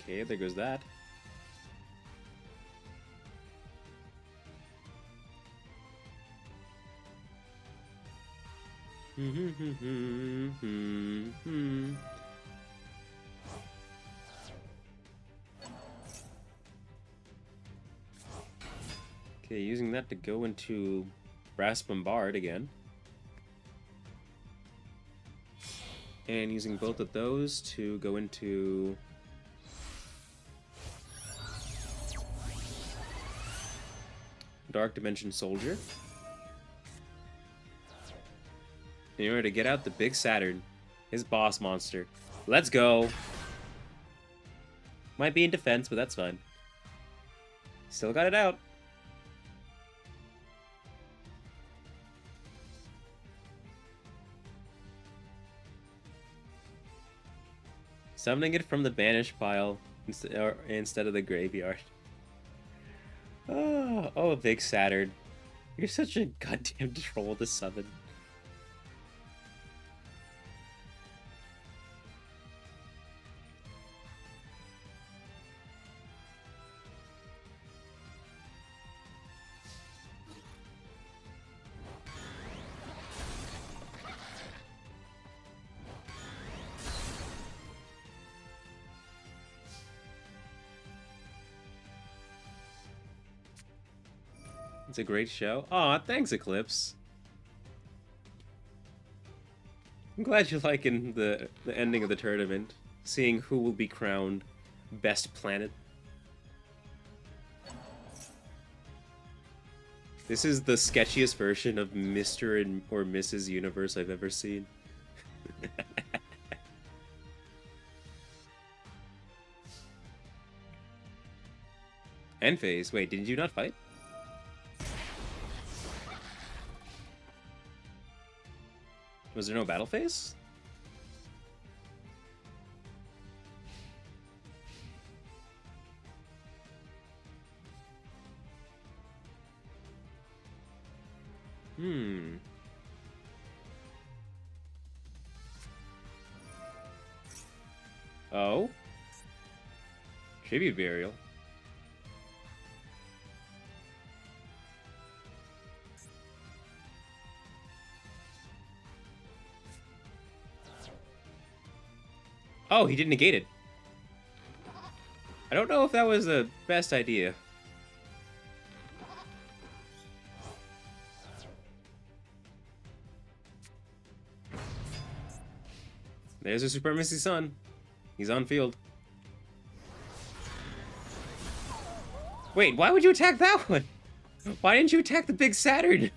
Okay, there goes that. Okay, using that to go into Brass Bombard again. And using both of those to go into Dark Dimension Soldier. In order to get out the big Saturn, his boss monster. Let's go! Might be in defense, but that's fine. Still got it out. Summoning it from the banish pile instead of the graveyard. Oh, Big Saturn. You're such a goddamn troll to summon. It's a great show. Aw, thanks, Eclipse. I'm glad you're liking the ending of the tournament. Seeing who will be crowned best planet. This is the sketchiest version of Mr. or Mrs. Universe I've ever seen. End phase. Wait, did you not fight? Was there no battle phase? Oh? Tribute burial. Oh, he didn't negate it. I don't know if that was the best idea. There's a Supremacy Sun. He's on field. Wait, why would you attack that one? Why didn't you attack the Big Saturn?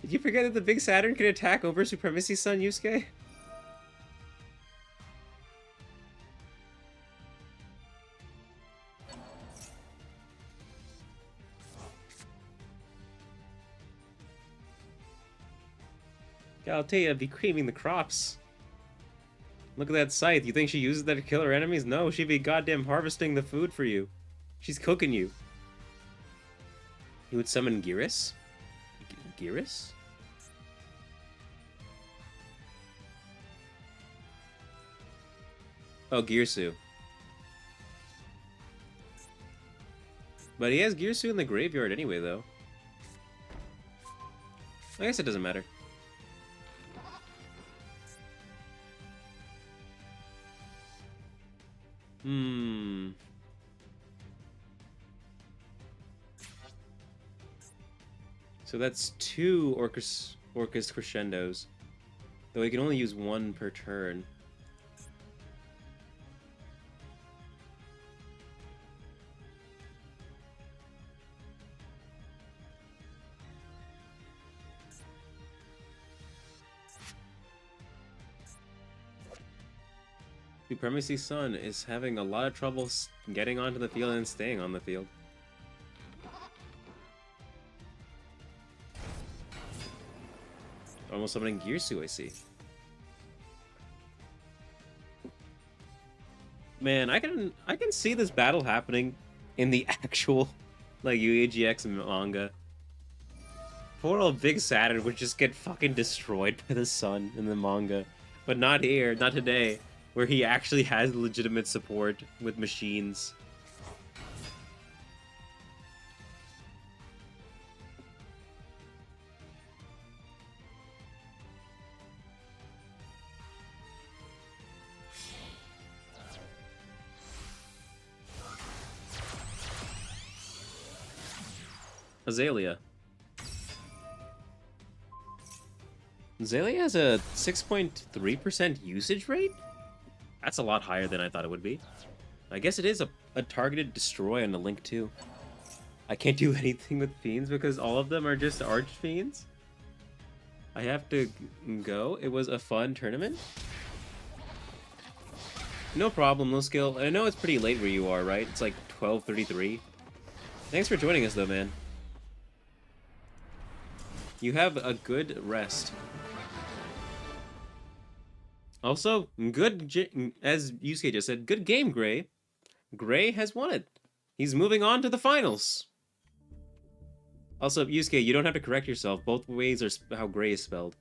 Did you forget that the Big Saturn can attack over Supremacy Sun, Yusuke? I'll tell you, I'd be creaming the crops. Look at that scythe. You think she uses that to kill her enemies? No, she'd be goddamn harvesting the food for you. She's cooking you. You would summon Geras? Geras? Oh, Girsu. But he has Girsu in the graveyard anyway, though. I guess it doesn't matter. So that's 2 Orcus Crescendos. Though he can only use 1 per turn. Supremacy Sun is having a lot of trouble getting onto the field and staying on the field. Almost summoning Girsu, I see. Man, I can see this battle happening in the actual like UAGX manga. Poor old Big Saturn would just get fucking destroyed by the sun in the manga. But not here, not today, where he actually has legitimate support with machines. Azalea. Azalea has a 6.3% usage rate? That's a lot higher than I thought it would be. I guess it is a targeted destroy on the Link too. I can't do anything with Fiends because all of them are just Arch Fiends. I have to go. It was a fun tournament. No problem, no skill. I know it's pretty late where you are, right? It's like 12:33. Thanks for joining us, though, man. You have a good rest. Also, as Yusuke just said, good game, Gray. Gray has won it. He's moving on to the finals. Also, Yusuke, you don't have to correct yourself. Both ways are how Gray is spelled.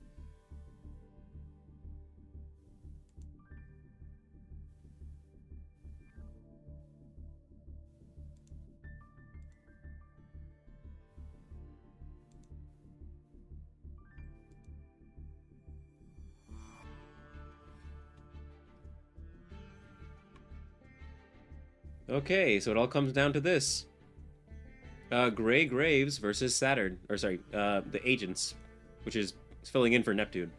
Okay, so it all comes down to this. Gray Graves versus Saturn. Or sorry, the Agents. Which is filling in for Neptune.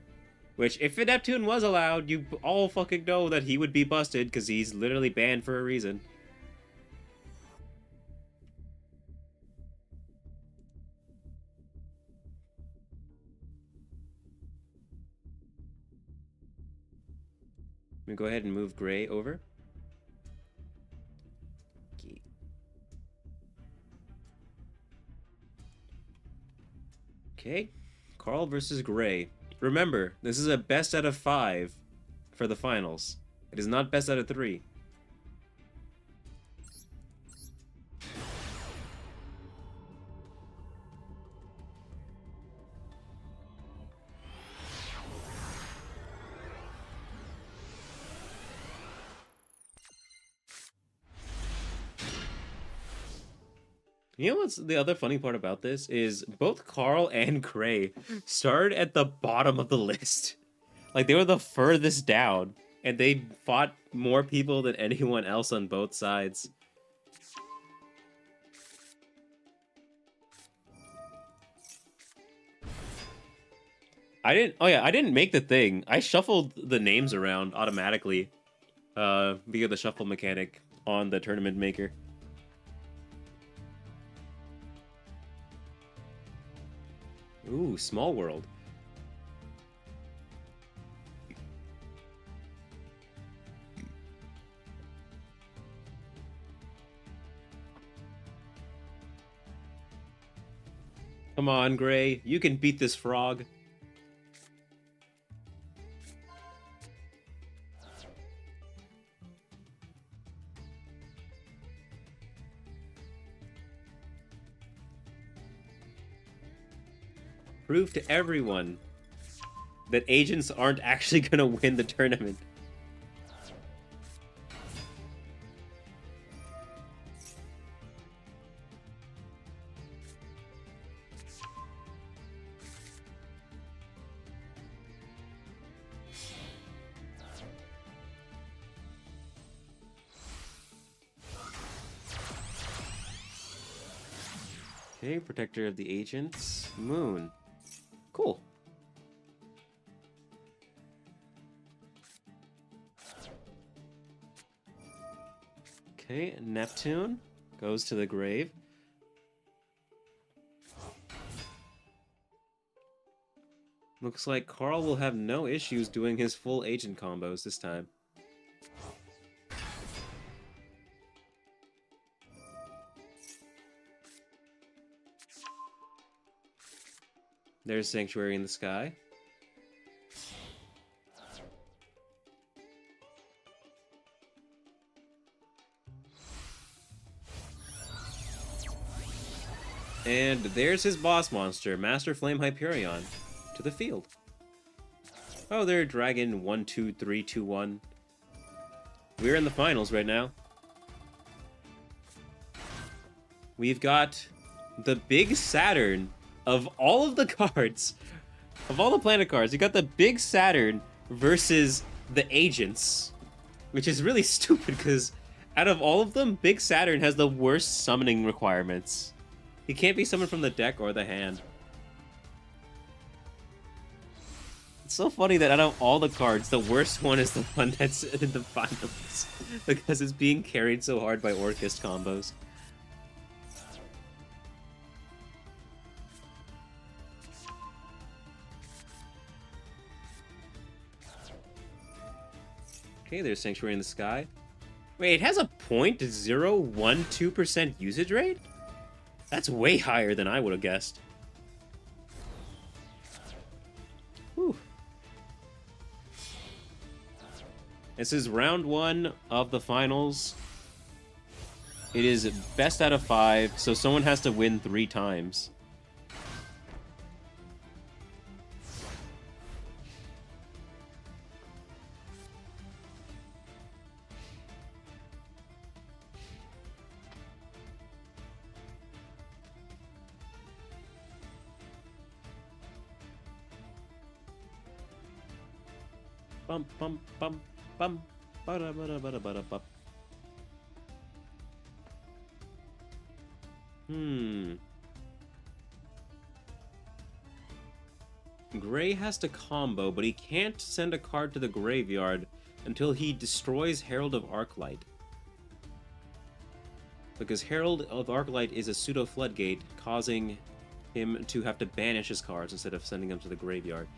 Which, if Neptune was allowed, you all fucking know that he would be busted, because he's literally banned for a reason. Let me go ahead and move Gray over. Okay, Carl versus Gray. Remember, this is a best out of 5 for the finals. It is not best out of 3. You know what's the other funny part about this is both Carl and Gray started at the bottom of the list. Like, they were the furthest down, and they fought more people than anyone else on both sides. I didn't make the thing. I shuffled the names around automatically via the shuffle mechanic on the tournament maker. Ooh, Small World. Come on, Gray. You can beat this frog. Prove to everyone that agents aren't actually gonna win the tournament. Okay, protector of the agents. Moon. Cool. Okay, Neptune goes to the grave. Looks like Carl will have no issues doing his full agent combos this time. There's Sanctuary in the Sky. And there's his boss monster, Master Flame Hyperion, to the field. Oh, they're Dragon 1, 2, 3, 2, 1. We're in the finals right now. We've got the big Saturn of all of the cards, of all the planet cards. You got the big Saturn versus the agents, which is really stupid because out of all of them, Big Saturn has the worst summoning requirements. He can't be summoned from the deck or the hand. It's so funny that out of all the cards, the worst one is the one that's in the finals because it's being carried so hard by Orchist combos. Okay, there's Sanctuary in the Sky. Wait, it has a 0.012% usage rate? That's way higher than I would have guessed. Whew. This is round 1 of the finals. It is best out of 5, so someone has to win 3 times. Bum bum bum bum bada bada bada bada bum. Gray has to combo, but he can't send a card to the graveyard until he destroys Herald of Arclight. Because Herald of Arclight is a pseudo floodgate, causing him to have to banish his cards instead of sending them to the graveyard.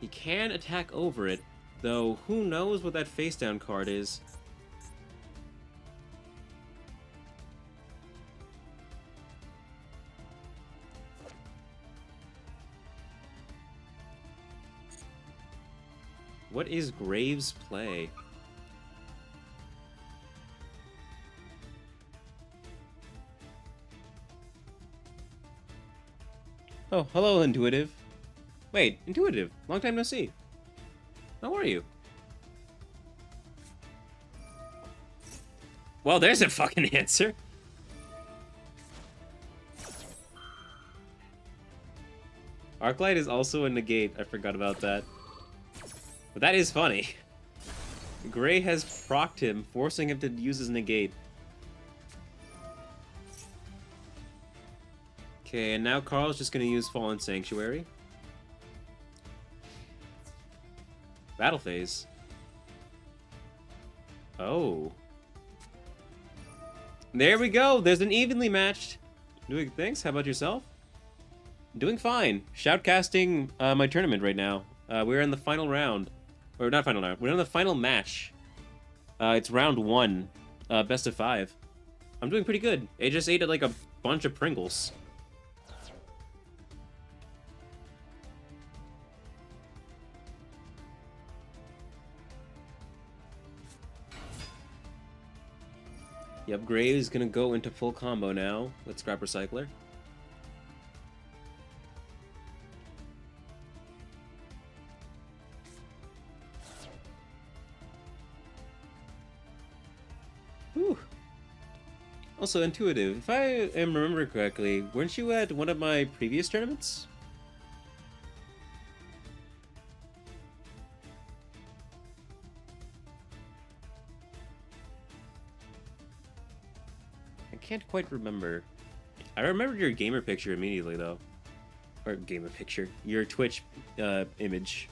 He can attack over it, though who knows what that face down card is. What is Graves' play? Oh, hello, Intuitive. Wait, Intuitive, long time no see. How are you? Well, there's a fucking answer. Arclight is also a negate. I forgot about that. But that is funny. Gray has procced him, forcing him to use his negate. Okay, and now Carl's just gonna use Fallen Sanctuary. Battle phase. Oh. There we go. There's an evenly matched. Doing things. How about yourself? Doing fine. Shoutcasting my tournament right now. We're in the final round. Or not final round. We're in the final match. It's round 1. Best of 5. I'm doing pretty good. I just ate like a bunch of Pringles. Yep, Gray is gonna go into full combo now. Let's grab Recycler. Whew. Also, Intuitive, if I am remembering correctly, weren't you at one of my previous tournaments? I can't quite remember. I remembered your gamer picture immediately, though. Or gamer picture. Your Twitch image.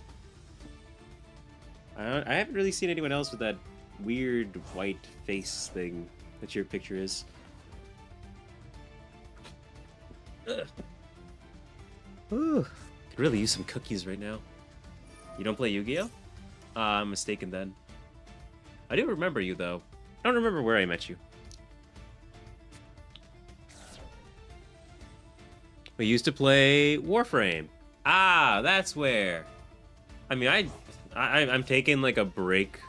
I haven't really seen anyone else with that weird white face thing that your picture is. Ugh. Ooh. Could really use some cookies right now. You don't play Yu-Gi-Oh? I'm mistaken then. I do remember you, though. I don't remember where I met you. We used to play Warframe. Ah, that's where. I mean, I'm taking like a break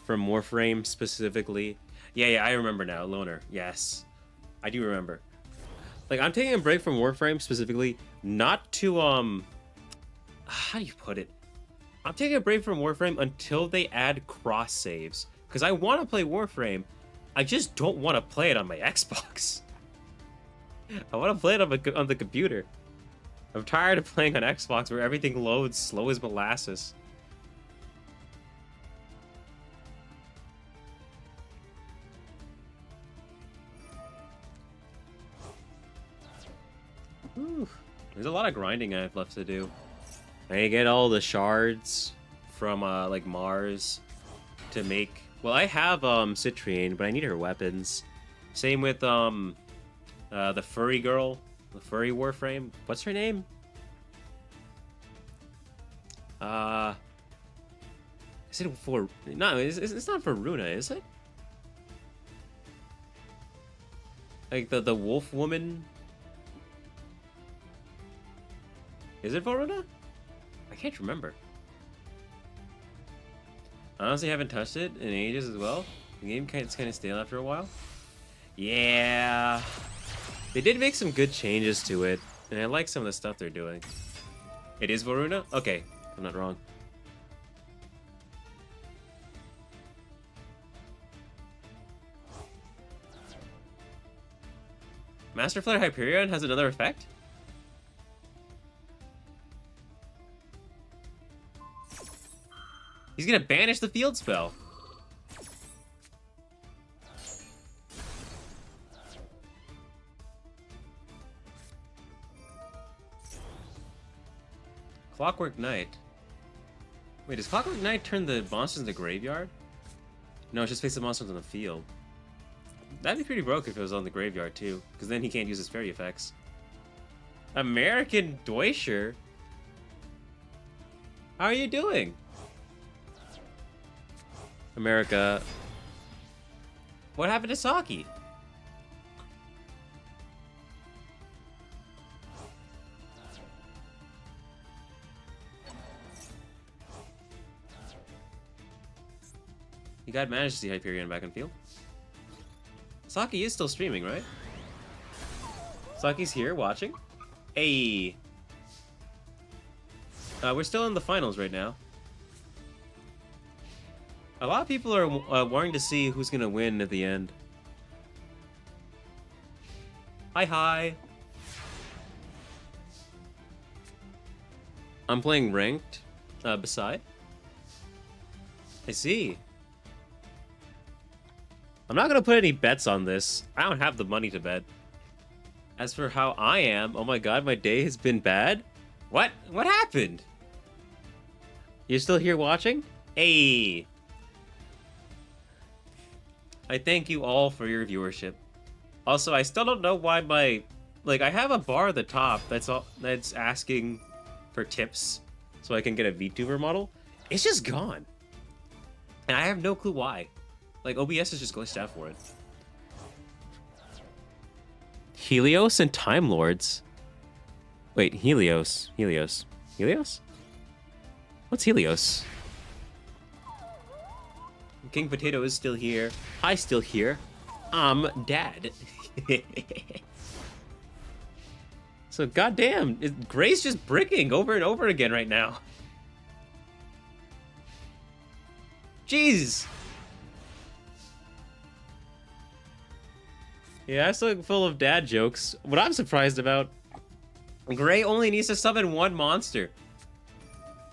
from Warframe specifically. Yeah, I remember now. Loner. Yes, I do remember. Like, I'm taking a break from Warframe specifically, not to how do you put it? I'm taking a break from Warframe until they add cross saves, because I want to play Warframe. I just don't want to play it on my Xbox. I want to play it on the computer. I'm tired of playing on Xbox where everything loads slow as molasses. Whew. There's a lot of grinding I have left to do. I need to get all the shards from like Mars to make. Well, I have Citrine, but I need her weapons. Same with the furry girl, the furry Warframe. What's her name? Is it for... No, it's not for Runa, is it? Like the wolf woman? Is it for Runa? I can't remember. Honestly, haven't touched it in ages as well. The game gets kind of stale after a while. Yeah. They did make some good changes to it, and I like some of the stuff they're doing. It is Varuna? Okay, I'm not wrong. Master Flare Hyperion has another effect? He's gonna banish the field spell. Clockwork Knight. Wait, does Clockwork Knight turn the monsters into graveyard? No, it's just face the monsters on the field. That'd be pretty broke if it was on the graveyard too, because then he can't use his fairy effects. American Deutscher? How are you doing? America. What happened to Saki? You got managed to see Hyperion back in field. Saki is still streaming, right? Saki's here watching. Hey. We're still in the finals right now. A lot of people are wanting to see who's gonna win at the end. Hi. I'm playing ranked beside. I see. I'm not gonna put any bets on this. I don't have the money to bet. As for how I am, oh my god, my day has been bad. What? What happened? You're still here watching? Hey. I thank you all for your viewership. Also, I still don't know why my... Like, I have a bar at the top that's asking for tips so I can get a VTuber model. It's just gone. And I have no clue why. Like, OBS is just glitched out for it. Helios and Time Lords? Wait, Helios. What's Helios? King Potato is still here. I still here. I'm Dad. So, goddamn, Gray's just bricking over and over again right now. Jeez. Yeah, I'm still full of dad jokes. What I'm surprised about, Gray only needs to summon one monster.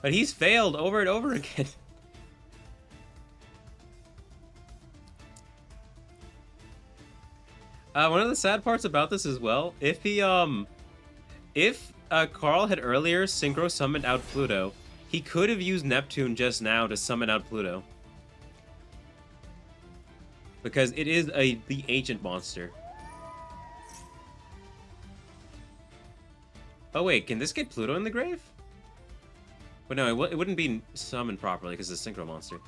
But he's failed over and over again. One of the sad parts about this as well, if Carl had earlier synchro summoned out Pluto, he could have used Neptune just now to summon out Pluto. Because it is the ancient monster. Oh wait, can this get Pluto in the grave? But no, it wouldn't be summoned properly because it's a synchro monster.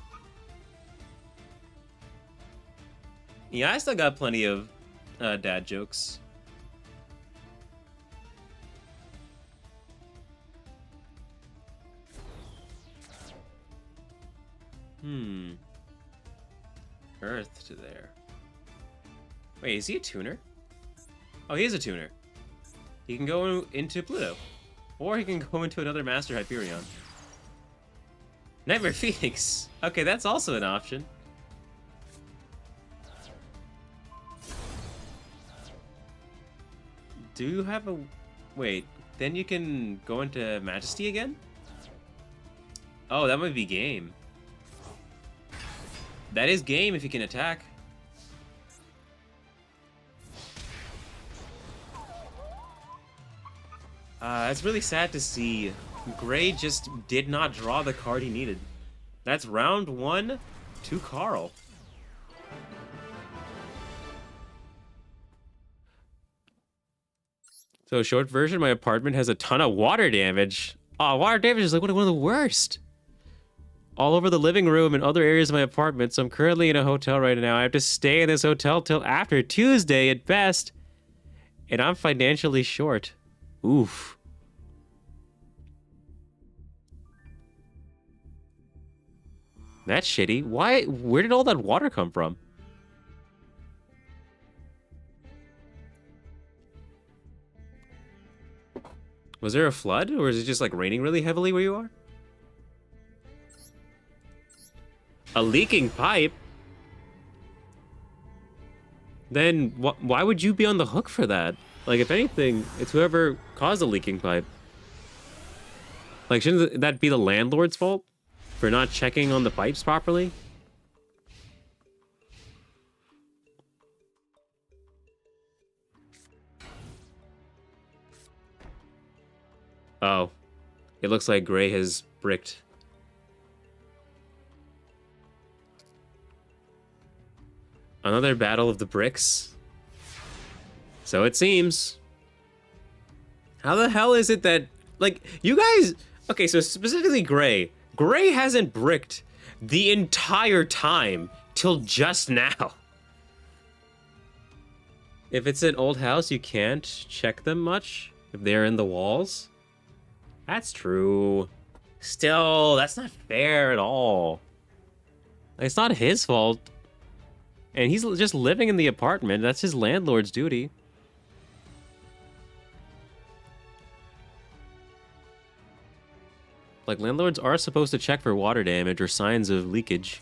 Yeah, I still got plenty of dad jokes. Earth to there. Wait, is he a tuner? Oh, he is a tuner. He can go into Pluto. Or he can go into another Master Hyperion. Nightmare Phoenix. Okay, that's also an option. Do you have a... Wait, then you can go into Majesty again? Oh, that might be game. That is game if you can attack. It's really sad to see. Gray just did not draw the card he needed. That's round 1 to Carl. So, short version, my apartment has a ton of water damage. Oh, water damage is like one of the worst. all over the living room and other areas of my apartment, so I'm currently in a hotel right now. I have to stay in this hotel till after Tuesday at best, and I'm financially short. Oof. That's shitty. Why? Where did all that water come from? Was there a flood, or is it just like raining really heavily where you are? A leaking pipe? Then why would you be on the hook for that? Like, if anything, it's whoever caused the leaking pipe. Like, shouldn't that be the landlord's fault for not checking on the pipes properly? Oh, it looks like Gray has bricked. Another battle of the bricks. So it seems. How the hell is it that, like, you guys... Okay, so specifically Gray. Gray hasn't bricked the entire time till just now. If it's an old house, you can't check them much if they're in the walls. That's true. Still, that's not fair at all. It's not his fault. And he's just living in the apartment. That's his landlord's duty. Like, landlords are supposed to check for water damage or signs of leakage.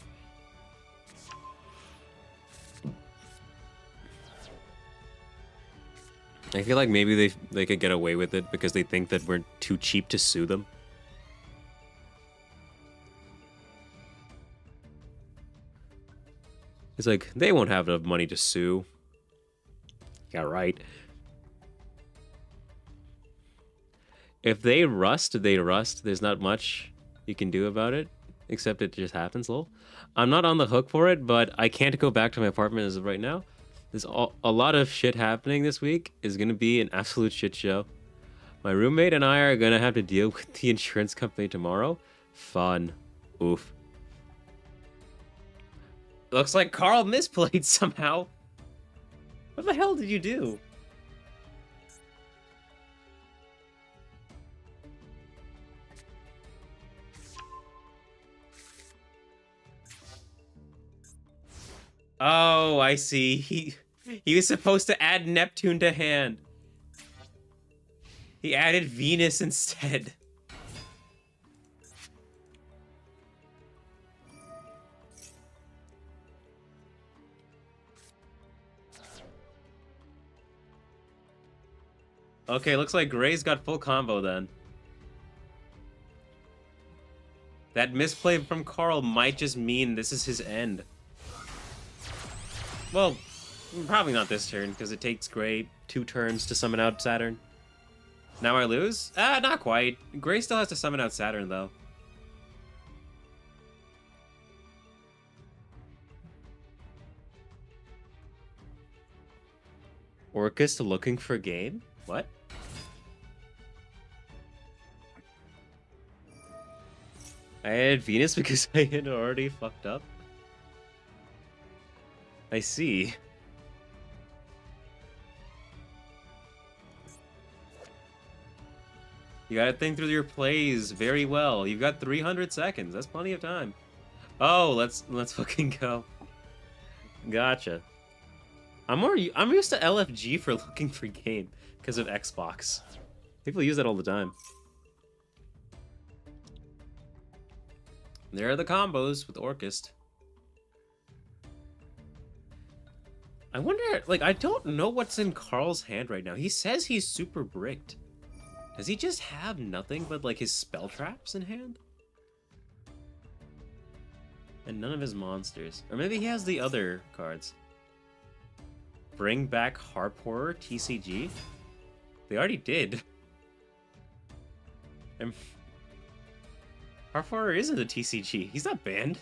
I feel like maybe they could get away with it because they think that we're too cheap to sue them. It's like, they won't have enough money to sue. Yeah, right. If they rust, they rust. There's not much you can do about it, except it just happens, lol. I'm not on the hook for it, but I can't go back to my apartment as of right now. There's a lot of shit happening this week. Is going to be an absolute shit show. My roommate and I are going to have to deal with the insurance company tomorrow. Fun. Oof. Looks like Carl misplayed somehow. What the hell did you do? Oh, I see. He was supposed to add Neptune to hand. He added Venus instead. Okay, looks like Gray's got full combo then. That misplay from Carl might just mean this is his end. Well, probably not this turn, because it takes Gray 2 turns to summon out Saturn. Now I lose? Not quite. Gray still has to summon out Saturn, though. Orcus looking for game? What? I had Venus because I had already fucked up. I see. You gotta think through your plays very well. You've got 300 seconds. That's plenty of time. Oh, let's fucking go. Gotcha. I'm used to LFG for looking for game because of Xbox. People use that all the time. There are the combos with Orchist. I wonder, like, I don't know what's in Carl's hand right now. He says he's super bricked. Does he just have nothing but, like, his spell traps in hand? And none of his monsters. Or maybe he has the other cards. Bring back Harp Horror TCG? They already did. And Harp Horror isn't a TCG. He's not banned.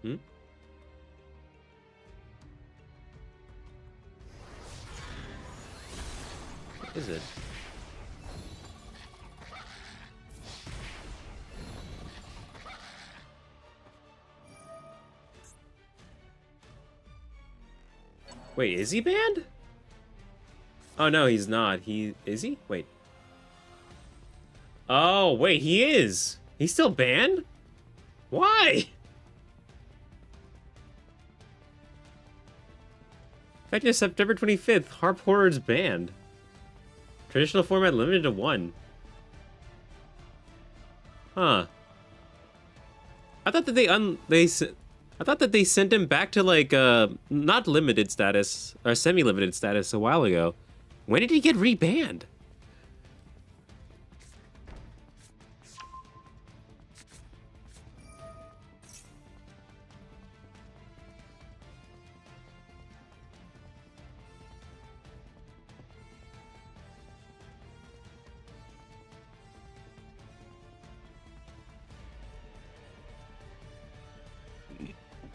Hmm? What is it? Wait, is he banned? Oh no, he's not. Is he? Wait. Oh, wait, he is. He's still banned? Why? Effective September 25th, Harp Horror's banned. Traditional format limited to 1. Huh. I thought that I thought that they sent him back to like not limited status or semi-limited status a while ago. When did he get rebanned?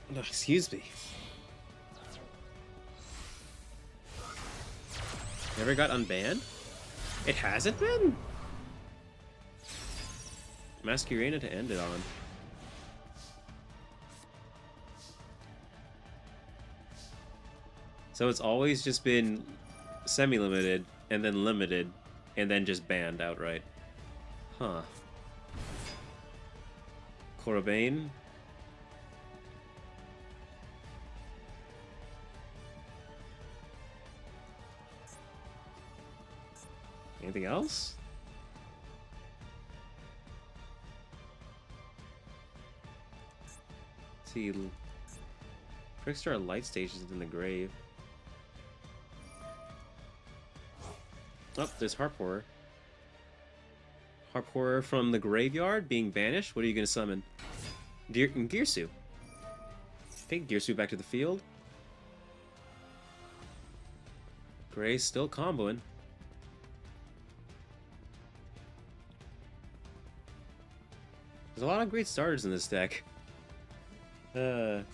No, excuse me. Never got unbanned? It hasn't been? Masquerena to end it on. So it's always just been semi-limited, and then limited, and then just banned outright. Huh. Corabane? Anything else? Let's see. Trickstar light stations in the grave. Oh, there's Harp Horror. Harp Horror from the graveyard being banished. What are you going to summon? Gearsu. Take Gearsu back to the field. Gray's still comboing. There's a lot of great starters in this deck. I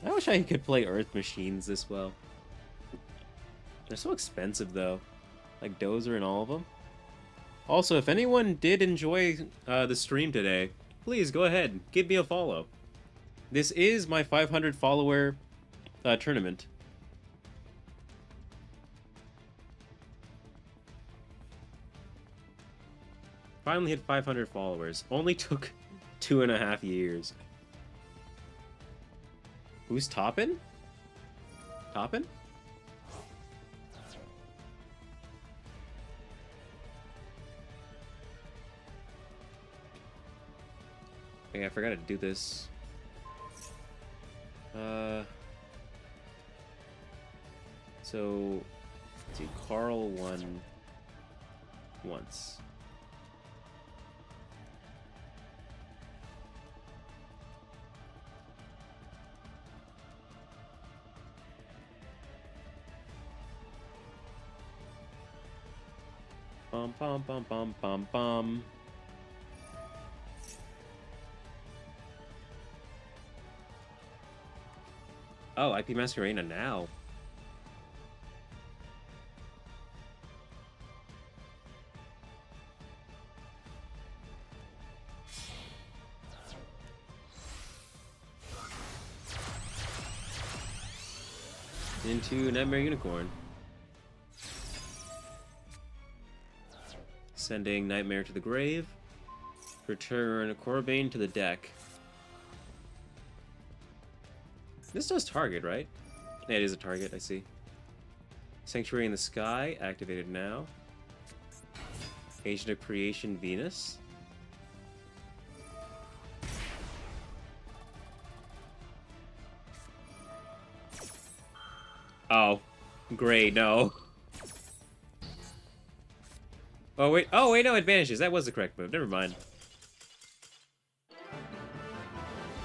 wish I could play Earth Machines this well. They're so expensive though. Like Dozer and all of them. Also, if anyone did enjoy the stream today, please go ahead, give me a follow. This is my 500 follower tournament. Finally hit 500 followers. Only took 2.5 years. Who's topping? Topping? Okay, I forgot to do this. So, let's see, Carl won once. Bum bum bum bum bum bum. Oh, IP Masquerena now. Into Nightmare Unicorn. Sending Nightmare to the grave. Return Corabane to the deck. This does target, right? Yeah, it is a target, I see. Sanctuary in the Sky, activated now. Agent of Creation, Venus. Oh. Great, no. Oh, wait. Oh, wait, no, it vanishes. That was the correct move. Never mind.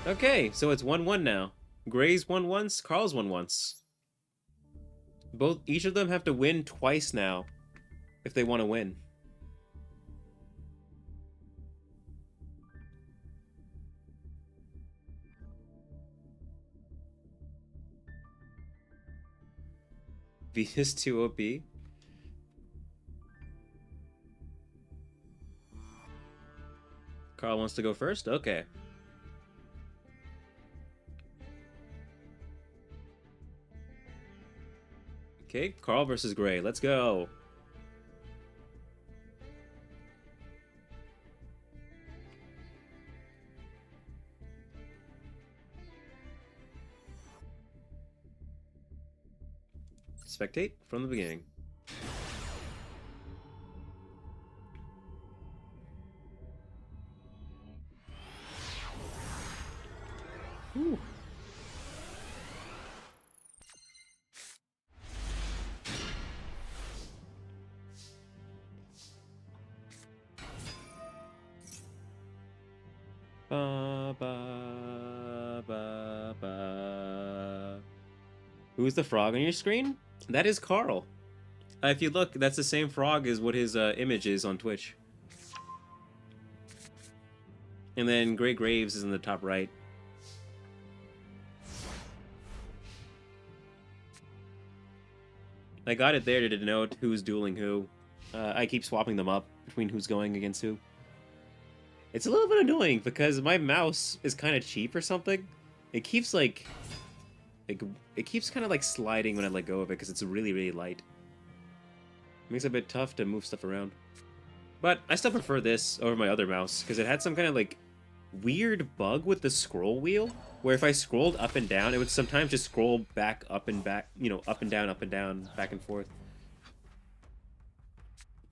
Okay, so it's 1-1 now. Gray's won once, Carl's won once. Each of them have to win twice now, if they want to win. B is too OP. Carl wants to go first? Okay. Okay, Carl versus Gray. Let's go. Spectate from the beginning. Ooh. Ba, ba, ba, ba. Who's the frog on your screen? That is Carl. If you look, that's the same frog as what his image is on Twitch. And then Gray Graves is in the top right. I got it there to denote who's dueling who. I keep swapping them up between who's going against who. It's a little bit annoying because my mouse is kind of cheap or something. It keeps like it keeps kind of like sliding when I let go of it because it's really, really light. It makes it a bit tough to move stuff around. But I still prefer this over my other mouse because it had some kind of like weird bug with the scroll wheel where if I scrolled up and down, it would sometimes just scroll back, up and back, you know, up and down, back and forth.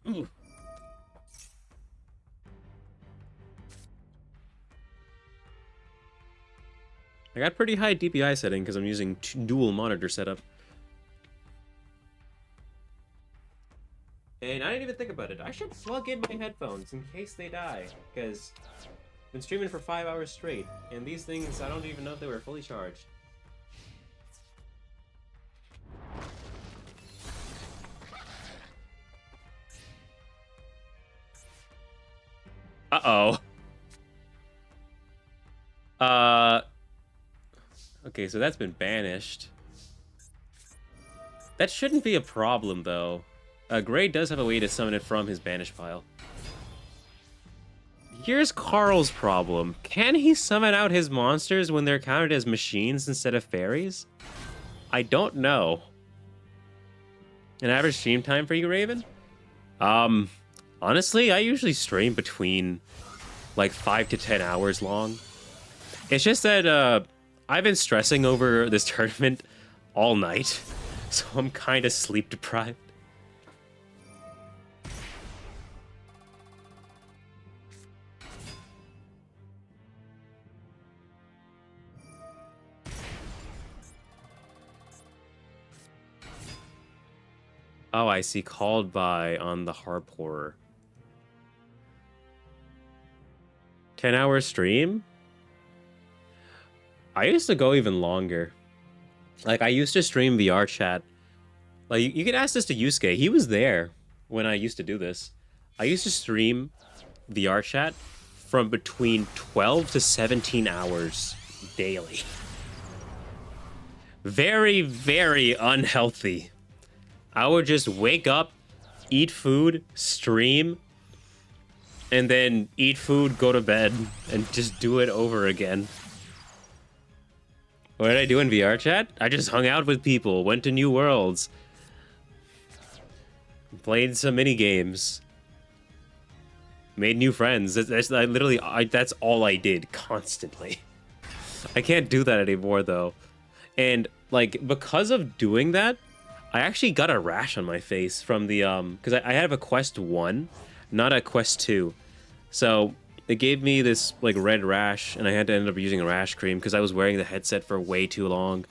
Ooh. I got pretty high DPI setting because I'm using dual monitor setup. And I didn't even think about it. I should plug in my headphones in case they die, because I've been streaming for 5 hours straight, and these things, I don't even know if they were fully charged. Uh-oh. Okay, so that's been banished. That shouldn't be a problem, though. Gray does have a way to summon it from his banish pile. Here's Carl's problem. Can he summon out his monsters when they're counted as machines instead of fairies? I don't know. An average stream time for you, Raven? Honestly, I usually stream between like 5 to 10 hours long. It's just that, I've been stressing over this tournament all night, so I'm kind of sleep deprived. Oh, I see. Called by on the harp horror. 10-hour stream? I used to go even longer. Like, I used to stream VR chat. Like, you could ask this to Yusuke. He was there when I used to do this. I used to stream VR chat from between 12 to 17 hours daily. Very, very unhealthy. I would just wake up, eat food, stream, and then eat food, go to bed, and just do it over again. What did I do in VR chat? I just hung out with people, went to new worlds, played some mini games, made new friends. That's all I did constantly. I can't do that anymore though. And like because of doing that, I actually got a rash on my face from the because I have a Quest 1, not a Quest 2. So it gave me this like red rash, and I had to end up using a rash cream because I was wearing the headset for way too long.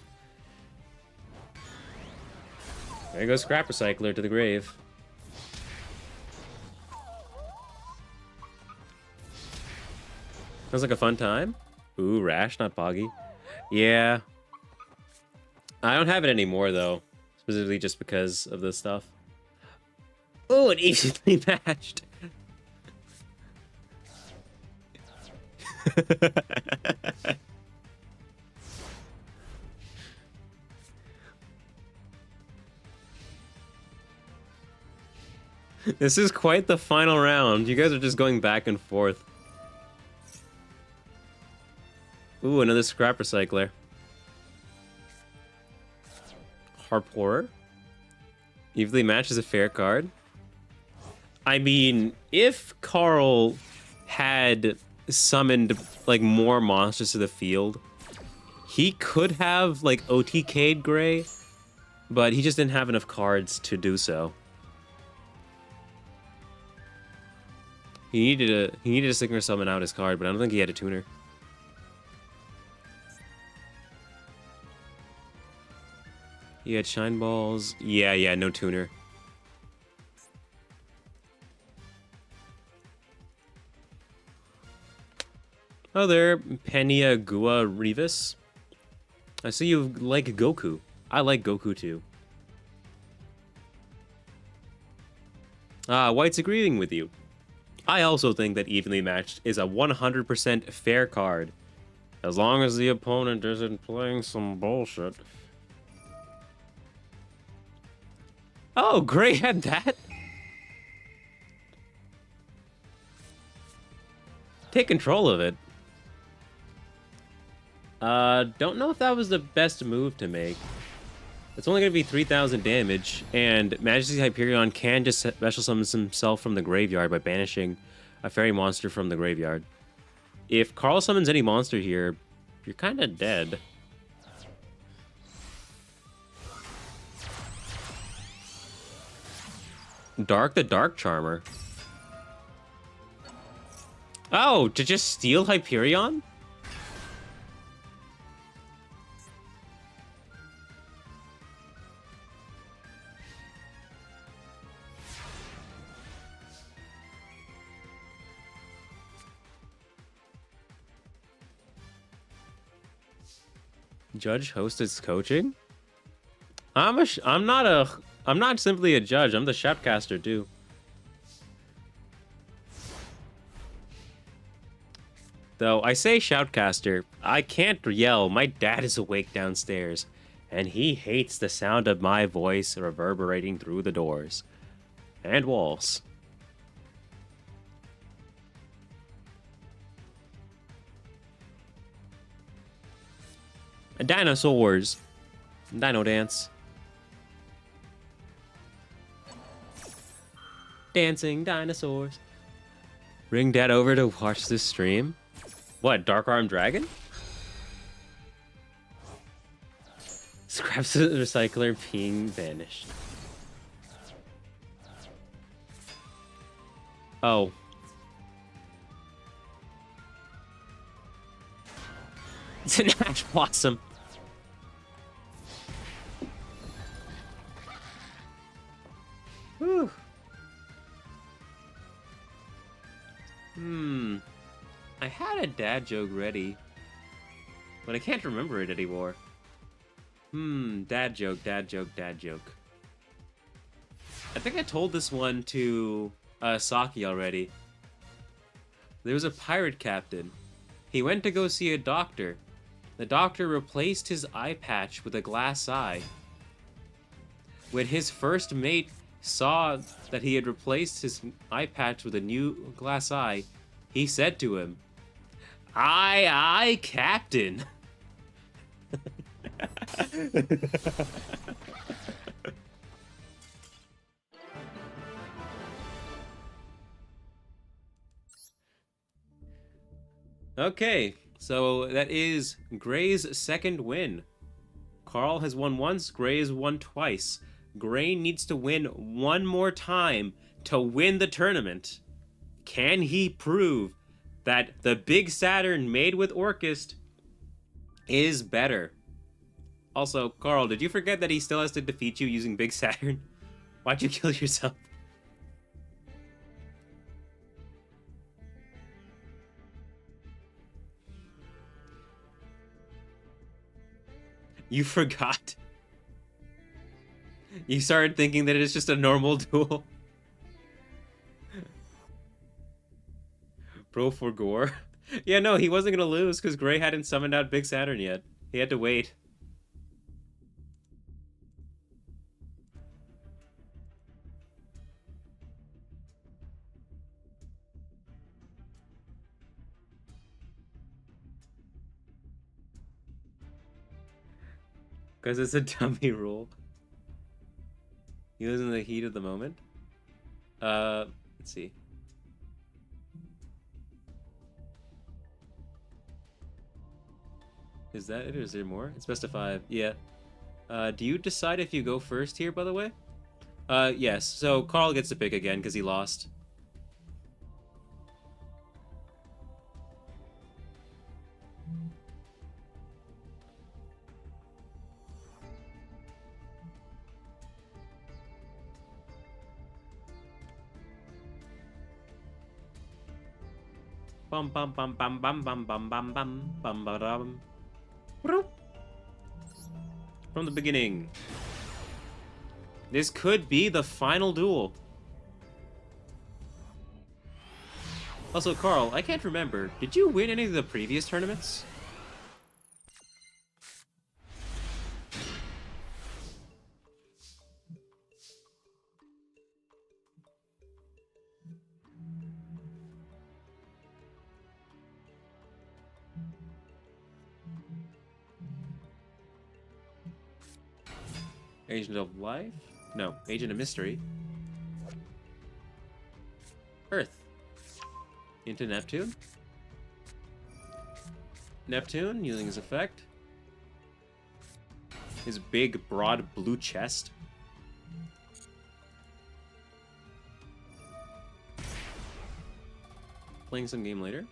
There goes Scrap Recycler to the grave. Sounds like a fun time. Ooh, rash, not boggy. Yeah. I don't have it anymore though. Specifically just because of this stuff. Oh, it easily matched. This is quite the final round. You guys are just going back and forth. Ooh, another scrap recycler. Harporer. Evenly matched is a fair card. I mean, if Carl had summoned like more monsters to the field, he could have like OTK'd Gray, but he just didn't have enough cards to do so. He needed a Sigma summon out his card, but I don't think he had a tuner. He had Shine Balls. Yeah, no tuner. Oh there, Penia Gua Revis. I see you like Goku. I like Goku too. White's agreeing with you. I also think that Evenly Matched is a 100% fair card. As long as the opponent isn't playing some bullshit. Oh, Gray had that? Take control of it. Don't know if that was the best move to make. It's only going to be 3,000 damage, and Majesty Hyperion can just special summon himself from the graveyard by banishing a fairy monster from the graveyard. If Carl summons any monster here, you're kind of dead. Dark the Dark Charmer. Oh, to just steal Hyperion? Judge hosts coaching? I'm not simply a judge, I'm the Shapcaster too. Though I say Shoutcaster, I can't yell. My dad is awake downstairs, and he hates the sound of my voice reverberating through the doors and walls. Dinosaurs. Dino Dance. Dancing dinosaurs. Bring Dad over to watch this stream. What, Dark Arm Dragon? Scraps the recycler being vanished. Oh. It's an Ash Blossom. Whew. I had a dad joke ready, but I can't remember it anymore. Dad joke, dad joke, dad joke. I think I told this one to Saki already. There was a pirate captain. He went to go see a doctor. The doctor replaced his eye patch with a glass eye. When his first mate saw that he had replaced his eye patch with a new glass eye, he said to him, "Aye, aye, Captain." Okay, so that is Gray's second win. Carl has won once, Gray has won twice. Gray needs to win one more time to win the tournament. Can he prove that the Big Saturn made with Orchist is better? Also, Carl, did you forget that he still has to defeat you using Big Saturn? Why'd you kill yourself? You forgot. You started thinking that it's just a normal duel. Bro for gore. Yeah, no, he wasn't gonna lose because Gray hadn't summoned out Big Saturn yet. He had to wait. Because it's a dummy rule. He lives in the heat of the moment. Let's see. Is that it, or is there more? It's best of 5. Yeah. Do you decide if you go first here, by the way? Yes. So Carl gets to pick again because he lost. Bum bum bum bum bum bum bum bum bum bum bum. From the beginning. This could be the final duel. Also, Carl, I can't remember. Did you win any of the previous tournaments? Agent of Life? No, Agent of Mystery. Earth. Into Neptune. Neptune, using his effect. His big, broad blue chest. Playing some game later.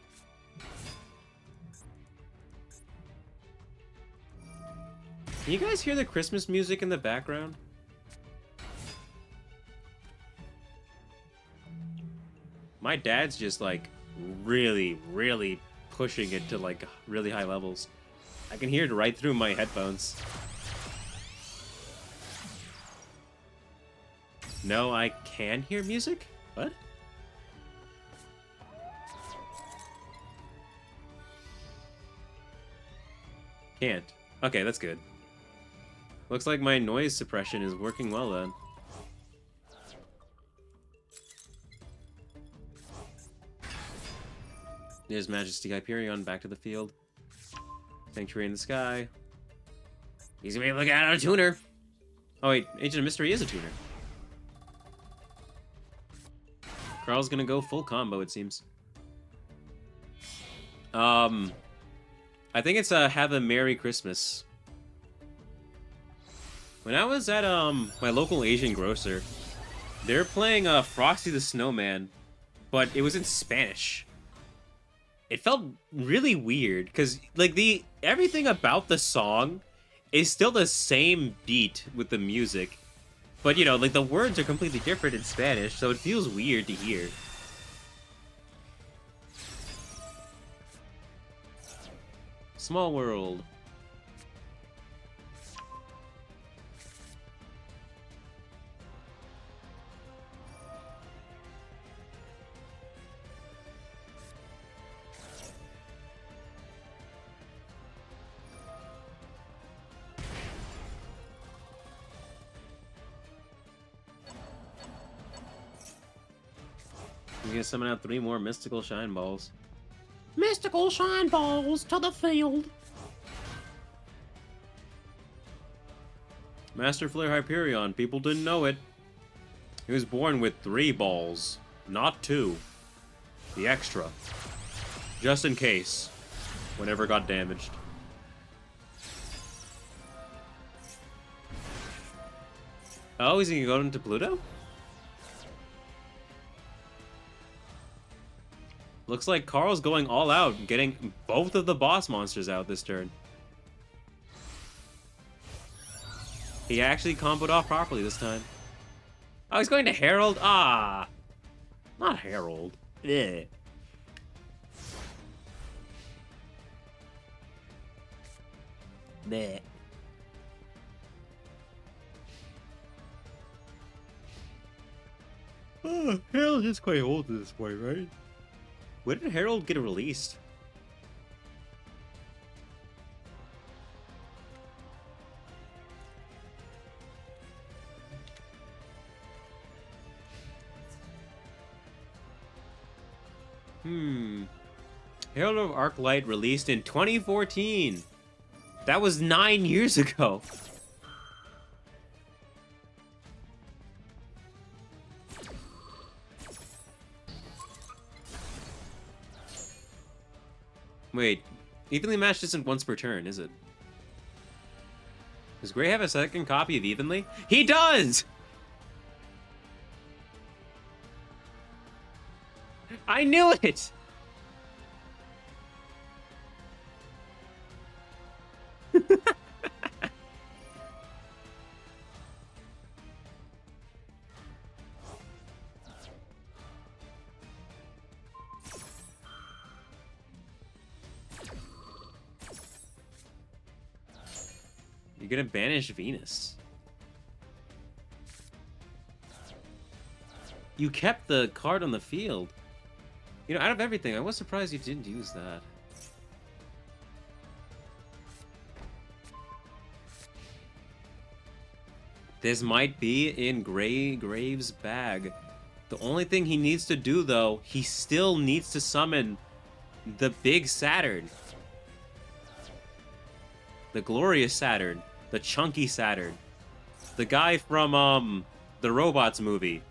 Can you guys hear the Christmas music in the background? My dad's just like really, really pushing it to like really high levels. I can hear it right through my headphones. No, I can hear music? What? Can't. Okay, that's good. Looks like my noise suppression is working well then. There's Majesty Hyperion back to the field. Sanctuary in the sky. He's gonna be looking at a tuner. Oh wait, Agent of Mystery is a tuner. Carl's gonna go full combo, it seems. I think it's Have a Merry Christmas. When I was at my local Asian grocer, they were playing Frosty the Snowman, but it was in Spanish. It felt really weird because like everything about the song is still the same beat with the music, but you know, like the words are completely different in Spanish, so it feels weird to hear. Small world. He's gonna summon out 3 more mystical shine balls. Mystical shine balls to the field! Master Flare Hyperion, people didn't know it. He was born with 3 balls, not 2. The extra. Just in case. Whenever got damaged. Oh, is he gonna go into Pluto? Looks like Carl's going all out, getting both of the boss monsters out this turn. He actually comboed off properly this time. Oh, he's going to Herald? Ah! Not Herald. Yeah. Bleh. Oh, Herald is quite old at this point, right? When did Herald get released? Herald of Arclight released in 2014. That was 9 years ago. Wait, evenly matched isn't once per turn, is it? Does Gray have a second copy of evenly? He does! I knew it! You're gonna banish Venus. You kept the card on the field. You know, out of everything, I was surprised you didn't use that. This might be in Graves' bag. The only thing he needs to do, though, he still needs to summon the big Saturn. The glorious Saturn. The chunky Saturn. The guy from, the Robots movie.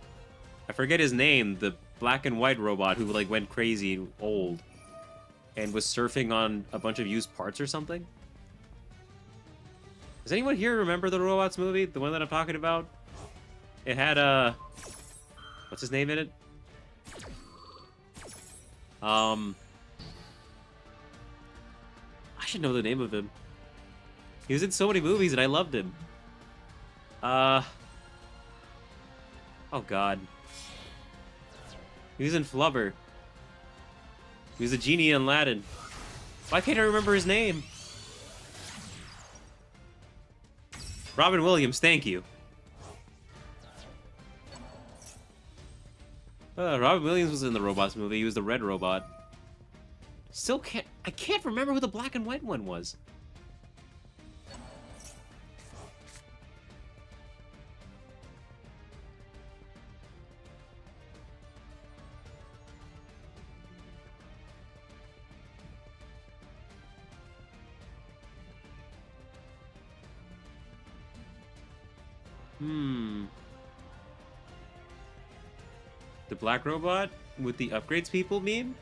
I forget his name, the black and white robot who, like, went crazy old. And was surfing on a bunch of used parts or something? Does anyone here remember the Robots movie? The one that I'm talking about? It had, what's his name in it? I should know the name of him. He was in so many movies and I loved him. Oh god. He was in Flubber. He was a genie in Aladdin. Why can't I remember his name? Robin Williams, thank you. Robin Williams was in the Robots movie. He was the red robot. Still can't... I can't remember who the black and white one was. The black robot with the upgrades people meme?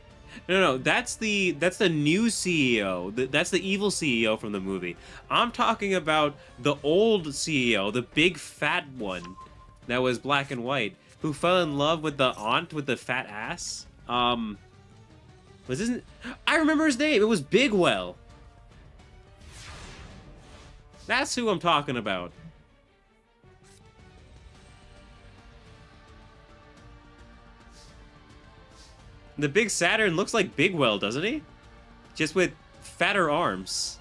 No, that's the new CEO. That's the evil CEO from the movie. I'm talking about the old CEO, the big fat one that was black and white, who fell in love with the aunt with the fat ass. Was isn't I remember his name. It was Bigwell. That's who I'm talking about. The big Saturn looks like Bigwell, doesn't he? Just with fatter arms.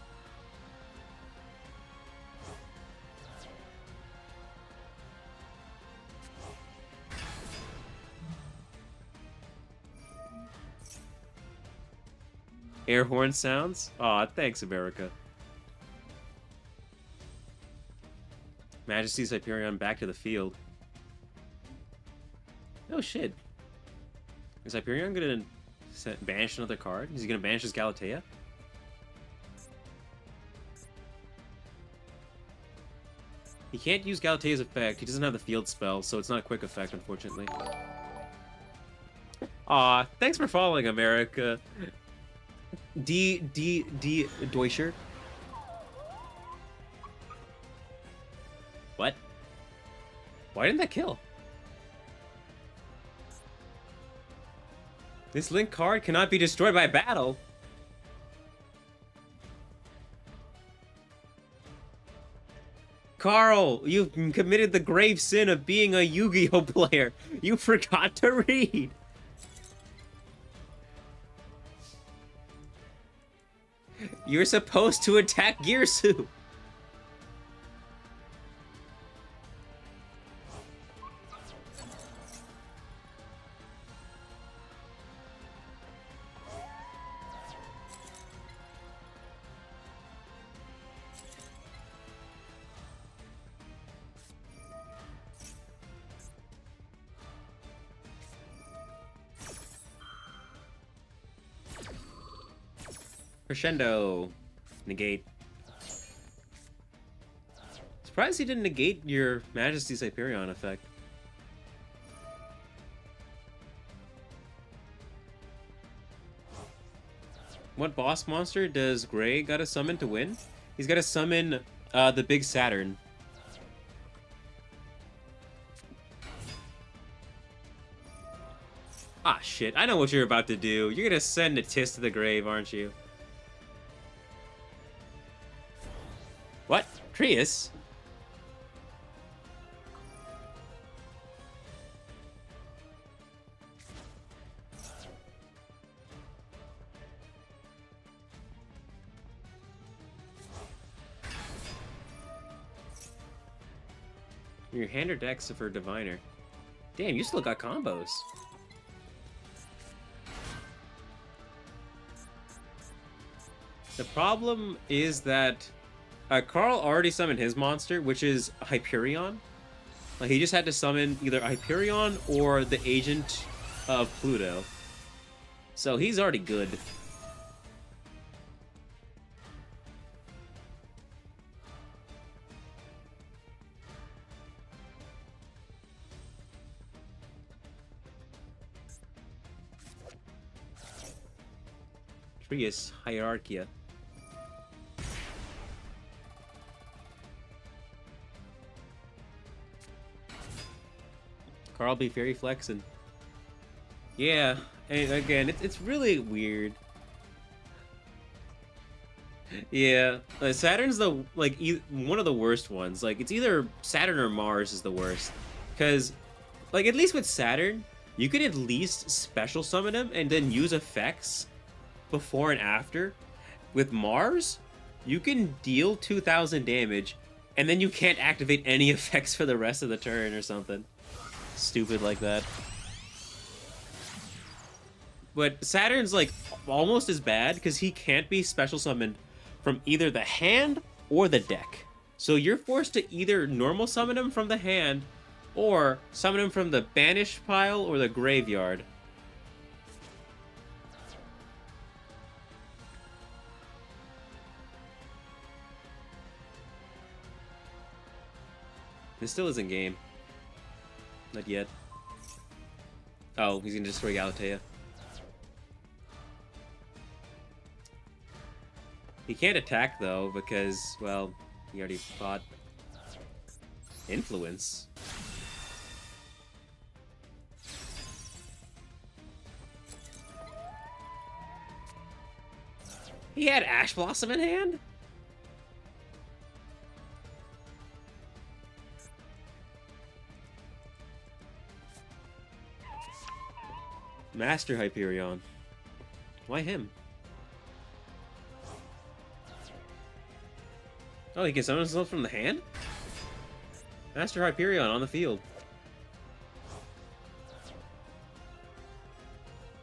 Air horn sounds? Aw, thanks, America. Majesty's Hyperion back to the field. Oh shit. Is Hyperion gonna banish another card? Is he gonna banish his Galatea? He can't use Galatea's effect. He doesn't have the field spell, so it's not a quick effect, unfortunately. Aw, thanks for following, America. D. Deutscher. What? Why didn't that kill? This link card cannot be destroyed by battle. Carl, you've committed the grave sin of being a Yu-Gi-Oh player. You forgot to read. You're supposed to attack Girsu. Crescendo. Negate. Surprised he didn't negate your Majesty's Hyperion effect. What boss monster does Gray gotta summon to win? He's gotta summon the big Saturn. Ah, shit. I know what you're about to do. You're gonna send a Tis to the grave, aren't you? What? Trius? Your hand or dex for Diviner. Damn, you still got combos. The problem is that Carl already summoned his monster, which is Hyperion. Like, he just had to summon either Hyperion or the agent of Pluto. So he's already good. Trius Hierarchia. Carl be fairy flexing. Yeah, and again, it's really weird. Yeah, Saturn's the one of the worst ones. Like, it's either Saturn or Mars is the worst, because like, at least with Saturn, you could at least special summon him and then use effects before and after. With Mars, you can deal 2,000 damage, and then you can't activate any effects for the rest of the turn or something stupid like that. But Saturn's like almost as bad because he can't be special summoned from either the hand or the deck. So you're forced to either normal summon him from the hand or summon him from the banished pile or the graveyard. This still isn't game. Not yet. Oh, he's gonna destroy Galatea. He can't attack though because, well, he already fought. Influence. He had Ash Blossom in hand? Master Hyperion. Why him? Oh, he can summon himself from the hand? Master Hyperion on the field.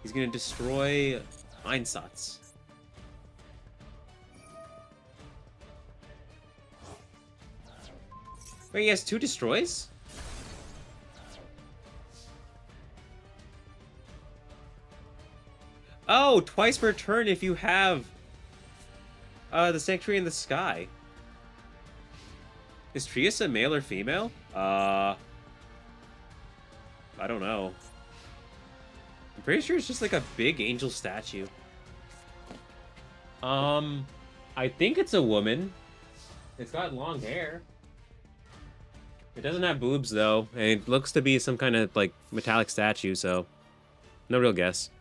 He's gonna destroy Einsatz. Wait, he has 2 destroys? Oh, twice per turn if you have the Sanctuary in the Sky. Is Trius a male or female? I don't know. I'm pretty sure it's just like a big angel statue. I think it's a woman. It's got long hair. It doesn't have boobs though, and it looks to be some kind of like metallic statue, so no real guess.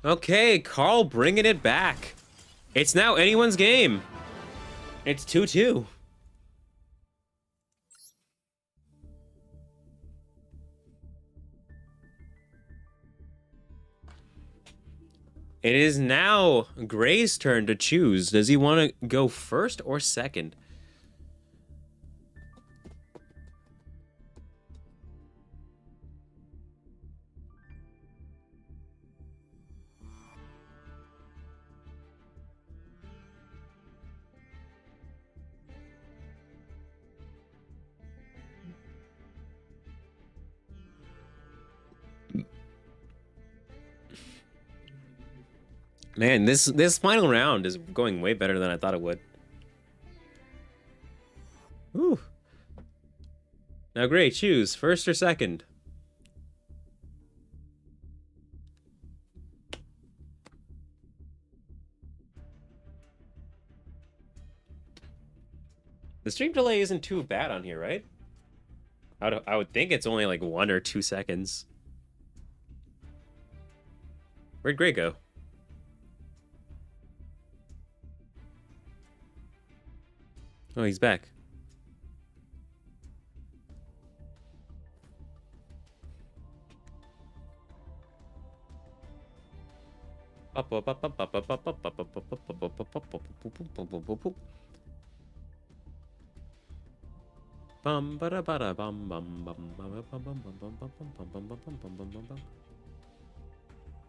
Okay, Carl bringing it back. It's now anyone's game. It's 2-2. It is now Gray's turn to choose. Does he want to go first or second? Man, this final round is going way better than I thought it would. Ooh. Now, Gray, choose first or second. The stream delay isn't too bad on here, right? I would think it's only like 1 or 2 seconds. Where'd Gray go? Oh, he's back.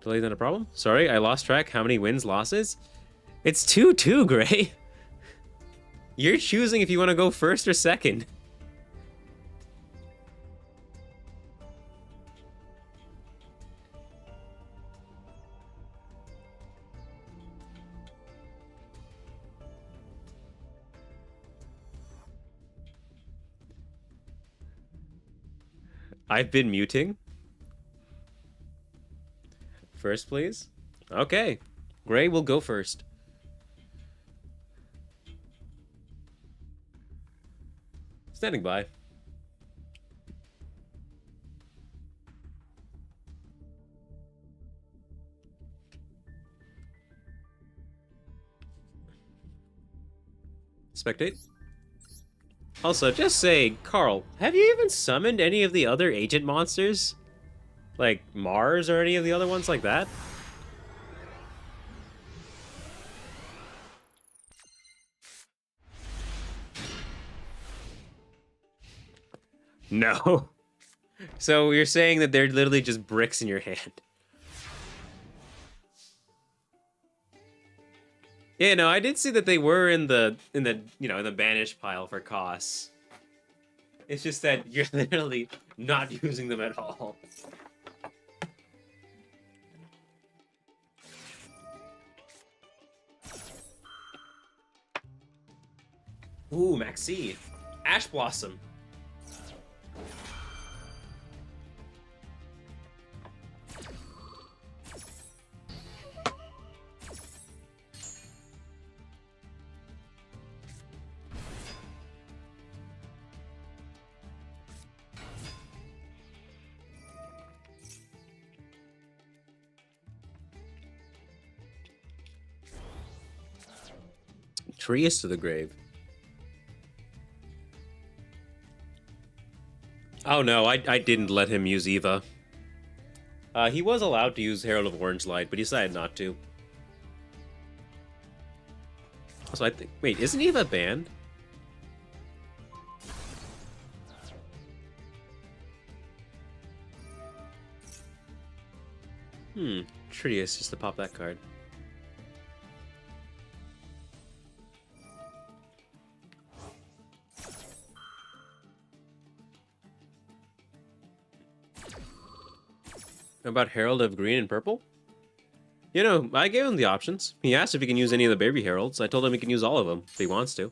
Delay not a problem? Sorry, I lost track. How many wins, losses? It's 2-2, Gray. You're choosing if you want to go first or second. I've been muting. First, please. Okay. Gray will go first. Standing by. Spectate. Also, just say, Carl, have you even summoned any of the other agent monsters? Like Mars or any of the other ones like that? No. So you're saying that they're literally just bricks in your hand? Yeah, no, I did see that they were in the in the banish pile for costs. It's just that you're literally not using them at all. Ooh, Maxi. Ash Blossom. Trius to the grave. Oh no, I didn't let him use Eva. He was allowed to use Herald of Orange Light, but he decided not to. Also, I think... Wait, isn't Eva banned? Trius, just to pop that card. About Herald of Green and Purple? You know, I gave him the options. He asked if he can use any of the baby heralds. I told him he can use all of them if he wants to.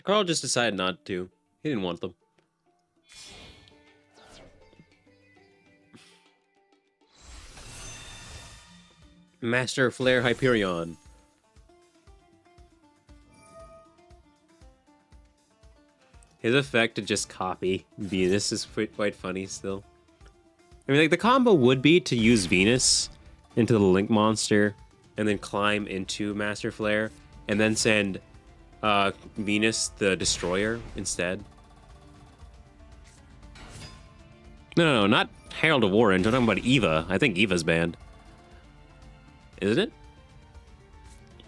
Carl just decided not to. He didn't want them. Master Flare Hyperion. His effect to just copy Venus is quite funny still. I mean, like, the combo would be to use Venus into the Link monster and then climb into Master Flare and then send Venus the Destroyer instead. No, not Herald of Orange. I'm talking about Eva. I think Eva's banned. Isn't it?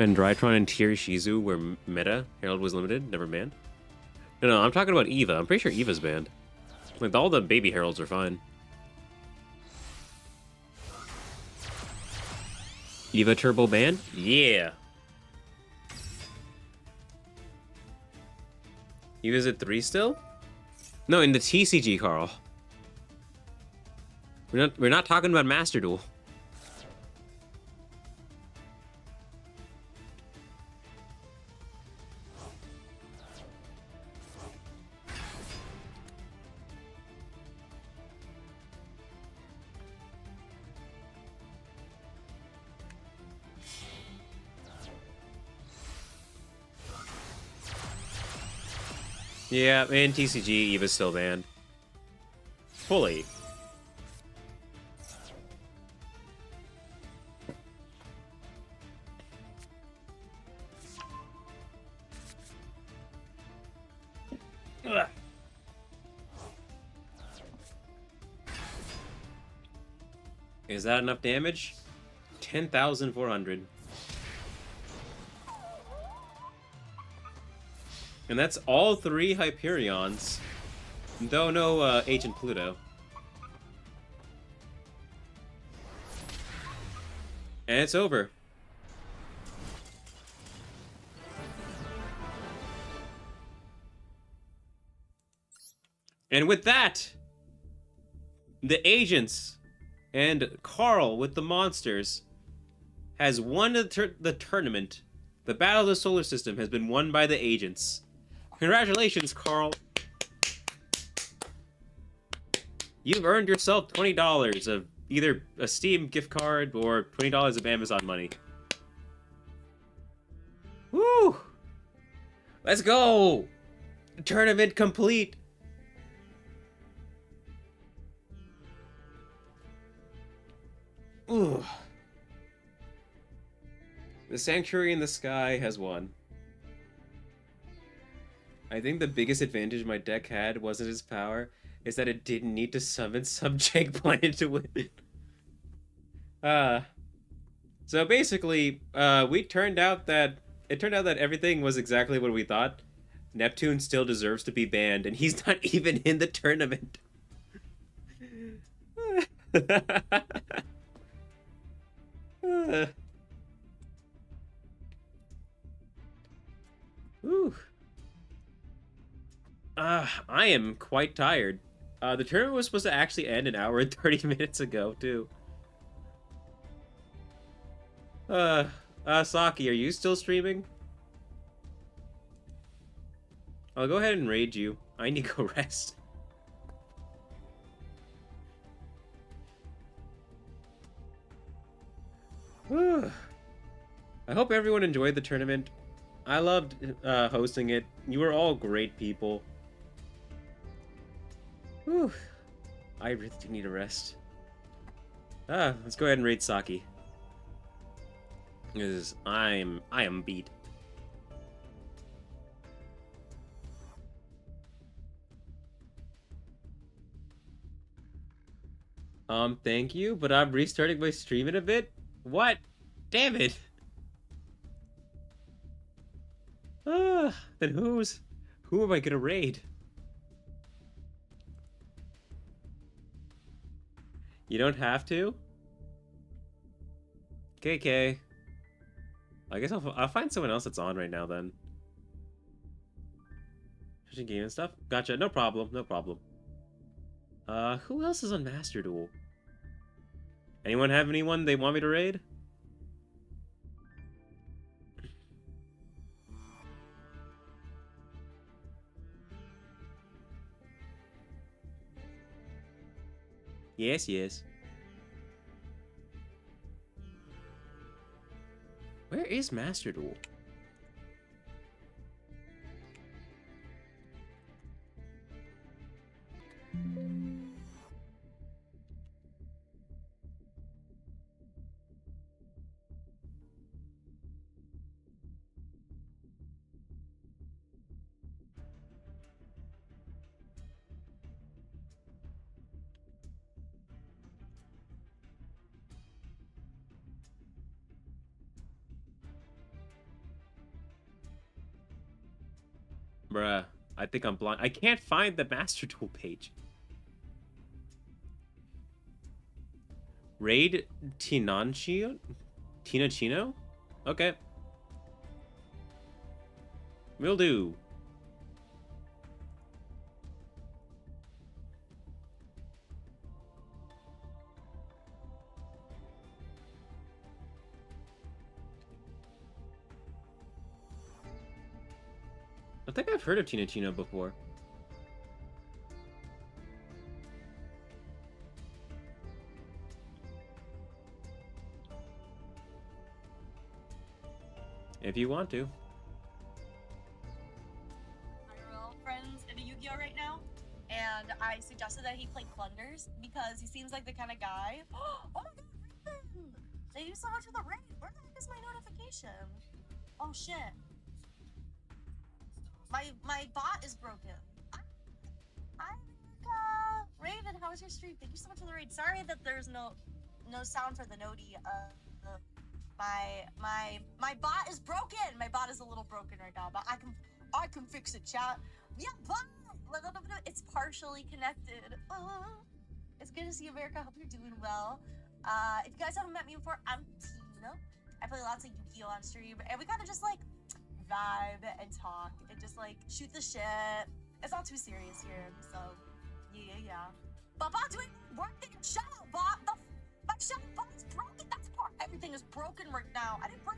And Drytron and Tier Shizu were meta. Herald was limited, never banned. No, I'm talking about Eva. I'm pretty sure Eva's banned. Like, all the baby heralds are fine. Eva Turbo banned? Yeah. Eva's at 3 still? No, in the TCG, Carl. We're not talking about Master Duel. Yeah, and TCG Eva's still banned. Fully. Ugh. Is that enough damage? 10,400. And that's all 3 Hyperions. Though no Agent Pluto. And it's over. And with that, the agents and Carl with the monsters has won the tournament. The Battle of the Solar System has been won by the agents. Congratulations, Carl. You've earned yourself $20 of either a Steam gift card or $20 of Amazon money. Woo! Let's go! Tournament complete! Ooh. The Sanctuary in the Sky has won. I think the biggest advantage my deck had wasn't its power, is that it didn't need to summon some Jake Planet to win. So basically, it turned out that everything was exactly what we thought. Neptune still deserves to be banned, and he's not even in the tournament. Ooh. I am quite tired. The tournament was supposed to actually end an hour and 30 minutes ago, too. Saki, are you still streaming? I'll go ahead and raid you. I need to go rest. I hope everyone enjoyed the tournament. I loved hosting it. You were all great people. Whew. I really do need a rest. Let's go ahead and raid Saki. Because I am beat. Thank you, but I'm restarting my stream in a bit? What? Damn it! Then who am I gonna raid? You don't have to? KK. I guess I'll find someone else that's on right now then. Switching game and stuff? Gotcha, no problem, no problem. Who else is on Master Duel? Anyone have anyone they want me to raid? Yes, yes. Where is Master Duel? Bruh, I think I'm blind. I can't find the Master Duel page. Raid Tinanchino? Tinachino? Okay. Will do. I think I've heard of Tinachino before. If you want to. IRL friends, and I suggested that he play Plunders because he seems like the kind of guy. Oh my god, Raven! Thank you so much for the raid. Where the heck is my notification? Oh shit. My bot is broken. Hi, Raven, how was your stream? Thank you so much for the raid. Sorry that there's no sound for the noti. My bot is broken. My bot is a little broken right now, but I can fix it, chat. Yeah, bot. It's partially connected. It's good to see you, America. I hope you're doing well. If you guys haven't met me before, I'm Tina. I play lots of Yu-Gi-Oh on stream, and we kind of just like vibe and talk and just like shoot the shit. It's not too serious here, so yeah. But bot doing working. Shut up, bot. My shut up, bot's broken. That's part. Everything is broken right now. I didn't break